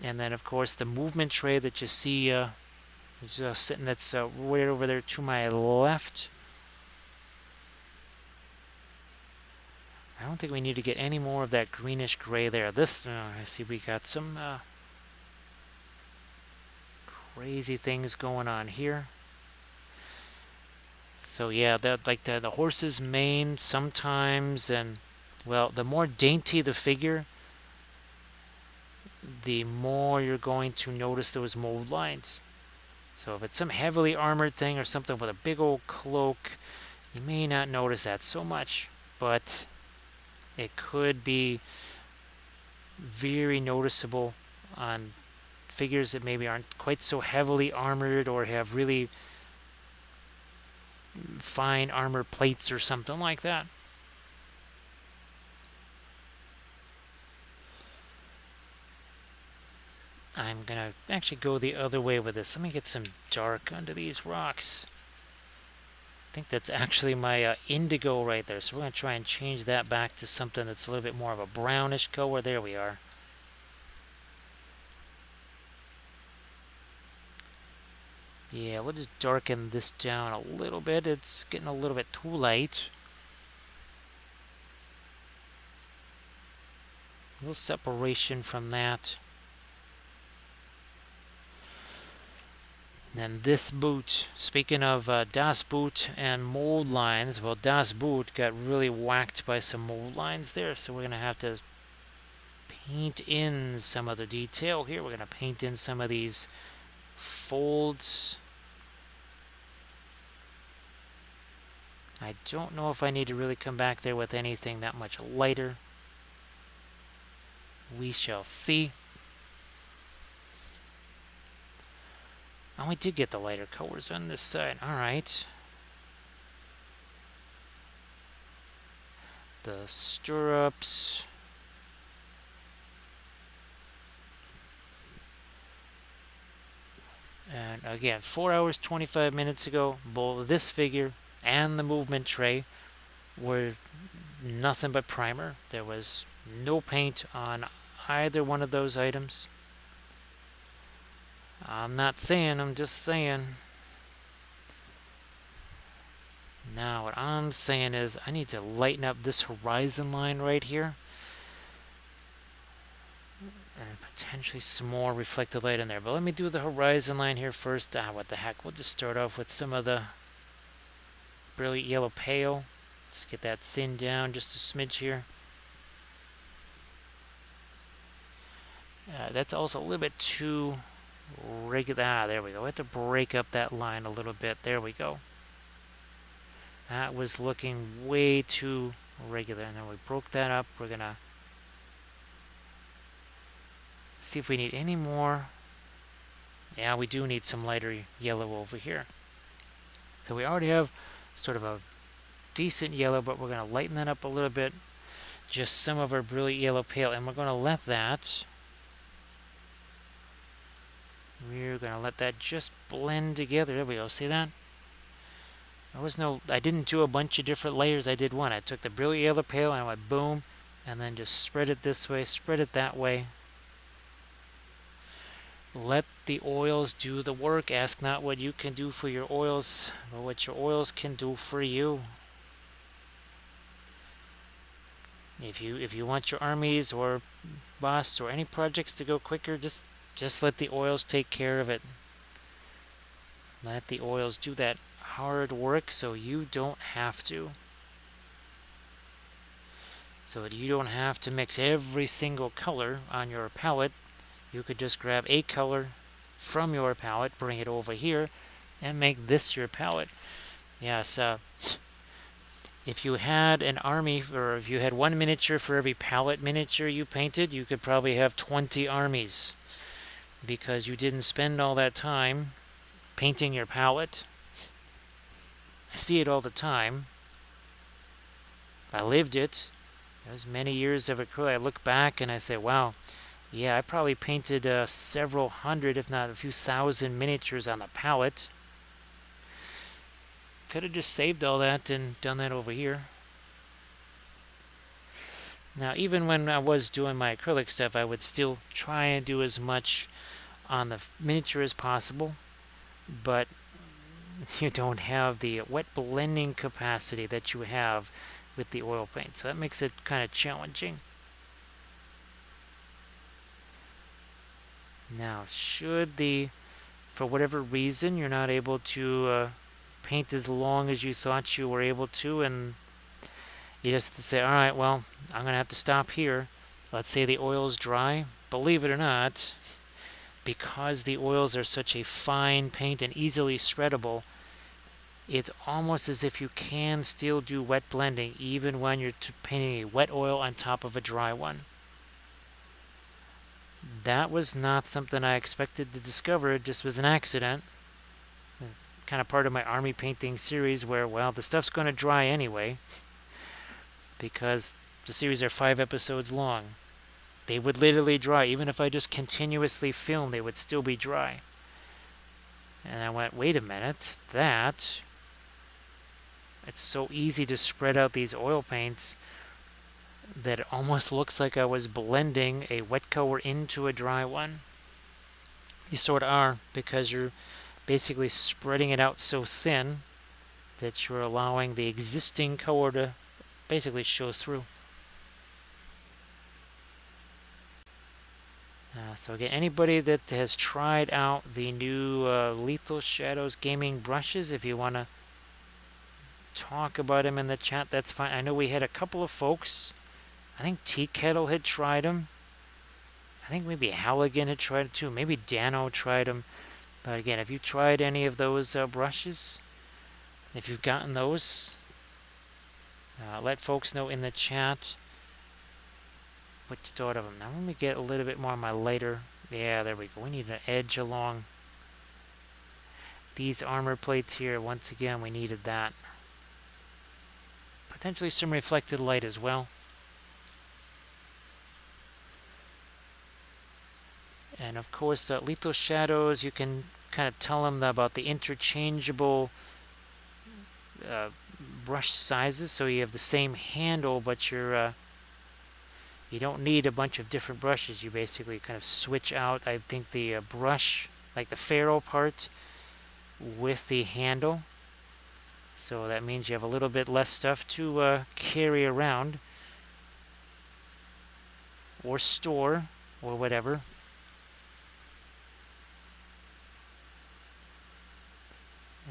and then of course the movement tray that you see is sitting, that's right over there to my left. I don't think we need to get any more of that greenish gray there. This, I see we got some crazy things going on here. So yeah, like the horse's mane sometimes, and well, the more dainty the figure, the more you're going to notice those mold lines. So if it's some heavily armored thing or something with a big old cloak, you may not notice that so much, but it could be very noticeable on figures that maybe aren't quite so heavily armored or have really fine armor plates or something like that. I'm gonna actually go the other way with this. Let me get some dark under these rocks. I think that's actually my indigo right there. So we're going to try and change that back to something that's a little bit more of a brownish color. There we are. Yeah, we'll just darken this down a little bit. It's getting a little bit too light. A little separation from that. And this boot, speaking of Das Boot and mold lines, well, Das Boot got really whacked by some mold lines there, so we're going to have to paint in some of the detail here. We're going to paint in some of these folds. I don't know if I need to really come back there with anything that much lighter. We shall see. Oh, we did get the lighter colors on this side. Alright. The stirrups. And again, 4 hours, 25 minutes ago, both this figure and the movement tray were nothing but primer. There was no paint on either one of those items. I'm not saying, I'm just saying. Now what I'm saying is I need to lighten up this horizon line right here. And potentially some more reflected light in there. But let me do the horizon line here first. What the heck. We'll just start off with some of the brilliant yellow pale. Just get that thinned down just a smidge here. That's also a little bit too regular. There we go. We have to break up that line a little bit. There we go. That was looking way too regular. And then we broke that up. We're going to see if we need any more. Yeah, we do need some lighter yellow over here. So we already have sort of a decent yellow, but we're going to lighten that up a little bit. Just some of our brilliant yellow pale. And we're going to let that... We're going to let that just blend together. There we go. See that? There was no... I didn't do a bunch of different layers. I did one. I took the brilliant yellow pale and I went boom. And then just spread it this way. Spread it that way. Let the oils do the work. Ask not what you can do for your oils, but what your oils can do for you. If you want your armies or boss or any projects to go quicker, just let the oils take care of it. Let the oils do that hard work so you don't have to. So that you don't have to mix every single color on your palette. You could just grab a color from your palette, bring it over here, and make this your palette. Yes, if you had an army, or if you had one miniature for every palette miniature you painted, you could probably have 20 armies. Because you didn't spend all that time painting your palette. I see it all the time. I lived it. There's many years of acrylic. I look back and I say, wow, yeah, I probably painted several hundred, if not a few thousand miniatures on the palette. Could have just saved all that and done that over here. Now, even when I was doing my acrylic stuff, I would still try and do as much on the miniature as possible, but you don't have the wet blending capacity that you have with the oil paint, so that makes it kind of challenging. Now, for whatever reason, you're not able to paint as long as you thought you were able to, and you just have to say, all right, well, I'm going to have to stop here. Let's say the oil's dry. Believe it or not, because the oils are such a fine paint and easily spreadable, it's almost as if you can still do wet blending even when you're painting a wet oil on top of a dry one. That was not something I expected to discover. It just was an accident. Kind of part of my army painting series where, well, the stuff's going to dry anyway because the series are 5 episodes long. They would literally dry. Even if I just continuously filmed, they would still be dry. And I went, wait a minute, it's so easy to spread out these oil paints that it almost looks like I was blending a wet color into a dry one. You sort of are, because you're basically spreading it out so thin that you're allowing the existing color to basically show through. So again, anybody that has tried out the new Lethal Shadows gaming brushes, if you want to talk about them in the chat, that's fine. I know we had a couple of folks. I think Tea Kettle had tried them. I think maybe Halligan had tried it too. Maybe Dano tried them. But again, if you tried any of those brushes, if you've gotten those, let folks know in the chat what you thought of them. Now let me get a little bit more on my lighter. Yeah, there we go. We need an edge along these armor plates here. Once again, we needed that. Potentially some reflected light as well. And of course, Lethal Shadows, you can kind of tell them about the interchangeable brush sizes. So you have the same handle, but you don't need a bunch of different brushes. You basically kind of switch out, I think, the brush, like the ferrule part, with the handle. So that means you have a little bit less stuff to carry around or store or whatever.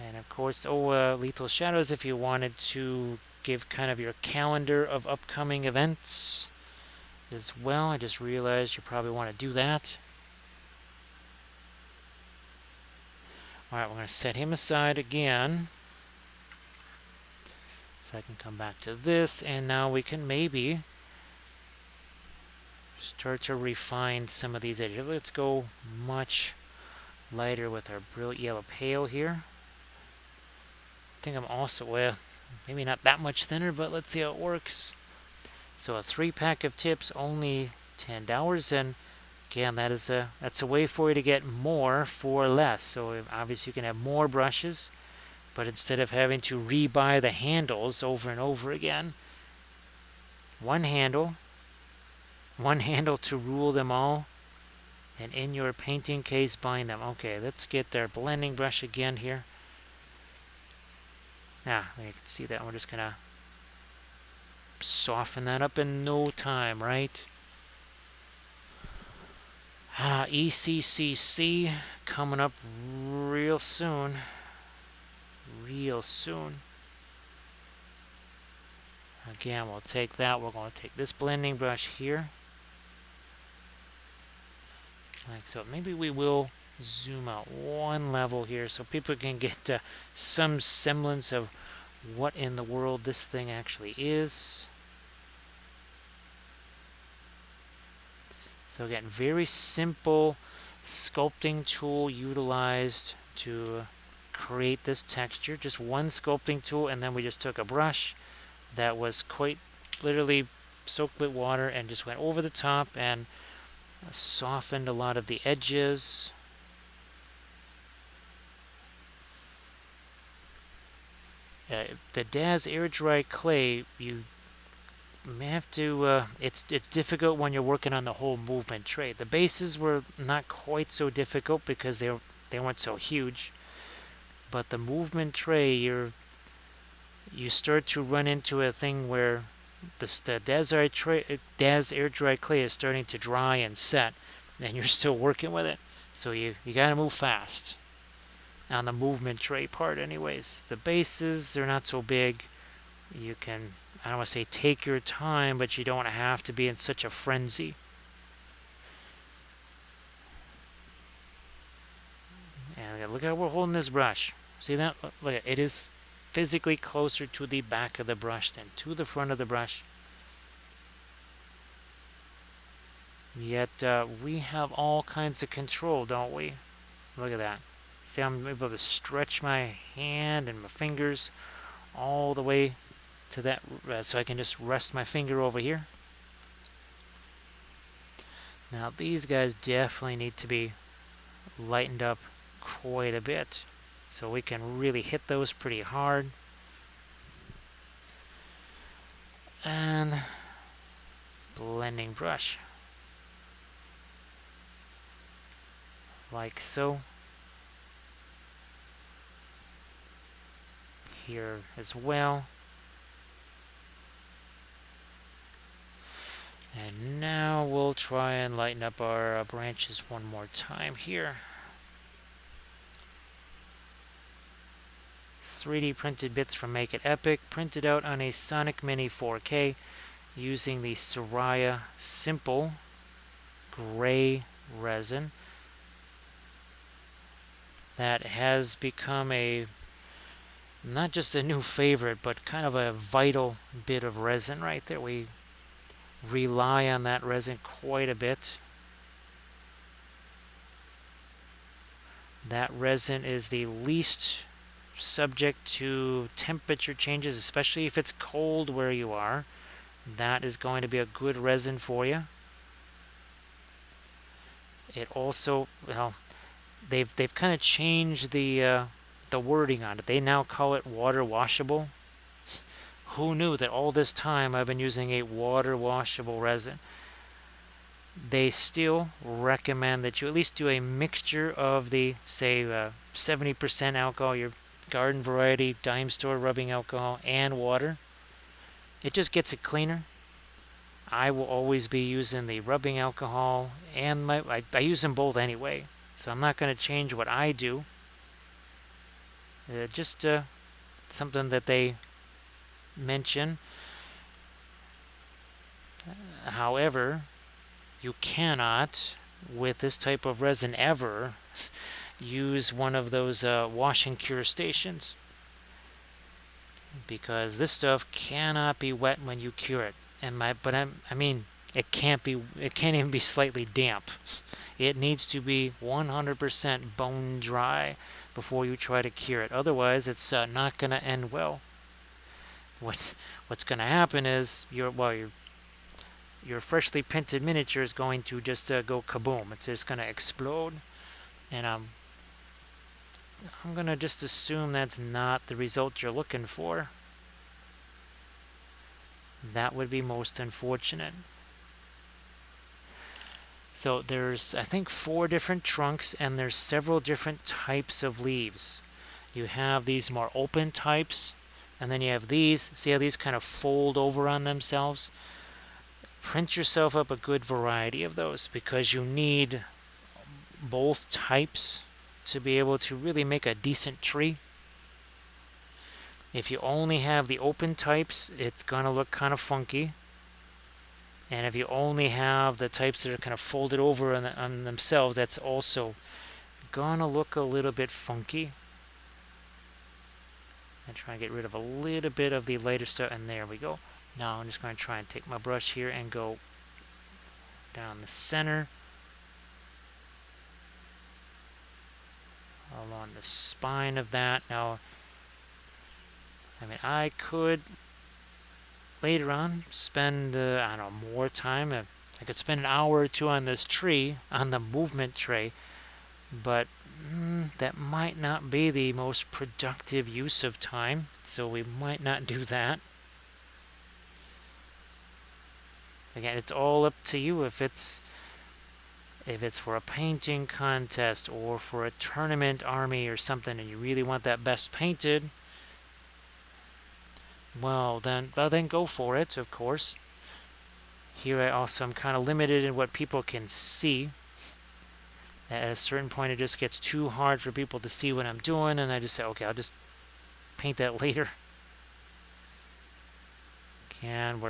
And of course, Lethal Shadows, if you wanted to give kind of your calendar of upcoming events as well. I just realized you probably want to do that. Alright, we're going to set him aside again. So I can come back to this, and now we can maybe start to refine some of these edges. Let's go much lighter with our brilliant yellow pale here. I think I'm also, well, maybe not that much thinner, but let's see how it works. So a 3-pack of tips, only $10, and again, that's a way for you to get more for less. So obviously you can have more brushes, but instead of having to rebuy the handles over and over again, one handle to rule them all, and in your painting case bind them. Okay, let's get their blending brush again here. You can see that. We're just gonna soften that up in no time, right? ECCC coming up real soon. Real soon. Again, we'll take that. We're going to take this blending brush here. Like so. Maybe we will zoom out one level here so people can get some semblance of what in the world this thing actually is. So again, very simple sculpting tool utilized to create this texture. Just one sculpting tool, and then we just took a brush that was quite literally soaked with water and just went over the top and softened a lot of the edges. The DAZ air dry clay, you may have to, it's difficult when you're working on the whole movement tray. The bases were not quite so difficult because they weren't so huge, but the movement tray, you start to run into a thing where the DAZ air dry clay is starting to dry and set, and you're still working with it. So you got to move fast on the movement tray part anyways. The bases, they're not so big. You can, I don't want to say take your time, but you don't have to be in such a frenzy. And look how we're holding this brush. See that? Look, it is physically closer to the back of the brush than to the front of the brush. Yet we have all kinds of control, don't we? Look at that. See, I'm able to stretch my hand and my fingers all the way to that, so I can just rest my finger over here. Now these guys definitely need to be lightened up quite a bit, so we can really hit those pretty hard. And blending brush, like so. Here as well. And now we'll try and lighten up our branches one more time here. 3D printed bits from Make It Epic, printed out on a Sonic Mini 4K using the Soraya Simple Gray resin. That has become a, not just a new favorite, but kind of a vital bit of resin right there. We rely on that resin quite a bit. That resin is the least subject to temperature changes, especially if it's cold where you are. That is going to be a good resin for you. It also, well, they've kind of changed the wording on it. They now call it water washable. Who knew that all this time I've been using a water washable resin? They still recommend that you at least do a mixture of the, say, 70% alcohol, your garden variety dime store rubbing alcohol, and water. It just gets it cleaner. I will always be using the rubbing alcohol, and I use them both anyway, so I'm not going to change what I do. Just something that they mention. However, you cannot, with this type of resin ever, use one of those wash and cure stations, because this stuff cannot be wet when you cure it. I mean, it can't even be slightly damp. It needs to be 100% bone dry before you try to cure it. Otherwise, it's not going to end well. What's going to happen is your freshly printed miniature is going to just go kaboom. It's just going to explode, and I'm going to just assume that's not the result you're looking for. That would be most unfortunate. So there's, I think, 4 different trunks, and there's several different types of leaves. You have these more open types, and then you have these. See how these kind of fold over on themselves? Print yourself up a good variety of those, because you need both types to be able to really make a decent tree. If you only have the open types, it's going to look kind of funky. And if you only have the types that are kind of folded over on themselves, that's also going to look a little bit funky. And try and get rid of a little bit of the lighter stuff, and there we go. Now I'm just going to try and take my brush here and go down the center, along the spine of that. Now, I mean, I could later on spend, I don't know, more time. I could spend an hour or 2 on this tree, on the movement tray, but that might not be the most productive use of time, so we might not do that. Again, it's all up to you. If it's for a painting contest or for a tournament army or something, and you really want that best painted, well then go for it, of course. Here I also am kind of limited in what people can see. At a certain point, it just gets too hard for people to see what I'm doing, and I just say, okay, I'll just paint that later. And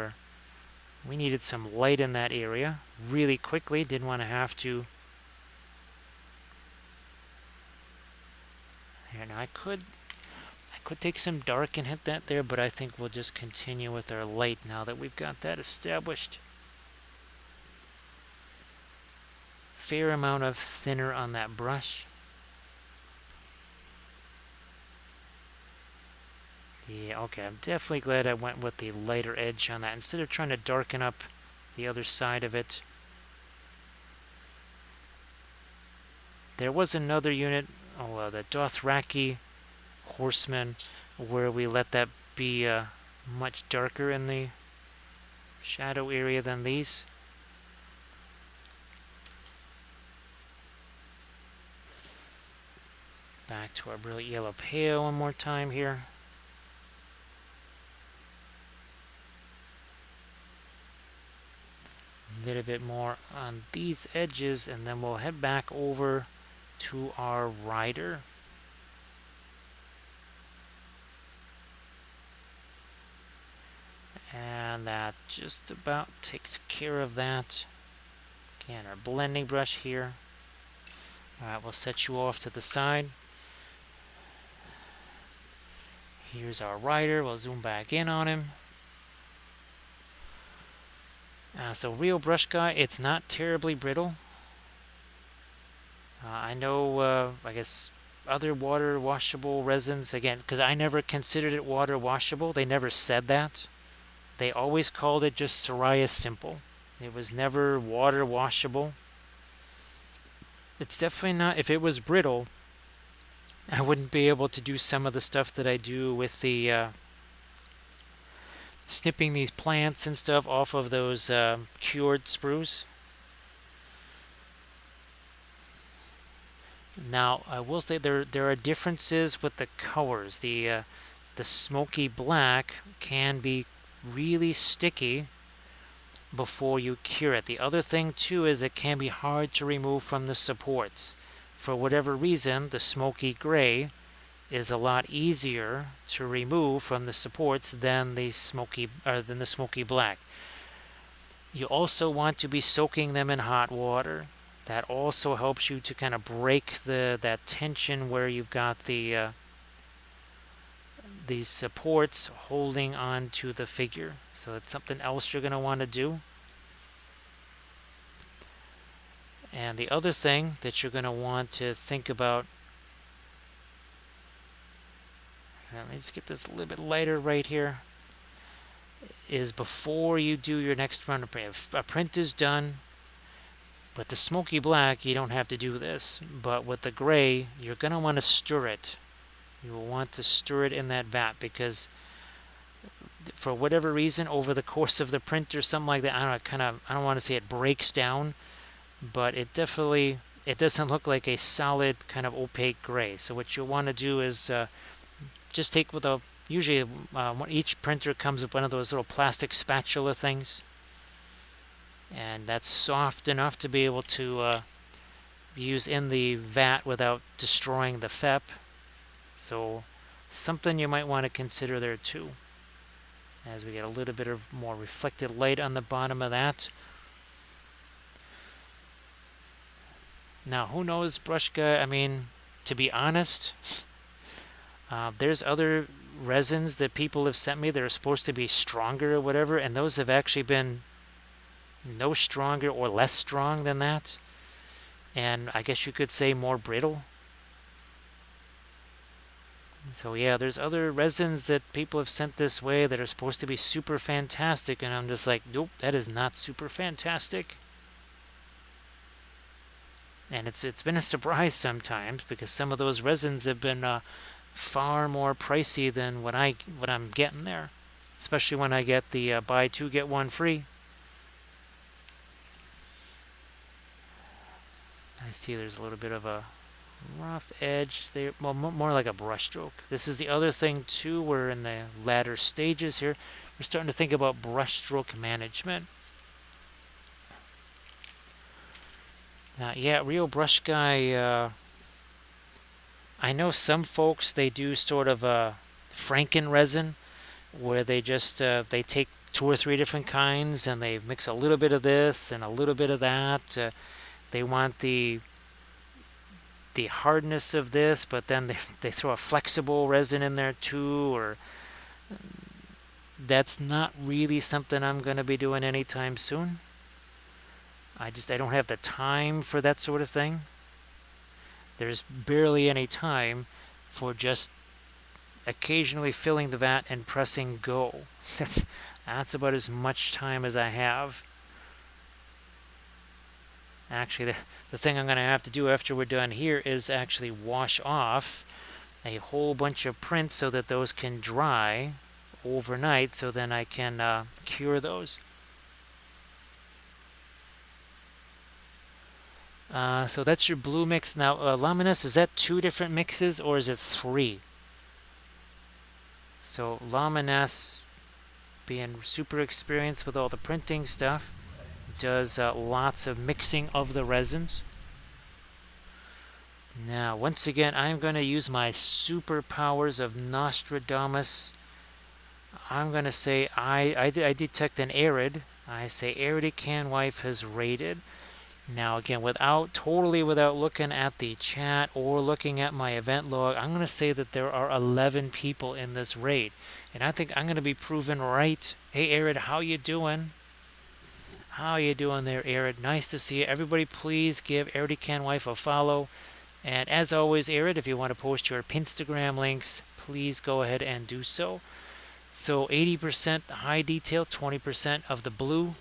we needed some light in that area really quickly. Didn't want to have to. And I could take some dark and hit that there, but I think we'll just continue with our light now that we've got that established. fair amount of thinner on that brush. Yeah, okay, I'm definitely glad I went with the lighter edge on that instead of trying to darken up the other side of it. There was another unit, the Dothraki Horsemen, where we let that be much darker in the shadow area than these. Back to our brilliant yellow pale one more time here. A little bit more on these edges, and then we'll head back over to our rider. And that just about takes care of that. Again, our blending brush here. Alright, we'll set you off to the side. Here's our rider. We'll zoom back in on him. So Real Brush Guy, it's not terribly brittle. I know, I guess, other water washable resins, again, because I never considered it water washable. They never said that. They always called it just Soraya Simple. It was never water washable. It's definitely not, if it was brittle, I wouldn't be able to do some of the stuff that I do with the snipping these plants and stuff off of those cured sprues. Now, I will say there are differences with the colors. The smoky black can be really sticky before you cure it. The other thing too is it can be hard to remove from the supports. For whatever reason, the smoky gray is a lot easier to remove from the supports than the smoky black. You also want to be soaking them in hot water. That also helps you to kind of break that tension where you've got these supports holding on to the figure. So it's something else you're going to want to do. And the other thing that you're going to want to think about, let me just get this a little bit lighter right here, is before you do your next run of print. If a print is done, with the smoky black, you don't have to do this. But with the gray, you're going to want to stir it. You will want to stir it in that vat because for whatever reason, over the course of the print or something like that, I don't want to say it breaks down, but it doesn't look like a solid kind of opaque gray. So what you'll want to do is just take with usually each printer comes with one of those little plastic spatula things. And that's soft enough to be able to use in the vat without destroying the FEP. So something you might want to consider there too. As we get a little bit of more reflected light on the bottom of that. Now, who knows, brush guy? I mean, to be honest, there's other resins that people have sent me that are supposed to be stronger or whatever, and those have actually been no stronger or less strong than that, and I guess you could say more brittle. So yeah, there's other resins that people have sent this way that are supposed to be super fantastic, and I'm just like, nope, that is not super fantastic. And it's been a surprise sometimes because some of those resins have been far more pricey than what I'm getting there, especially when I get the buy two get one free. I see there's a little bit of a rough edge there, well, more like a brush stroke. This is the other thing too, we're in the latter stages here. We're starting to think about brush stroke management. Yeah, Real Brush Guy, I know some folks, they do sort of a Franken resin, where they just, they take 2 or 3 different kinds and they mix a little bit of this and a little bit of that. They want the hardness of this, but then they throw a flexible resin in there too, or that's not really something I'm going to be doing anytime soon. I don't have the time for that sort of thing. There's barely any time for just occasionally filling the vat and pressing go. That's about as much time as I have. Actually, the thing I'm going to have to do after we're done here is actually wash off a whole bunch of prints so that those can dry overnight, so then I can cure those. So that's your blue mix. Now, Luminous, is that 2 different mixes or is it 3? So Luminous, being super experienced with all the printing stuff, does lots of mixing of the resins. Now, once again, I'm going to use my superpowers of Nostradamus. I'm going to say I detect an arid. I say Aridy Canwife has raided. Now, again, totally without looking at the chat or looking at my event log, I'm going to say that there are 11 people in this raid. And I think I'm going to be proven right. Hey, Arid, how you doing? How you doing there, Arid? Nice to see you. Everybody, please give Aridy Canwife a follow. And as always, Arid, if you want to post your Pinstagram links, please go ahead and do so. So 80% high detail, 20% of the blue.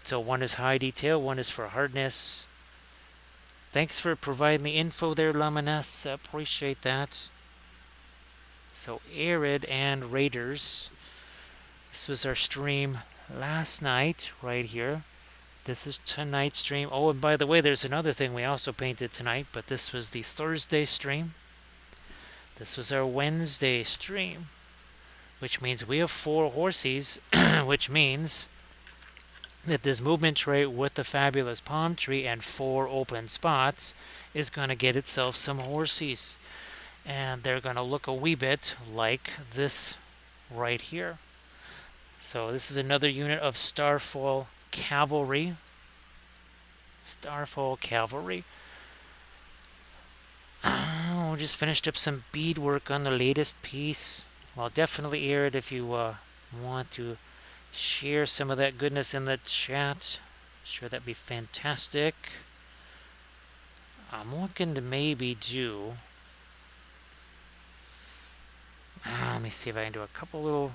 So one is high detail, one is for hardness. Thanks for providing the info there, Luminous. Appreciate that. So Arid and Raiders. This was our stream last night, right here. This is tonight's stream. Oh, and by the way, there's another thing we also painted tonight, but this was the Thursday stream. This was our Wednesday stream, which means we have 4 horsies, which means that this movement tray with the fabulous palm tree and 4 open spots is going to get itself some horsies. And they're going to look a wee bit like this right here. So this is another unit of Starfall Cavalry. Starfall Cavalry. Oh, just finished up some beadwork on the latest piece. Well, definitely, Arid, if you want to share some of that goodness in the chat, sure, that'd be fantastic. I'm looking to maybe do... let me see if I can do a couple little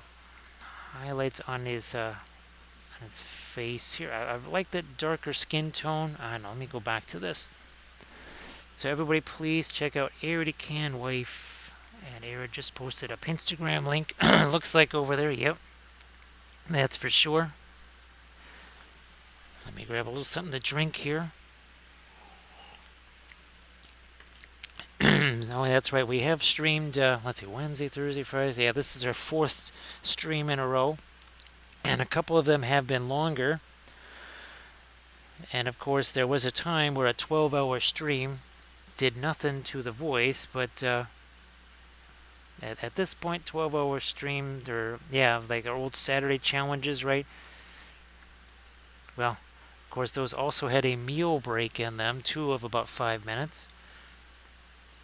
highlights on his face here. I like that darker skin tone. I don't know, let me go back to this. So everybody, please check out Aridy Canwife. And Arid just posted a Instagram link. Looks like over there, yep. That's for sure. Let me grab a little something to drink here. Oh, that's right. We have streamed, let's see, Wednesday, Thursday, Friday. Yeah, this is our 4th stream in a row. And a couple of them have been longer. And of course, there was a time where a 12-hour stream did nothing to the voice, but at this point, 12-hour stream, yeah, like our old Saturday challenges, right? Well, of course, those also had a meal break in them, 2 of about 5 minutes.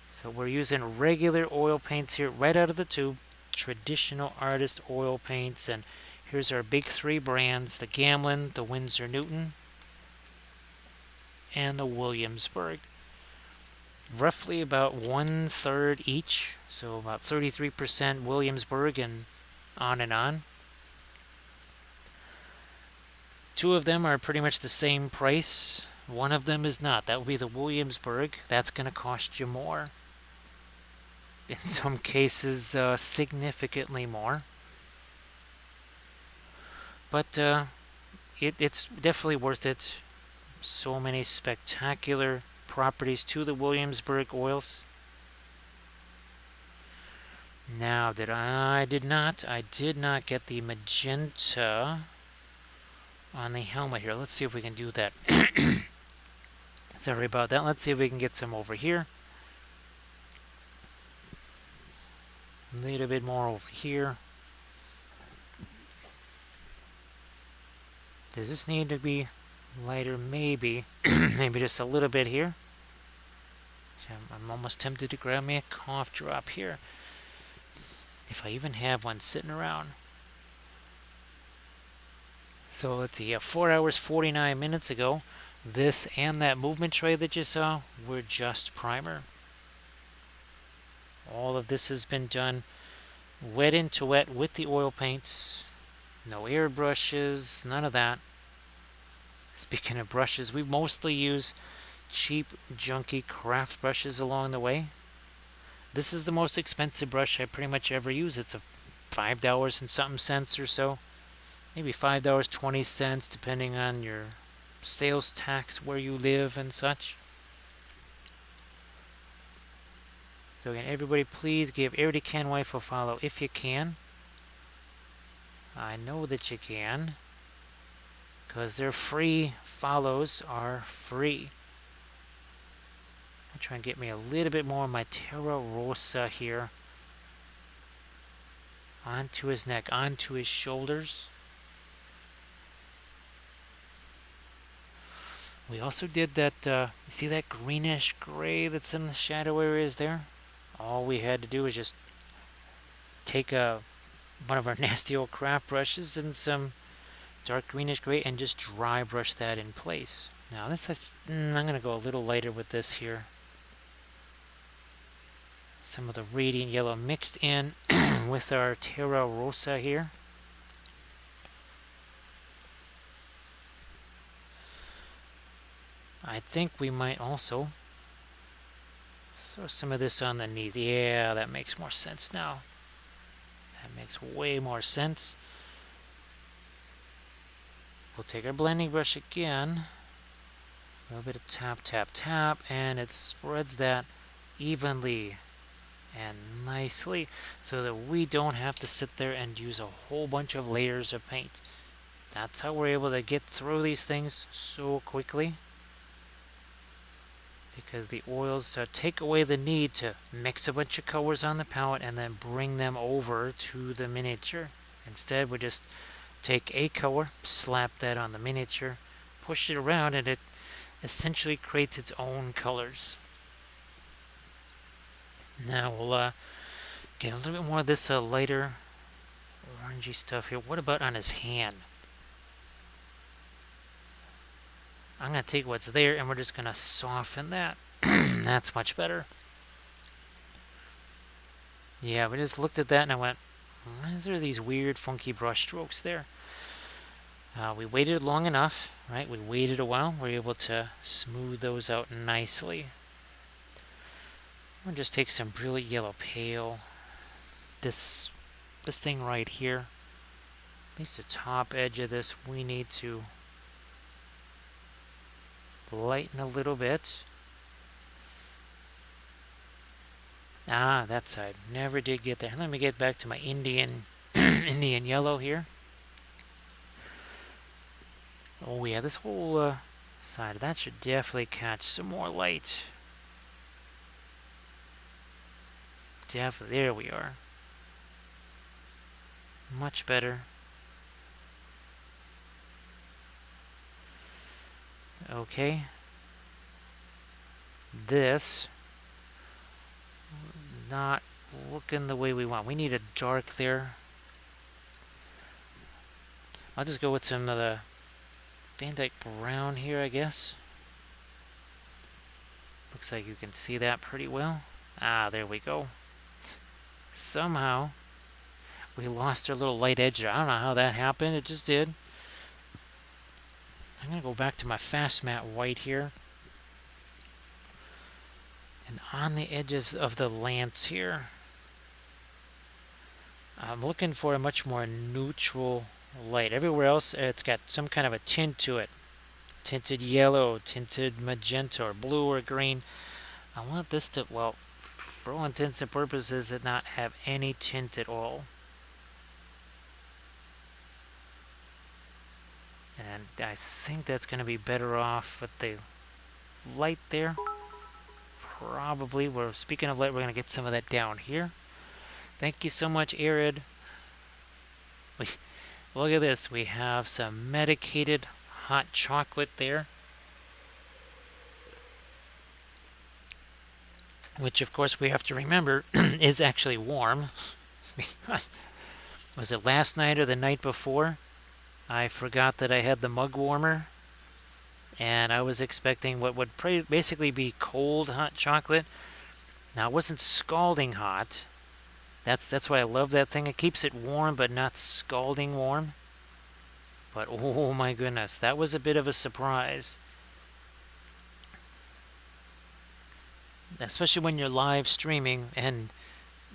So we're using regular oil paints here right out of the tube, traditional artist oil paints, and here's our big 3 brands, the Gamlin, the Winsor Newton, and the Williamsburg. Roughly about 1/3 each, so about 33% Williamsburg and on and on. 2 of them are pretty much the same price. 1 of them is not. That would be the Williamsburg. That's going to cost you more. In some cases, significantly more. But it's definitely worth it. So many spectacular properties to the Williamsburg oils. Now, I did not get the magenta on the helmet here. Let's see if we can do that. Sorry about that. Let's see if we can get some over here. A little bit more over here. Does this need to be lighter? Maybe. Maybe just a little bit here. I'm almost tempted to grab me a cough drop here. If I even have one sitting around. So let's see, 4 hours, 49 minutes ago, This and that movement tray that you saw were just primer. All of this has been done wet into wet with the oil paints. No airbrushes, none of that. Speaking of brushes, we mostly use cheap, junky craft brushes along the way. This is the most expensive brush I pretty much ever use. It's a $5 and something cents or so. Maybe $5.20 depending on your sales tax, where you live and such. So again, everybody please give Arity Can Wife a follow if you can. I know that you can, because their free follows are free. I'll try and get me a little bit more of my Terra Rosa here. Onto his neck, onto his shoulders. We also did that, you see that greenish gray that's in the shadow areas there? All we had to do was just take one of our nasty old craft brushes and some dark greenish gray and just dry brush that in place. Now this I'm going to go a little lighter with this here. Some of the radiant yellow mixed in with our Terra Rosa here. I think we might also throw some of this on the knees. Yeah, that makes more sense now. That makes way more sense. We'll take our blending brush again. A little bit of tap, tap, tap, and it spreads that evenly and nicely so that we don't have to sit there and use a whole bunch of layers of paint. That's how we're able to get through these things so quickly, because the oils take away the need to mix a bunch of colors on the palette and then bring them over to the miniature. Instead, we just take a color, slap that on the miniature, push it around, and it essentially creates its own colors. Now we'll get a little bit more of this lighter orangey stuff here. What about on his hand? I'm going to take what's there and we're just going to soften that. That's much better. Yeah, we just looked at that and I went, why is there these weird funky brush strokes there? We waited long enough, right? We waited a while. We're able to smooth those out nicely. We'll just take some brilliant yellow pale. This thing right here, at least the top edge of this, we need to lighten a little bit. Ah, that side. Never did get there. Let me get back to my Indian Indian yellow here. Oh yeah, this whole side, that should definitely catch some more light. Definitely, there we are. Much better. Okay. This, not looking the way we want. We need a dark there. I'll just go with some of the Van Dyke brown here, I guess. Looks like you can see that pretty well. Ah, there we go. Somehow, we lost our little light edge there. I don't know how that happened. It just did. I'm going to go back to my fast matte white here. And on the edges of the lance here, I'm looking for a much more neutral light. Everywhere else, it's got some kind of a tint to it. Tinted yellow, tinted magenta, or blue or green. I want this to, well, for all intents and purposes, it not have any tint at all. And I think that's going to be better off with the light there. Probably. Speaking of light, we're going to get some of that down here. Thank you so much, Arid. Look at this. We have some medicated hot chocolate there, which of course we have to remember is actually warm. Because was it last night or the night before? I forgot that I had the mug warmer and I was expecting what would basically be cold hot chocolate. Now it wasn't scalding hot. That's why I love that thing. It keeps it warm but not scalding warm. But oh my goodness, that was a bit of a surprise. Especially when you're live streaming, and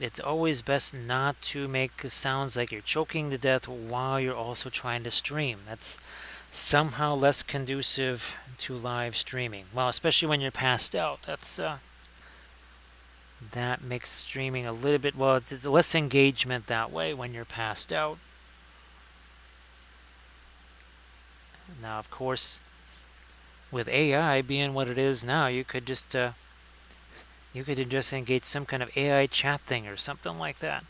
it's always best not to make sounds like you're choking to death while you're also trying to stream. That's somehow less conducive to live streaming. Well, especially when you're passed out. That makes streaming a little bit, well, it's less engagement that way when you're passed out. Now, of course, with AI being what it is now, you could just engage some kind of AI chat thing or something like that.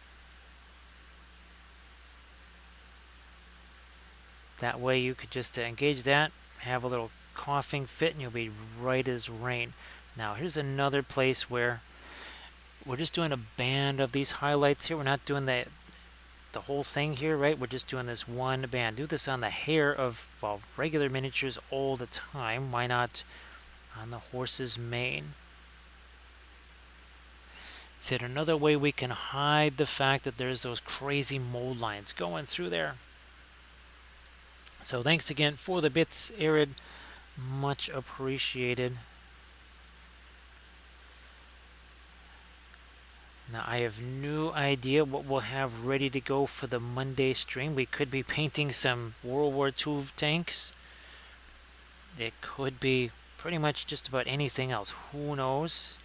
That way you could just engage that, have a little coughing fit, and you'll be right as rain. Now, here's another place where we're just doing a band of these highlights here. We're not doing the whole thing here, right? We're just doing this one band. Do this on the hair of, well, regular miniatures all the time. Why not on the horse's mane? It's yet another way we can hide the fact that there's those crazy mold lines going through there. So thanks again for the bits, Arid. Much appreciated. Now, I have no idea what we'll have ready to go for the Monday stream. We could be painting some World War II tanks. It could be pretty much just about anything else. Who knows?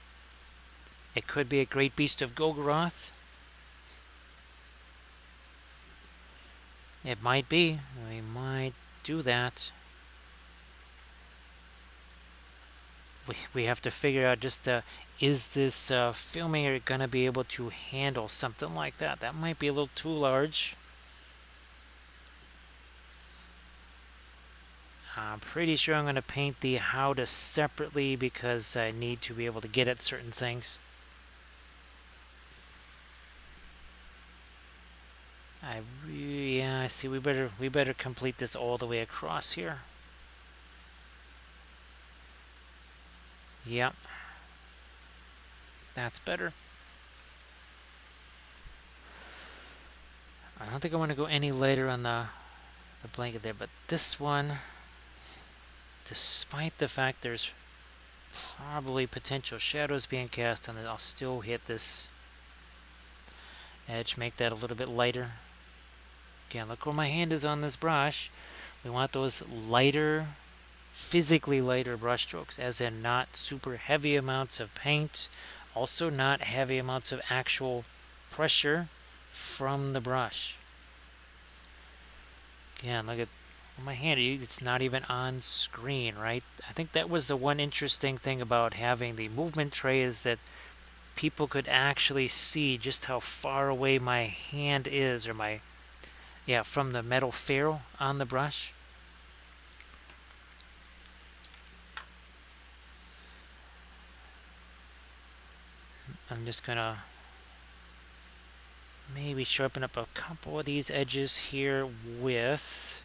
It could be a great beast of Golgoroth. It might be. We might do that. We have to figure out just is this filming going to be able to handle something like that? That might be a little too large. I'm pretty sure I'm going to paint the Howdah separately because I need to be able to get at certain things. Yeah, I see. We better complete this all the way across here. Yep. That's better. I don't think I want to go any lighter on the blanket there, but this one, despite the fact there's probably potential shadows being cast on it, I'll still hit this edge, make that a little bit lighter. Again, look where my hand is on this brush. We want those lighter, physically lighter brush strokes, as in not super heavy amounts of paint, also not heavy amounts of actual pressure from the brush. Again, look at my hand. It's not even on screen, right? I think that was the one interesting thing about having the movement tray, is that people could actually see just how far away my hand is, or from the metal ferrule on the brush. I'm just gonna maybe sharpen up a couple of these edges here with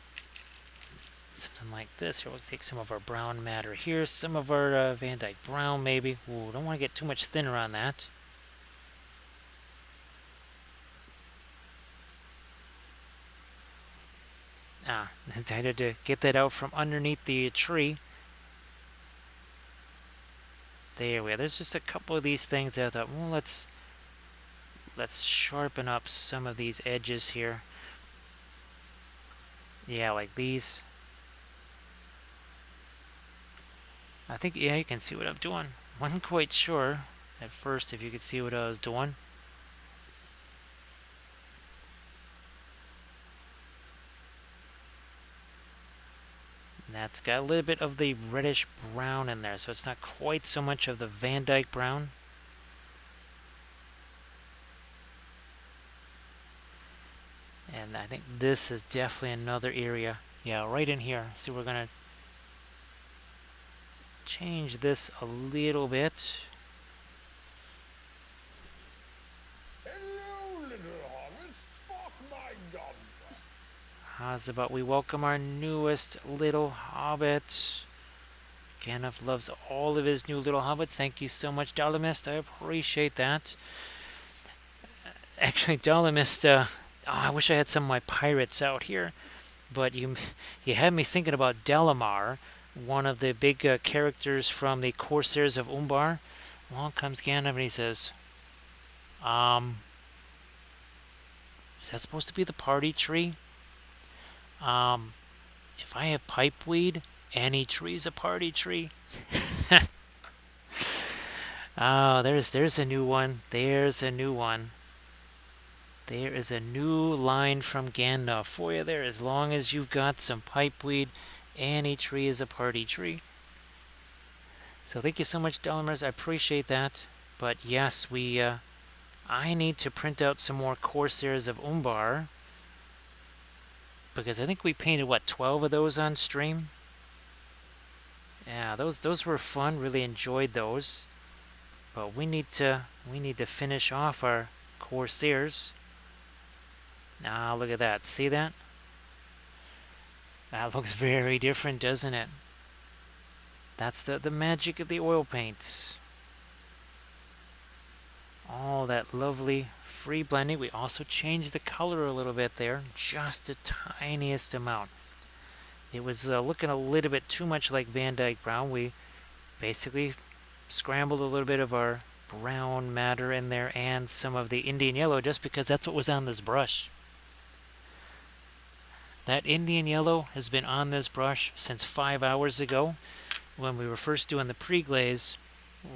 something like this. Here, we'll take some of our brown matter here, some of our Van Dyke brown maybe. Ooh, don't want to get too much thinner on that. Decided to get that out from underneath the tree. There we are. There's just a couple of these things that I thought, well, let's sharpen up some of these edges here. Yeah, like these. I think, yeah, you can see what I'm doing. Wasn't quite sure at first if you could see what I was doing. That's got a little bit of the reddish brown in there, so it's not quite so much of the Van Dyke brown. And I think this is definitely another area. Yeah, right in here. See, we're going to change this a little bit. Hello, little hobbits. Spark my gun. How's about we welcome our newest little hobbit? Gandalf loves all of his new little hobbits. Thank you so much, Dalamist. I appreciate that. Actually, Dalamist, I wish I had some of my pirates out here. But you had me thinking about Delamar, one of the big characters from the Corsairs of Umbar. Along comes Gandalf and he says, um, is that supposed to be the party tree? Um, if I have pipeweed, any tree's a party tree. Oh, there's a new one. There's a new one. There is a new line from Gandalf for you there. As long as you've got some pipeweed, any tree is a party tree. So thank you so much, Delamers. I appreciate that. But yes, I need to print out some more Corsairs of Umbar. Because I think we painted, what, 12 of those on stream? Yeah, those were fun. Really enjoyed those. But we need to finish off our Corsairs. Ah, look at that. See that? That looks very different, doesn't it? That's the magic of the oil paints. All that lovely free blending. We also changed the color a little bit there, just the tiniest amount. It was looking a little bit too much like Van Dyke Brown. We basically scrambled a little bit of our brown matter in there and some of the Indian yellow just because that's what was on this brush. That Indian yellow has been on this brush since 5 hours ago when we were first doing the pre-glaze,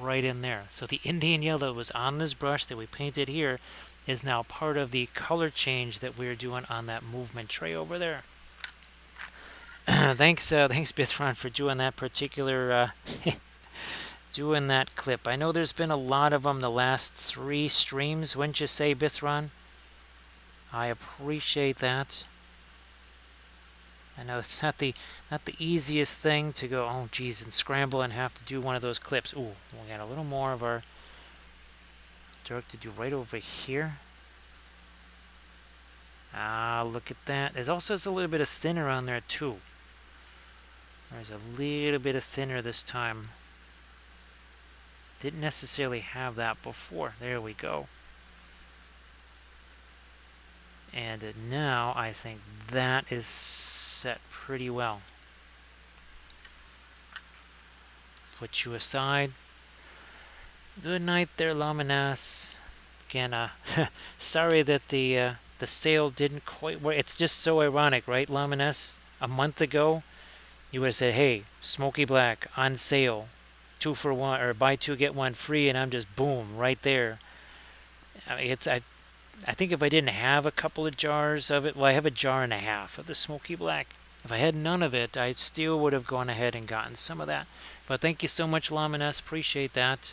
right in there. So the Indian yellow was on this brush that we painted here is now part of the color change that we're doing on that movement tray over there. Thanks Bithron, for doing that particular doing that clip. I know there's been a lot of them the last 3 streams, wouldn't you say, Bithron? I appreciate that. I know it's not the easiest thing to go, oh geez, and scramble and have to do one of those clips. Ooh, we got a little more of our dark to do right over here. Ah, look at that. There's also a little bit of thinner on there too. There's a little bit of thinner this time. Didn't necessarily have that before. There we go. And now I think that is set pretty well. Put you aside. Good night there, Laminas. Again, sorry that the sale didn't quite work. It's just so ironic, right, Laminas? A month ago, you would have said, hey, Smoky Black on sale, 2 for 1, or buy 2 get 1 free, and I'm just boom right there. I mean, I think if I didn't have a couple of jars of it, well, I have a jar and a half of the Smoky Black. If I had none of it, I still would have gone ahead and gotten some of that. But thank you so much, Laminas. Appreciate that.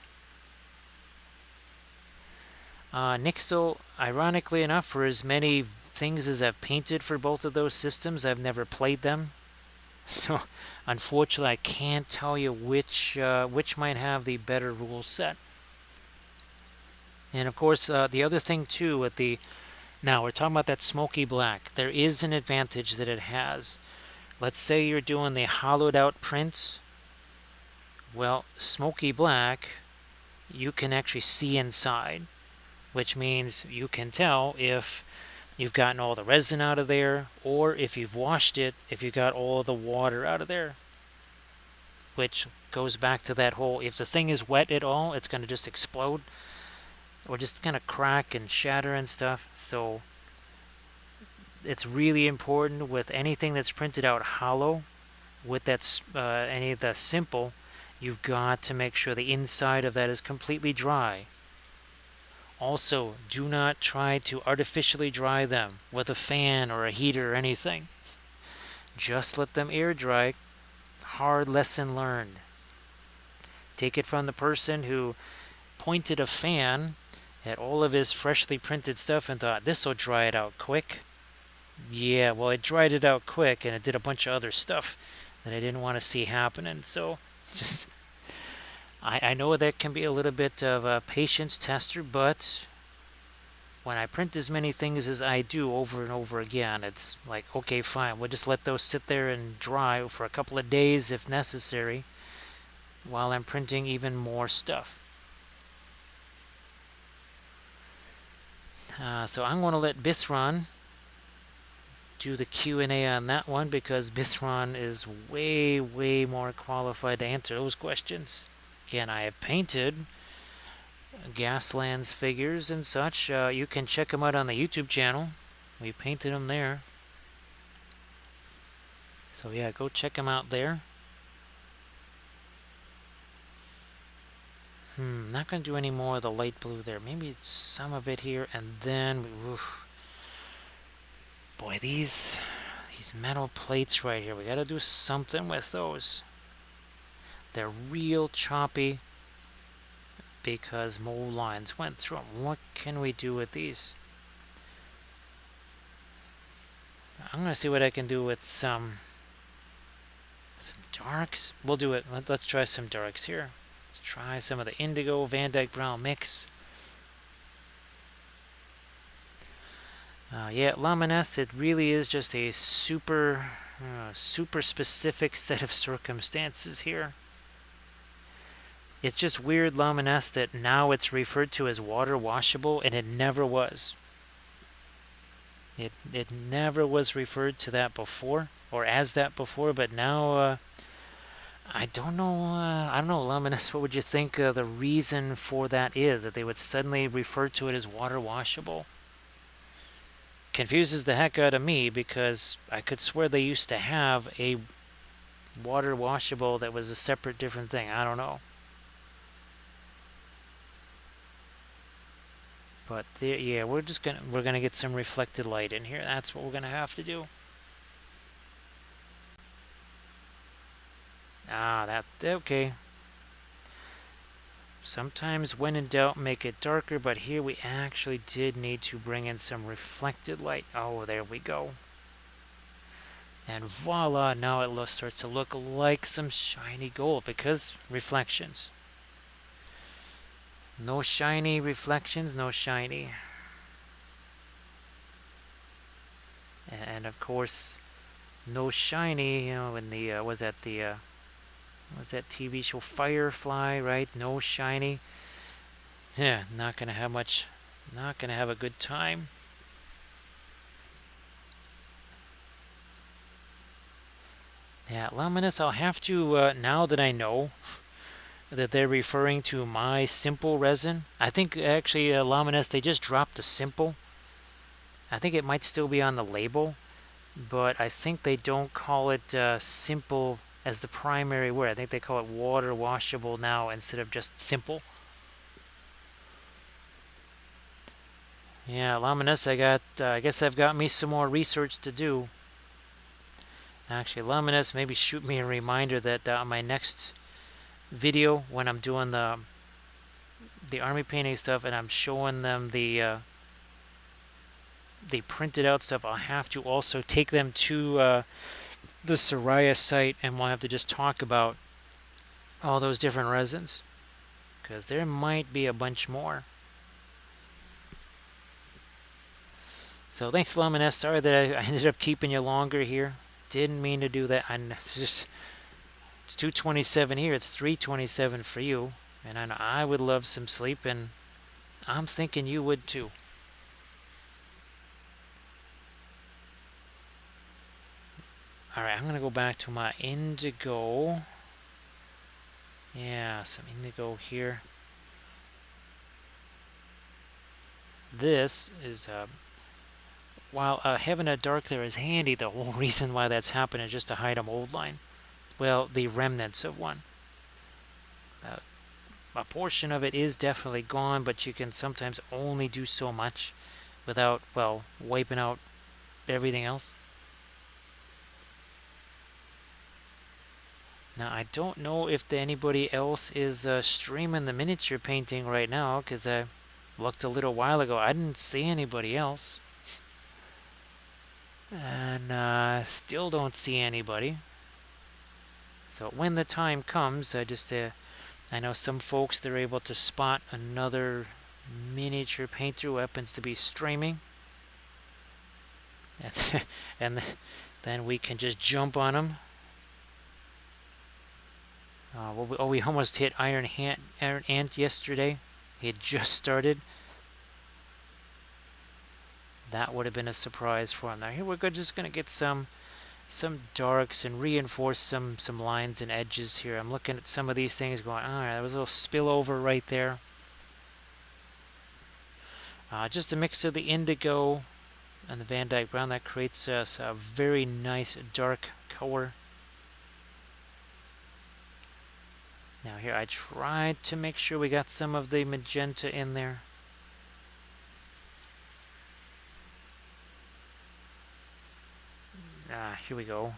Nixel, ironically enough, for as many things as I've painted for both of those systems, I've never played them. So, unfortunately, I can't tell you which might have the better rule set. And of course, the other thing too with the, now we're talking about that Smoky Black. There is an advantage that it has. Let's say you're doing the hollowed out prints. Well, Smoky Black, you can actually see inside, which means you can tell if you've gotten all the resin out of there, or if you've washed it, if you got all the water out of there. Which goes back to that whole, if the thing is wet at all, it's going to just explode, or just kind of crack and shatter and stuff. So it's really important with anything that's printed out hollow, with that any of the simple, you've got to make sure the inside of that is completely dry. Also, do not try to artificially dry them with a fan or a heater or anything. Just let them air dry. Hard lesson learned. Take it from the person who pointed a fan at all of his freshly printed stuff and thought, this will dry it out quick. Yeah, well, it dried it out quick and it did a bunch of other stuff that I didn't want to see happening. So, just, I know that can be a little bit of a patience tester, but when I print as many things as I do over and over again, it's like, okay, fine, we'll just let those sit there and dry for a couple of days if necessary. while I'm printing even more stuff. So I'm going to let Bithron do the Q&A on that one because Bithron is way, way more qualified to answer those questions. Again, I have painted Gaslands figures and such. You can check them out on the YouTube channel. We painted them there. So yeah, go check them out there. Not going to do any more of the light blue there. Maybe some of it here, and then... Oof. Boy, these metal plates right here, we got to do something with those. They're real choppy because mold lines went through them. What can we do with these? I'm going to see what I can do with some darks. We'll do it. Let's try some darks here. Let's try some of the indigo Van Dyke brown mix. Yeah, Lamines, it really is just a super specific set of circumstances here. It's just weird, Lamines, that now it's referred to as water washable, and it never was. It never was referred to that before, or as that before, but now I don't know. I don't know, Lamines. What would you think the reason for that is? That they would suddenly refer to it as water washable? Confuses the heck out of me because I could swear they used to have a water washable that was a separate, different thing. I don't know. But there, yeah, we're gonna get some reflected light in here. That's what we're gonna have to do. That okay. Sometimes when in doubt, make it darker, but here we actually did need to bring in some reflected light. Oh, there we go. And voila, now it starts to look like some shiny gold because reflections. No shiny reflections, no shiny. And of course, no shiny, you know, in the, was that TV show Firefly, right? No shiny. Yeah, not gonna have much, not gonna have a good time. Yeah, Luminous, I'll have to, now that I know that they're referring to my simple resin, I think actually, Luminous, they just dropped the simple. I think it might still be on the label, but I think they don't call it simple as the primary word. I think they call it water washable now instead of just simple. Yeah, Luminous, I guess I've got me some more research to do. Actually, Luminous, maybe shoot me a reminder that on my next video, when I'm doing the army painting stuff and I'm showing them the printed out stuff, I'll have to also take them to the Soraya site, and we'll have to just talk about all those different resins, because there might be a bunch more. So thanks, Luminous. Sorry that I ended up keeping you longer here. Didn't mean to do that. It's 2:27 here. It's 3:27 for you, and I know I would love some sleep, and I'm thinking you would too. Alright, I'm going to go back to my indigo. Yeah, some indigo here. This is, while having a dark there is handy, the whole reason why that's happening is just to hide a mold line. Well, the remnants of one. A portion of it is definitely gone, but you can sometimes only do so much without, well, wiping out everything else. Now, I don't know if anybody else is streaming the miniature painting right now, because I looked a little while ago. I didn't see anybody else. And still don't see anybody. So when the time comes, I know some folks, they're able to spot another miniature painter who happens to be streaming. And then we can just jump on them. We almost hit Iron Ant yesterday. He had just started. That would have been a surprise for him. Now here we're just going to get some darks and reinforce some lines and edges here. I'm looking at some of these things going, all right, there was a little spillover right there. Just a mix of the indigo and the Van Dyke brown that creates us a very nice dark color. Now here I tried to make sure we got some of the magenta in there. Here we go.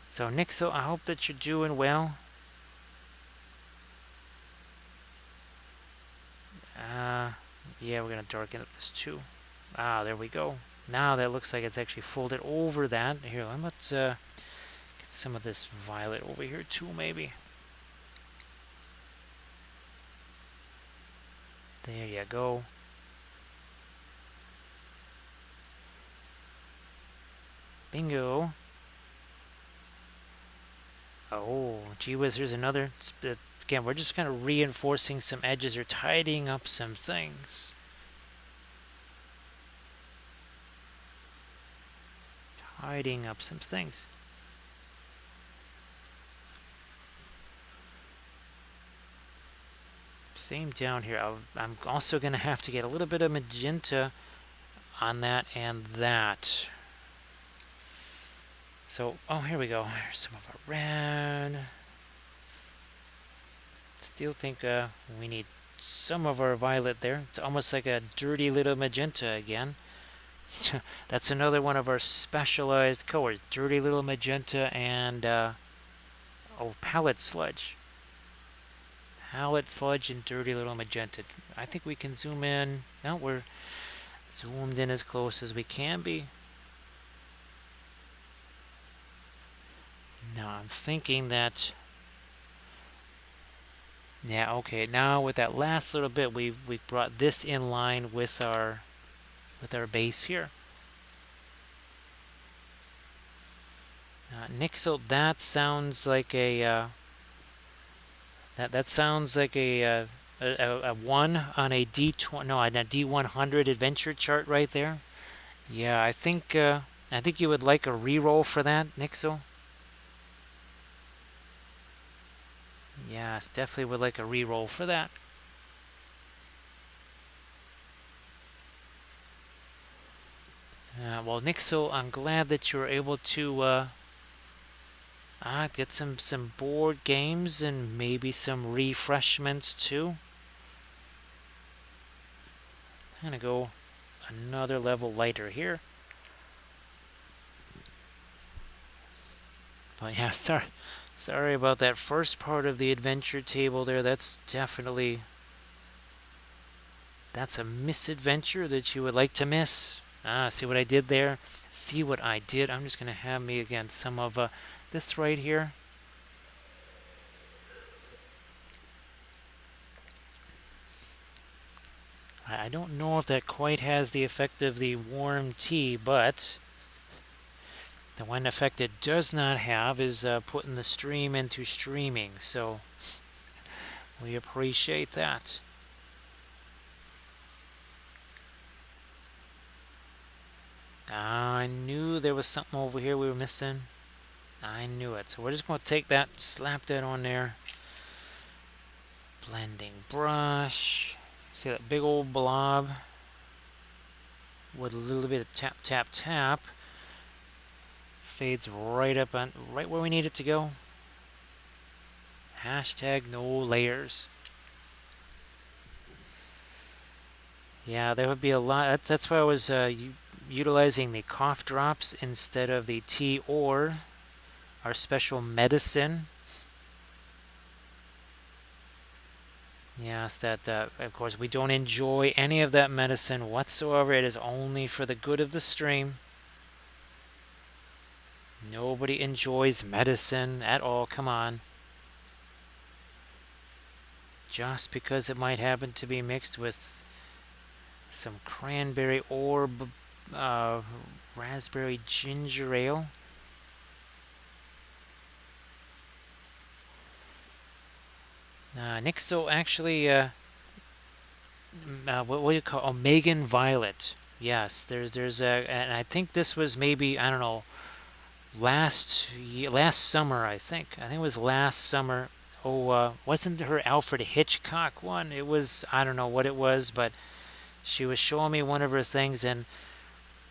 So Nixel, I hope that you're doing well. Yeah, we're gonna darken up this too. There we go. Now that looks like it's actually folded over that. Here, let's get some of this violet over here too, maybe. There you go. Bingo. Oh, gee whiz, here's another. Again, we're just kind of reinforcing some edges or tidying up some things. Tidying up some things. Same down here. I'm also going to have to get a little bit of magenta on that and that. So, here we go. Here's some of our red. Still think we need some of our violet there. It's almost like a dirty little magenta again. That's another one of our specialized colors. Dirty little magenta and palette sludge. Palette sludge and dirty little magenta. I think we can zoom in. No, we're zoomed in as close as we can be. Now I'm thinking that. Yeah, okay. Now with that last little bit, we've brought this in line with our base here. Nixel, that sounds like a that sounds like a 1 on a D20, no, on a D100 adventure chart right there. Yeah, I think you would like a reroll for that, Nixel. Yes, definitely would like a reroll for that. Well, Nixel, I'm glad that you were able to get some board games and maybe some refreshments too. I'm gonna go another level lighter here. But yeah, sorry about that first part of the adventure table there. That's a misadventure that you would like to miss. See what I did there? See what I did? I'm just gonna have me again some of this right here. I don't know if that quite has the effect of the warm tea, but the one effect it does not have is putting the stream into streaming, so we appreciate that. I knew there was something over here we were missing. I knew it. So we're just going to take that, slap that on there. Blending brush. See that big old blob with a little bit of tap, tap, tap. Fades right up on right where we need it to go. Hashtag no layers. Yeah, there would be a lot. That's why I was utilizing the cough drops instead of the tea or our special medicine. Yes, that of course we don't enjoy any of that medicine whatsoever. It is only for the good of the stream. Nobody enjoys medicine at all. Come on. Just because it might happen to be mixed with some cranberry or raspberry ginger ale. Nixel actually, what do you call? Oh, Megan Violet. Yes, there's a, and I think this was maybe, I don't know, last summer. I think it was last summer. Oh, wasn't her Alfred Hitchcock one? It was, I don't know what it was, but she was showing me one of her things, and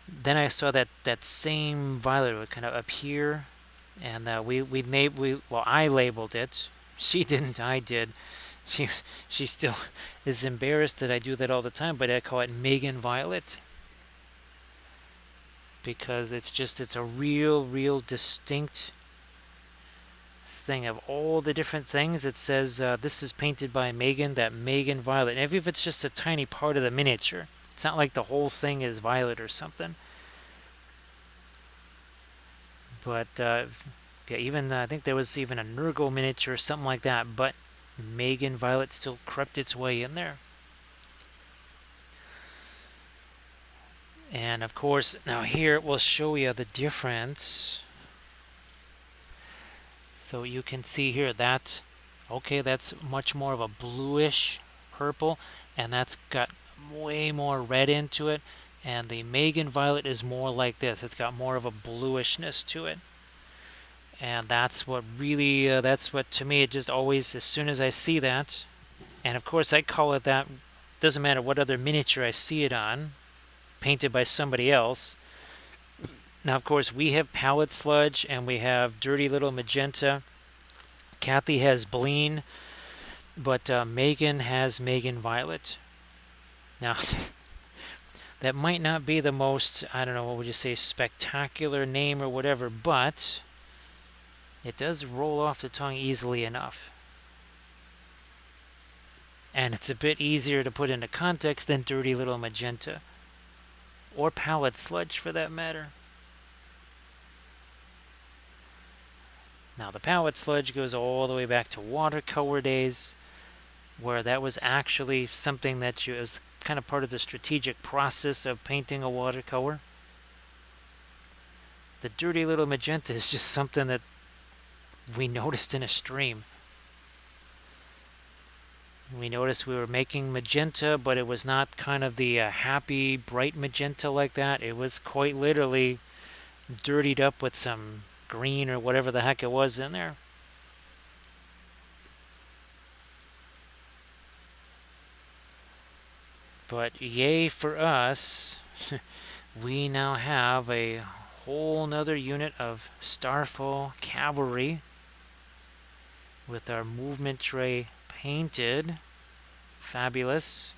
then I saw that same Violet would kind of appear, and well, I labeled it. She didn't. I did. She she still is embarrassed that I do that all the time, but I call it Megan Violet because it's a real distinct thing of all the different things. It says this is painted by Megan, that Megan Violet. And if it's just a tiny part of the miniature, it's not like the whole thing is violet or something. But yeah, even I think there was even a Nurgle miniature or something like that. But Megan Violet still crept its way in there. And of course, now here it will show you the difference. So you can see here that, okay, that's much more of a bluish purple, and that's got way more red into it. And the Megan Violet is more like this. It's got more of a bluishness to it. And that's what really, that's what to me, it just always, as soon as I see that, and of course I call it that, doesn't matter what other miniature I see it on, painted by somebody else. Now, of course, we have Palette Sludge and we have Dirty Little Magenta. Kathy has Bleen, but Megan has Megan Violet. Now, that might not be the most, I don't know, what would you say, spectacular name or whatever, but it does roll off the tongue easily enough. And it's a bit easier to put into context than Dirty Little Magenta. Or Palette Sludge, for that matter. Now, the Palette Sludge goes all the way back to watercolor days, where that was actually something that it was kind of part of the strategic process of painting a watercolor. The Dirty Little Magenta is just something that we noticed in a stream. We noticed we were making magenta, but it was not kind of the happy, bright magenta like that. It was quite literally dirtied up with some green or whatever the heck it was in there. But yay for us, we now have a whole nother unit of Starfall Cavalry with our movement tray painted. Fabulous.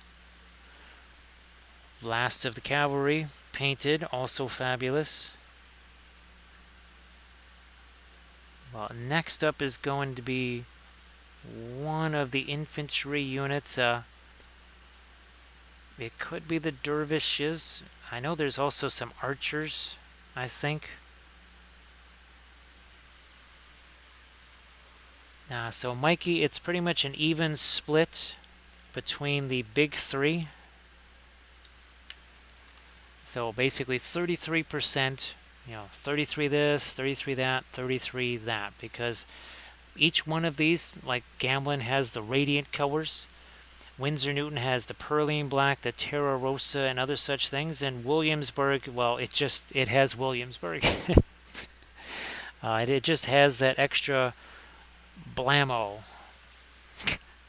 Last of the Cavalry painted, also fabulous. Well, next up is going to be one of the infantry units. It could be the dervishes. I know there's also some archers, I think. So Mikey, it's pretty much an even split between the big three. So basically 33%, 33 this, 33 that, 33 that, because each one of these, like Gamblin has the radiant colors, Windsor Newton has the Perline Black, the Terra Rosa, and other such things, and Williamsburg, well, it has Williamsburg. It just has that extra blammo.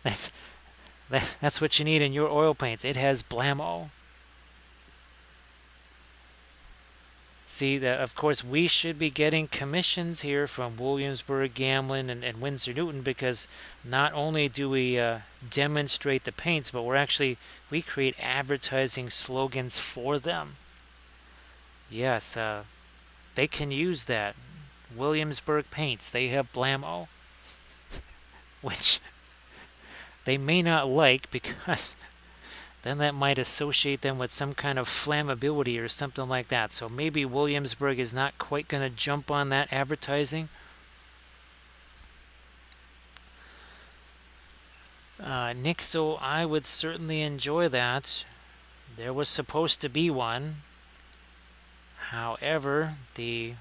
That's what you need in your oil paints. It has blammo. See, of course, we should be getting commissions here from Williamsburg, Gamblin, and Windsor Newton, because not only do we demonstrate the paints, but we create advertising slogans for them. Yes, they can use that. Williamsburg paints, they have blammo, which they may not like because then that might associate them with some kind of flammability or something like that. So maybe Williamsburg is not quite going to jump on that advertising. Nixel, I would certainly enjoy that. There was supposed to be one. However, the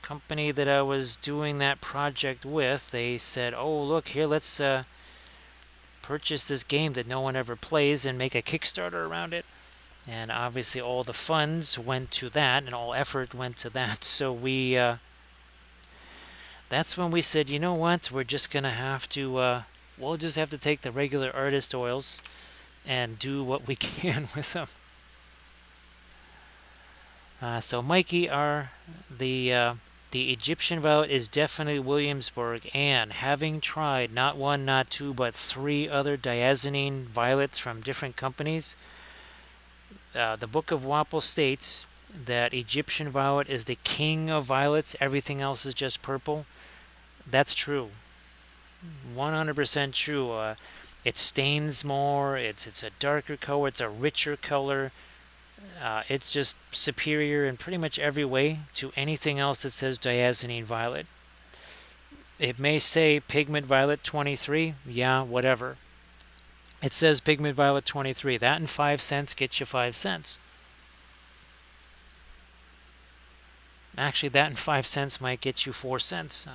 company that I was doing that project with, they said, "Oh, look here, let's purchase this game that no one ever plays and make a Kickstarter around it. And obviously all the funds went to that and all effort went to that. So that's when we said, you know what, we're just going to have to, we'll just have to take the regular artist oils and do what we can with them. So Mikey, the Egyptian violet is definitely Williamsburg, and having tried not one, not two, but three other diazonine violets from different companies, the Book of Wapple states that Egyptian violet is the king of violets. Everything else is just purple. That's true. 100% true. It stains more. It's a darker color. It's a richer color. It's just superior in pretty much every way to anything else that says diazonine violet. It may say pigment violet 23. Yeah, whatever. It says pigment violet 23. That and 5 cents gets you 5 cents. Actually, that and 5 cents might get you 4 cents.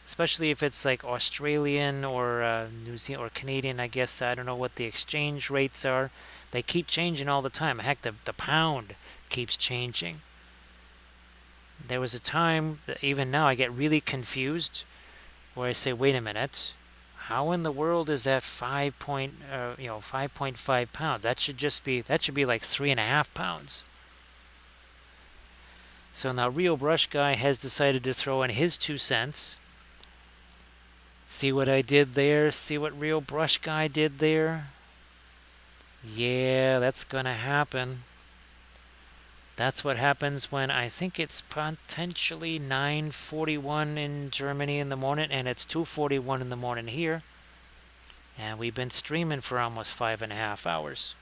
Especially if it's like Australian or New Zealand or Canadian, I guess. I don't know what the exchange rates are. They keep changing all the time. Heck, the pound keeps changing. There was a time that even now I get really confused where I say, wait a minute, how in the world is that 5.5 pounds? That should be like 3.5 pounds. So now Real Brush Guy has decided to throw in his 2 cents. See what I did there? See what Real Brush Guy did there? Yeah, that's gonna happen. That's what happens when I think it's potentially 9:41 in Germany in the morning, and it's 2:41 in the morning here. And we've been streaming for almost 5.5 hours.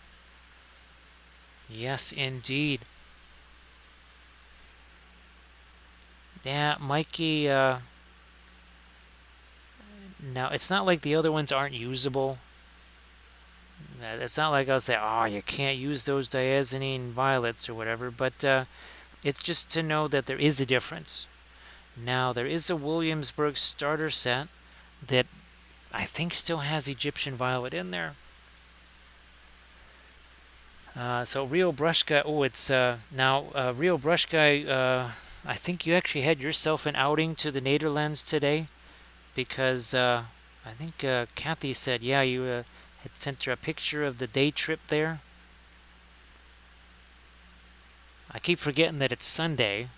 Yes, indeed. Yeah, Mikey, now, it's not like the other ones aren't usable. It's not like I'll say, oh, you can't use those diazonine violets or whatever, but it's just to know that there is a difference. Now, there is a Williamsburg starter set that I think still has Egyptian violet in there. So Real Brush Guy, it's now Real Brush Guy, I think you actually had yourself an outing to the Netherlands today because I think Kathy said, yeah, you had sent her a picture of the day trip there. I keep forgetting that it's Sunday.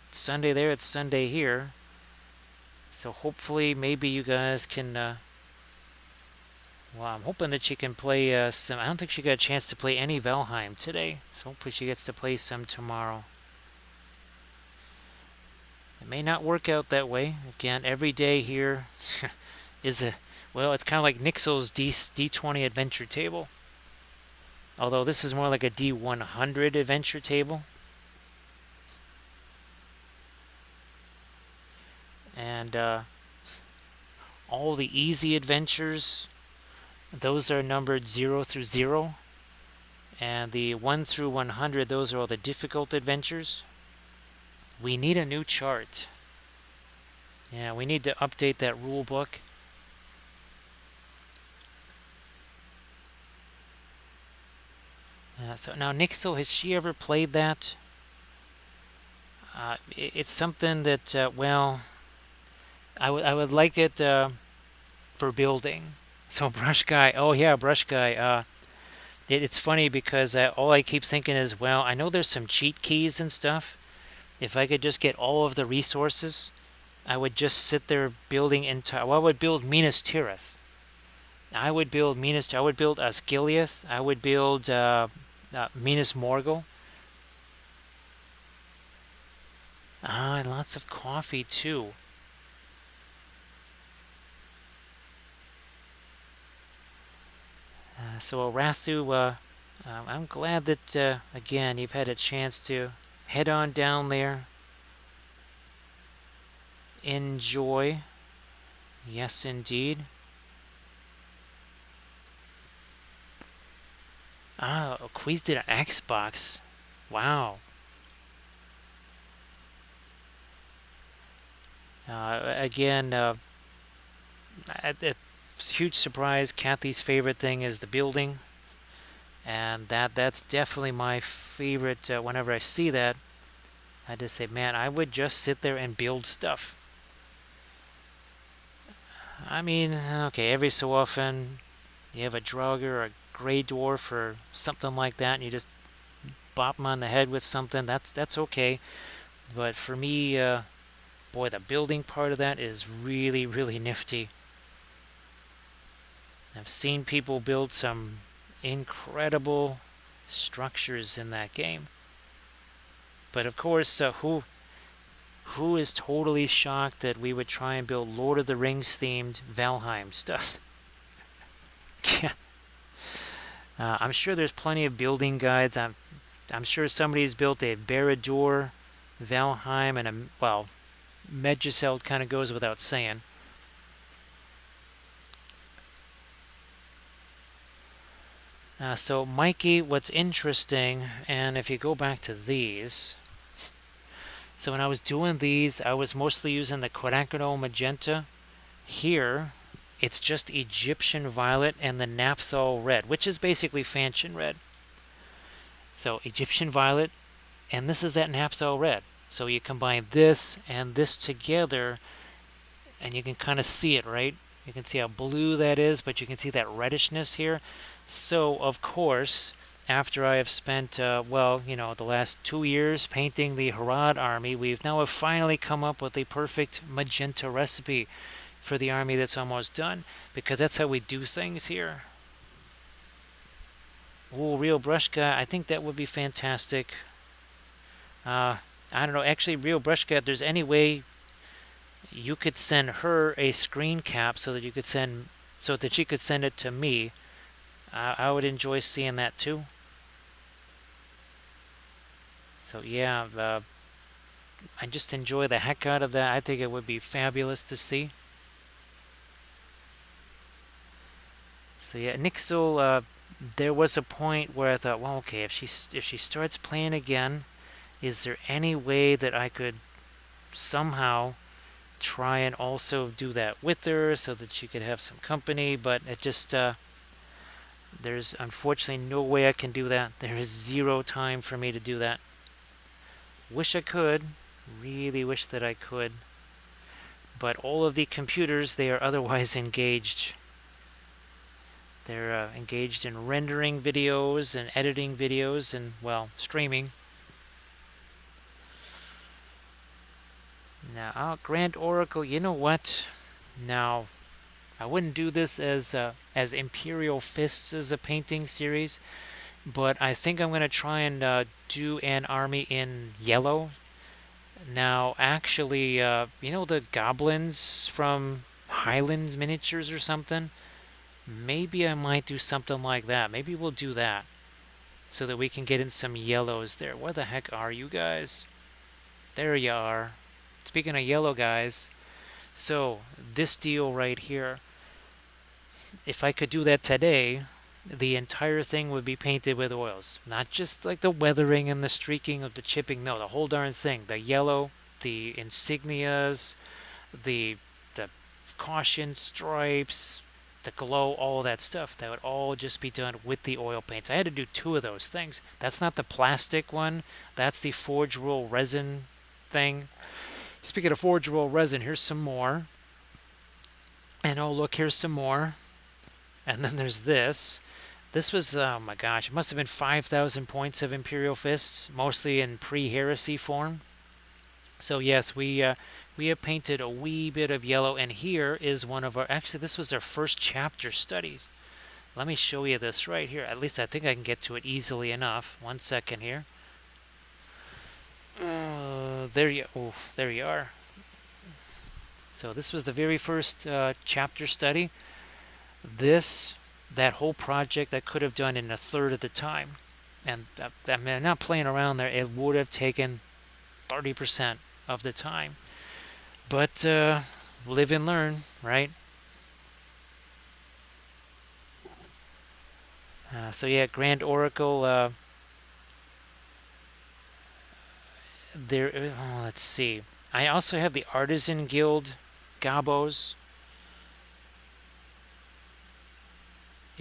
It's Sunday there, it's Sunday here. So hopefully, maybe you guys can. Well, I'm hoping that she can play some. I don't think she got a chance to play any Valheim today, so hopefully she gets to play some tomorrow. It may not work out that way. Again, every day here is a. Well, it's kind of like Nixel's D20 adventure table. Although this is more like a D100 adventure table. And all the easy adventures, those are numbered 0 through 0. And the 1 through 100, those are all the difficult adventures. We need a new chart. Yeah, we need to update that rule book. So now, Nixel, has she ever played that? It's something that, well, I would like it for building. So Brush Guy, oh yeah, Brush Guy. It's funny because all I keep thinking is, well, I know there's some cheat keys and stuff. If I could just get all of the resources, I would just sit there building entire. Well, I would build Minas Tirith. I would build Minas. I would build Asgiliath. I would build Minas Morgul. And lots of coffee too. So Rathu, I'm glad that again you've had a chance to head on down there. Enjoy. Yes, indeed. Quiz did an Xbox. Wow. Again, huge surprise. Kathy's favorite thing is the building, and that's definitely my favorite. Whenever I see that, I just say, man, I would just sit there and build stuff. I mean, okay, every so often you have a Draugr or a Grey Dwarf or something like that, and you just bop them on the head with something. That's okay. But for me, boy, the building part of that is really, really nifty. I've seen people build some incredible structures in that game. But of course, who is totally shocked that we would try and build Lord of the Rings themed Valheim stuff? Yeah, I'm sure there's plenty of building guides. I'm sure somebody's built a Barad-dûr, Valheim, and a well, Medjugorje kind of goes without saying. So Mikey, what's interesting, and if you go back to these, so when I was doing these, I was mostly using the Queracano Magenta. Here, it's just Egyptian Violet and the Naphthol Red, which is basically Fanchon Red. So Egyptian Violet, and this is that Naphthol Red. So you combine this and this together, and you can kind of see it, right? You can see how blue that is, but you can see that reddishness here. So, of course, after I have spent, well, the last 2 years painting the Harad army, we've now have finally come up with a perfect magenta recipe for the army that's almost done, because that's how we do things here. Oh, Real Brushka, I think that would be fantastic. I don't know, actually, Real Brushka, if there's any way you could send her a screen cap so that she could send it to me, I would enjoy seeing that too. So yeah, I just enjoy the heck out of that. I think it would be fabulous to see. So yeah, Nixel, there was a point where I thought, well, okay, if she starts playing again, is there any way that I could somehow try and also do that with her so that she could have some company? But it just there's unfortunately no way I can do that. There is zero time for me to do that. Wish I could. Really wish that I could. But all of the computers, they are otherwise engaged. They're engaged in rendering videos and editing videos and, well, streaming. Now, Grand Oracle, you know what? Now, I wouldn't do this as Imperial Fists as a painting series, but I think I'm going to try and do an army in yellow. Now, actually, the goblins from Highlands Miniatures or something? Maybe I might do something like that. Maybe we'll do that so that we can get in some yellows there. Where the heck are you guys? There you are. Speaking of yellow guys, so this deal right here, if I could do that today, the entire thing would be painted with oils. Not just like the weathering and the streaking of the chipping. No, the whole darn thing. The yellow, the insignias, the caution stripes, the glow, all that stuff. That would all just be done with the oil paints. I had to do two of those things. That's not the plastic one. That's the Forge Roll resin thing. Speaking of Forge Roll resin, here's some more. And oh, look, here's some more. And then there's this. This was, oh my gosh, it must have been 5,000 points of Imperial Fists, mostly in pre-heresy form. So yes, we have painted a wee bit of yellow, and here is one of our, actually this was our first chapter studies. Let me show you this right here. At least I think I can get to it easily enough. 1 second here. There you are. So this was the very first chapter study. That whole project I could have done in a third of the time. And I mean, I'm not playing around there. It would have taken 30% of the time. But live and learn, right? So yeah, Grand Oracle. Let's see. I also have the Artisan Guild Gabos.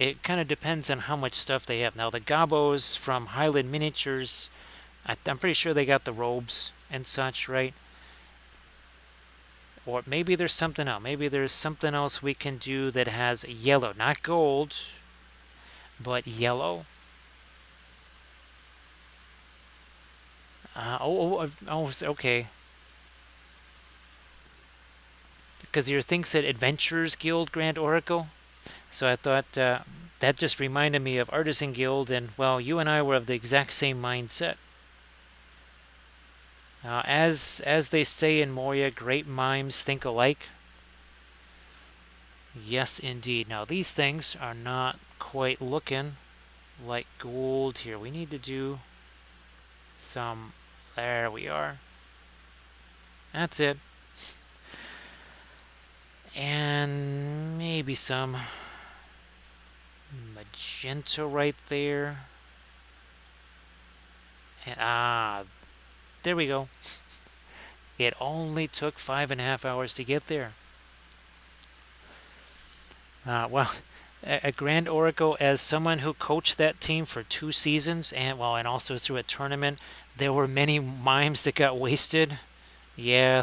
it kind of depends on how much stuff they have. Now, the Gabos from Highland Miniatures, I'm pretty sure they got the robes and such, right? Or maybe there's something else. Maybe there's something else we can do that has yellow, not gold, but yellow. Okay. Because your thing said Adventurers Guild Grand Oracle. So I thought that just reminded me of Artisan Guild, and well, you and I were of the exact same mindset. As they say in Moria, great minds think alike. Yes, indeed. Now these things are not quite looking like gold here. We need to do some. There we are. That's it. And maybe some magenta right there. And there we go. It only took 5.5 hours to get there. Well, a Grand Oracle, as someone who coached that team for 2 seasons, and well, and also through a tournament, there were many mimes that got wasted. Yeah,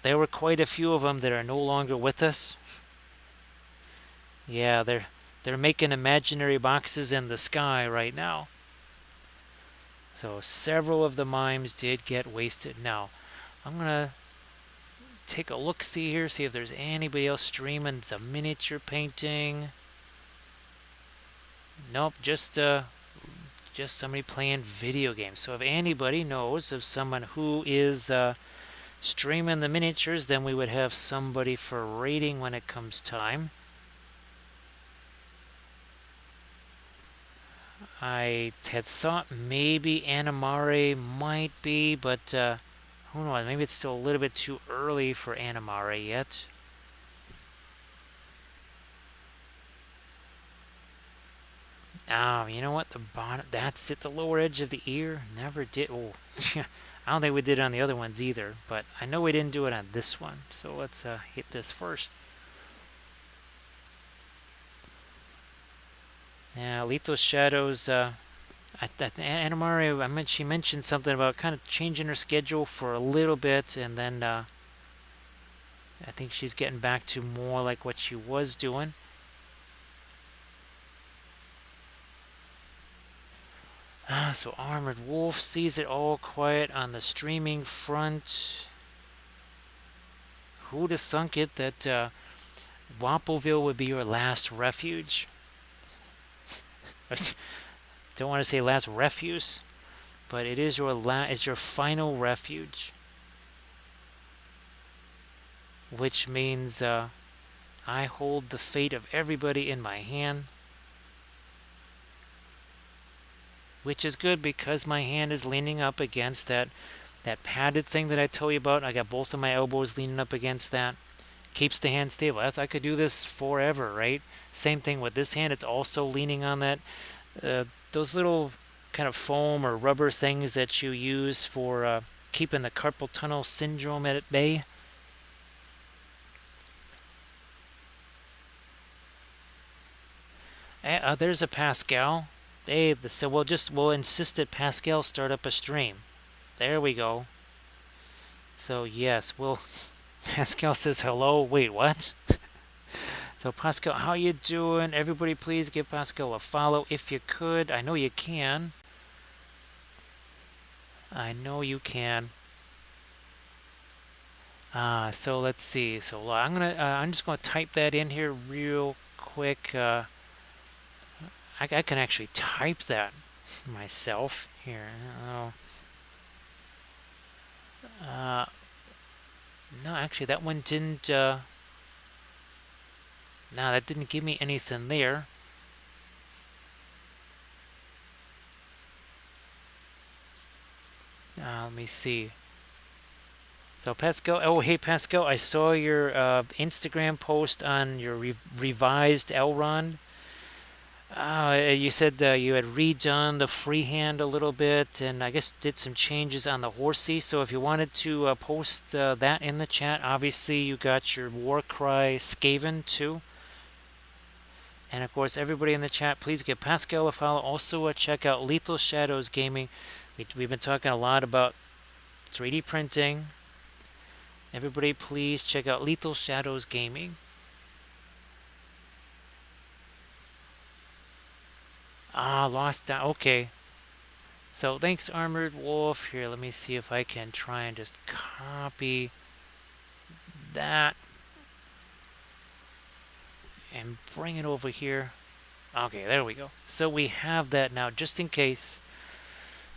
there were quite a few of them that are no longer with us. Yeah, they're making imaginary boxes in the sky right now. So several of the mimes did get wasted. Now, I'm gonna take a look see here, see if there's anybody else streaming some miniature painting. Nope, just somebody playing video games. So if anybody knows of someone who is streaming the miniatures, then we would have somebody for rating when it comes time. I had thought maybe Animare might be, but who knows? Maybe it's still a little bit too early for Animare yet. You know what? The bottom, that's it, the lower edge of the ear. Never did. Oh, I don't think we did it on the other ones either, but I know we didn't do it on this one. So let's hit this first. Yeah, Lethal Shadows. Animare, she mentioned something about kind of changing her schedule for a little bit, and then I think she's getting back to more like what she was doing. So Armored Wolf sees it all quiet on the streaming front. Who'd have thunk it that Wampleville would be your last refuge? Don't want to say last refuse, but it is it's your final refuge, which means I hold the fate of everybody in my hand, which is good because my hand is leaning up against that padded thing that I told you about. I got both of my elbows leaning up against that. Keeps the hand stable. I could do this forever, right? Same thing with this hand. It's also leaning on that. Those little kind of foam or rubber things that you use for keeping the carpal tunnel syndrome at bay. There's a Pascal. So we'll insist that Pascal start up a stream. There we go. So yes, Pascal says hello. Wait, what? So Pascal, how you doing? Everybody, please give Pascal a follow if you could. I know you can. I know you can. So let's see. So I'm just gonna type that in here real quick. I can actually type that myself here. No, actually, that one didn't. No, that didn't give me anything there. Let me see. So Pascal, oh hey Pascal, I saw your Instagram post on your revised Elrond. You said you had redone the freehand a little bit, and I guess did some changes on the horsey. So if you wanted to post that in the chat, obviously you got your Warcry Skaven too. And of course, everybody in the chat, please give Pascal a follow. Also, check out Lethal Shadows Gaming. We've been talking a lot about 3D printing. Everybody, please check out Lethal Shadows Gaming. Ah, lost down. Okay. So thanks, Armored Wolf. Here, let me see if I can try and just copy that and bring it over here. Okay, there we go. So we have that now, just in case.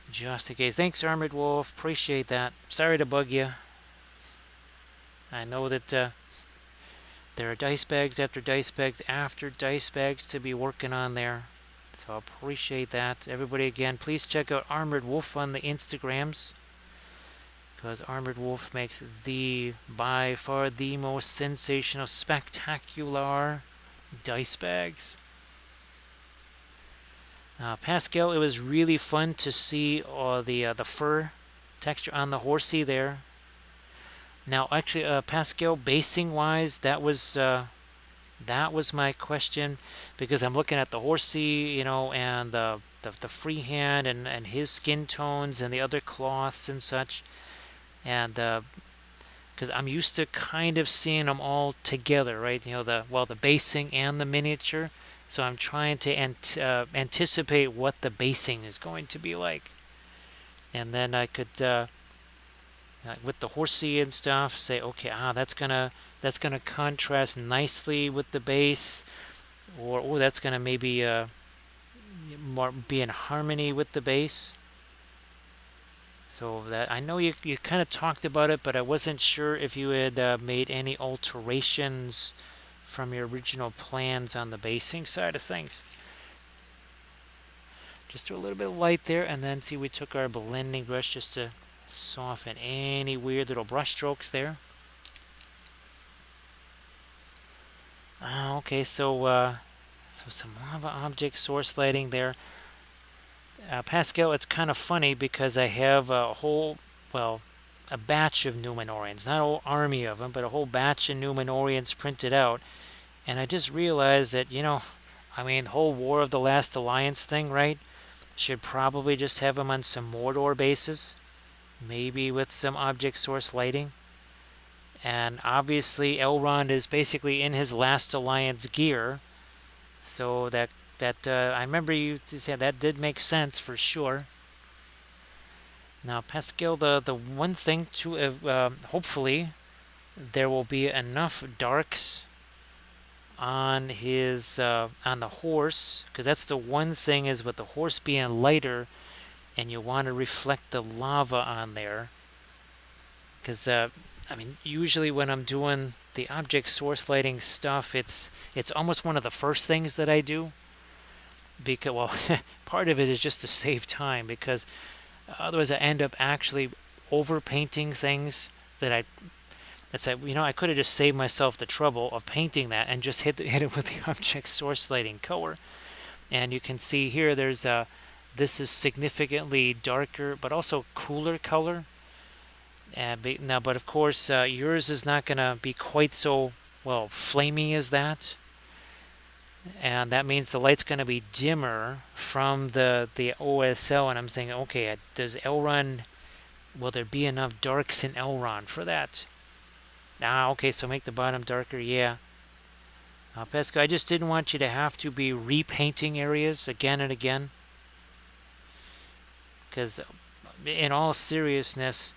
Just in case. Thanks, Armored Wolf. Appreciate that. Sorry to bug you. I know that there are dice bags after dice bags after dice bags to be working on there. So I appreciate that. Everybody, again, please check out Armored Wolf on the Instagrams, because Armored Wolf makes by far the most sensational, spectacular dice bags. Pascal, it was really fun to see the fur texture on the horsey there. Now, actually, Pascal, basing wise, that was my question, because I'm looking at the horsey, and the freehand and his skin tones and the other cloths and such, and because I'm used to kind of seeing them all together, right? The basing and the miniature. So I'm trying to anticipate what the basing is going to be like, and then I could, with the horsey and stuff, say, okay, that's gonna contrast nicely with the base, or that's gonna maybe more be in harmony with the base. So that I know you kind of talked about it, but I wasn't sure if you had made any alterations from your original plans on the basing side of things. Just throw a little bit of light there, and then see, we took our blending brush just to soften any weird little brush strokes there. Okay, so some lava object source lighting there. Pascal, it's kind of funny because I have a batch of Numenorians, not a whole army of them, but a whole batch of Numenorians printed out, and I just realized that, whole War of the Last Alliance thing, right? Should probably just have them on some Mordor bases, maybe with some object source lighting. And obviously Elrond is basically in his Last Alliance gear, so that I remember you said that did make sense for sure. Now, Pascal, the one thing to hopefully there will be enough darks on his on the horse, because that's the one thing, is with the horse being lighter, and you want to reflect the lava on there. Because usually when I'm doing the object source lighting stuff, it's almost one of the first things that I do. Because part of it is just to save time, because otherwise I end up actually overpainting things that I could have just saved myself the trouble of painting that and just hit it with the object source lighting color. And you can see here this is significantly darker but also cooler color. But of course yours is not going to be quite so flamey as that. And that means the light's going to be dimmer from the OSL, and I'm thinking, okay, does Elrond, will there be enough darks in Elrond for that? Okay, so make the bottom darker, yeah. Pesca, I just didn't want you to have to be repainting areas again and again, because in all seriousness,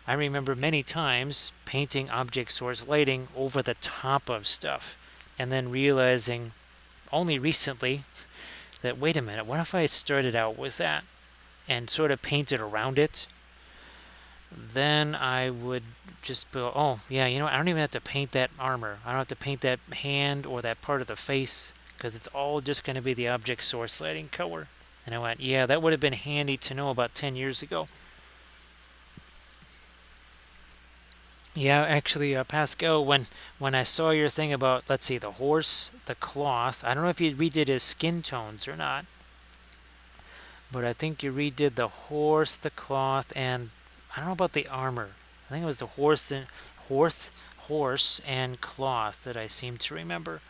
I remember many times painting object source lighting over the top of stuff, and then realizing only recently that, wait a minute, what if I started out with that and sort of painted around it? Then I would just go, oh yeah, I don't even have to paint that armor. I don't have to paint that hand or that part of the face, because it's all just going to be the object source lighting color. And I went, yeah, that would have been handy to know about 10 years ago. Yeah, actually, Pascal, when I saw your thing about, let's see, the horse, the cloth, I don't know if you redid his skin tones or not, but I think you redid the horse, the cloth, and I don't know about the armor. I think it was the horse and cloth that I seem to remember.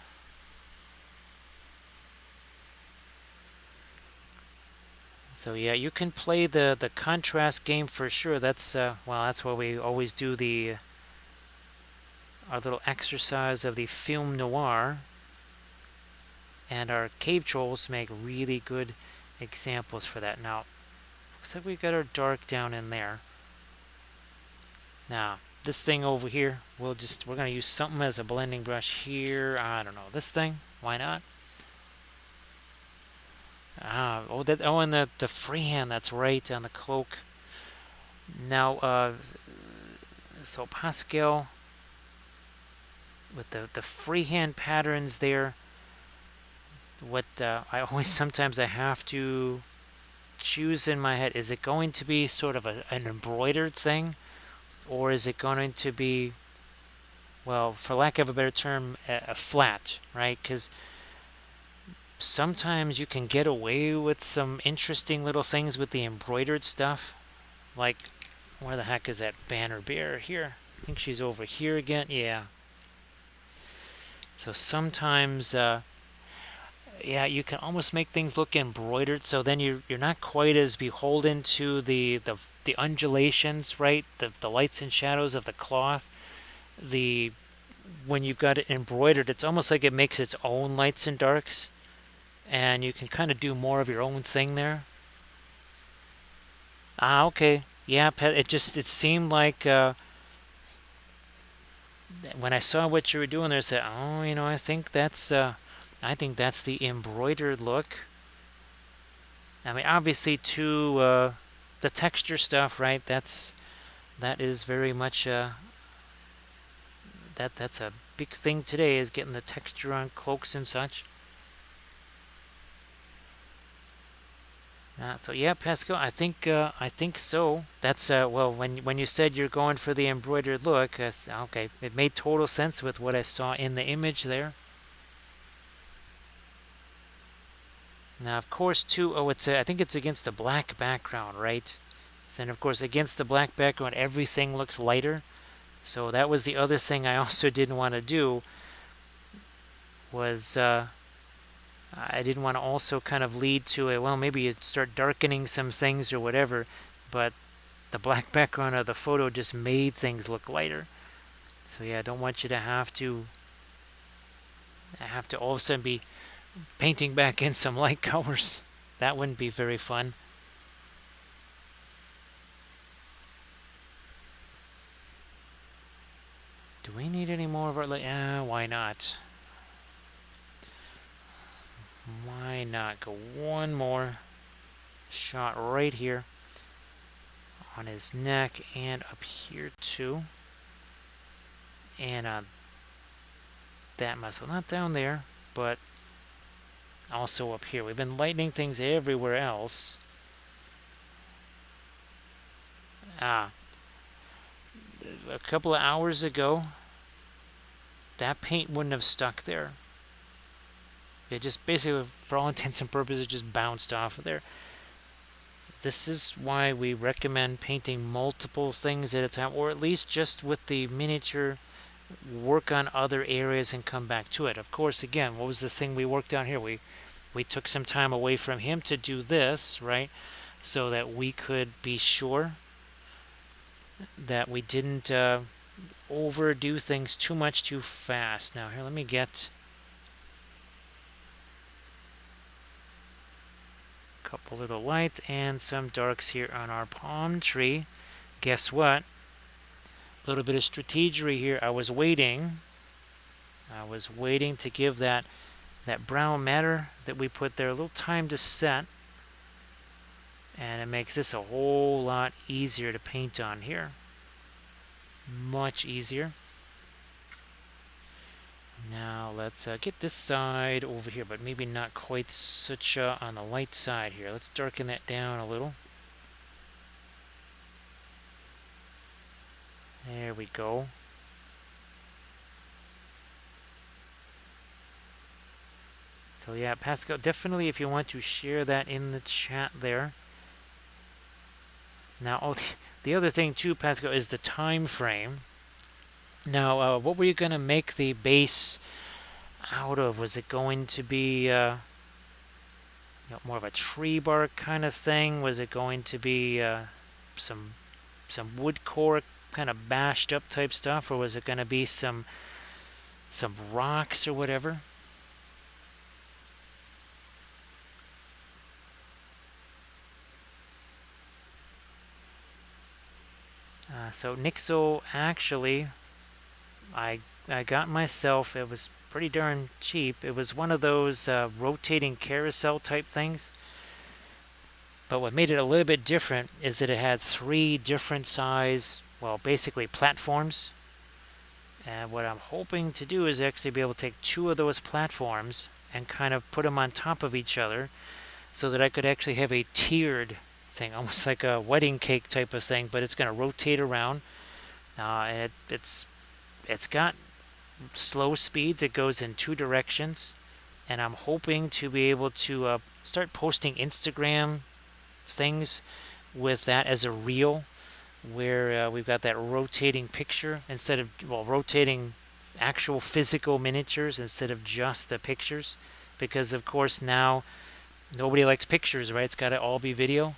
So yeah, you can play the contrast game for sure. That's why we always do the our little exercise of the film noir, and our cave trolls make really good examples for that. Now, looks like we got our dark down in there. Now, this thing over here, we're gonna use something as a blending brush here. I don't know, this thing. Why not? And the freehand. That's right on the cloak. Now, so Pascal with the freehand patterns there. What I always sometimes I have to choose in my head: is it going to be sort of an embroidered thing, or is it going to be, well, for lack of a better term, a flat, right? Because sometimes you can get away with some interesting little things with the embroidered stuff. Like, where the heck is that banner bear here? I think she's over here again. Yeah. So sometimes, yeah, you can almost make things look embroidered. So then you're not quite as beholden to the undulations, right? The lights and shadows of the cloth. The When you've got it embroidered, it's almost like it makes its own lights and darks, and you can kind of do more of your own thing there. Ah, okay. Yeah, it seemed like when I saw what you were doing there, I said, oh, I think that's the embroidered look. I mean, obviously, to the texture stuff, right? That is very much that's a big thing today, is getting the texture on cloaks and such. So yeah, Pascal, I think so. That's well, when you said you're going for the embroidered look, okay, it made total sense with what I saw in the image there. Now, of course, too. Oh, I think it's against a black background, right? And of course, against the black background, everything looks lighter. So that was the other thing I also didn't want to do. Was I didn't want to also kind of lead to maybe you start darkening some things or whatever, but the black background of the photo just made things look lighter. So yeah, I don't want you to have to all of a sudden be painting back in some light colors. That wouldn't be very fun. Do we need any more of our light? Why not? Why not go one more shot right here on his neck and up here too, and that muscle, not down there, but also up here. We've been lightening things everywhere else. A couple of hours ago, that paint wouldn't have stuck there. It just basically, for all intents and purposes, just bounced off of there. This is why we recommend painting multiple things at a time, or at least just with the miniature, work on other areas and come back to it. Of course, again, what was the thing we worked on here? We took some time away from him to do this, right? So that we could be sure that we didn't overdo things too much too fast. Now, here, let me get a couple little lights and some darks here on our palm tree. Guess what? A little bit of strategery here. I was waiting to give that brown matter that we put there a little time to set, and it makes this a whole lot easier to paint on here. Much easier. Now let's get this side over here, but maybe not quite such on the light side here. Let's darken that down a little. There we go. So yeah, Pascal, definitely if you want to share that in the chat there. Now, the other thing too, Pascal, is the time frame. Now, what were you going to make the base out of? Was it going to be more of a tree bark kind of thing? Was it going to be some wood core kind of bashed up type stuff, or was it going to be some rocks or whatever? So Nixle, actually, I I got myself. It was pretty darn cheap. It was one of those rotating carousel type things. But what made it a little bit different is that it had three different size, well, basically platforms. And what I'm hoping to do is actually be able to take two of those platforms and kind of put them on top of each other so that I could actually have a tiered thing, almost like a wedding cake type of thing, but it's going to rotate around. And it's got slow speeds. It goes in two directions, and I'm hoping to be able to start posting Instagram things with that as a reel, where we've got that rotating picture instead of, well, rotating actual physical miniatures instead of just the pictures, because of course now nobody likes pictures, right? It's got to all be video.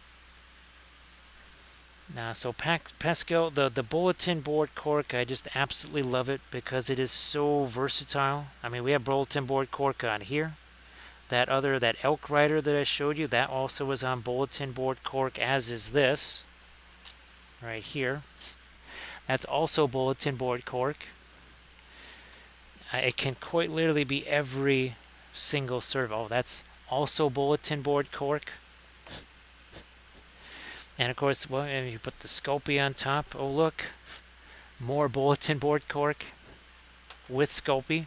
So Pascal, the bulletin board cork, I just absolutely love it because it is so versatile. I mean, we have bulletin board cork on here. That elk rider that I showed you, that also was on bulletin board cork, as is this right here. That's also bulletin board cork. It can quite literally be every single servo. Oh, that's also bulletin board cork. And of course, well, you put the Sculpey on top. Oh, look, more bulletin board cork with Sculpey.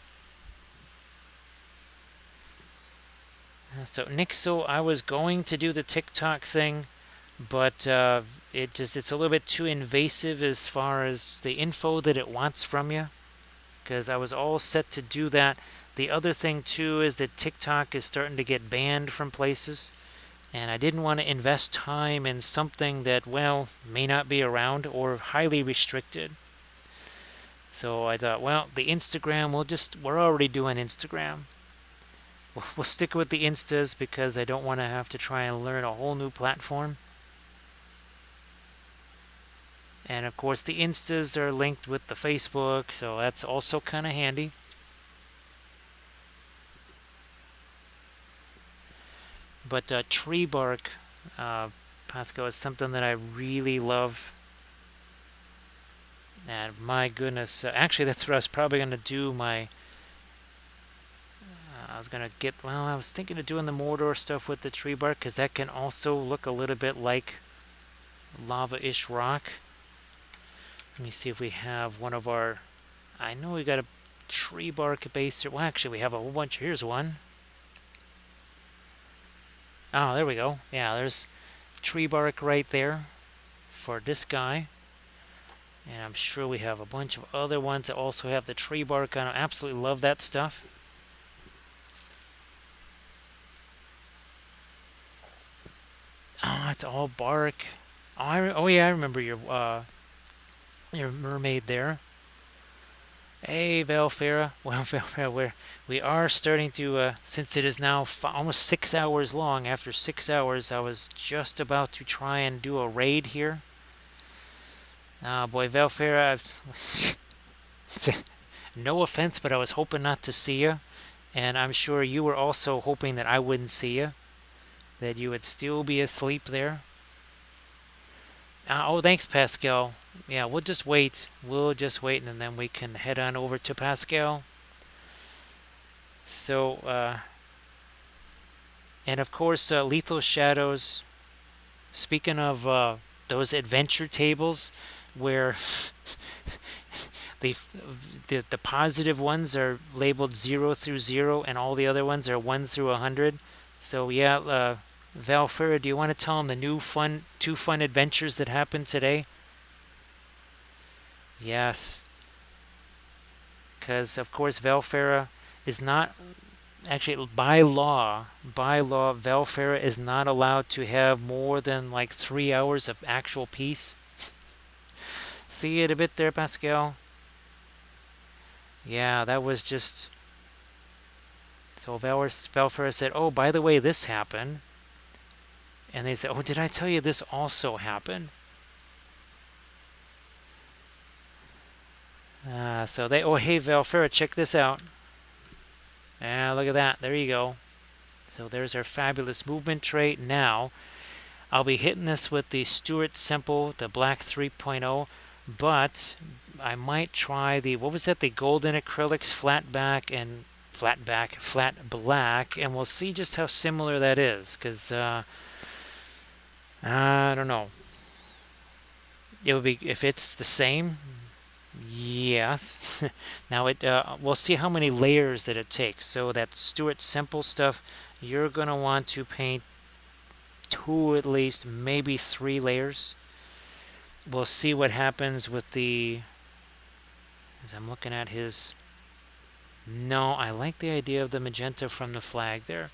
So Nixle, I was going to do the TikTok thing, but it's a little bit too invasive as far as the info that it wants from you, because I was all set to do that. The other thing too is that TikTok is starting to get banned from places, and I didn't want to invest time in something that, well, may not be around or highly restricted. So I thought, well, the Instagram, we're already doing Instagram. We'll stick with the Instas because I don't want to have to try and learn a whole new platform. And of course, the Instas are linked with the Facebook, so that's also kind of handy. But tree bark, Pascal, is something that I really love. And my goodness, actually, that's what I was probably going to do. I was going to I was thinking of doing the Mordor stuff with the tree bark, because that can also look a little bit like lava-ish rock. Let me see if we have one of our, I know we got a tree bark base here. Well, actually, we have a whole bunch. Here's one. Oh, there we go. Yeah, there's tree bark right there for this guy. And I'm sure we have a bunch of other ones that also have the tree bark on them. Absolutely love that stuff. Oh, it's all bark. Oh yeah, I remember your mermaid there. Hey, Valfera. Well, Valfera, we are starting to, since it is now almost 6 hours long. After 6 hours, I was just about to try and do a raid here. Boy, Valfera, no offense, but I was hoping not to see you. And I'm sure you were also hoping that I wouldn't see you, that you would still be asleep there. Oh, thanks, Pascal. Yeah, we'll just wait. We'll just wait, and then we can head on over to Pascal. So, and of course, Lethal Shadows. Speaking of those adventure tables, where the, the positive ones are labeled 0 through 0, and all the other ones are 1 through 100. So yeah, Valfera, do you want to tell them the two fun adventures that happened today? Yes, because of course Valfera is not actually by law Valfera is not allowed to have more than like 3 hours of actual peace. See it a bit there, Pascal? Yeah, that was just. So Valfera said, "Oh, by the way, this happened." And they say, oh, did I tell you this also happened? So they, oh, hey, Valfera, check this out. Look at that. There you go. So there's our fabulous movement trait. Now, I'll be hitting this with the Stuart Simple, the Black 3.0, but I might try the, what was that, the Golden Acrylics flat black, and we'll see just how similar that is, because I don't know. It would be, if it's the same, yes. Now we'll see how many layers that it takes. So that Stuart Simple stuff, you're gonna want to paint 2 at least, maybe 3 layers. We'll see what happens with the, as I'm looking at his, no, I like the idea of the magenta from the flag there.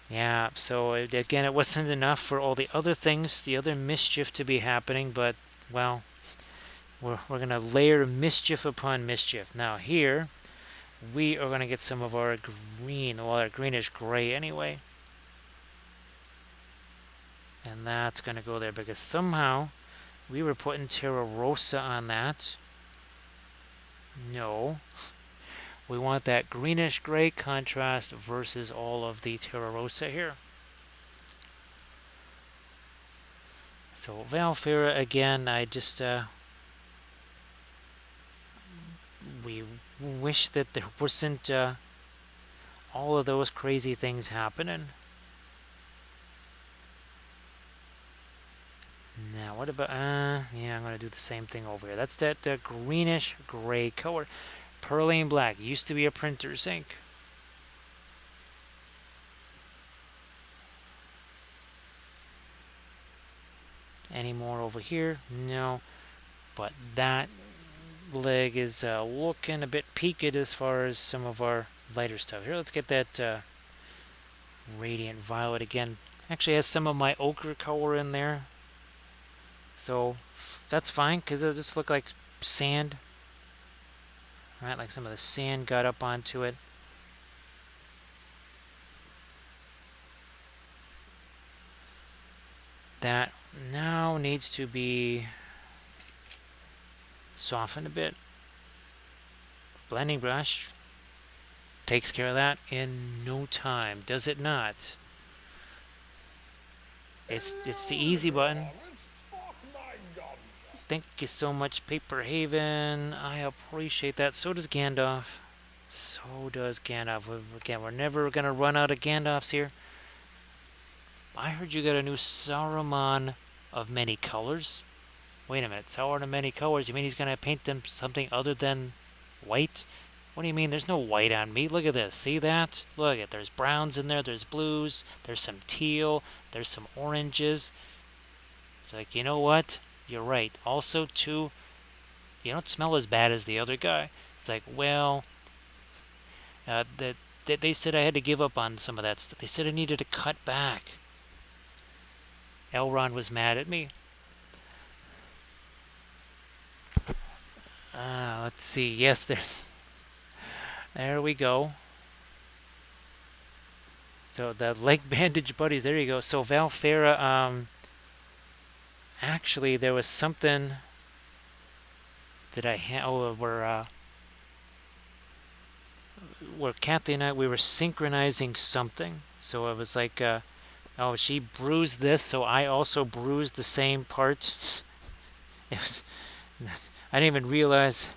Yeah, so again, it wasn't enough for all the other things, the other mischief to be happening, but, well, we're going to layer mischief upon mischief. Now here, we are going to get some of our green, well, our greenish gray anyway. And that's going to go there because somehow we were putting Terra Rosa on that. No. We want that greenish gray contrast versus all of the Terra Rosa here. So Valfera again, I just we wish that there wasn't all of those crazy things happening. Now what about yeah, I'm gonna do the same thing over here. That's that greenish gray color. Perlane black used to be a printer's ink. Any more over here? No. But that leg is looking a bit peaked as far as some of our lighter stuff. Here, let's get that radiant violet again. Actually has some of my ochre color in there. So that's fine because it'll just look like sand. Right, like some of the sand got up onto it. That now needs to be softened a bit. Blending brush takes care of that in no time, does it not? It's the easy button. Thank you so much, Paper Haven. I appreciate that. So does Gandalf. So does Gandalf. Again, we're never going to run out of Gandalfs here. I heard you got a new Saruman of many colors. Wait a minute. Sauron of many colors? You mean he's going to paint them something other than white? What do you mean? There's no white on me. Look at this. See that? Look at it. There's browns in there. There's blues. There's some teal. There's some oranges. It's like, you know what? You're right. Also, too, you don't smell as bad as the other guy. It's like, well, they said I had to give up on some of that stuff. They said I needed to cut back. Elrond was mad at me. Let's see. Yes, there we go. So the leg bandage buddies. There you go. So Valfera, actually, there was something that I had. Oh, where Kathy and I, we were synchronizing something. So it was like, oh, she bruised this, so I also bruised the same part. It was, I didn't even realize,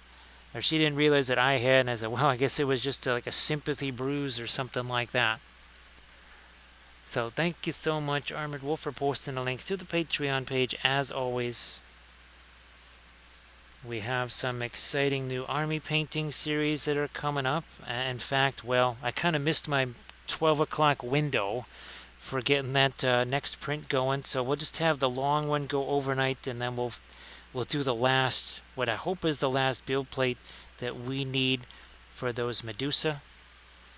or she didn't realize that I had, and I said, well, I guess it was just like a sympathy bruise or something like that. So thank you so much, Armored Wolf, for posting the links to the Patreon page. As always, we have some exciting new army painting series that are coming up. In fact, well, I kind of missed my 12 o'clock window for getting that next print going. So we'll just have the long one go overnight, and then we'll do the last, what I hope is the last build plate that we need for those Medusa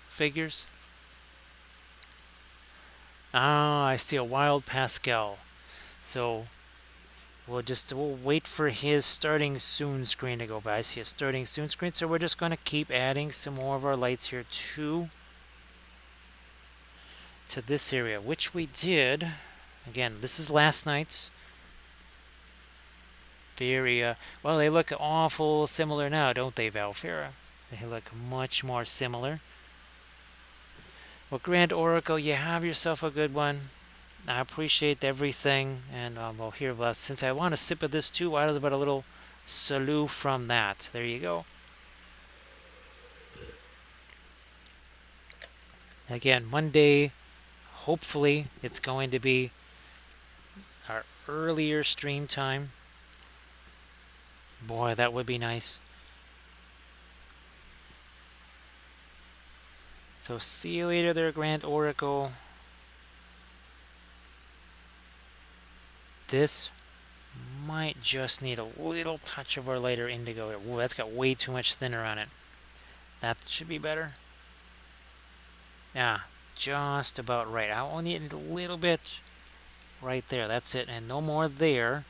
figures. Ah, I see a Wild Pascal. So we'll wait for his starting soon screen to go by. I see a starting soon screen, so we're just going to keep adding some more of our lights here too. to this area, which we did. Again, this is last night's. Very, well, they look awful similar now, don't they, Valfera? They look much more similar. Well, Grand Oracle, you have yourself a good one. I appreciate everything. And, well, here, well, since I want a sip of this too, why does about a little salute from that? There you go. Again, Monday, hopefully, it's going to be our earlier stream time. Boy, that would be nice. So see you later there, Grand Oracle. This might just need a little touch of our lighter indigo. Ooh, that's got way too much thinner on it. That should be better. Yeah, just about right. I only need a little bit right there. That's it, and no more there.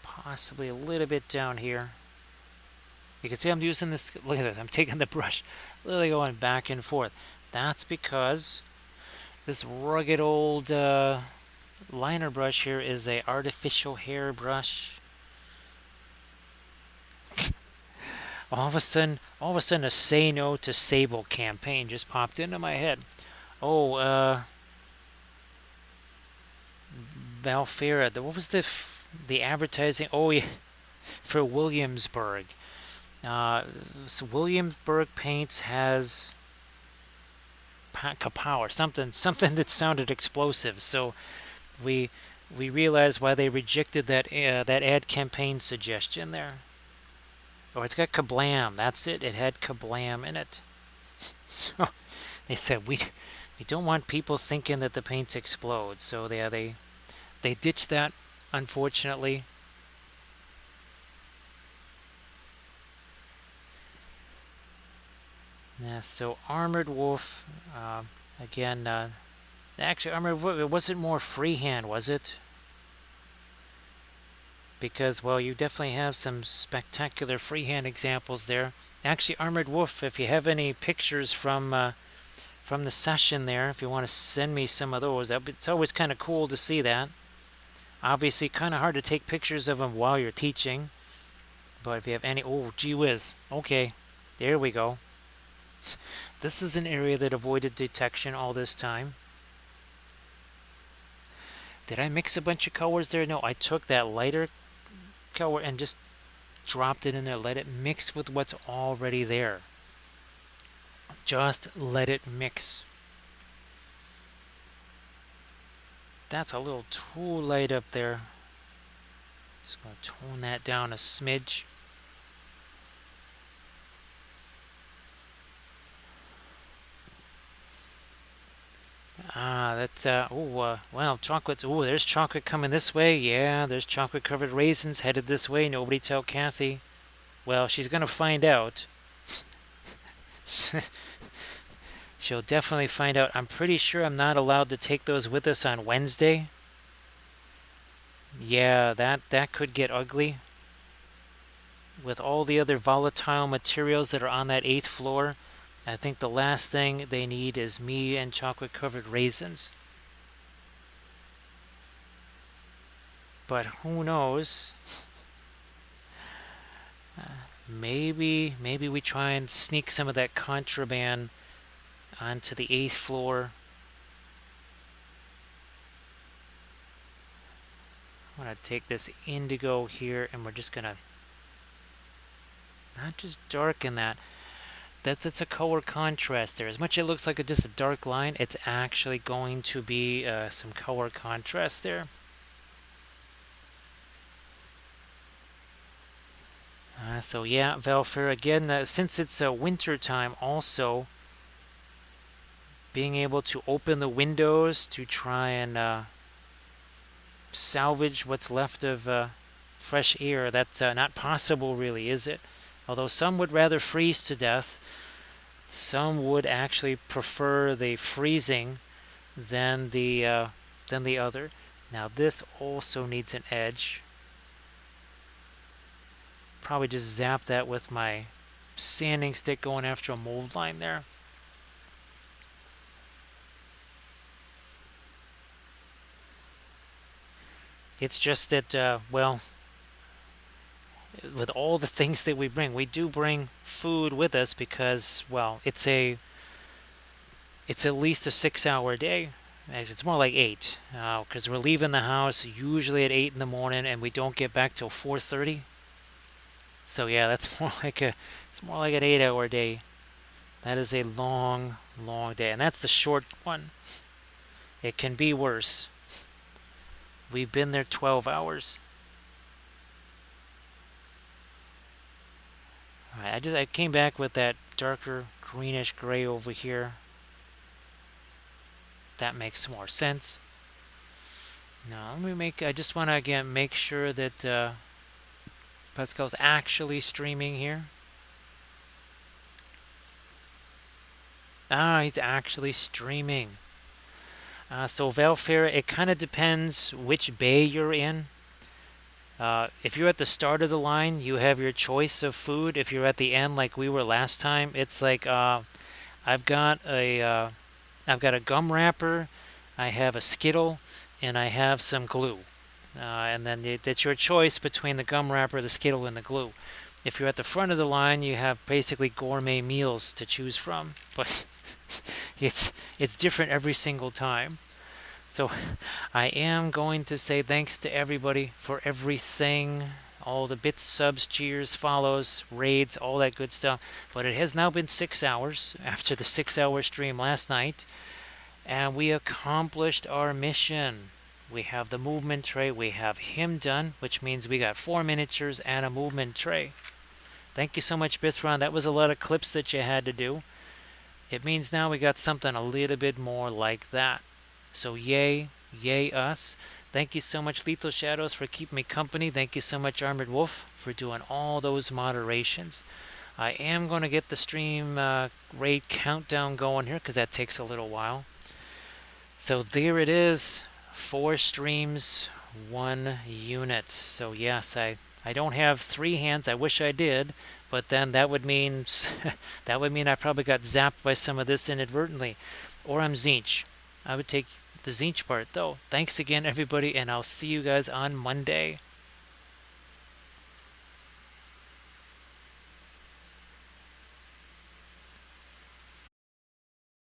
Possibly a little bit down here. You can see I'm using this. Look at this. I'm taking the brush, literally going back and forth. That's because this rugged old liner brush here is a artificial hair brush. All of a sudden, a Say No to Sable campaign just popped into my head. Oh, Valfera. What was the advertising? Oh, yeah, for Williamsburg. So Williamsburg Paints has power, something that sounded explosive. So we realized why they rejected that ad campaign suggestion there. Oh, it's got kablam. That's it. It had kablam in it. So they said we don't want people thinking that the paints explode. So they ditched that, unfortunately. Yeah. So Armored Wolf, again. Actually, Armored Wolf. It wasn't more freehand, was it? Because, well, you definitely have some spectacular freehand examples there. Actually, Armored Wolf, if you have any pictures from the session there, if you want to send me some of those, it's always kind of cool to see that. Obviously, kind of hard to take pictures of them while you're teaching. But if you have any... Oh, gee whiz. Okay, there we go. This is an area that avoided detection all this time. Did I mix a bunch of colors there? No, I took that lighter color and just dropped it in there. Let it mix with what's already there. Just let it mix. That's a little too light up there. Just going to tone that down a smidge. That's, well, chocolates. Oh, there's chocolate coming this way. Yeah, there's chocolate-covered raisins headed this way. Nobody tell Kathy. Well, she's going to find out. She'll definitely find out. I'm pretty sure I'm not allowed to take those with us on Wednesday. Yeah, that could get ugly. With all the other volatile materials that are on that 8th floor, I think the last thing they need is me and chocolate-covered raisins. But who knows? Maybe we try and sneak some of that contraband onto the 8th floor. I'm going to take this indigo here and we're just going to not just darken that. That's a color contrast there. As much as it looks like just a dark line, it's actually going to be some color contrast there. So yeah, Valfair again, since it's winter time also, being able to open the windows to try and salvage what's left of fresh air, that's not possible really, is it? Although some would rather freeze to death, some would actually prefer the freezing than the other. Now this also needs an edge. Probably just zap that with my sanding stick going after a mold line there. It's just that, well, with all the things that we do bring food with us because, well, it's at least a 6 hour day. Actually, it's more like eight, because we're leaving the house usually at 8 in the morning, and we don't get back till 4:30. So yeah, that's it's more like an 8 hour day. That is a long, long day, and that's the short one. It can be worse. We've been there 12 hours. All right, I came back with that darker greenish gray over here. That makes more sense. Now let me make. I just want to again make sure that Pascal's actually streaming here. Ah, he's actually streaming. So Valfair, it kind of depends which bay you're in. If you're at the start of the line, you have your choice of food. If you're at the end, like we were last time, it's like I've got a uh, I've got a gum wrapper, I have a Skittle, and I have some glue. And then it's your choice between the gum wrapper, the Skittle, and the glue. If you're at the front of the line, you have basically gourmet meals to choose from, but it's different every single time. So I am going to say thanks to everybody for everything, all the bits, subs, cheers, follows, raids, all that good stuff. But it has now been 6 hours after the 6 hour stream last night, and we accomplished our mission. We have the movement tray, we have him done, which means we got 4 miniatures and a movement tray. Thank you so much, Bithron. That was a lot of clips that you had to do. It means now we got something a little bit more like that. So yay, yay us. Thank you so much, Lethal Shadows, for keeping me company. Thank you so much, Armored Wolf, for doing all those moderations. I am going to get the stream raid countdown going here because that takes a little while. So there it is. 4 streams, 1 unit. So yes, I don't have 3 hands. I wish I did, but then that would mean that would mean I probably got zapped by some of this inadvertently, or I'm Zinch. I would take the Zinch part though. Thanks again, everybody, and I'll see you guys on Monday.